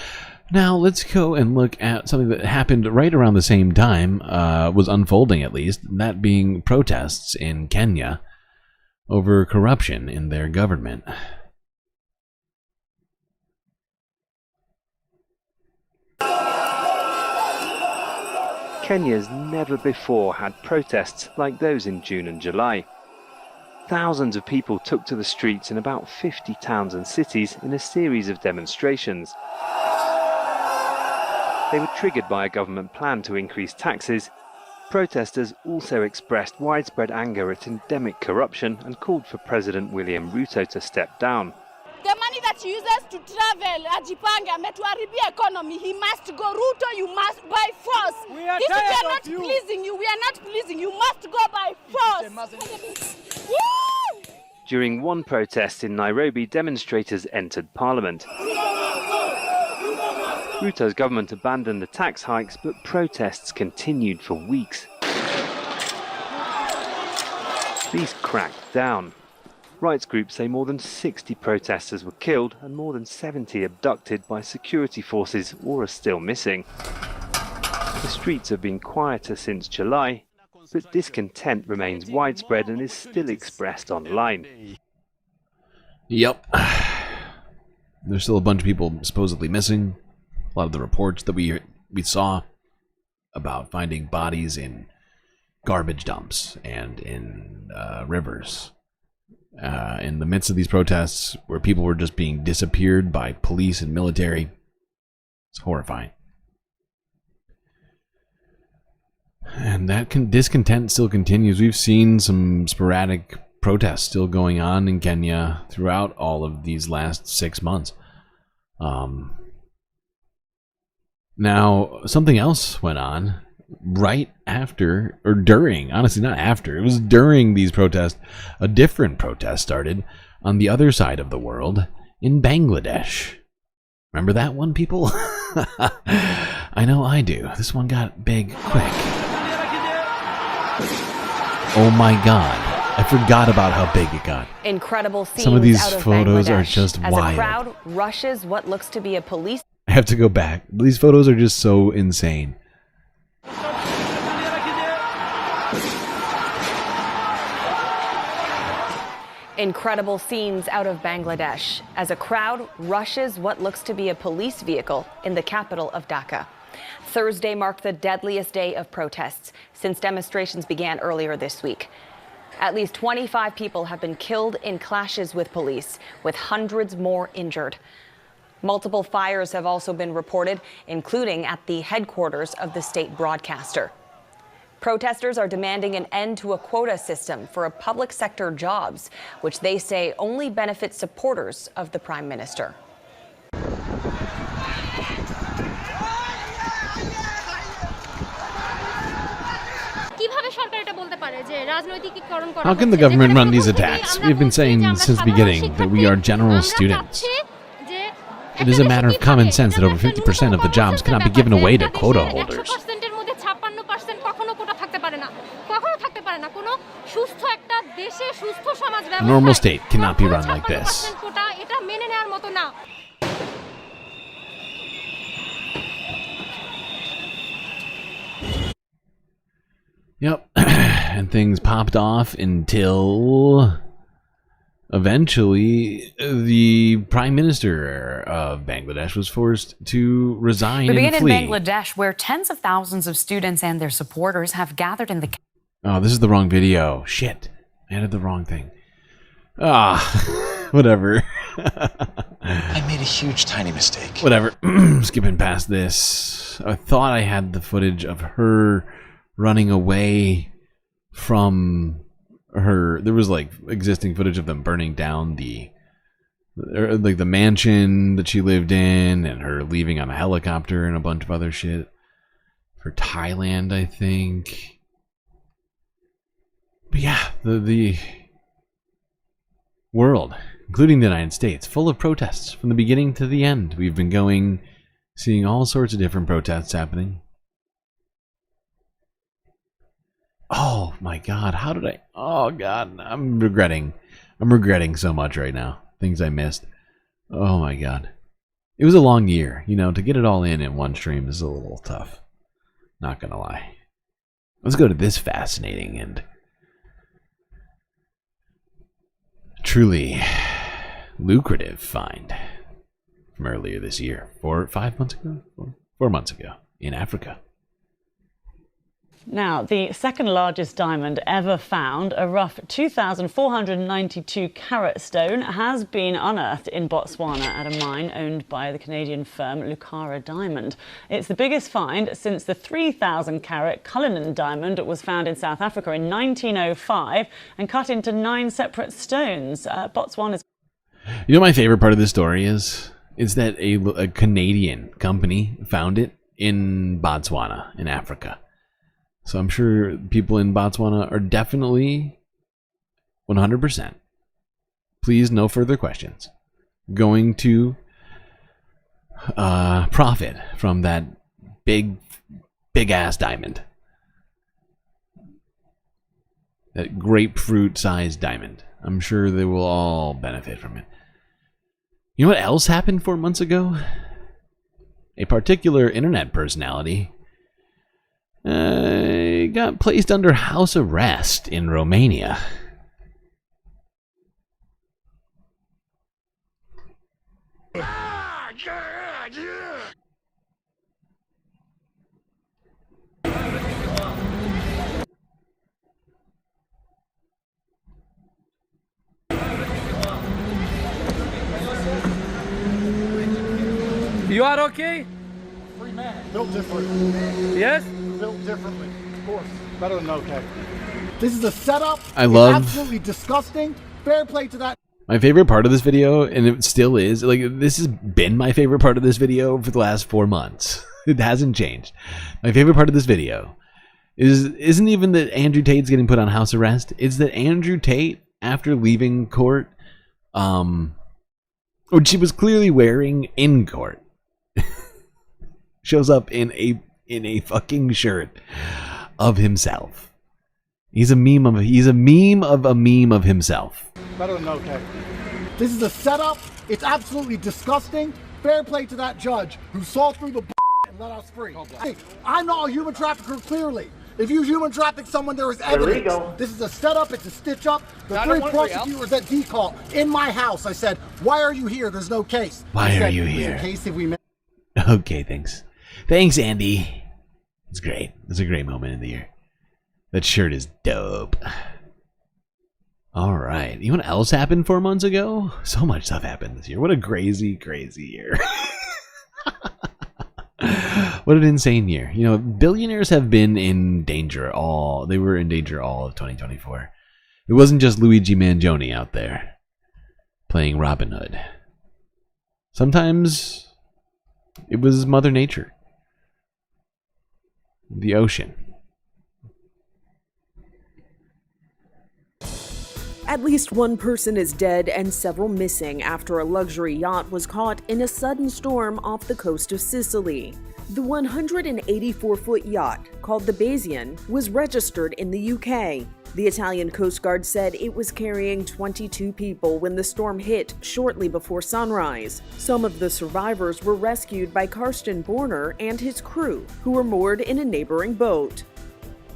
Now, let's go and look at something that happened right around the same time, was unfolding at least, that being protests in Kenya over corruption in their government. Kenya's never before had protests like those in June and July. Thousands of people took to the streets in about 50 towns and cities in a series of demonstrations. They were triggered by a government plan to increase taxes. Protesters also expressed widespread anger at endemic corruption and called for President William Ruto to step down. The money that that he uses to travel, ajipange, ametuharibia economy. He must go. Ruto, you must by force. We are not pleasing you. We are not pleasing you. You must go by force. During one protest in Nairobi, demonstrators entered Parliament. Ruto's government abandoned the tax hikes, but protests continued for weeks. These cracked down. Rights groups say more than 60 protesters were killed and more than 70 abducted by security forces or are still missing. The streets have been quieter since July, but discontent remains widespread and is still expressed online. Yep. There's still a bunch of people supposedly missing. A lot of the reports that we saw about finding bodies in garbage dumps and in rivers. In the midst of these protests, where people were just being disappeared by police and military. It's horrifying. And that discontent still continues. We've seen some sporadic protests still going on in Kenya throughout all of these last 6 months. Now, something else went on right after, or during, honestly not after, it was during these protests. A different protest started on the other side of the world in Bangladesh. Remember that one, people? I know I do. This one got big quick. Oh my god. I forgot about how big it got. Incredible scenes. Some of these out of photos Bangladesh are just as wild. A crowd rushes what looks to be a police. I have to go back. These photos are just so insane. Incredible scenes out of Bangladesh as a crowd rushes what looks to be a police vehicle in the capital of Dhaka. Thursday marked the deadliest day of protests since demonstrations began earlier this week. At least 25 people have been killed in clashes with police, with hundreds more injured. Multiple fires have also been reported, including at the headquarters of the state broadcaster. Protesters are demanding an end to a quota system for public sector jobs, which they say only benefits supporters of the Prime Minister. How can the government run these attacks? We've been saying since the beginning that we are general students. It is a matter of common sense that over 50% of the jobs cannot be given away to quota holders. A normal state cannot be run like this. Yep, and things popped off until eventually the Prime Minister of Bangladesh was forced to resign We and begin flee. in Bangladesh, where tens of thousands of students and their supporters have gathered in the... Oh, this is the wrong video. Shit, I added the wrong thing. Whatever. I made a huge, tiny mistake. Whatever. Skipping past this. I thought I had the footage of her running away from her. There was like existing footage of them burning down the mansion that she lived in, and her leaving on a helicopter and a bunch of other shit for Thailand, I think. But yeah, the world, including the United States, full of protests from the beginning to the end. We've been seeing all sorts of different protests happening. Oh my god, how did I... Oh god, I'm regretting so much right now. Things I missed. Oh my god. It was a long year, to get it all in one stream is a little tough. Not gonna lie. Let's go to this fascinating and truly lucrative find from earlier this year. 4 months ago? 4 months ago in Africa. Now, the second largest diamond ever found, a rough 2,492 carat stone, has been unearthed in Botswana at a mine owned by the Canadian firm Lucara Diamond. It's the biggest find since the 3,000 carat Cullinan diamond was found in South Africa in 1905 and cut into 9 separate stones. Botswana's... You know, my favorite part of this story is that a Canadian company found it in Botswana, in Africa. So I'm sure people in Botswana are definitely 100%, please no further questions, going to profit from that big ass diamond. That grapefruit-sized diamond. I'm sure they will all benefit from it. You know what else happened 4 months ago? A particular internet personality got placed under house arrest in Romania. You are okay? Free man. Built different. Yes? Built differently. Of course. Better than okay. This is a setup. I love... It's absolutely disgusting. Fair play to that. My favorite part of this video, and it still is, like, this has been my favorite part of this video for the last 4 months. It hasn't changed. My favorite part of this video isn't even that Andrew Tate's getting put on house arrest. It's that Andrew Tate, after leaving court, which she was clearly wearing in court, shows up in a fucking shirt of himself. He's a meme of a meme of himself. Better than okay. This is a setup. It's absolutely disgusting. Fair play to that judge who saw through the and let us free. Hey, I'm not a human trafficker, clearly. If you human traffic someone, there is evidence. Illegal. This is a setup. It's a stitch up. The I three don't want prosecutors at D-Call in my house. I said, "Why are you here? There's no case." Why said, are you "In here?" case if we Okay, thanks. Thanks, Andy. It's great. It's a great moment in the year. That shirt is dope. All right. You know what else happened 4 months ago? So much stuff happened this year. What a crazy, crazy year. What an insane year. You know, billionaires have been in danger they were in danger all of 2024. It wasn't just Luigi Mangione out there playing Robin Hood. Sometimes it was Mother Nature. The ocean. At least one person is dead and several missing after a luxury yacht was caught in a sudden storm off the coast of Sicily. The 184-foot yacht, called the Bayesian, was registered in the UK. The Italian Coast Guard said it was carrying 22 people when the storm hit shortly before sunrise. Some of the survivors were rescued by Karsten Borner and his crew, who were moored in a neighboring boat.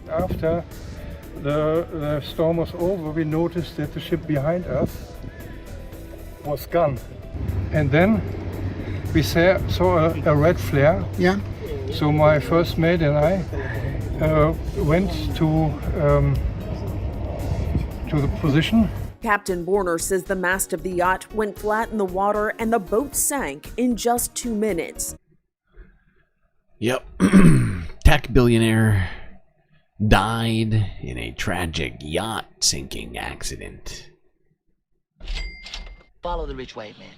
After the storm was over, we noticed that the ship behind us was gone. And then we saw a red flare. Yeah. So my first mate and I went to the position. Captain Borner says the mast of the yacht went flat in the water and the boat sank in just 2 minutes. Yep. Tech billionaire died in a tragic yacht sinking accident. Follow the rich white man.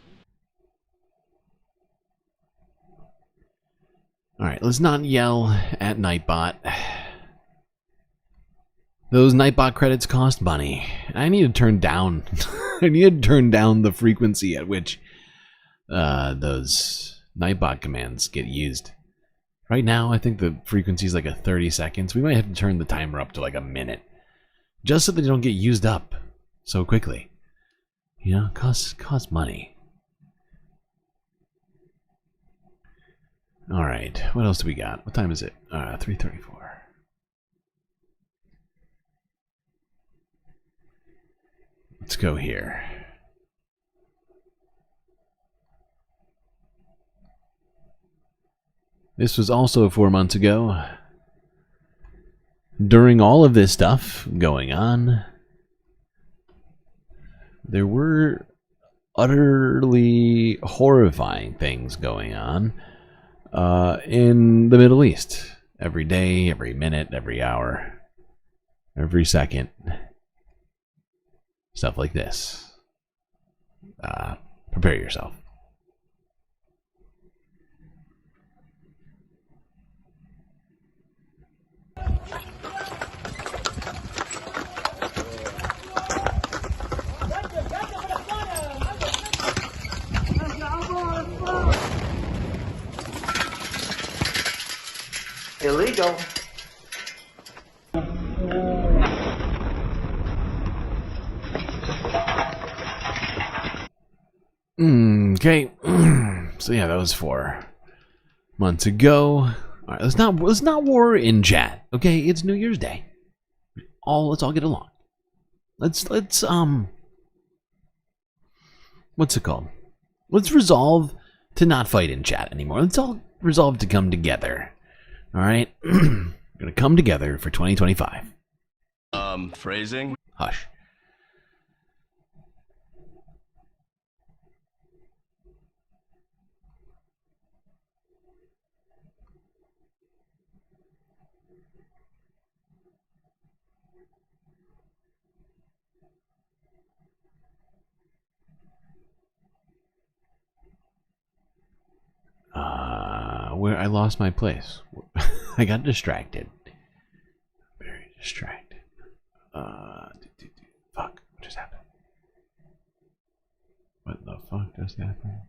Alright, let's not yell at Nightbot. Those Nightbot credits cost money. I need to turn down the frequency at which those Nightbot commands get used. Right now, I think the frequency is like 30 seconds. We might have to turn the timer up to like a minute. Just so they don't get used up so quickly. You know, costs money. Alright, what else do we got? What time is it? 3:34. Let's go here. This was also 4 months ago. During all of this stuff going on, there were utterly horrifying things going on in the Middle East. Every day, every minute, every hour, every second. Stuff like this. Prepare yourself. Illegal. Okay. So yeah, that was 4 months ago. All right, let's not war in chat. Okay, it's New Year's Day. Let's all get along. Let's what's it called? Let's resolve to not fight in chat anymore. Let's all resolve to come together. All right, we're gonna come together for 2025. Phrasing. Hush. Where I lost my place. I got distracted. Very distracted. Fuck. What just happened? What the fuck just happened?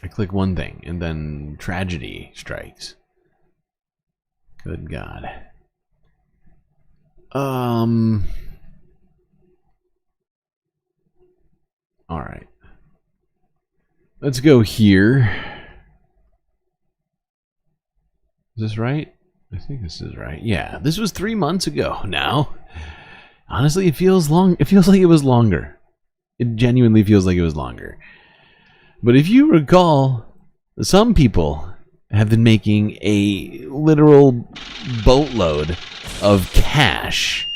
I click one thing and then tragedy strikes. Good God. All right. Let's go here. Is this right? I think this is right. Yeah, this was 3 months ago now. Honestly, it feels long. It feels like it was longer. It genuinely feels like it was longer. But if you recall, some people have been making a literal boatload of cash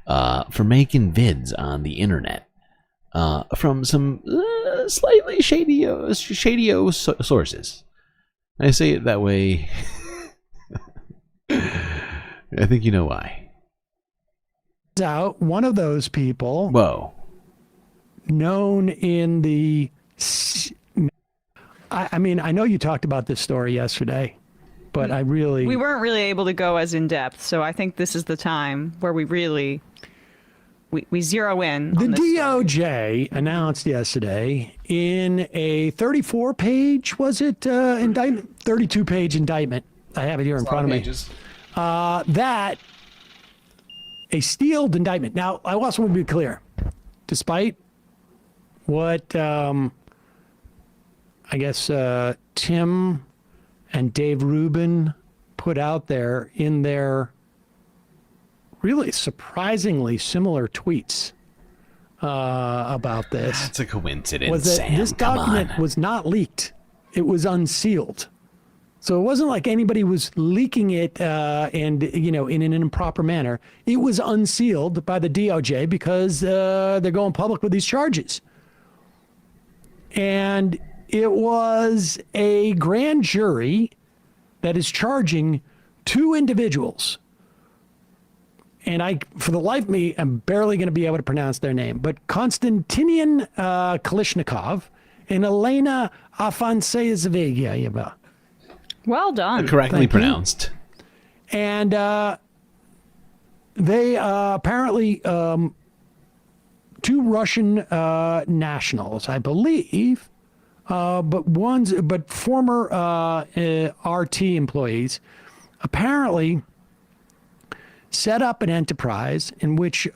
for making vids on the internet. From some slightly shady sources. I say it that way. I think you know why. Out one of those people. Whoa. Known in the. I mean, I know you talked about this story yesterday, but we weren't really able to go as in depth. So I think this is the time where we really. We zero in. The DOJ announced yesterday in a 34-page, was it, indictment? 32-page indictment. I have it here in front of me. That a sealed indictment. Now, I also want to be clear. Despite what I guess Tim and Dave Rubin put out there in their really surprisingly similar tweets about this. That's a coincidence, was that Sam. this document was not leaked. It was unsealed. So it wasn't like anybody was leaking it and, in an improper manner. It was unsealed by the DOJ because they're going public with these charges. And it was a grand jury that is charging 2 individuals. And for the life of me, I'm barely going to be able to pronounce their name, but Konstantinian Kalishnikov and Elena Afanaseyeva. Well done. Correctly pronounced. And they apparently 2 Russian nationals, I believe, but former RT employees, apparently set up an enterprise in which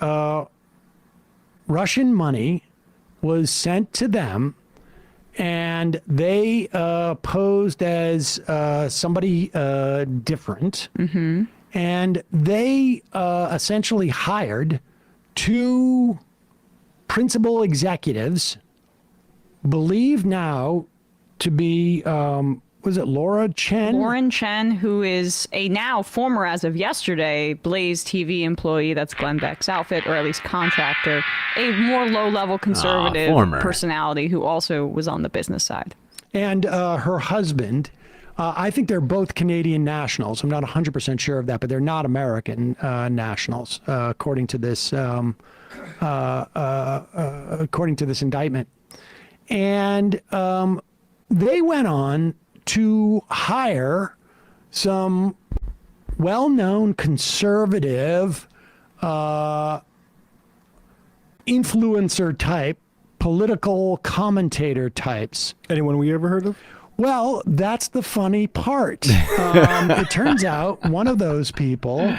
Russian money was sent to them, and they posed as somebody different. Mm-hmm. And they essentially hired 2 principal executives, believed now to be, was it Lauren Chen, who is a now former, as of yesterday, Blaze TV employee. That's Glenn Beck's outfit, or at least contractor. A more low-level conservative personality who also was on the business side. And her husband, I think they're both Canadian nationals. I'm not 100% sure of that, but they're not American nationals, according to this indictment. And they went on to hire some well-known conservative influencer type, political commentator types. Anyone we ever heard of? Well, that's the funny part. It turns out one of those people,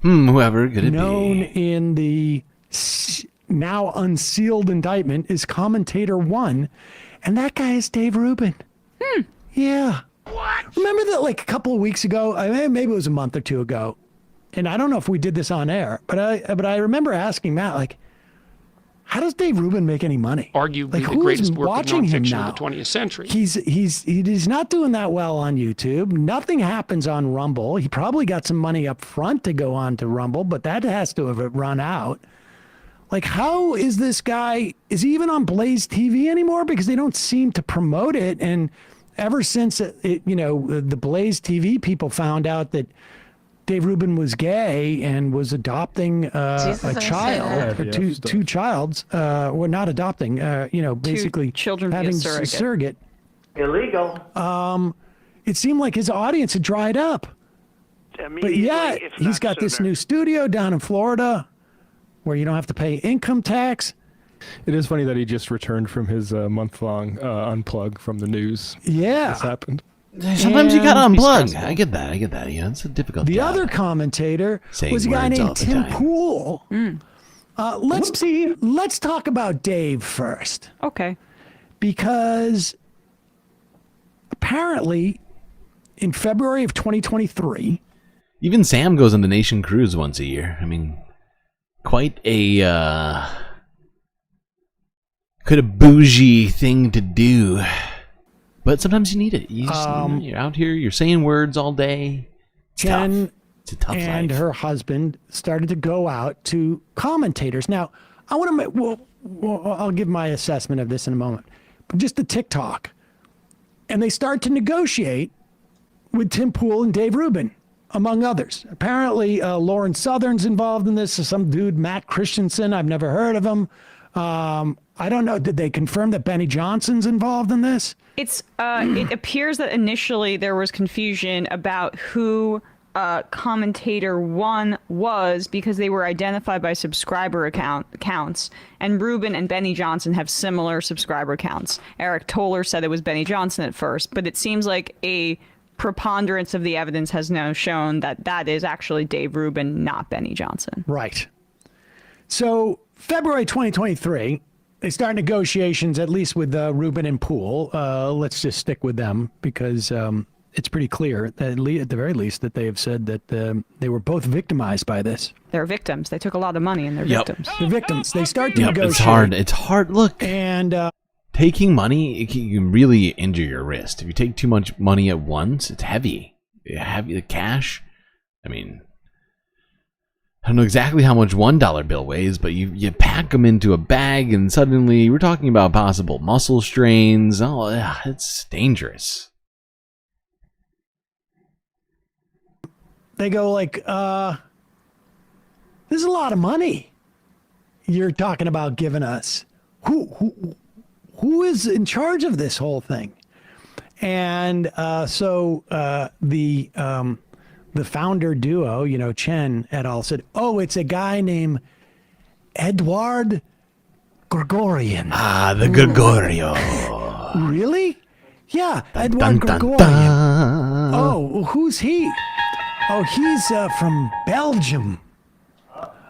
whoever could it known be, in the now unsealed indictment, is commentator one, and that guy is Dave Rubin. Yeah. What? Remember that like a couple of weeks ago? Maybe it was a month or two ago, and I don't know if we did this on air, but I remember asking Matt, like, how does Dave Rubin make any money? Arguably like, the greatest work of watching him nonfiction now? of the 20th century. He's not doing that well on YouTube. Nothing happens on Rumble. He probably got some money up front to go on to Rumble, but that has to have run out. Like, how is this guy, is he even on Blaze TV anymore? Because they don't seem to promote it. And ever since the Blaze TV people found out that Dave Rubin was gay and was adopting a child, or two childs, or not adopting, basically children having via surrogate. Illegal. It seemed like his audience had dried up. But yet, he's got this new studio down in Florida where you don't have to pay income tax. It is funny that he just returned from his month-long unplug from the news. Yeah. This happened. Sometimes you gotta unplug. I get that. Yeah, it's a difficult The job. other commentator Saying was a guy words all named the Tim time. Pool. Let's talk about Dave first. Okay. Because apparently in February of 2023, Even Sam goes on the Nation cruise once a year. I mean, quite a bougie thing to do. But sometimes you need it. You just, you're out here, you're saying words all day. It's Jen tough. It's a tough and life. her husband started to go out to commentators. Now, I want to make, I'll give my assessment of this in a moment, but just the TikTok. And they start to negotiate with Tim Pool and Dave Rubin, among others. Apparently, Lauren Southern's involved in this. Some dude, Matt Christensen, I've never heard of him. I don't know. Did they confirm that Benny Johnson's involved in this? It appears that initially there was confusion about who commentator one was because they were identified by subscriber accounts, and Rubin and Benny Johnson have similar subscriber counts. Eric Toller said it was Benny Johnson at first, but it seems like a preponderance of the evidence has now shown that that is actually Dave Rubin, not Benny Johnson. Right. So February 2023, they start negotiations, at least with Rubin and Poole. Let's just stick with them because it's pretty clear, that at the very least, that they have said that they were both victimized by this. They're victims. They took a lot of money and they're victims. They're victims. They start to negotiate. It's hard. It's hard. Look. And taking money, you can really injure your wrist. If you take too much money at once, it's heavy. The cash. I mean, I don't know exactly how much $1 bill weighs, but you pack them into a bag and suddenly we're talking about possible muscle strains. Oh, yeah, it's dangerous. they go like, this is a lot of money you're talking about giving us. Who is in charge of this whole thing? And so the founder duo, you know, Chen et al. Said, oh, it's a guy named Edward Gregorian. Ah, the Gregorio. Really? Yeah, Dun, Edward dun, dun, Gregorian. dun. Oh, who's he? Oh, he's from Belgium.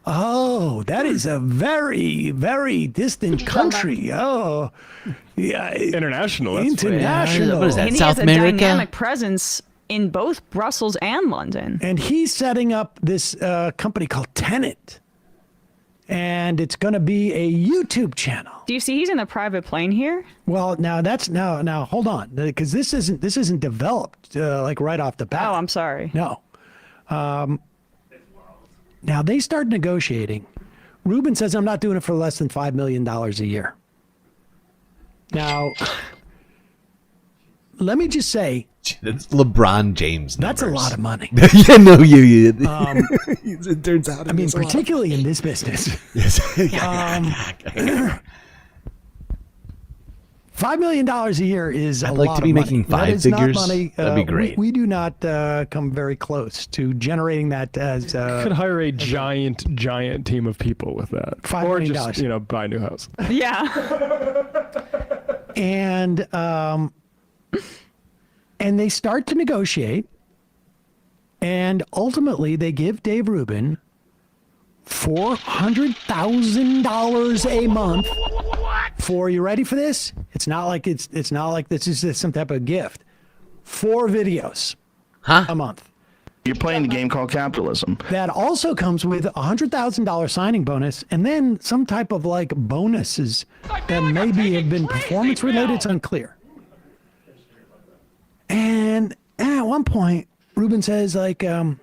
Oh, that is a very, very distant country. Oh, yeah. International. That's international. What is that, And South he has America? a dynamic presence in both Brussels and London. And he's setting up this company called Tenet. And it's going to be a YouTube channel. Do you see he's in a private plane here? Well, now now hold on, because this isn't developed like right off the bat. Oh, I'm sorry. No. Now they start negotiating. Rubin says, I'm not doing it for less than $5 million a year. Now, let me just say, that's LeBron James numbers. That's a lot of money. Yeah, no, it turns out. I mean, particularly in this business. Yes. $5 million a year is I'd a like lot to be of money. making That five is figures. Not money. That'd be great. We do not come very close to generating that as. Could hire a giant team of people with that, $5 or million. just buy a new house. Yeah. And they start to negotiate, and ultimately they give Dave Rubin $400,000 a month for, you ready for this? It's not like this is some type of gift. 4 videos a month. You're playing the game called capitalism. That also comes with a $100,000 signing bonus, and then some type of like bonuses that maybe have been performance related. It's unclear. And at one point, Rubin says like, and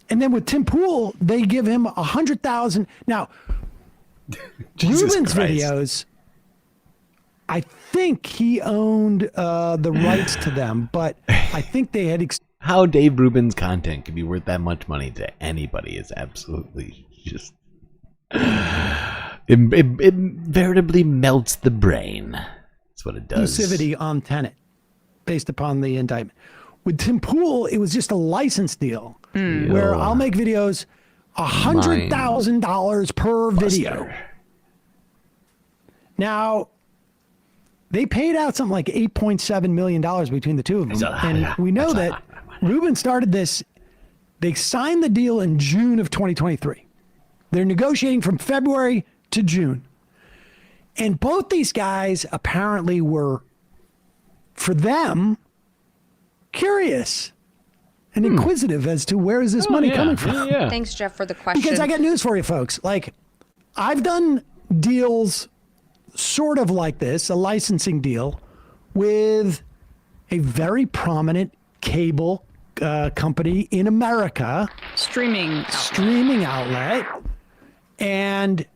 then with Tim Pool, they give him $100,000. Now, Rubin's videos, I think he owned the rights to them, but I think they had. How Dave Rubin's content can be worth that much money to anybody is absolutely just. It veritably melts the brain. That's what it does. Exclusivity on Tenet, based upon the indictment. With Tim Pool, it was just a license deal where I'll make videos $100,000 per video. Now, they paid out something like $8.7 million between the two of them. And we know that Rubin started this. They signed the deal in June of 2023. They're negotiating from February to June. And both these guys apparently were, for them, curious and inquisitive as to where is this money coming from. Thanks, Jeff, for the question. Because I got news for you folks. Like, I've done deals sort of like this, a licensing deal with a very prominent cable company in America. Streaming outlet. And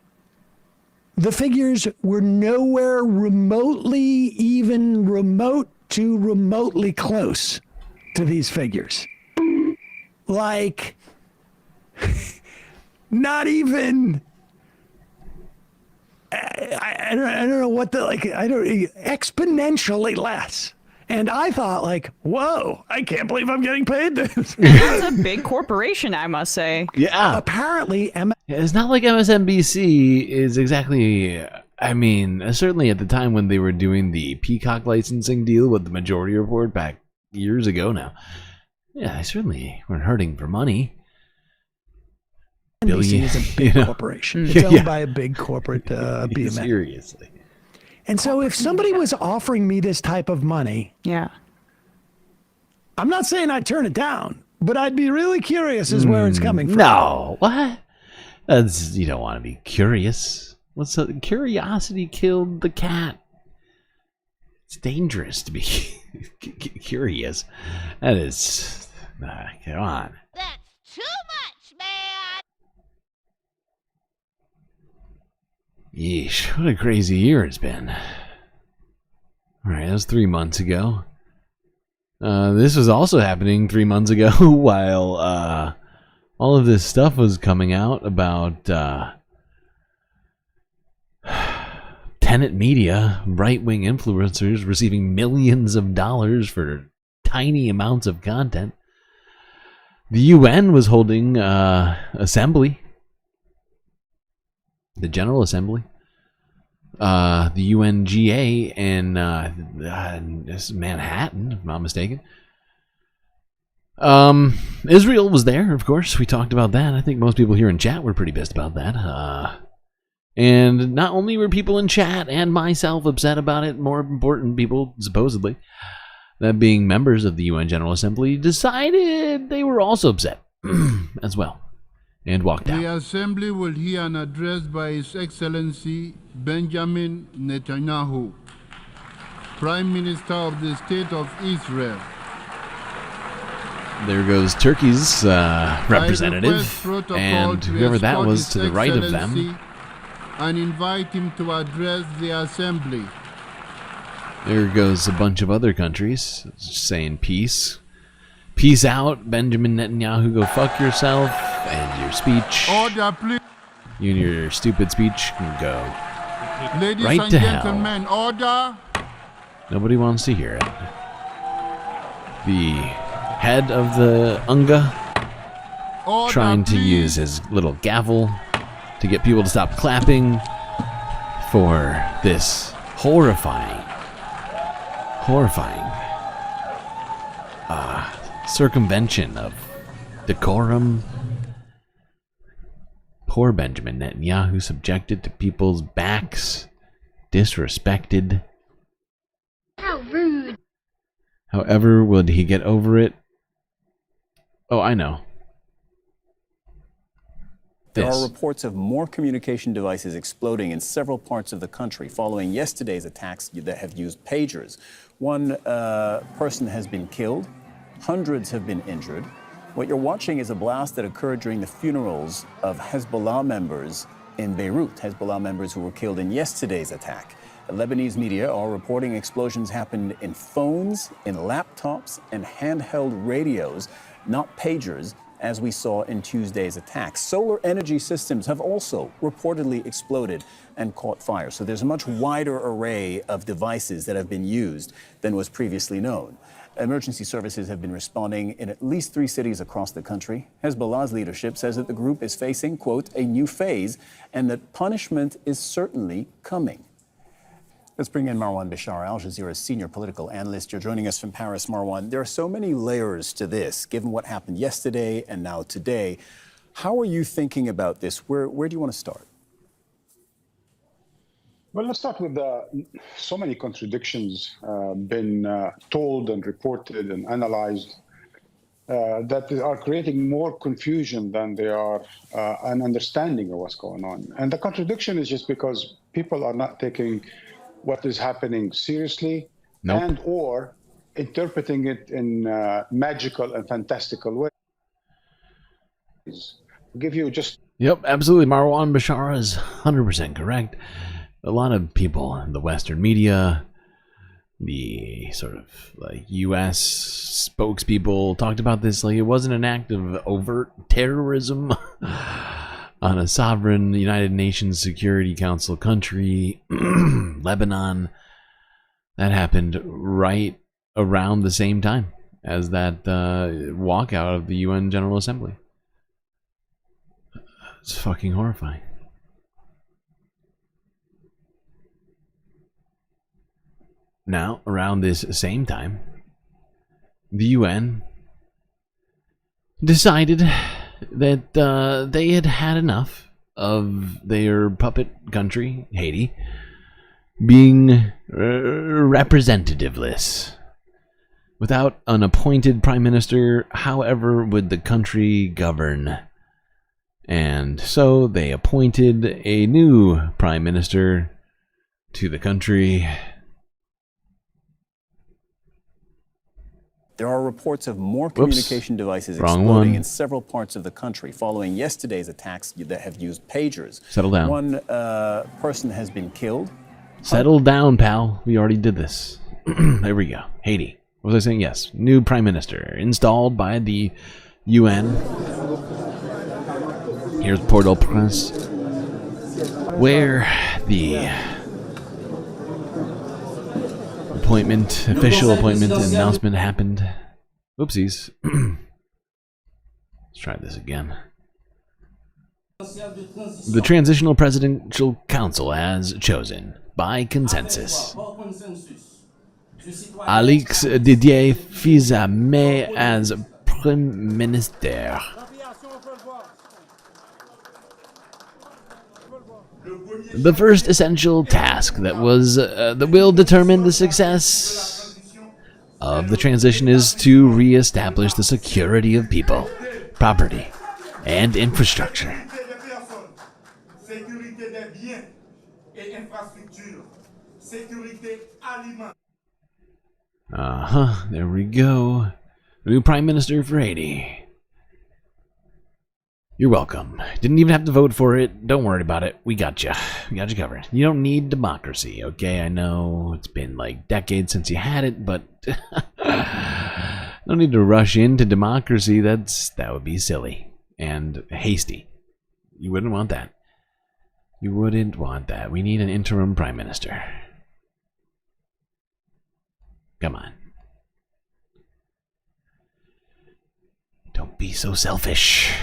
the figures were nowhere remotely close to these figures. Like, not even. I don't know what exponentially less. And I thought, like, whoa, I can't believe I'm getting paid this. It's a big corporation, I must say. Yeah. Apparently, it's not like MSNBC is exactly. I mean, certainly at the time when they were doing the Peacock licensing deal with the Majority Report back years ago now. Yeah, they certainly weren't hurting for money. NBC is a big corporation. It's owned by a big corporate BMS. Seriously. And so if somebody was offering me this type of money, I'm not saying I'd turn it down, but I'd be really curious as where it's coming from. No, what? You don't want to be curious. Curiosity killed the cat. It's dangerous to be curious. That is, come on. That's too much, man. Yeesh, what a crazy year it's been. Alright, that was 3 months ago. This was also happening 3 months ago while all of this stuff was coming out about Tenet Media, right-wing influencers receiving millions of dollars for tiny amounts of content. The UN was holding assembly. The General Assembly, the UNGA in Manhattan, if I'm not mistaken. Israel was there, of course. We talked about that. I think most people here in chat were pretty pissed about that. And not only were people in chat and myself upset about it, more important people, supposedly, that being members of the UN General Assembly, decided they were also upset as well. And walked out. The Assembly will hear an address by His Excellency Benjamin Netanyahu, Prime Minister of the State of Israel. There goes Turkey's representative, and whoever that was to the right of them. And invite him to address the Assembly. There goes a bunch of other countries saying peace. Peace out, Benjamin Netanyahu, go fuck yourself, and your speech. Order, please. You and your stupid speech can go Ladies right and to gentlemen, hell. order. Nobody wants to hear it. The head of the UNGA Order, trying to please. use his little gavel to get people to stop clapping for this horrifying circumvention of decorum. Poor Benjamin Netanyahu, subjected to people's backs, disrespected. How rude. However, would he get over it? Oh, I know. There are reports of more communication devices exploding in several parts of the country following yesterday's attacks that have used pagers. One person has been killed. Hundreds have been injured. What you're watching is a blast that occurred during the funerals of Hezbollah members in Beirut, Hezbollah members who were killed in yesterday's attack. The Lebanese media are reporting explosions happened in phones, in laptops, and handheld radios, not pagers, as we saw in Tuesday's attack. Solar energy systems have also reportedly exploded and caught fire. So there's a much wider array of devices that have been used than was previously known. Emergency services have been responding in at least 3 cities across the country. Hezbollah's leadership says that the group is facing, quote, a new phase, and that punishment is certainly coming. Let's bring in Marwan Bishara, Al Jazeera's senior political analyst. You're joining us from Paris, Marwan. There are so many layers to this, given what happened yesterday and now today. How are you thinking about this? Where do you want to start? Well, let's start with so many contradictions been told and reported and analyzed that are creating more confusion than they are an understanding of what's going on. And the contradiction is just because people are not taking what is happening seriously and or interpreting it in magical and fantastical ways. I'll give you just... Yep, absolutely. Marwan Bashara is 100% correct. A lot of people in the Western media, the sort of like U.S. spokespeople talked about this like it wasn't an act of overt terrorism on a sovereign United Nations Security Council country, Lebanon. That happened right around the same time as that walkout of the UN General Assembly. It's fucking horrifying. Now, around this same time, the UN decided that they had had enough of their puppet country, Haiti, being representativeless. Without an appointed prime minister, however would the country govern? And so they appointed a new prime minister to the country. There are reports of more communication devices Wrong exploding one. in several parts of the country following yesterday's attacks that have used pagers. Settle down. One person has been killed. Settle down, pal. We already did this. There we go. Haiti. What was I saying? Yes. New prime minister installed by the UN. Here's Port-au-Prince, where the official appointment announcement happened. Oopsies. Let's try this again. The Transitional Presidential Council has chosen, by consensus, Alix Didier Fils-Aimé as Prime Minister. The first essential task that will determine the success of the transition is to re-establish the security of people, property, and infrastructure. There we go. New Prime Minister for Haiti. You're welcome. Didn't even have to vote for it. Don't worry about it. We got you. We got you covered. You don't need democracy, okay? I know it's been been like decades since you had it, but no need to rush into democracy. That would be silly and hasty. You wouldn't want that. You wouldn't want that. We need an interim prime minister. Come on. Don't be so selfish.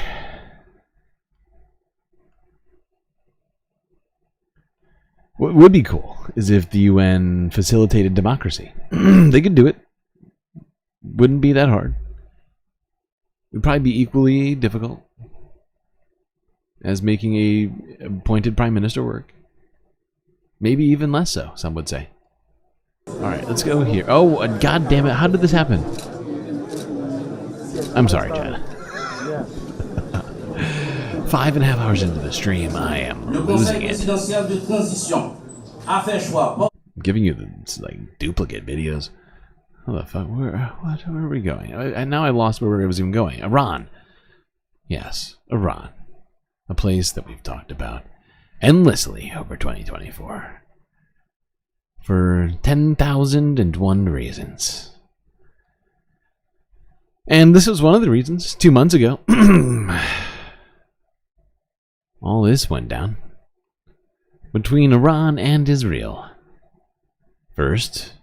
What would be cool is if the UN facilitated democracy. They could do it. Wouldn't be that hard. It would probably be equally difficult as making a appointed prime minister work. Maybe even less so, some would say. Alright, let's go here. Oh, god damn it, how did this happen? I'm sorry, Chad. 5.5 hours into the stream, I am losing it. I'm giving you the like duplicate videos. How the fuck? Where are we going? Now I lost where I was even going. Iran. Yes, Iran. A place that we've talked about endlessly over 2024. For 10,001 reasons. And this was one of the reasons 2 months ago. All this went down between Iran and Israel. First,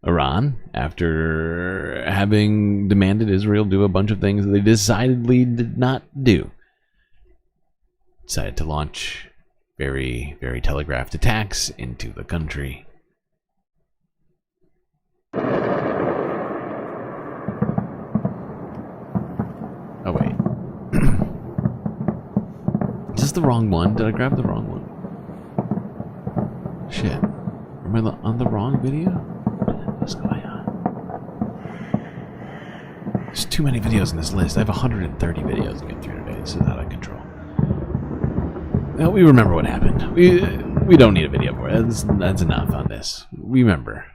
Iran, after having demanded Israel do a bunch of things they decidedly did not do, decided to launch very, very telegraphed attacks into the country. Oh, wait. Is this the wrong one? Did I grab the wrong one? Shit. Am I on the wrong video? What's going on? There's too many videos in this list. I have 130 videos to get through today. This is out of control. Well, we remember what happened. We don't need a video for it. That's enough on this. We remember.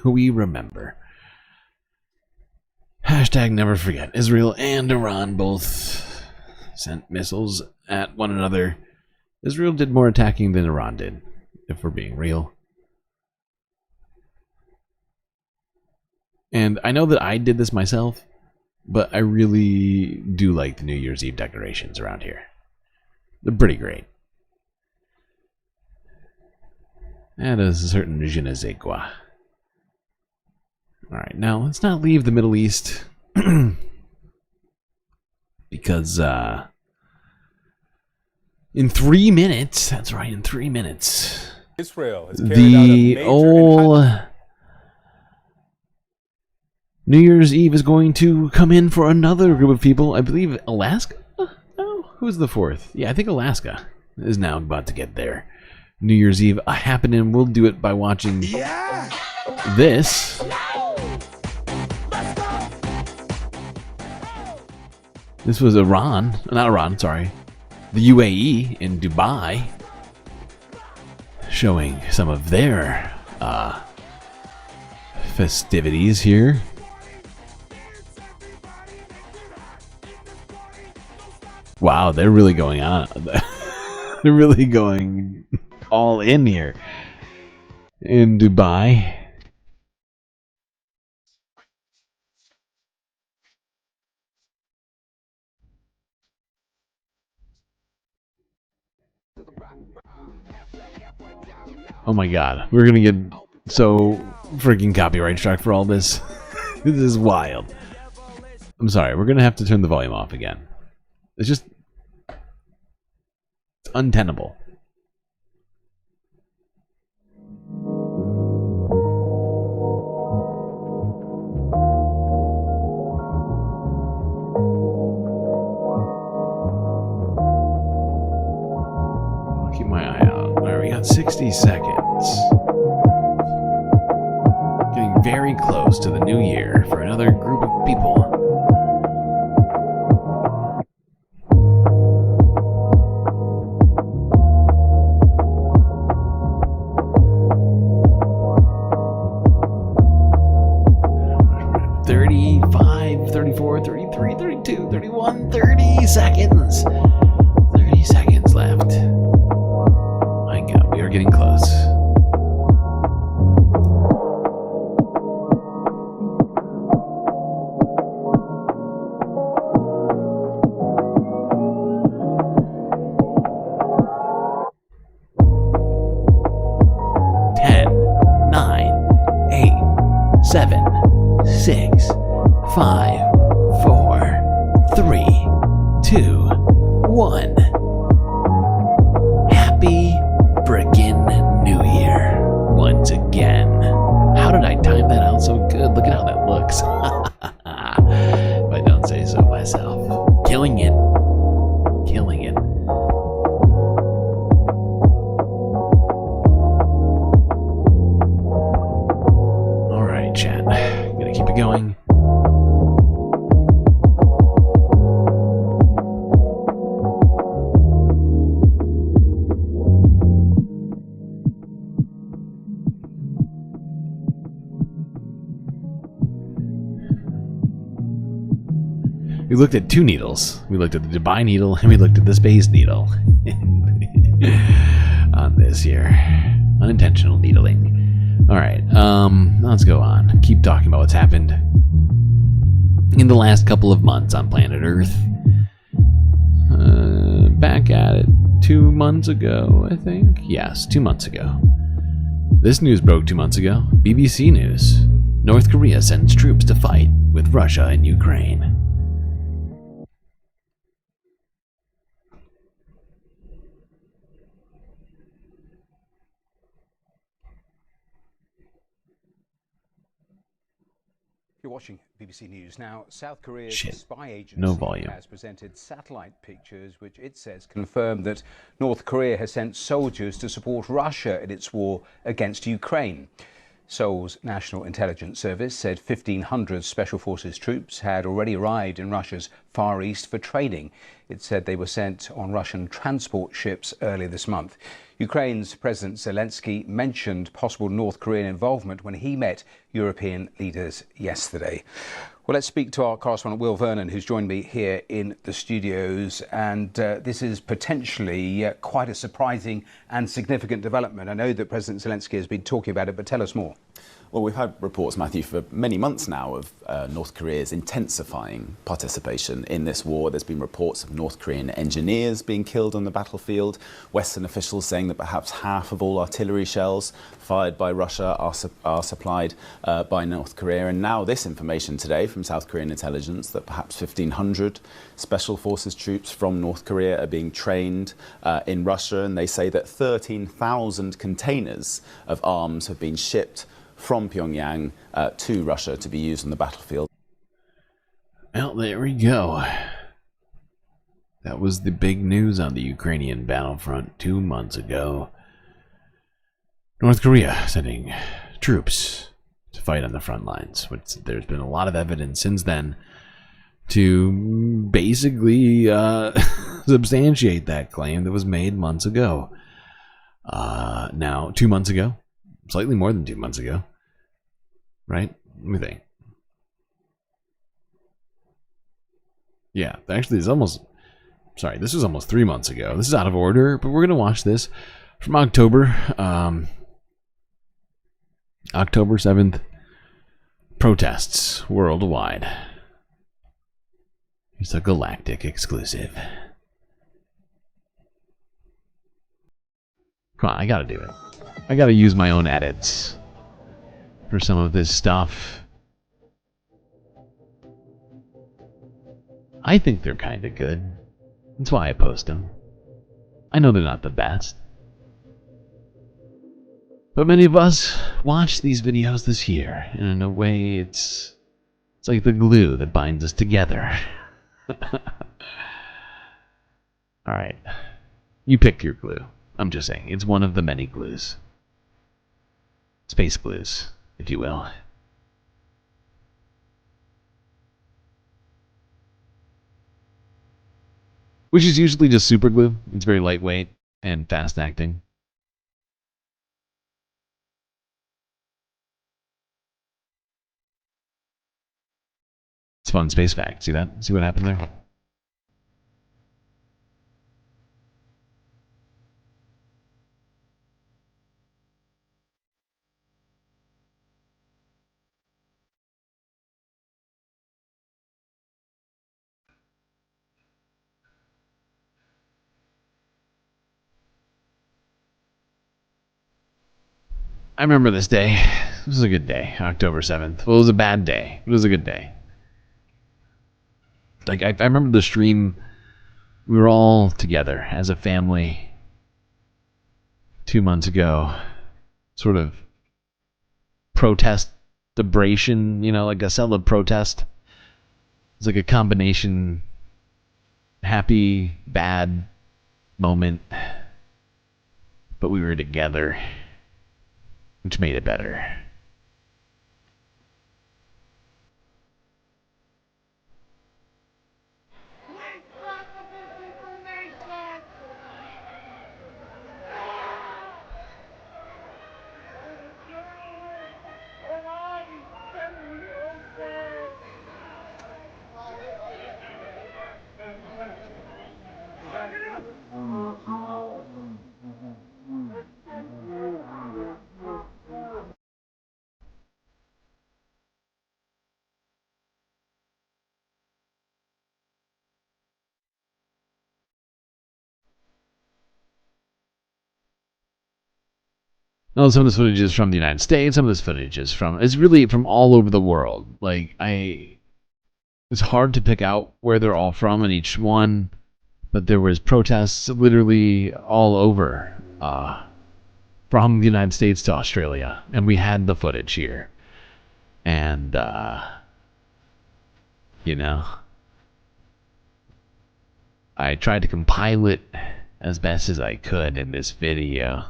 We remember. Hashtag never forget. Israel and Iran both sent missiles at one another. Israel did more attacking than Iran did, if we're being real. And I know that I did this myself, but I really do like the New Year's Eve decorations around here. They're pretty great. That is a certain je ne sais quoi. Alright, now let's not leave the Middle East because in 3 minutes, that's right, in 3 minutes, Israel has the old New Year's Eve is going to come in for another group of people. I believe Alaska? No, who's the fourth? Yeah, I think Alaska is now about to get their New Year's Eve happening. We'll do it by watching this. This was Iran, not Iran, sorry. The UAE in Dubai showing some of their festivities here. Wow, they're really going on. They're really going all in here in Dubai. Oh my god, we're gonna get so freaking copyright struck for all this. This is wild. I'm sorry, we're gonna have to turn the volume off again. It's just, it's untenable. I'll keep my eye out. Alright, we got 60 seconds. Getting very close to the new year for another group of people. Seconds. 30 seconds left. My god, we are getting close. 7, 6, 5, 4, 3, 2, 1. Happy friggin' New Year once again. How did I time that out so good? Look at how that looks. If I don't say so myself. Killing it. Killing it. Alright, chat. Gonna keep it going. We looked at two needles. We looked at the Dubai needle and we looked at the space needle. On this here. Unintentional needling. Alright, let's go on. Keep talking about what's happened in the last couple of months on planet Earth. Back at it 2 months ago, I think. Yes, 2 months ago. This news broke 2 months ago. BBC News. North Korea sends troops to fight with Russia and Ukraine. You're watching BBC News. Now, South Korea's spy agency No volume. has presented satellite pictures which it says confirm that North Korea has sent soldiers to support Russia in its war against Ukraine. Seoul's National Intelligence Service said 1,500 Special Forces troops had already arrived in Russia's Far East for training. It said they were sent on Russian transport ships earlier this month. Ukraine's President Zelensky mentioned possible North Korean involvement when he met European leaders yesterday. Well, let's speak to our correspondent Will Vernon, who's joined me here in the studios. And this is potentially quite a surprising and significant development. I know that President Zelensky has been talking about it, but tell us more. Well, we've had reports, Matthew, for many months now of North Korea's intensifying participation in this war. There's been reports of North Korean engineers being killed on the battlefield. Western officials saying that perhaps half of all artillery shells fired by Russia are supplied by North Korea. And now this information today from South Korean intelligence that perhaps 1,500 Special Forces troops from North Korea are being trained in Russia. And they say that 13,000 containers of arms have been shipped from Pyongyang to Russia to be used on the battlefield. Well, there we go. That was the big news on the Ukrainian battlefront 2 months ago. North Korea sending troops to fight on the front lines, which there's been a lot of evidence since then to basically substantiate that claim that was made months ago. Now, 2 months ago, slightly more than 2 months ago, right? Let me think. Yeah, actually, this was almost 3 months ago. This is out of order, but we're going to watch this from October. October 7th, protests worldwide. It's a Galactic exclusive. Come on, I gotta do it. I gotta use my own edits for some of this stuff. I think they're kinda good. That's why I post them. I know they're not the best. But many of us watch these videos this year, and in a way it's like the glue that binds us together. Alright. You pick your glue. I'm just saying, it's one of the many glues. Space glues, if you will. Which is usually just super glue. It's very lightweight and fast acting. It's fun space fact. See that? See what happened there? I remember this day. This was a good day, October 7th. Well, it was a bad day. It was a good day. Like, I remember the stream. We were all together as a family 2 months ago. Sort of protest-abration, like a cell of protest. It's like a combination happy, bad moment. But we were together, which made it better. No, some of this footage is from the United States. Some of this footage is it's really from all over the world. Like, it's hard to pick out where they're all from in each one, but there was protests literally all over, from the United States to Australia, and we had the footage here. And, I tried to compile it as best as I could in this video.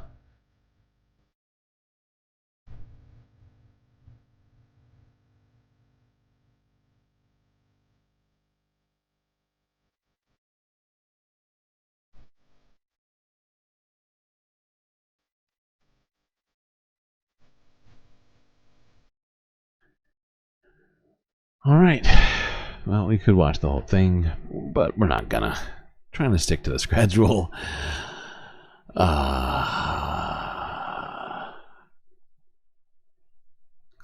Alright. Well, we could watch the whole thing, but we're not gonna. Trying to stick to the schedule. Because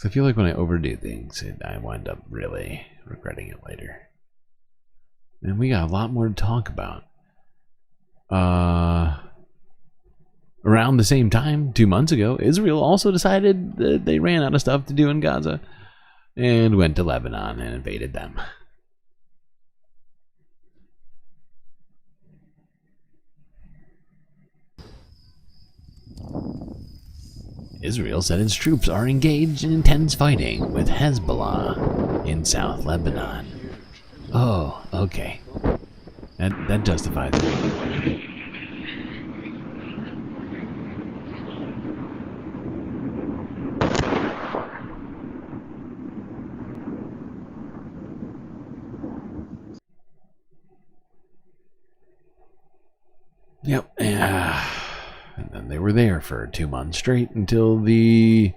I feel like when I overdo things, I wind up really regretting it later. And we got a lot more to talk about. Around the same time, 2 months ago, Israel also decided that they ran out of stuff to do in Gaza and went to Lebanon and invaded them. Israel said its troops are engaged in intense fighting with Hezbollah in South Lebanon. Oh, okay. That justifies it. Yep. And then they were there for 2 months straight until the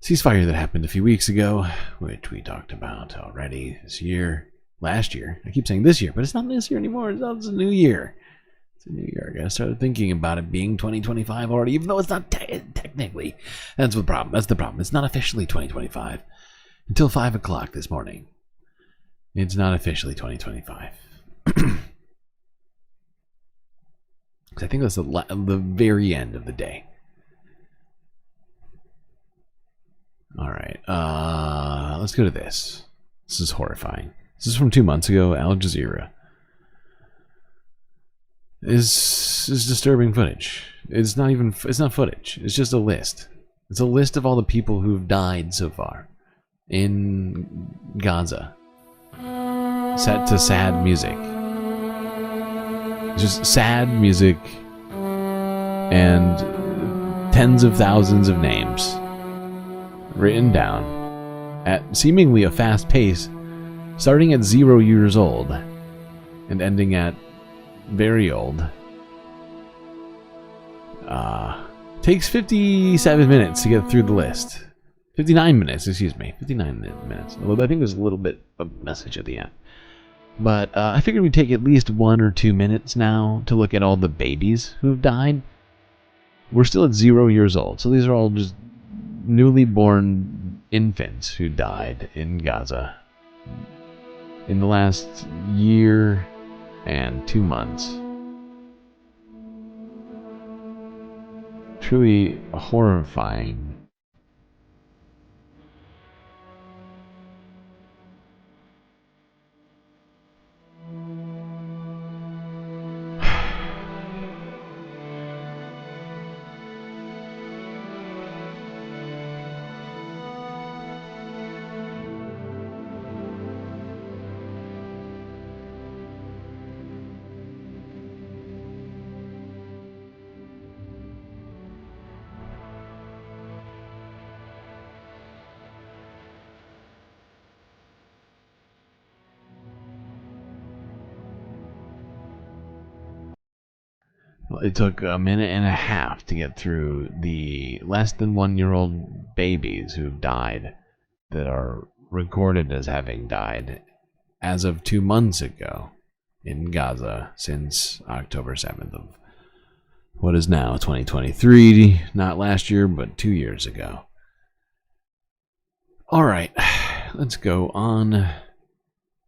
ceasefire that happened a few weeks ago, which we talked about already last year. I keep saying this year, but it's not this year anymore. It's a new year. It's a new year. I gotta start thinking about it being 2025 already, even though it's not technically. That's the problem. That's the problem. It's not officially 2025 until 5 o'clock this morning. It's not officially 2025. I think that's the very end of the day. Alright, let's go to this. This is horrifying. This is from 2 months ago, Al Jazeera. This is disturbing footage. It's not footage, it's just a list. It's a list of all the people who've died so far in Gaza. Set to sad music. Just sad music and tens of thousands of names written down at seemingly a fast pace, starting at 0 years old and ending at very old. Takes 57 minutes to get through the list. 59 minutes, excuse me. 59 minutes. Although I think there's a little bit of a message at the end. But I figured we'd take at least 1 or 2 minutes now to look at all the babies who've died. We're still at 0 years old, so these are all just newly born infants who died in Gaza in the last year and 2 months. Truly horrifying. It took a minute and a half to get through the less than 1 year old babies who've died that are recorded as having died as of 2 months ago in Gaza since October 7th of what is now 2023, not last year, but 2 years ago. All right, let's go on.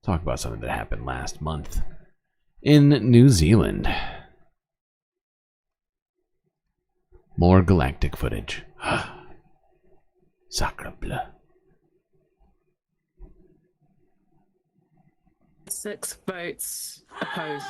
Talk about something that happened last month in New Zealand. More Galactic footage. Sacre bleu. 6 votes opposed.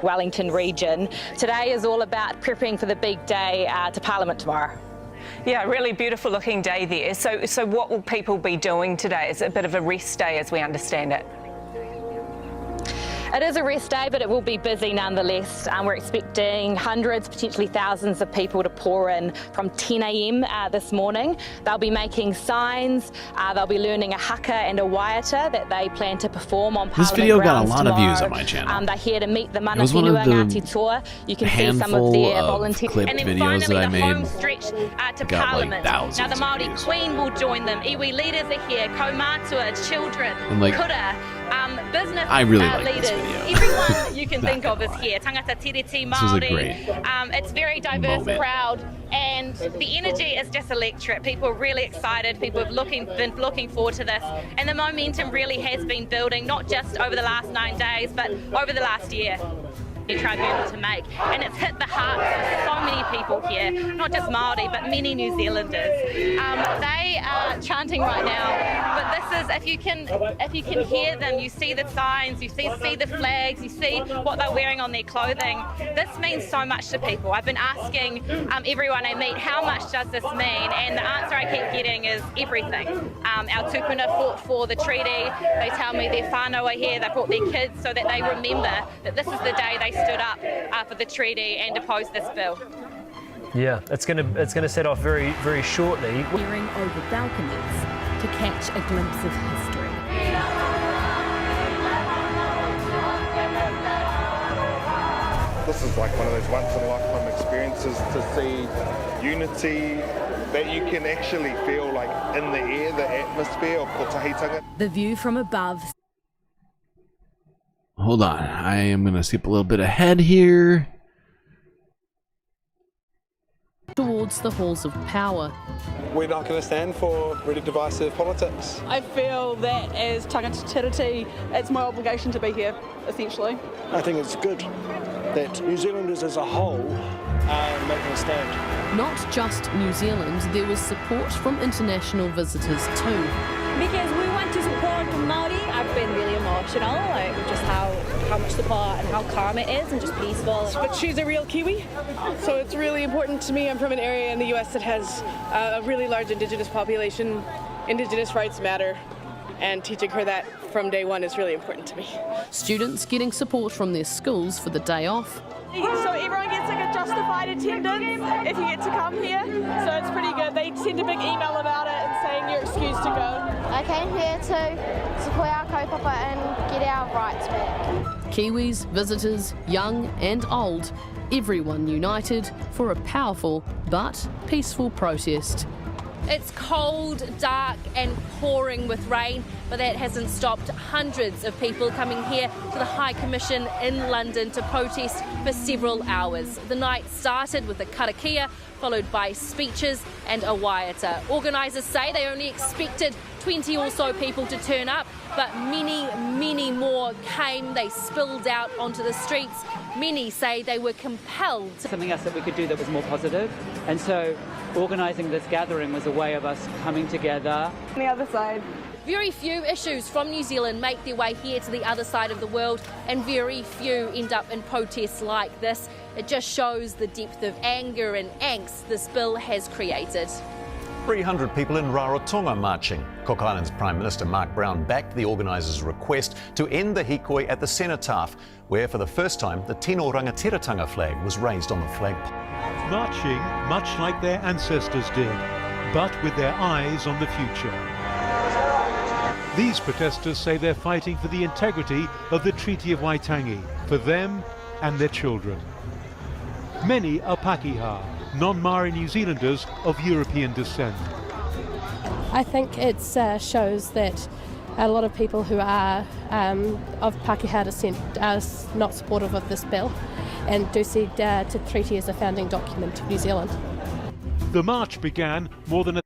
Wellington region. Today is all about prepping for the big day to Parliament tomorrow. Yeah, really beautiful looking day there. So what will people be doing today? Is it a bit of a rest day as we understand it? It is a rest day, but it will be busy nonetheless. We're expecting hundreds, potentially thousands of people to pour in from 10 a.m. This morning. They'll be making signs, they'll be learning a haka and a waiata that they plan to perform on Parliament This video got a grounds lot tomorrow. of views on my channel. They're here to meet the mana It was one whenua of the Ngāti Toa. You can see some of handful their of volunteers. clipped And then videos finally, that I the home made stretch to got, Parliament. like, thousands Now the of Māori views. Queen will join them. Iwi leaders are here, kaumātua, children, And, like, kura, business I really like leaders. this video. Everyone you can think of is here. Tangata tiriti This was a Māori. great It's very diverse moment. crowd, and the energy is just electric. People are really excited. People have been looking forward to this, and the momentum really has been building, not just over the last 9 days, but over the last year. Tribunal to make, and it's hit the hearts of so many people here, not just Māori but many New Zealanders. They are chanting right now, but this is, if you can hear them, you see the signs, you see the flags, you see what they're wearing on their clothing. This means so much to people. I've been asking everyone I meet, how much does this mean? And the answer I keep getting is everything. Our tupuna fought for the treaty. They tell me their whānau are here, they brought their kids so that they remember that this is the day they stood up for the treaty and opposed this bill. Yeah, it's gonna set off very, very shortly. Peering over balconies to catch a glimpse of history. This is like one of those once-in-a-lifetime experiences to see unity that you can actually feel like in the air, the atmosphere of kotahitanga. The view from above. Hold on, I am going to skip a little bit ahead here. Towards the halls of power. We're not going to stand for really divisive politics. I feel that as tangata tiriti, it's my obligation to be here, essentially. I think it's good that New Zealanders as a whole are making a stand. Not just New Zealand, there was support from international visitors too. Because we want to support Māori. I've been really emotional, like just how much support and how calm it is and just peaceful. But she's a real Kiwi, so it's really important to me. I'm from an area in the US that has a really large Indigenous population. Indigenous rights matter. and teaching her that from day one is really important to me. Students getting support from their schools for the day off. So everyone gets like a justified attendance if you get to come here, so it's pretty good. They send a big email about it and saying you're excused to go. I came here to support our kaupapa and get our rights back. Kiwis, visitors, young and old, everyone united for a powerful but peaceful protest. It's cold, dark and pouring with rain, but that hasn't stopped hundreds of people coming here to the High Commission in London to protest for several hours. The night started with a karakia, followed by speeches and a waiata. Organisers say they only expected 20 or so people to turn up, but many more came. They spilled out onto the streets. Many say they were compelled. Something else that we could do that was more positive, and so organising this gathering was a way of us coming together. On the other side. Very few issues from New Zealand make their way here to the other side of the world, and very few end up in protests like this. It just shows the depth of anger and angst this bill has created. 300 people in Rarotonga marching. Cook Islands Prime Minister Mark Brown backed the organisers' request to end the hikoi at the cenotaph, where for the first time the Tino Rangatiratanga flag was raised on the flagpole. Marching much like their ancestors did, but with their eyes on the future. These protesters say they're fighting for the integrity of the Treaty of Waitangi, for them and their children. Many are Pakeha, non-Maori New Zealanders of European descent. I think it shows that a lot of people who are of Pakeha descent are not supportive of this bill and do see the treaty as a founding document of New Zealand. The march began more than a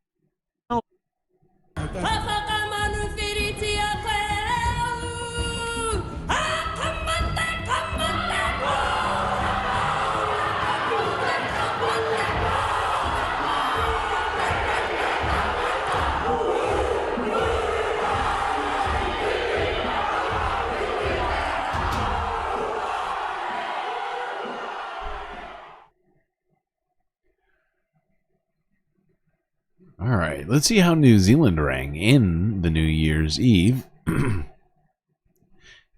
All right, let's see how New Zealand rang in the New Year's Eve.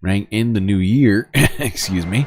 Rang in the new year, excuse me.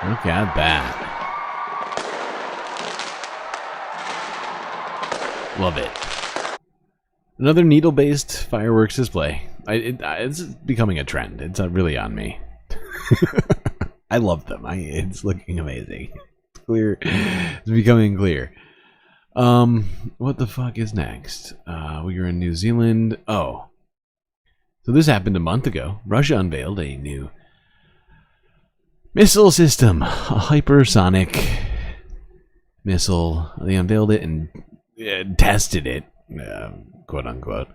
Look at that. Love it. Another needle-based fireworks display. It's becoming a trend. It's really on me. I love them. It's looking amazing. It's clear. It's becoming clear. What the fuck is next? We are in New Zealand. Oh. So this happened a month ago. Russia unveiled a new missile system, a hypersonic missile. They unveiled it and tested it, quote unquote,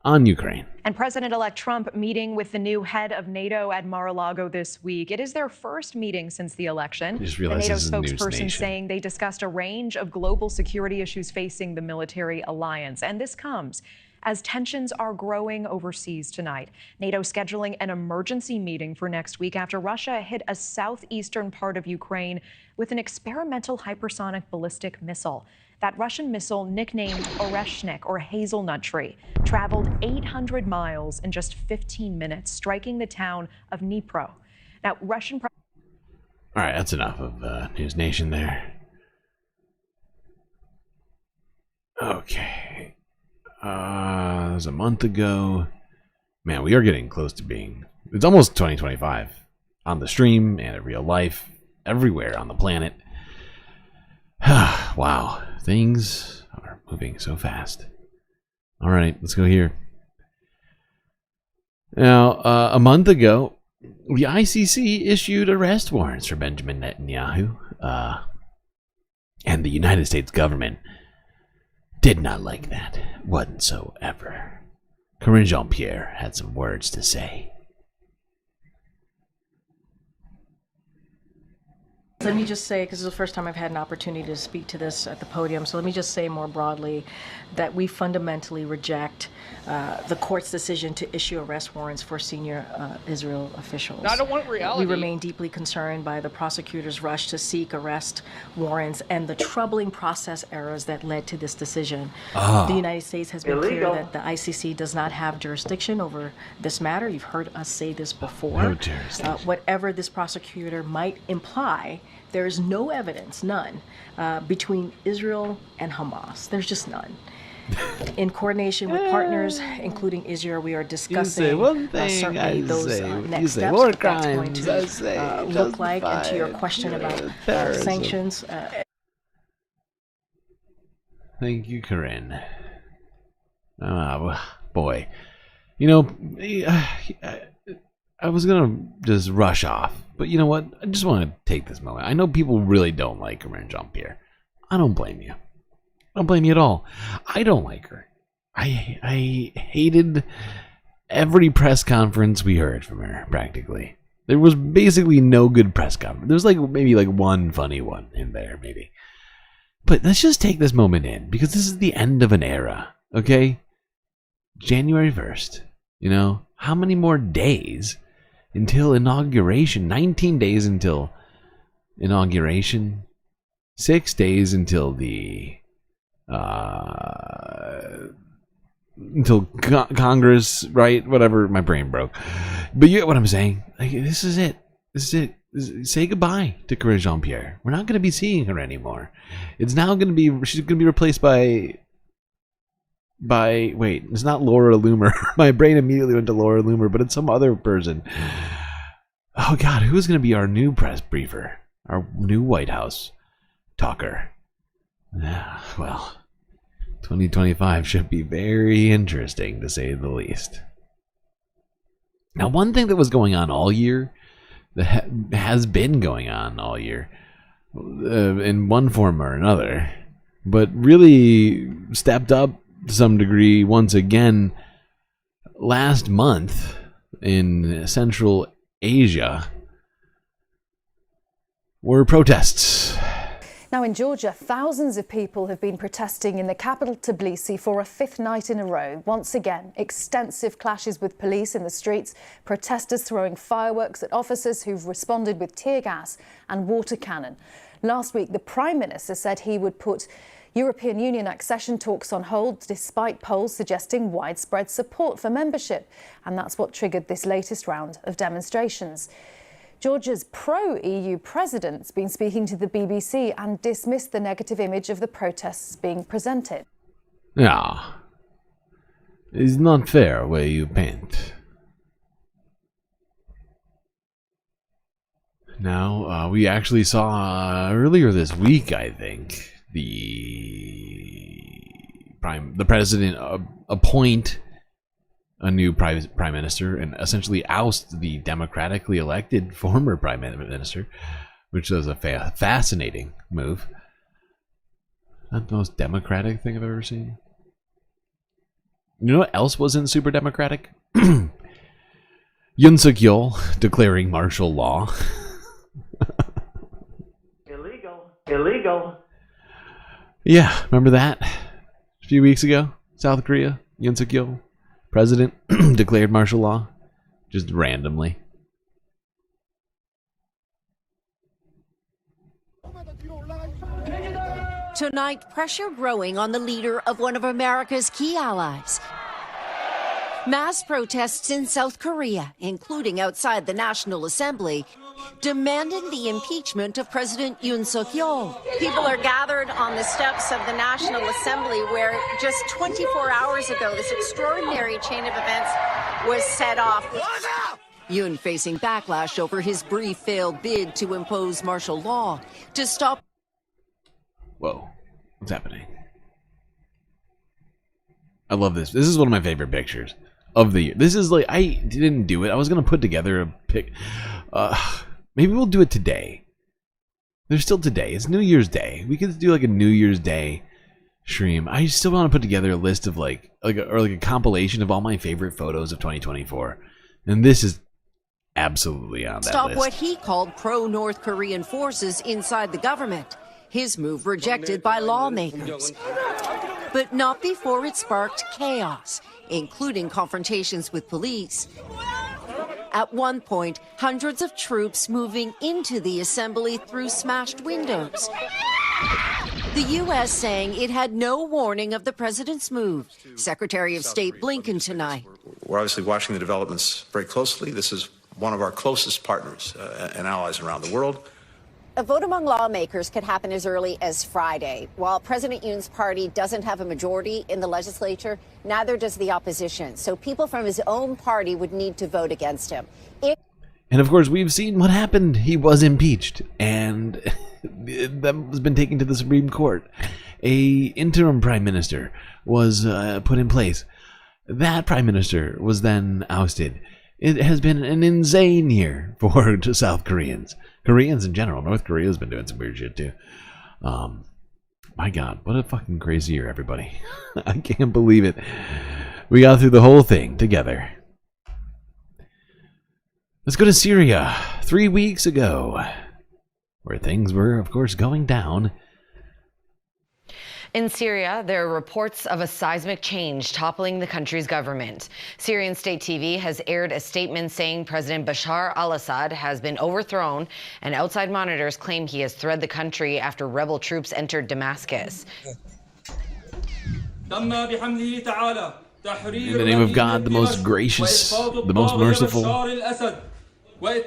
on Ukraine. And President-elect Trump meeting with the new head of NATO at Mar-a-Lago this week. It is their first meeting since the election. Just The realized NATO this is a news spokesperson nation. saying they discussed a range of global security issues facing the military alliance. And this comes as tensions are growing overseas tonight. NATO scheduling an emergency meeting for next week after Russia hit a southeastern part of Ukraine with an experimental hypersonic ballistic missile. That Russian missile, nicknamed Oreshnik or hazelnut tree, traveled 800 miles in just 15 minutes, striking the town of Dnipro. Now, Russian... All right, that's enough of News Nation there. Okay. It was a month ago. Man, we are getting close to being... It's almost 2025. On the stream and in real life. Everywhere on the planet. Wow. Things are moving so fast. All right, let's go here. Now, a month ago, the ICC issued arrest warrants for Benjamin Netanyahu. And the United States government did not like that whatsoever. Corinne Jean-Pierre had some words to say. Let me just say, because this is the first time I've had an opportunity to speak to this at the podium, so let me just say more broadly that we fundamentally reject the court's decision to issue arrest warrants for senior Israel officials. No, I don't want reality. We remain deeply concerned by the prosecutor's rush to seek arrest warrants and the troubling process errors that led to this decision. The United States has been clear that the ICC does not have jurisdiction over this matter. You've heard us say this before. No jurisdiction. Whatever this prosecutor might imply, there is no evidence, none, between Israel and Hamas. There's just none. In coordination with partners, including Israel, we are discussing certainly those next steps, what that's going to look like. And to your question about sanctions. Thank you, Corinne. Boy. You know, I was going to just rush off. But you know what? I just want to take this moment. I know people really don't like Corinne Jean-Pierre. I don't blame you. I don't blame you at all. I don't like her. I hated every press conference we heard from her, practically. There was basically no good press conference. There was maybe one funny one in there, maybe. But let's just take this moment in, because this is the end of an era, okay? January 1st, you know? How many more days until inauguration? 19 days until inauguration. 6 days until the until Congress, right? Whatever, my brain broke. But you get what I'm saying. This is it. Say goodbye to Corinne Jean-Pierre. We're not going to be seeing her anymore. It's now going to be, she's going to be replaced by wait, it's not Laura Loomer. My brain immediately went to Laura Loomer, but it's some other person. Oh God, who's going to be our new press briefer? Our new White House talker? Well, 2025 should be very interesting, to say the least. Now, one thing that was going on all year, that has been going on all year, in one form or another, but really stepped up to some degree once again last month in Central Asia, were protests. Now in Georgia, thousands of people have been protesting in the capital Tbilisi for a fifth night in a row. Once again, extensive clashes with police in the streets, protesters throwing fireworks at officers who've responded with tear gas and water cannon. Last week, the Prime Minister said he would put European Union accession talks on hold despite polls suggesting widespread support for membership. And that's what triggered this latest round of demonstrations. Georgia's pro-EU president's been speaking to the BBC and dismissed the negative image of the protests being presented. Yeah, it's not fair where you paint. Now, we actually saw earlier this week, I think, the president appoint a new prime minister and essentially oust the democratically elected former prime minister, which was a fascinating move. Not the most democratic thing I've ever seen. You know what else wasn't super democratic? Yoon Suk-yeol declaring martial law. Illegal. Yeah, remember that? A few weeks ago, South Korea, Yoon Suk-yeol, president, declared martial law. Just randomly. Tonight, pressure growing on the leader of one of America's key allies. Mass protests in South Korea, including outside the National Assembly, demanding the impeachment of President Yoon Suk-yeol. People are gathered on the steps of the National Assembly where just 24 hours ago this extraordinary chain of events was set off. Yoon facing backlash over his brief failed bid to impose martial law to stop. Whoa, what's happening? I love this. This is one of my favorite pictures of the year. This is like, I didn't do it. I was going to put together a pic. Maybe we'll do it today. There's still today. It's New Year's Day. We could do like a New Year's Day stream. I still want to put together a list of like a compilation of all my favorite photos of 2024. And this is absolutely on that Stop list. what he called pro-North Korean forces inside the government. His move rejected by lawmakers. But not before it sparked chaos, including confrontations with police. At one point, hundreds of troops moving into the assembly through smashed windows. The U.S. saying it had no warning of the president's move. Secretary of State Blinken tonight. We're obviously watching the developments very closely. This is one of our closest partners and allies around the world. A vote among lawmakers could happen as early as Friday. While President Yoon's party doesn't have a majority in the legislature, neither does the opposition. So people from his own party would need to vote against him. And of course, we've seen what happened. He was impeached, and that has been taken to the Supreme Court. A interim prime minister was put in place. That prime minister was then ousted. It has been an insane year for South Koreans. Koreans in general. North Korea's been doing some weird shit too. My God, what a fucking crazy year, everybody. I can't believe it. We got through the whole thing together. Let's go to Syria 3 weeks ago, where things were, of course, going down. In Syria, there are reports of a seismic change toppling the country's government. Syrian state TV has aired a statement saying President Bashar al-Assad has been overthrown, and outside monitors claim he has fled the country after rebel troops entered Damascus. In the name of God, the most gracious, the most merciful, by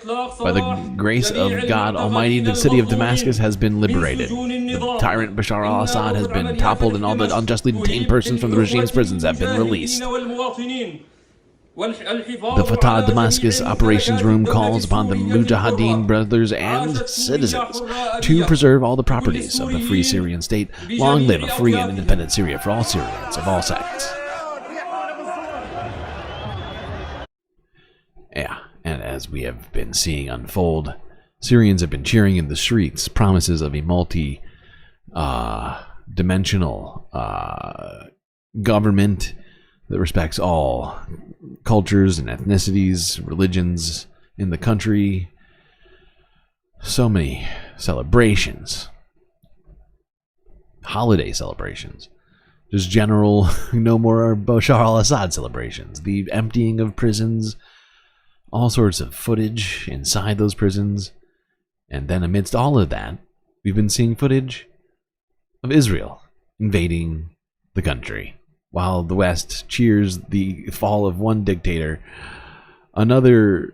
the grace of God Almighty, the city of Damascus has been liberated. The tyrant Bashar al-Assad has been toppled, and all the unjustly detained persons from the regime's prisons have been released. The Fatah Damascus Operations Room calls upon the Mujahideen brothers and citizens to preserve all the properties of the free Syrian state. Long live a free and independent Syria for all Syrians of all sects. Yeah. And as we have been seeing unfold, Syrians have been cheering in the streets promises of a multi-dimensional government that respects all cultures and ethnicities, religions in the country. So many celebrations, holiday celebrations, just general, no more Bashar al-Assad celebrations, the emptying of prisons, all sorts of footage inside those prisons. And then amidst all of that, we've been seeing footage of Israel invading the country. While the West cheers the fall of one dictator, another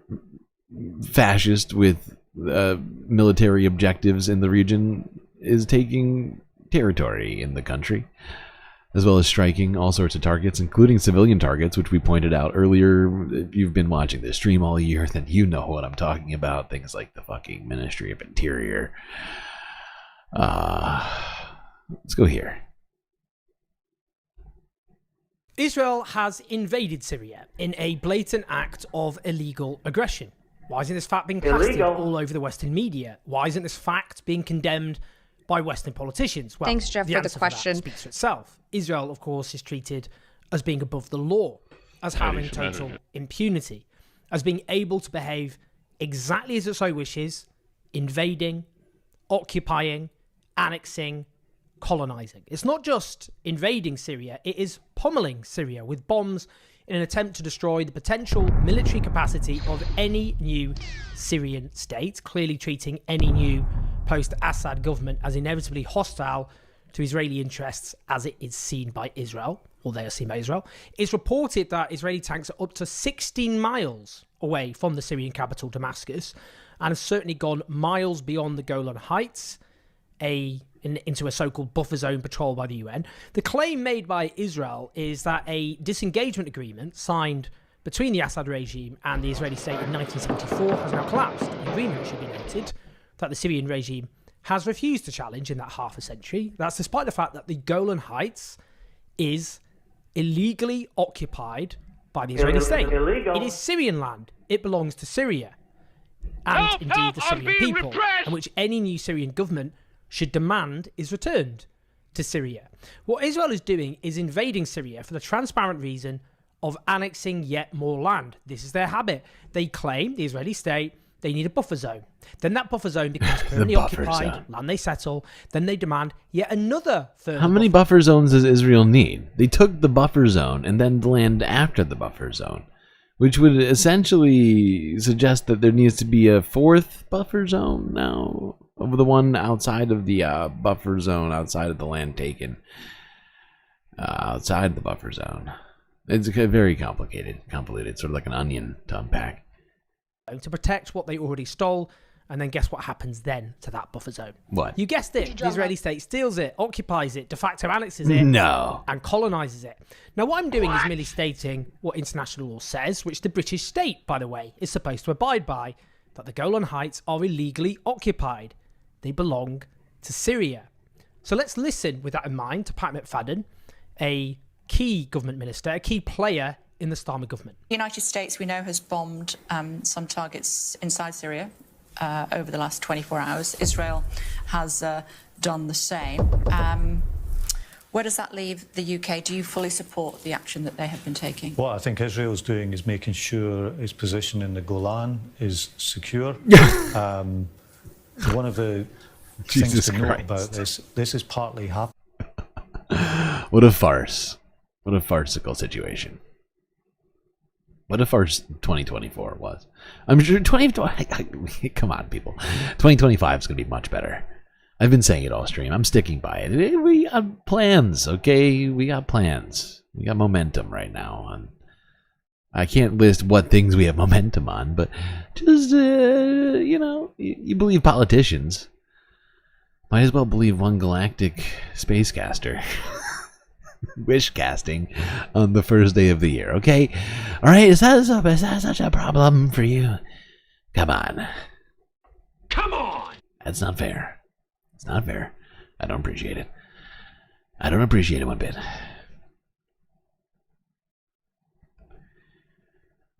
fascist with military objectives in the region is taking territory in the country, as well as striking all sorts of targets, including civilian targets, which we pointed out earlier. If you've been watching this stream all year, then you know what I'm talking about. Things like the fucking Ministry of Interior. Let's go here. Israel has invaded Syria in a blatant act of illegal aggression. Why isn't this fact being plastered all over the Western media? Why isn't this fact being condemned by Western politicians? Well, thanks, Jeff, for the question. Speaks for itself. Israel, of course, is treated as being above the law, as having total impunity, as being able to behave exactly as it so wishes, invading, occupying, annexing, colonizing. It's not just invading Syria, it is pummeling Syria with bombs in an attempt to destroy the potential military capacity of any new Syrian state, clearly treating any new post-Assad government as inevitably hostile to Israeli interests as it is seen by Israel, or they are seen by Israel. It's reported that Israeli tanks are up to 16 miles away from the Syrian capital, Damascus, and have certainly gone miles beyond the Golan Heights, into a so-called buffer zone patrolled by the UN. The claim made by Israel is that a disengagement agreement signed between the Assad regime and the Israeli state in 1974 has now collapsed. The agreement, should be noted, that the Syrian regime has refused to challenge in that half a century. That's despite the fact that the Golan Heights is illegally occupied by the Israeli state. It is Syrian land. It belongs to Syria. And indeed the Syrian people, and which any new Syrian government should demand is returned to Syria. What Israel is doing is invading Syria for the transparent reason of annexing yet more land. This is their habit. They claim, the Israeli state, they need a buffer zone. Then that buffer zone becomes permanently occupied, land they settle, then they demand yet another further. How many buffer zones does Israel need? They took the buffer zone and then the land after the buffer zone, which would essentially suggest that there needs to be a fourth buffer zone now, over the one outside of the buffer zone, outside of the land taken, outside the buffer zone. It's very convoluted, sort of like an onion to unpack. To protect what they already stole, and then guess what happens then to that buffer zone? What? You guessed it. The Israeli state steals it, occupies it, de facto annexes it, and colonizes it. Now, what I'm doing is merely stating what international law says, which the British state, by the way, is supposed to abide by, that the Golan Heights are illegally occupied. They belong to Syria. So let's listen with that in mind to Pat McFadden, a key government minister, a key player in the Starmer government. The United States, we know, has bombed some targets inside Syria over the last 24 hours. Israel has done the same. Where does that leave the UK? Do you fully support the action that they have been taking? What I think Israel's doing is making sure its position in the Golan is secure. One of the things to note about this is partly happening. What a farce. What a farcical situation. What a farce 2024 was. I'm sure 2020... Come on, people. 2025 is going to be much better. I've been saying it all stream. I'm sticking by it. We got plans, okay? We got plans. We got momentum right now. And I can't list what things we have momentum on, but just, you know, you believe politicians. Might as well believe one galactic spacecaster. Wish casting on the first day of the year, okay? All right, is that such a problem for you? Come on. Come on! That's not fair. It's not fair. I don't appreciate it. I don't appreciate it one bit.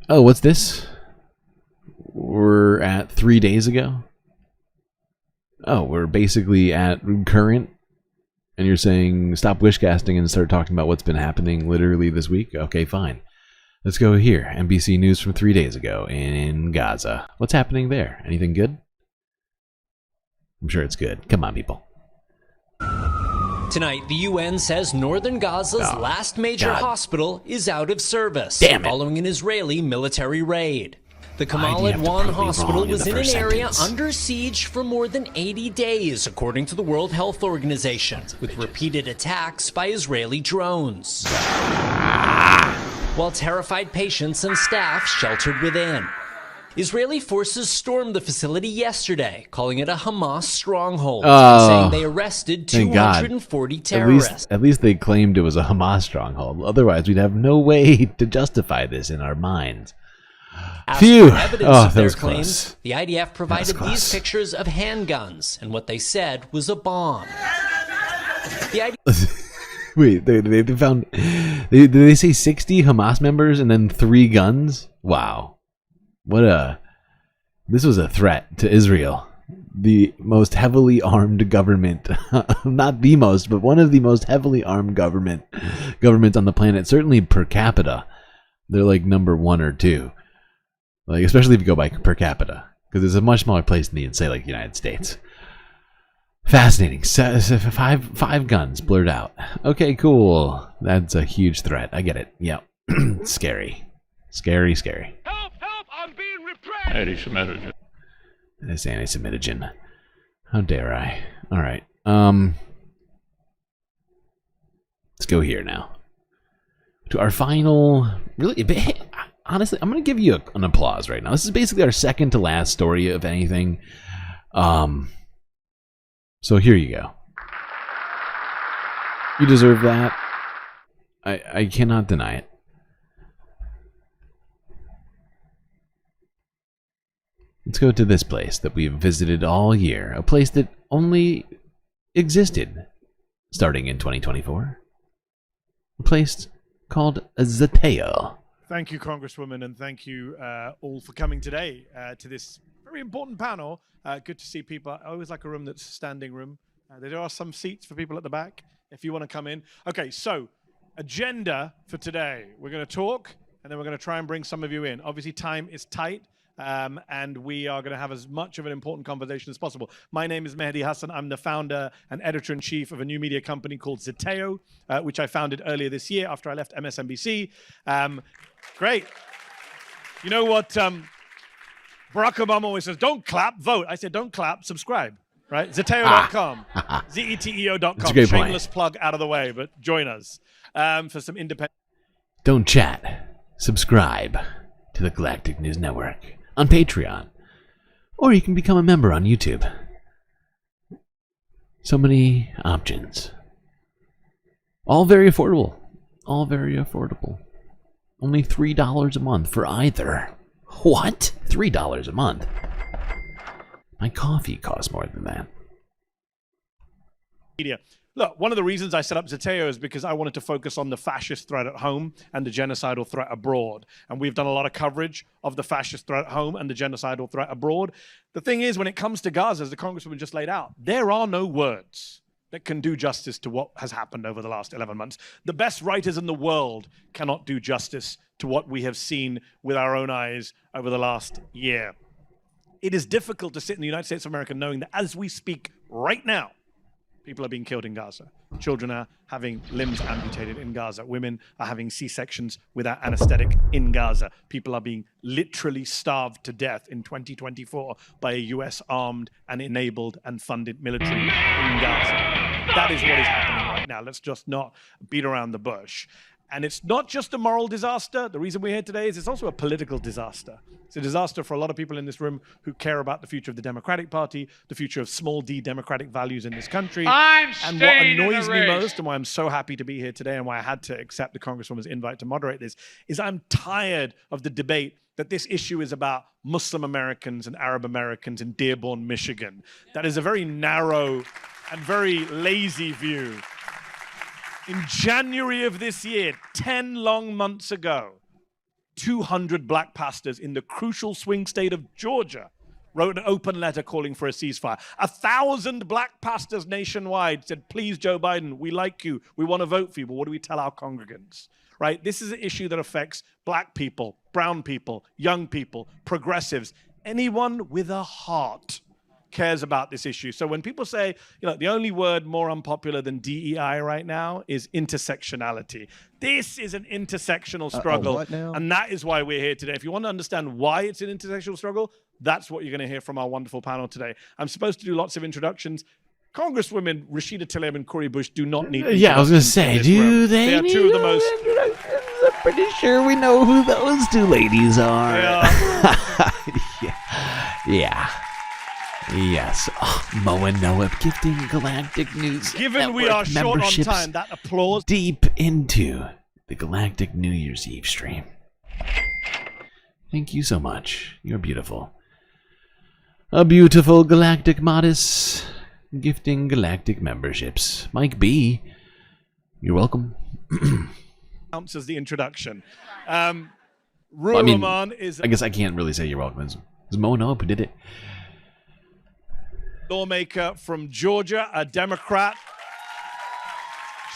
Oh, what's this? We're at 3 days ago? Oh, we're basically at current? And you're saying stop wishcasting and start talking about what's been happening literally this week? Okay, fine. Let's go here. NBC News from 3 days ago in Gaza. What's happening there? Anything good? I'm sure it's good. Come on, people. Tonight, the UN says northern Gaza's last major hospital is out of service following an Israeli military raid. The Kamal Adwan Hospital was in an area under siege for more than 80 days, according to the World Health Organization, with repeated attacks by Israeli drones. While terrified patients and staff sheltered within. Israeli forces stormed the facility yesterday, calling it a Hamas stronghold, and saying they arrested 240 terrorists. At least they claimed it was a Hamas stronghold. Otherwise, we'd have no way to justify this in our minds. Phew! Evidence of their claims, the IDF provided these pictures of handguns and what they said was a bomb. Wait, they found... Did they say 60 Hamas members and then 3 guns? Wow. What a... This was a threat to Israel. the most heavily armed government, not the most, but one of the most heavily armed governments on the planet, certainly per capita. They're like number 1 or 2, like especially if you go by per capita, because it's a much smaller place than say like the United States. Fascinating. Five guns blurred out. Okay, cool. That's a huge threat. I get it. Yeah. Scary. Scary. Help! I'm being repressed! Anti-Semitic. That's anti-Semitogen. How dare I? Alright. Let's go here now. To our final... Really, honestly, I'm going to give you an applause right now. This is basically our second to last story of anything. So here you go. You deserve that. I cannot deny it. Let's go to this place that we've visited all year. A place that only existed starting in 2024. A place called Zateo. Thank you, Congresswoman, and thank you all for coming today to this very important panel. Good to see people. I always like a room that's a standing room. There are some seats for people at the back if you want to come in. Okay, so agenda for today. We're going to talk, and then we're going to try and bring some of you in. Obviously, time is tight. And we are going to have as much of an important conversation as possible. My name is Mehdi Hassan. I'm the founder and editor-in-chief of a new media company called Zateo, which I founded earlier this year after I left MSNBC. Great. You know what? Barack Obama always says, don't clap, vote. I said, don't clap, subscribe. Right? Zateo.com. Zeteo.com. That's a great point. Shameless plug out of the way, but join us for some independent... Don't chat. Subscribe to the Galactic News Network on Patreon, or you can become a member on YouTube. So many options. All very affordable. All very affordable. Only $3 a month for either. What? $3 a month? My coffee costs more than that. Media. Look, one of the reasons I set up Zateo is because I wanted to focus on the fascist threat at home and the genocidal threat abroad. And we've done a lot of coverage of the fascist threat at home and the genocidal threat abroad. The thing is, when it comes to Gaza, as the Congresswoman just laid out, there are no words that can do justice to what has happened over the last 11 months. The best writers in the world cannot do justice to what we have seen with our own eyes over the last year. It is difficult to sit in the United States of America knowing that as we speak right now, people are being killed in Gaza. Children are having limbs amputated in Gaza. Women are having C-sections without anesthetic in Gaza. People are being literally starved to death in 2024 by a US armed and enabled and funded military in Gaza. That is what is happening right now. Let's just not beat around the bush. And it's not just a moral disaster. The reason we're here today is it's also a political disaster. It's a disaster for a lot of people in this room who care about the future of the Democratic Party, the future of small d democratic values in this country. And what annoys me most, and why I'm so happy to be here today, and why I had to accept the Congresswoman's invite to moderate this, is I'm tired of the debate that this issue is about Muslim Americans and Arab Americans in Dearborn, Michigan. That is a very narrow and very lazy view. In January of this year, 10 long months ago, 200 black pastors in the crucial swing state of Georgia wrote an open letter calling for a ceasefire. 1,000 black pastors nationwide said, please, Joe Biden, we like you. We want to vote for you, but what do we tell our congregants? Right? This is an issue that affects black people, brown people, young people, progressives, anyone with a heart cares about this issue. So when people say, you know, the only word more unpopular than DEI right now is intersectionality. This is an intersectional struggle, and that is why we're here today. If you want to understand why it's an intersectional struggle, that's what you're going to hear from our wonderful panel today. I'm supposed to do lots of introductions. Congresswomen Rashida Tlaib and Cori Bush do not need. Yeah, I was going to say, do they? They are two of the most. I'm pretty sure we know who those two ladies are. Yeah. Yes. Oh, Mo and Noah gifting Galactic News. Given we are short on time, that applause. Deep into the Galactic New Year's Eve stream. Thank you so much. You're beautiful. A beautiful Galactic Modest gifting Galactic memberships. Mike B, you're welcome. Counts as the introduction. I guess I can't really say you're welcome. It's Mo and Noah who did it. lawmaker from Georgia, a Democrat.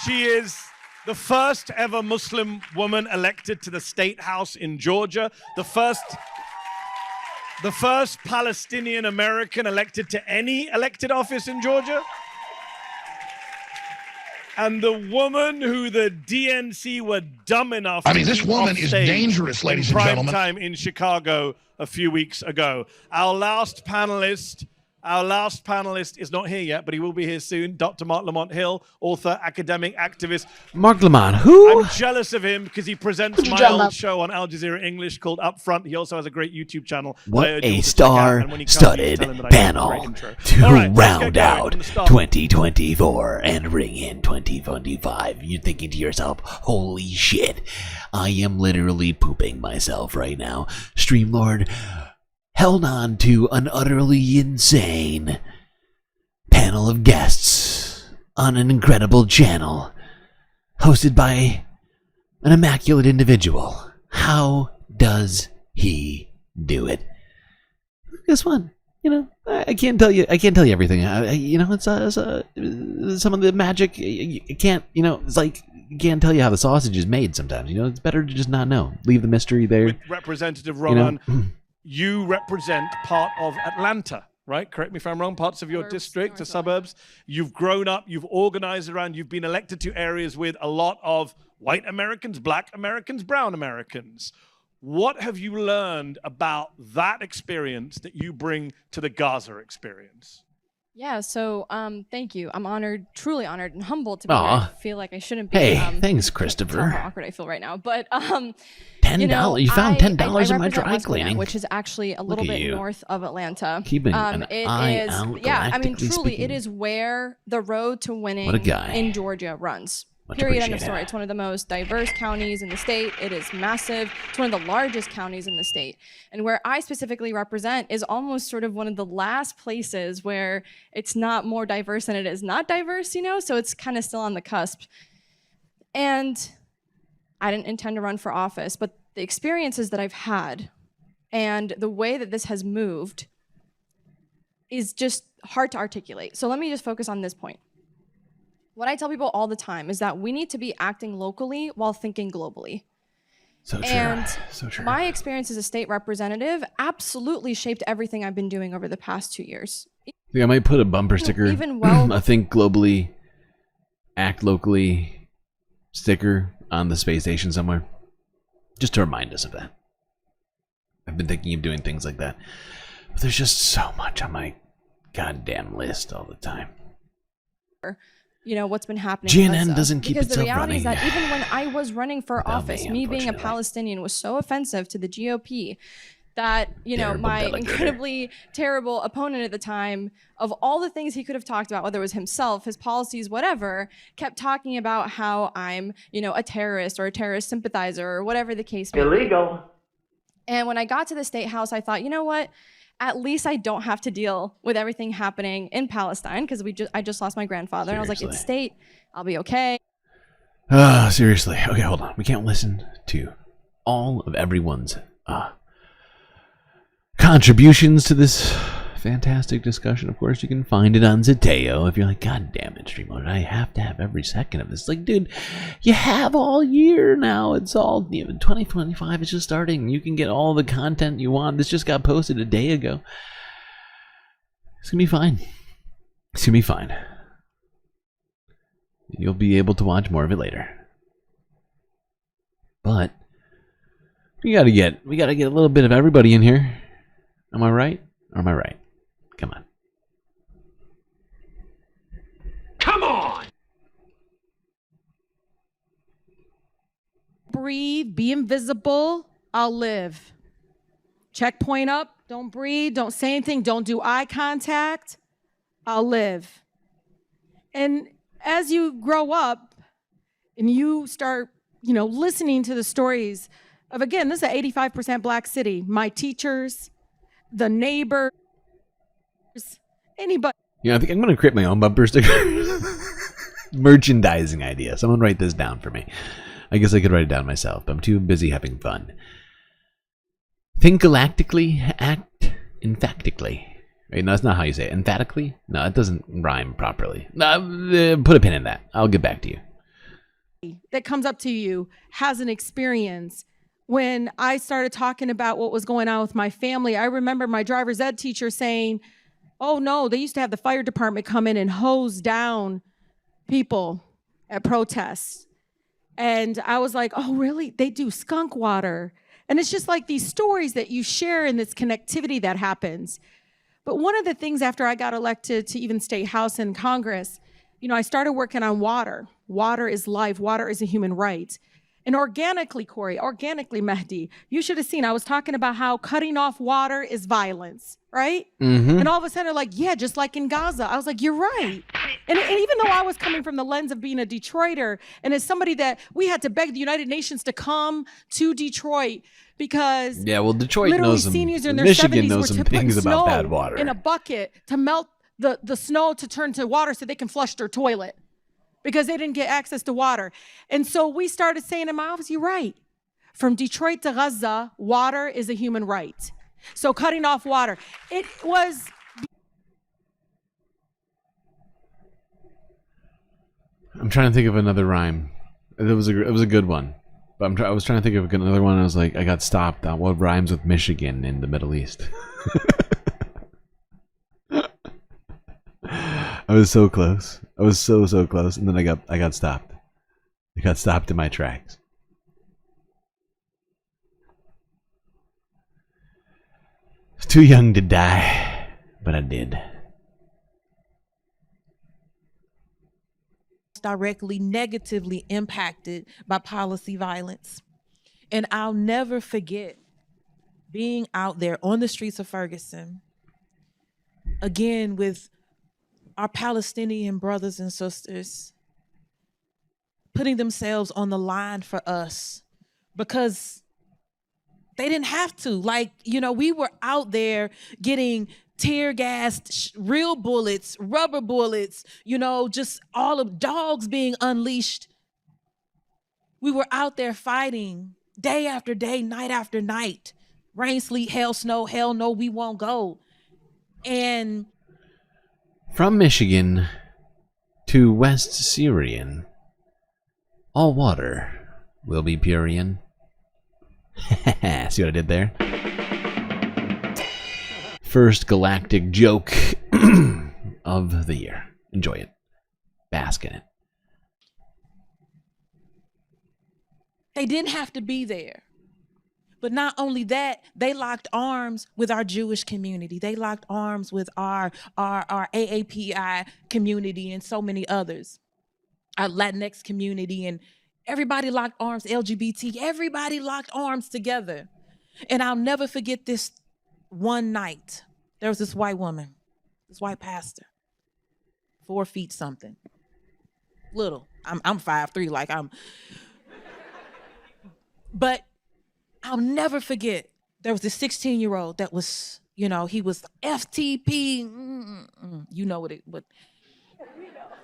She is the first ever Muslim woman elected to the state house in Georgia, the first Palestinian American elected to any elected office in Georgia, and the woman who the DNC were dumb enough to this keep woman off is stage dangerous, ladies in and prime gentlemen. time in Chicago a few weeks ago. Our last panelist is not here yet, but he will be here soon. Dr. Mark Lamont Hill, author, academic, activist. Mark Lamont, who? I'm jealous of him because he presents my old show on Al Jazeera English called Upfront. He also has a great YouTube channel. What a star-studded panel to round out 2024 and ring in 2025. You're thinking to yourself, holy shit, I am literally pooping myself right now. Streamlord held on to an utterly insane panel of guests on an incredible channel hosted by an immaculate individual. How does he do it? Guess what? I can't tell you everything. It's some of the magic. You can't, it's like you can't tell you how the sausage is made sometimes. It's better to just not know. Leave the mystery there. With Representative Roman, you represent part of Atlanta, right? Correct me if I'm wrong. Parts of your district, the suburbs. You've grown up, you've organized around, you've been elected to areas with a lot of white Americans, black Americans, brown Americans. What have you learned about that experience that you bring to the Gaza experience? Yeah, so thank you. I'm honored, truly honored and humbled to be here. I feel like I shouldn't be. Hey, thanks, Christopher. That's how awkward I feel right now. But $10. You found $10 in my dry cleaning, which is actually a little bit north of Atlanta. Keeping an eye out. Yeah, I mean, truly, it is where the road to winning in Georgia runs. Period. End of story. It's one of the most diverse counties in the state. It is massive. It's one of the largest counties in the state. And where I specifically represent is almost sort of one of the last places where it's not more diverse than it is not diverse, so it's kind of still on the cusp. And I didn't intend to run for office, but the experiences that I've had and the way that this has moved is just hard to articulate. So let me just focus on this point. What I tell people all the time is that we need to be acting locally while thinking globally. So true. And so true. My experience as a state representative absolutely shaped everything I've been doing over the past 2 years. I think I might put a bumper sticker, I think globally, act locally sticker on the space station somewhere. Just to remind us of that. I've been thinking of doing things like that. But there's just so much on my goddamn list all the time. What's been happening. GNN doesn't keep because itself the reality running. is that even when I was running for office, me being a Palestinian was so offensive to the GOP that, my incredibly terrible opponent at the time, of all the things he could have talked about, whether it was himself, his policies, whatever, kept talking about how I'm, a terrorist or a terrorist sympathizer or whatever the case may be. Illegal. And when I got to the State House, I thought, you know what? At least I don't have to deal with everything happening in Palestine because I just lost my grandfather. And I was like, it's state. I'll be okay. Seriously. Okay, hold on. We can't listen to all of everyone's contributions to this fantastic discussion. Of course, you can find it on Zateo. If you're like, God damn it, Streamlord, I have to have every second of this. Like, dude, you have all year now. It's all 2025 is just starting. You can get all the content you want. This just got posted a day ago. It's gonna be fine. It's gonna be fine. You'll be able to watch more of it later. But we gotta get a little bit of everybody in here. Am I right? Or am I right? Come on. Come on! Breathe, be invisible, I'll live. Checkpoint up, don't breathe, don't say anything, don't do eye contact, I'll live. And as you grow up and you start, listening to the stories of, again, this is an 85% black city, my teachers, the neighbors, anybody. I think I'm going to create my own bumper sticker. Merchandising idea. Someone write this down for me. I guess I could write it down myself, but I'm too busy having fun. Think galactically, act infactically. Wait, no, that's not how you say it. Emphatically? No, it doesn't rhyme properly. Put a pin in that. I'll get back to you. That comes up to you has an experience. When I started talking about what was going on with my family, I remember my driver's ed teacher saying, oh no, they used to have the fire department come in and hose down people at protests. And I was like, oh really? They do skunk water. And it's just like these stories that you share and this connectivity that happens. But one of the things after I got elected to even state house and Congress, I started working on water. Water is life. Water is a human right. And organically, Corey, Mehdi, you should have seen, I was talking about how cutting off water is violence, right? Mm-hmm. And all of a sudden they're like, yeah, just like in Gaza. I was like, you're right. And even though I was coming from the lens of being a Detroiter, and as somebody that we had to beg the United Nations to come to Detroit because Detroit literally knows some, seniors in their Michigan 70s knows were some putting things snow about bad water. in a bucket to melt the snow to turn to water so they can flush their toilet, because they didn't get access to water. And so we started saying in my office, you're right. From Detroit to Gaza, water is a human right. So cutting off water, it was... I'm trying to think of another rhyme. It was a good one. But I was trying to think of another one. I was like, I got stopped on what rhymes with Michigan in the Middle East. I was so close. I was so close, and then I got stopped. I got stopped in my tracks. I was too young to die, but I did. Directly negatively impacted by policy violence. And I'll never forget being out there on the streets of Ferguson, again with our Palestinian brothers and sisters, putting themselves on the line for us because they didn't have to. Like, we were out there getting tear gassed, real bullets, rubber bullets, just all of dogs being unleashed. We were out there fighting day after day, night after night. Rain, sleet, hail, snow, hell no, we won't go. And from Michigan to West Syrian, all water will be Purian. See what I did there? First Galactic joke of the year. Enjoy it. Bask in it. They didn't have to be there. But not only that, they locked arms with our Jewish community. They locked arms with our AAPI community and so many others. Our Latinx community, and everybody locked arms, LGBT, everybody locked arms together. And I'll never forget this one night. There was this white woman, this white pastor, 4 feet something. Little. I'm 5'3", like I'm. But I'll never forget, there was this 16-year-old that was, he was FTP, you know what.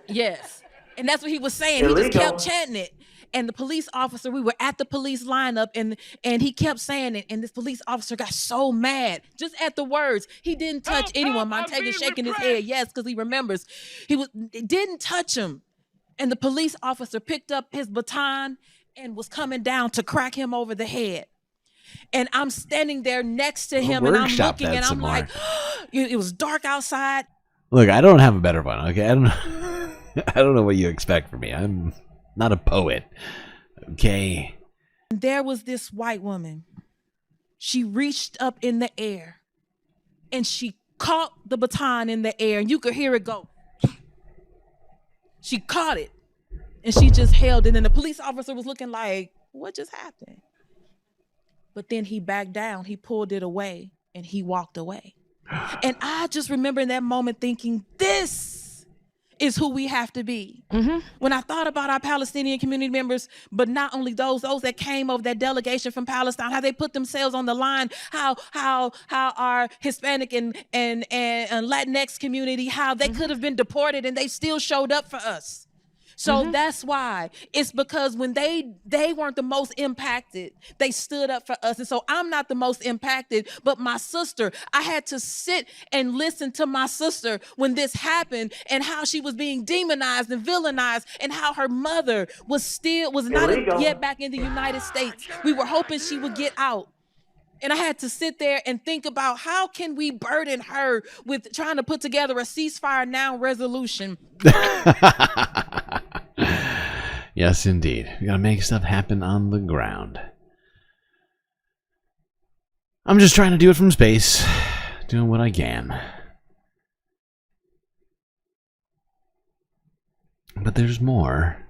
Yes. And that's what he was saying. He just kept chanting it. And the police officer, we were at the police lineup, and he kept saying it, and this police officer got so mad just at the words. He didn't touch anyone. Montague's shaking his head, yes, because he remembers. It didn't touch him. And the police officer picked up his baton and was coming down to crack him over the head. And I'm standing there next to him, and I'm looking, and I'm like, it was dark outside. Look, I don't have a better one, okay? I don't know what you expect from me. I'm not a poet, okay? There was this white woman. She reached up in the air, and she caught the baton in the air, and you could hear it go. She caught it, and she just held it, and the police officer was looking like, what just happened? But then he backed down, he pulled it away, and he walked away. And I just remember in that moment thinking, this is who we have to be. Mm-hmm. When I thought about our Palestinian community members, but not only those that came over, that delegation from Palestine, how they put themselves on the line, how our Hispanic and Latinx community, how they could have been deported and they still showed up for us. So that's why. It's because when they weren't the most impacted, they stood up for us. And so I'm not the most impacted, but my sister, I had to sit and listen to my sister when this happened and how she was being demonized and villainized and how her mother was not yet back in the United States. We were hoping she would get out. And I had to sit there and think about how can we burden her with trying to put together a ceasefire now resolution. Yes, indeed. We gotta make stuff happen on the ground. I'm just trying to do it from space. Doing what I can. But there's more.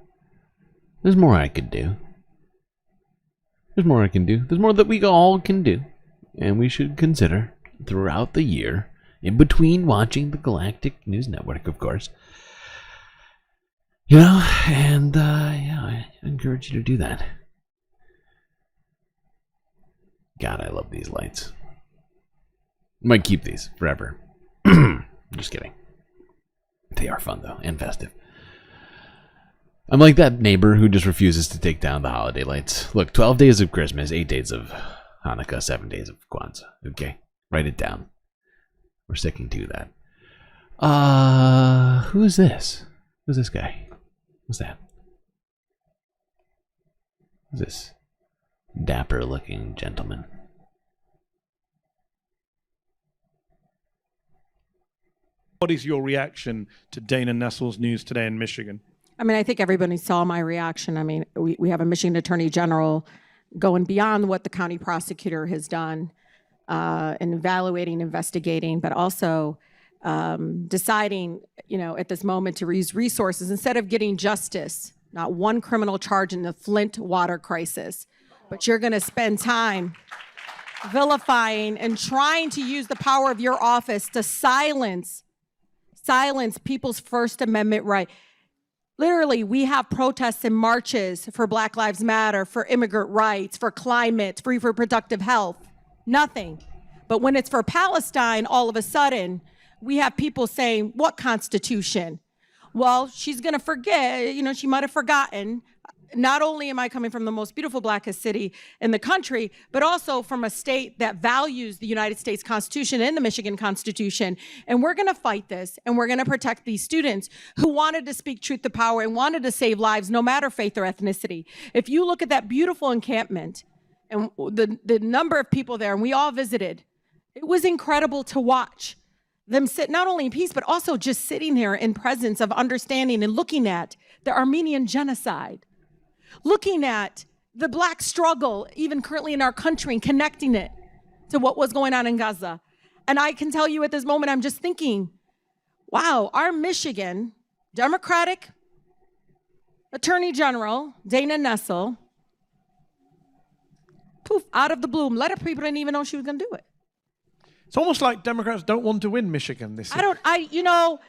There's more I could do. There's more I can do. There's more that we all can do. And we should consider throughout the year, in between watching the Galactic News Network, of course. You know, and yeah, I encourage you to do that. God, I love these lights. Might keep these forever. Just kidding. They are fun, though, and festive. I'm like that neighbor who just refuses to take down the holiday lights. Look, 12 days of Christmas, 8 days of Hanukkah, 7 days of Kwanzaa. Okay? Write it down. We're sticking to that. Who is this? Who's this guy? What's that? Who's this dapper looking gentleman? What is your reaction to Dana Nessel's news today in Michigan? I mean, I think everybody saw my reaction. I mean, we have a Michigan Attorney General going beyond what the county prosecutor has done in evaluating, investigating, but also deciding, you know, at this moment to use resources instead of getting justice, not one criminal charge in the Flint water crisis, but you're going to spend time vilifying and trying to use the power of your office to silence people's First Amendment right. Literally, we have protests and marches for Black Lives Matter, for immigrant rights, for climate, for reproductive health. Nothing. But when it's for Palestine, all of a sudden, we have people saying, what Constitution? Well, she's going to forget, you know, she might have forgotten. Not only am I coming from the most beautiful blackest city in the country, but also from a state that values the United States Constitution and the Michigan Constitution. And we're going to fight this, and we're going to protect these students who wanted to speak truth to power and wanted to save lives, no matter faith or ethnicity. If you look at that beautiful encampment and the number of people there, and we all visited, it was incredible to watch them sit not only in peace, but also just sitting there in presence of understanding and looking at the Armenian genocide. Looking at the Black struggle, even currently in our country, and connecting it to what was going on in Gaza. And I can tell you at this moment, I'm just thinking, wow, our Michigan Democratic Attorney General, Dana Nessel, poof, out of the blue, let her people didn't even know she was going to do it. It's almost like Democrats don't want to win Michigan this year. You know,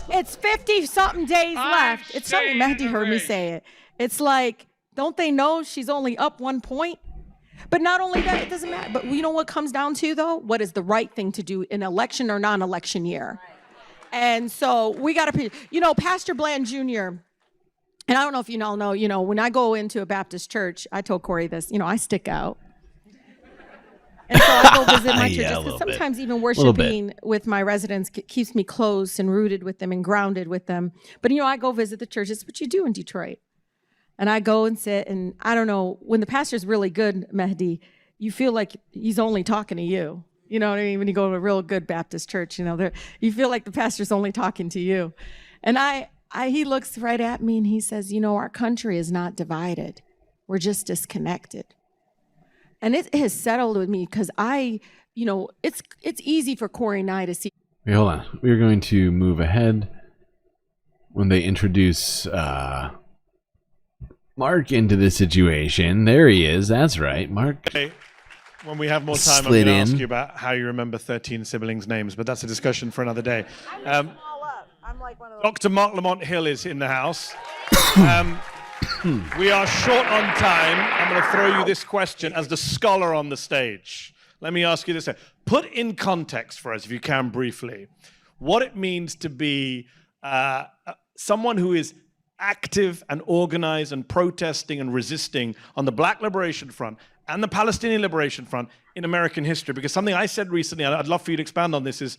it's 50-something days left. It's something Mehdi heard me say it. It's like, don't they know she's only up 1 point? But not only that, it doesn't matter. But you know what comes down to, though? What is the right thing to do in election or non-election year? And so we got to, you know, Pastor Bland Jr., and I don't know if you all know, you know, when I go into a Baptist church, I told Corey this, you know, I stick out. And so I go visit my churches, because sometimes even worshiping with my residents keeps me close and rooted with them and grounded with them. But, you know, I go visit the churches. It's what you do in Detroit. And I go and sit, and I don't know, when the pastor's really good, Mehdi, you feel like he's only talking to you. You know what I mean? When you go to a real good Baptist church, you know, you feel like the pastor's only talking to you. And he looks right at me and he says, you know, our country is not divided. We're just disconnected. And it has settled with me because you know, it's easy for Corey and I to see. Wait, hold on. We're going to move ahead when they introduce Mark into the situation. There he is. That's right. Mark. Hey, when we have more time, I'm going to ask you about how you remember 13 siblings' names, but that's a discussion for another day. I'm like one of those. Dr. Mark Lamont Hill is in the house. We are short on time. I'm going to throw you this question as the scholar on the stage. Let me ask you this. Put in context for us, if you can, briefly, what it means to be someone who is active and organized and protesting and resisting on the Black Liberation Front and the Palestinian Liberation Front in American history. Because something I said recently, and I'd love for you to expand on this, is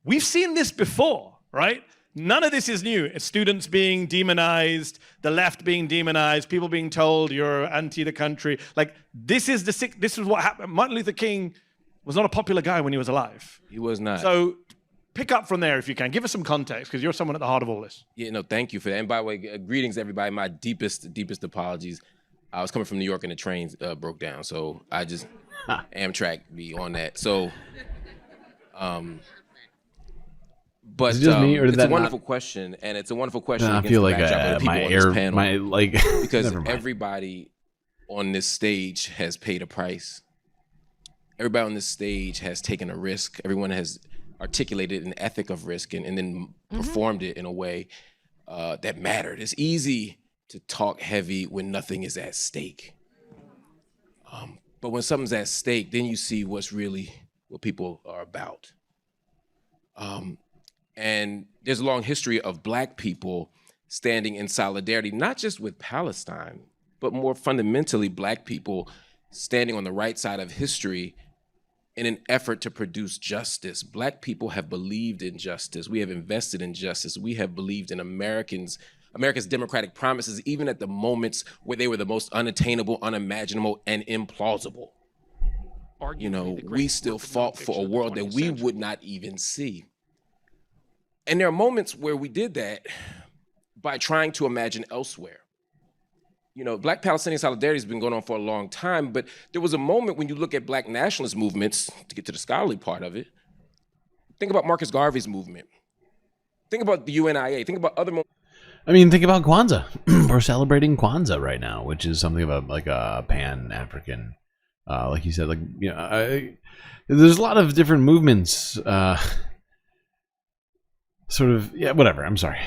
we've seen this before, right? None of this is new. It's students being demonized, the left being demonized, people being told you're anti the country. Like, this is what happened. Martin Luther King was not a popular guy when he was alive. He was not. So pick up from there if you can. Give us some context, because you're someone at the heart of all this. Yeah, no, thank you for that. And by the way, greetings, everybody. My deepest apologies. I was coming from New York and the train broke down, so I just Amtrak be on that. So, but Is it just me, or did it's that a wonderful question, and it's a wonderful question. I feel like my because everybody on this stage has paid a price. Everybody on this stage has taken a risk. Everyone has articulated an ethic of risk and then performed it in a way that mattered. It's easy to talk heavy when nothing is at stake. But when something's at stake, then you see what people are about. And there's a long history of Black people standing in solidarity, not just with Palestine, but more fundamentally, Black people standing on the right side of history in an effort to produce justice. Black people have believed in justice. We have invested in justice. We have believed in America's democratic promises, even at the moments where they were the most unattainable, unimaginable, and implausible. You know, we still fought for a world that we would not even see. And there are moments where we did that by trying to imagine elsewhere. You know, Black Palestinian solidarity has been going on for a long time, but there was a moment when you look at Black nationalist movements, to get to the scholarly part of it, think about Marcus Garvey's movement. Think about the UNIA. Think about other moments. I mean, think about Kwanzaa. We're celebrating Kwanzaa right now, which is something of a Pan-African, like you said, like, you know, there's a lot of different movements, sort of, yeah, whatever. I'm sorry.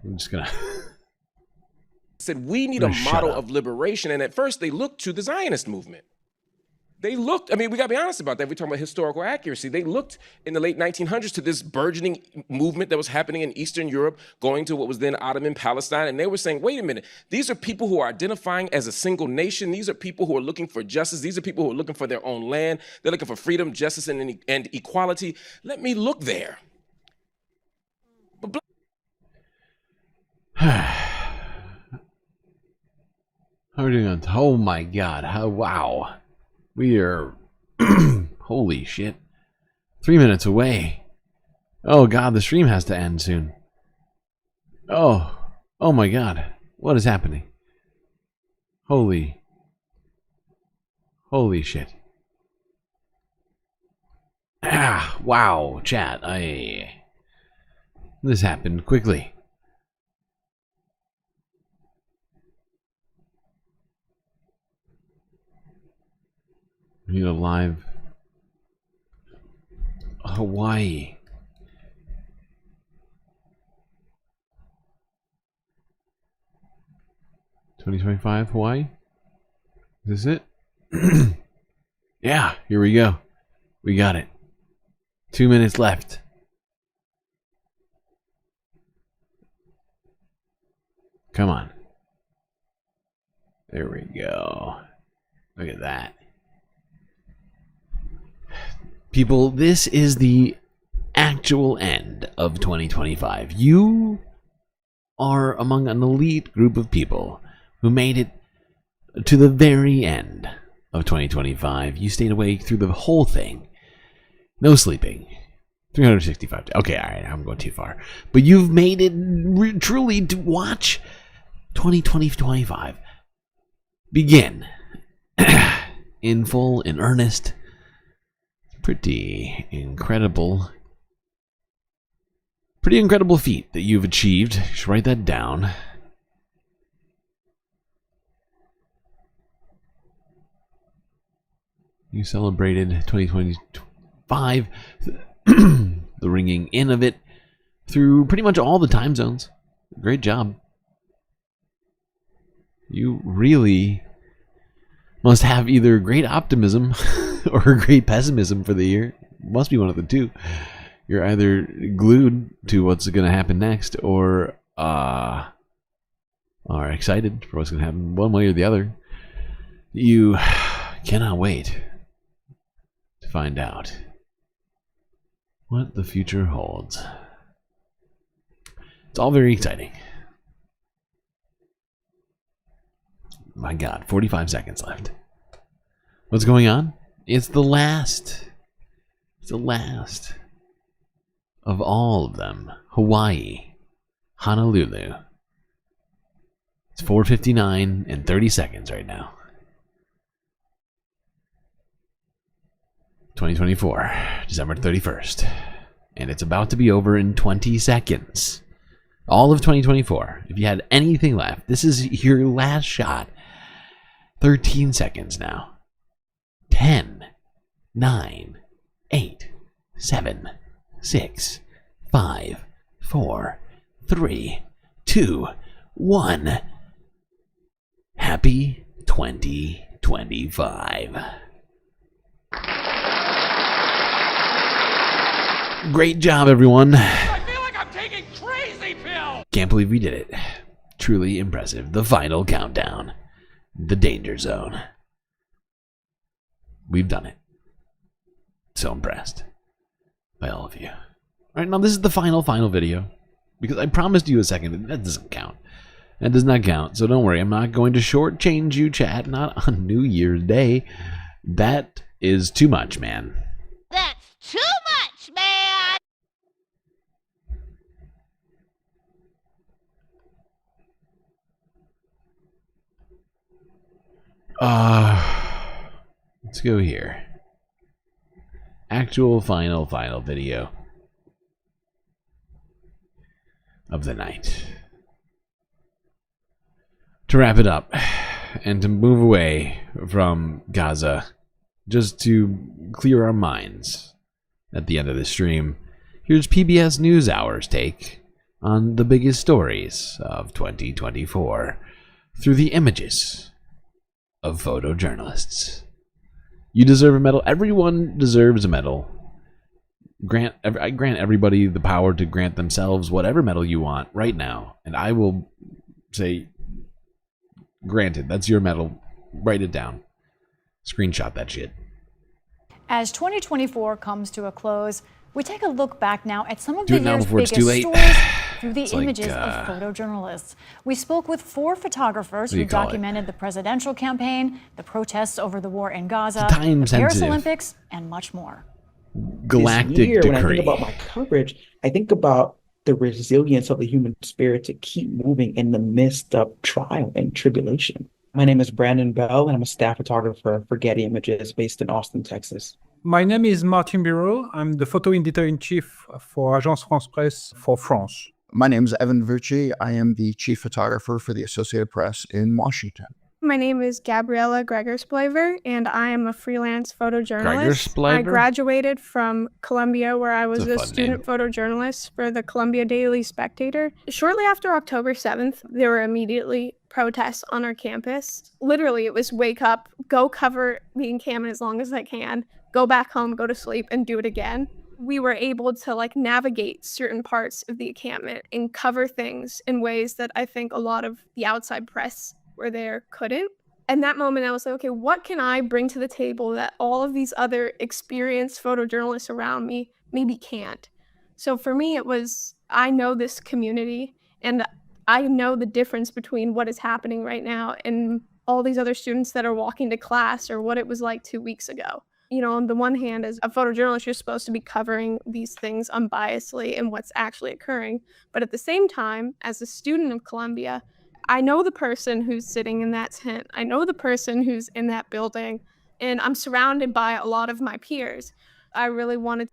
I'm just gonna said we need a model of liberation, and at first they looked to the Zionist movement. They looked, I mean, we gotta be honest about that. We're talking about historical accuracy. They looked in the late 1900s to this burgeoning movement that was happening in Eastern Europe, going to what was then Ottoman Palestine, and they were saying, wait a minute, these are people who are identifying as a single nation. These are people who are looking for justice. These are people who are looking for their own land. They're looking for freedom, justice, and equality. Let me look there. How are we doing on? Oh my God! Wow, we are. Holy shit! 3 minutes away. Oh God, the stream has to end soon. Oh my God, what is happening? Holy shit! Wow, chat. This happened quickly. We need a live Hawaii. $2025 Hawaii? Is this it? Yeah, here we go. We got it. 2 minutes left. Come on. There we go. Look at that. People, this is the actual end of 2025. You are among an elite group of people who made it to the very end of 2025. You stayed awake through the whole thing. No sleeping. 365 days. Okay, all right, I'm going too far. But you've made it truly to watch 2025 begin in full, in earnest. Pretty incredible feat that you've achieved. You should write that down. You celebrated 2025, the ringing in of it, through pretty much all the time zones. Great job. You really must have either great optimism or great pessimism for the year. Must be one of the two. You're either glued to what's going to happen next, or are excited for what's going to happen one way or the other. You cannot wait to find out what the future holds. It's all very exciting. My God, 45 seconds left. What's going on? It's the last. It's the last of all of them. Hawaii, Honolulu. It's 4:59 and 30 seconds right now. 2024, December 31st. And it's about to be over in 20 seconds. All of 2024. If you had anything left, this is your last shot. 13 seconds now. 10, 9, 8, 7, 6, 5, 4, 3, 2, 1. Happy 2025. Great job, everyone. I feel like I'm taking crazy pills. Can't believe we did it. Truly impressive. The final countdown. The danger zone. We've done it. So impressed by all of you. All right, now this is the final video. Because I promised you a second. That doesn't count. That does not count. So don't worry. I'm not going to shortchange you, chat. Not on New Year's Day. That is too much, man. That's too much, man! Let's go here. Actual final video of the night. To wrap it up and to move away from Gaza, just to clear our minds at the end of the stream, here's PBS NewsHour's take on the biggest stories of 2024 through the images of photojournalists. You deserve a medal. Everyone deserves a medal. I grant everybody the power to grant themselves whatever medal you want right now. And I will say, granted, that's your medal. Write it down. Screenshot that shit. As 2024 comes to a close, we take a look back now at some of Do the it now year's before it's biggest too late. stories through the It's like, images of photojournalists. We spoke with 4 photographers What do who you call it? documented the presidential campaign, the protests over the war in Gaza, time the Paris sensitive. Olympics, and much more. Galactic this year, when I decree. think about my coverage, I think about the resilience of the human spirit to keep moving in the midst of trial and tribulation. My name is Brandon Bell, and I'm a staff photographer for Getty Images based in Austin, Texas. My name is Martin Biro. I'm the photo editor-in-chief for Agence France-Presse for France. My name is Evan Verci. I am the chief photographer for the Associated Press in Washington. My name is Gabriella Gregor-Spliver, and I am a freelance photojournalist. Gregor-Spliver? I graduated from Columbia, where I was That's a a fun student photojournalist for the Columbia Daily Spectator. Shortly after October 7th, there were immediately protests on our campus. Literally, it was wake up, go cover the encampment as long as I can, go back home, go to sleep, and do it again. We were able to navigate certain parts of the encampment and cover things in ways that I think a lot of the outside press were there couldn't. And that moment I was like, okay, what can I bring to the table that all of these other experienced photojournalists around me maybe can't? So for me, it was, I know this community and I know the difference between what is happening right now and all these other students that are walking to class or what it was like 2 weeks ago. You know, on the one hand, as a photojournalist, you're supposed to be covering these things unbiasedly and what's actually occurring. But at the same time, as a student of Columbia, I know the person who's sitting in that tent. I know the person who's in that building, and I'm surrounded by a lot of my peers. I really wanted.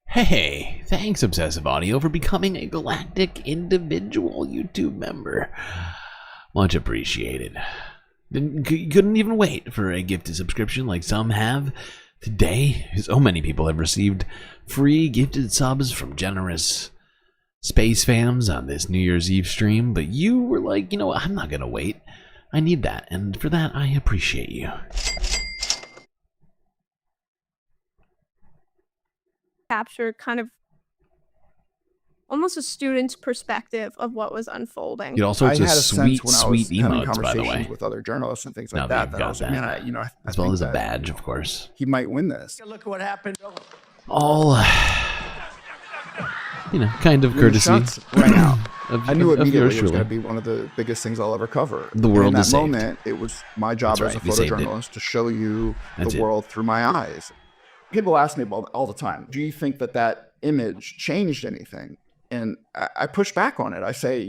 Hey, thanks Obsessive Audio for becoming a Galactic individual YouTube member. Much appreciated. Couldn't even wait for a gifted subscription like some have today. So many people have received free gifted subs from generous Spacefamz on this New Year's Eve stream, but you were like, you know what, I'm not gonna wait. I need that, and for that I appreciate you. Capture kind of almost a student's perspective of what was unfolding. Get all sorts I of had a sense sweet, when I sweet was having emotes, by the way. conversations with other journalists and things like Now that. you've That I got was like, that. man, I As well think as a that, badge, of course. he might win this. Look what happened. All, kind of When the courtesy. shots rang out, of, I knew of immediately yours it was going truly. to be one of the biggest things I'll ever cover. The world and in that is saved. moment, it was my job That's as a right, we saved it. photojournalist to show you That's the it. world through my eyes. People ask me all the time, do you think that image changed anything? And I push back on it. I say,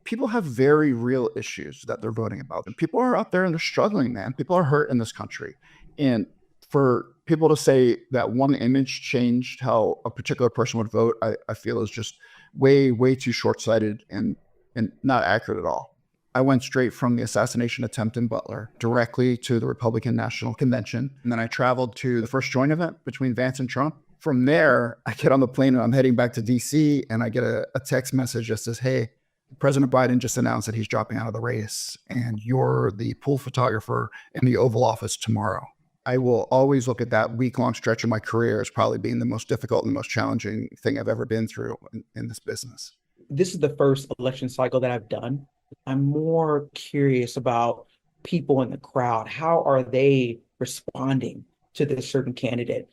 people have very real issues that they're voting about. And people are out there and they're struggling, man. People are hurt in this country. And for people to say that one image changed how a particular person would vote, I feel is just way, way too short-sighted and not accurate at all. I went straight from the assassination attempt in Butler directly to the Republican National Convention. And then I traveled to the first joint event between Vance and Trump. From there, I get on the plane and I'm heading back to DC and I get a text message that says, hey, President Biden just announced that he's dropping out of the race and you're the pool photographer in the Oval Office tomorrow. I will always look at that week-long stretch of my career as probably being the most difficult and most challenging thing I've ever been through in this business. This is the first election cycle that I've done. I'm more curious about people in the crowd. How are they responding to this certain candidate?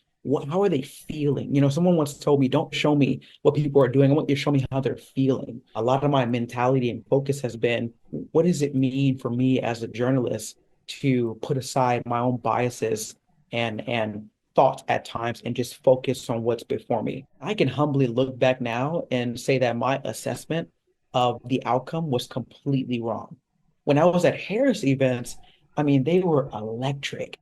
How are they feeling? Someone once told me, don't show me what people are doing. I want you to show me how they're feeling. A lot of my mentality and focus has been, what does it mean for me as a journalist to put aside my own biases and thoughts at times and just focus on what's before me? I can humbly look back now and say that my assessment of the outcome was completely wrong. When I was at Harris events, they were electric.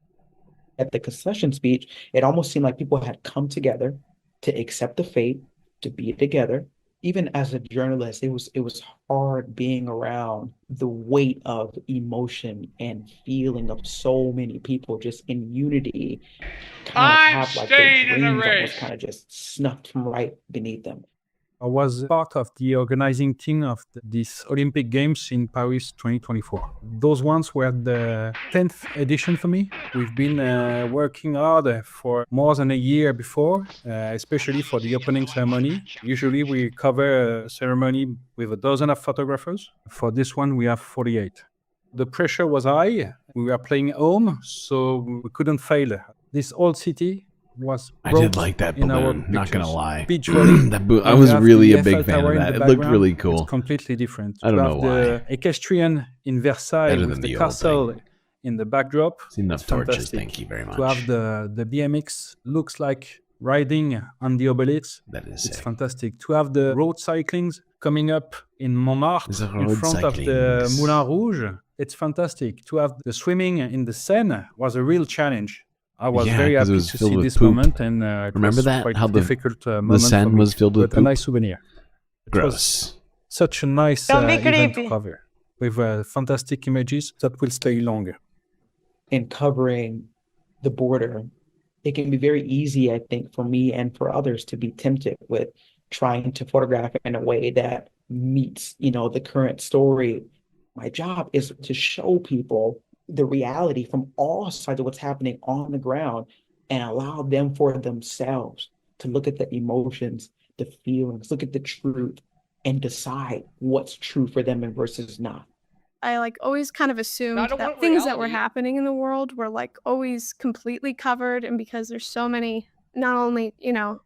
At the concession speech, it almost seemed like people had come together to accept the fate, to be together. Even as a journalist, it was hard being around the weight of emotion and feeling of so many people just in unity. I'm staying in the race. Was kind of just snuffed from right beneath them. I was part of the organizing team of these Olympic Games in Paris 2024. Those ones were the 10th edition for me. We've been working hard for more than a year before, especially for the opening ceremony. Usually we cover a ceremony with a dozen of photographers. For this one, we have 48. The pressure was high. We were playing home, so we couldn't fail. This old city was I did like that balloon, not gonna lie. I was really a big fan of that. It looked really cool. It's completely different. I don't know why. The equestrian in Versailles with the castle in the backdrop. It's enough torches, fantastic. thank you very much. To have the BMX looks like riding on the obelisk. That is It's sick. fantastic. To have the road cyclings coming up in Montmartre in road front of the cyclings. Moulin Rouge, it's fantastic. To have the swimming in the Seine was a real challenge. I was very 'cause it happy was to filled see with this poop. moment, and it Remember was that? quite How a difficult moment the for Seine me, was filled with but poop? a nice souvenir. It Gross. was such a nice Don't be event to creepy. cover with fantastic images that will stay longer. In covering the border, it can be very easy, I think, for me and for others to be tempted with trying to photograph in a way that meets, the current story. My job is to show people the reality from all sides of what's happening on the ground and allow them for themselves to look at the emotions, the feelings, look at the truth, and decide what's true for them and versus not. I always kind of assumed I don't that want things that were reality. happening in the world were always completely covered, and because there's so many not only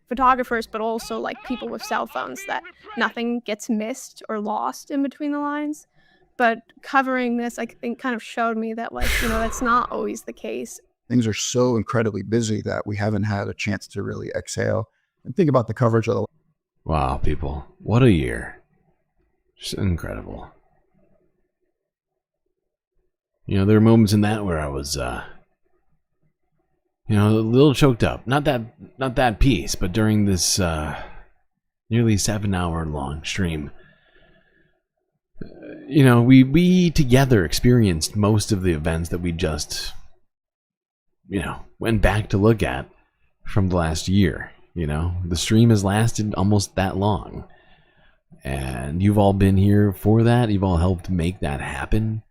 photographers but also people with cell phones, that nothing gets missed or lost in between the lines. But covering this, I think, kind of showed me that that's not always the case. Things are so incredibly busy that we haven't had a chance to really exhale and think about the coverage of the. Wow, people. What a year. Just incredible. There are moments in that where I was, a little choked up. Not that piece, but during this nearly 7-hour-long stream, we together experienced most of the events that we just, went back to look at from the last year. The stream has lasted almost that long. And you've all been here for that. You've all helped make that happen.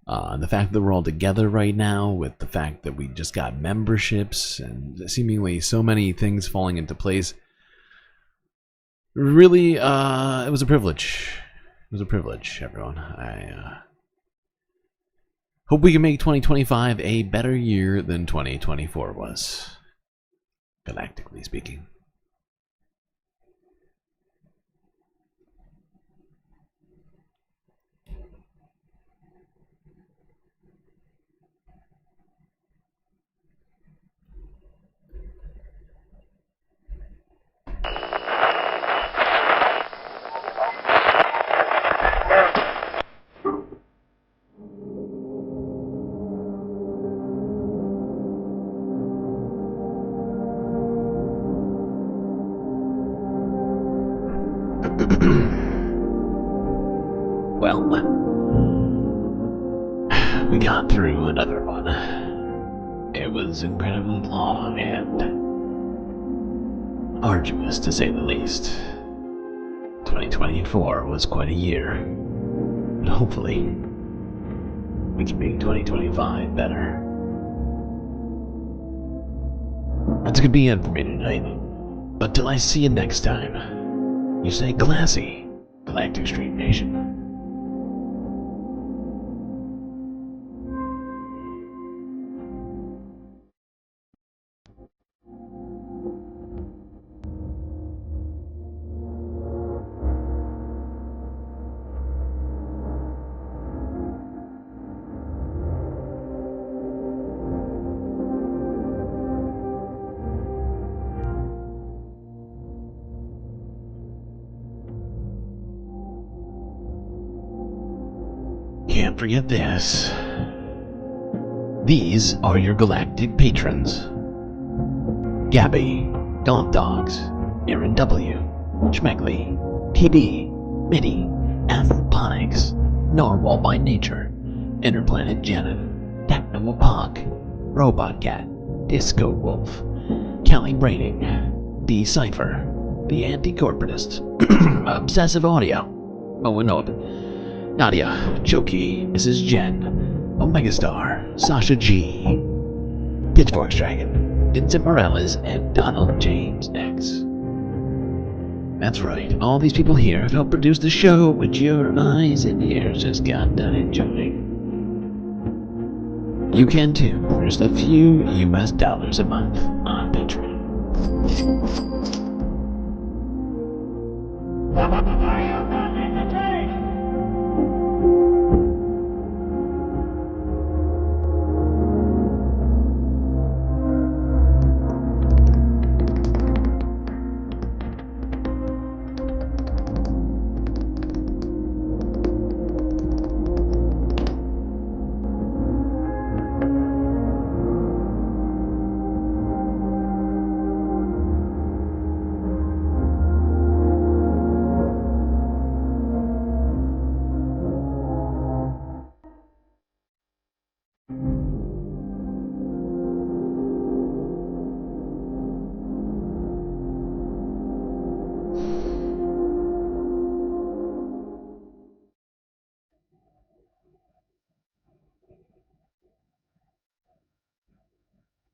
The fact that we're all together right now, with the fact that we just got memberships and seemingly so many things falling into place, Really, it was a privilege. It was a privilege, everyone. I hope we can make 2025 a better year than 2024 was, galactically speaking. Well, we got through another one. It was incredibly long and arduous, to say the least. 2024 was quite a year, but hopefully we can make 2025 better. That's gonna be it for me tonight. But till I see you next time, you stay classy, Galactic Stream Nation. Can't forget this. These are your galactic patrons. Gabby, Gaunt Dogs, Aaron W, Schmeckley, TD, Mitty, Afroponics, Narwhal by Nature, Interplanet Janet, Technomapog, Robot Cat, Disco Wolf, Calibrating, D Cipher, The Anti-Corporatist, Obsessive Audio, Owen Open, Nadia, Choki, Mrs. Jen, Omegastar, Sasha G, Pitchforks Dragon, Vincent Morales, and Donald James X. That's right, all these people here have helped produce the show, which your eyes and ears just got done enjoying. You can too, for just a few US dollars a month on Patreon.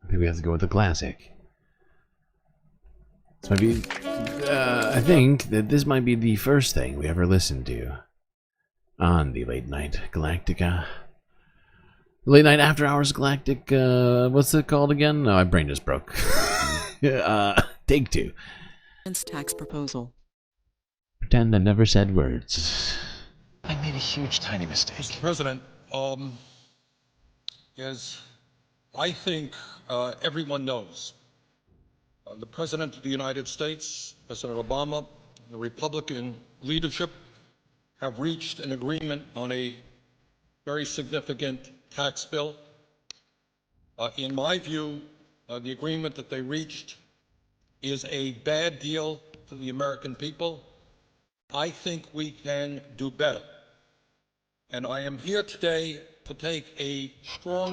I think we have to go with the classic. This might be, I think that this might be the first thing we ever listened to on the Late Night Galactica. Late Night After Hours Galactic, what's it called again? No, my brain just broke. Take two. Tax proposal. Pretend I never said words. I made a huge, tiny mistake. Mr. President, as I think everyone knows, the President of the United States, President Obama, the Republican leadership have reached an agreement on a very significant tax bill. In my view, the agreement that they reached is a bad deal for the American people. I think we can do better. And I am here today to take a strong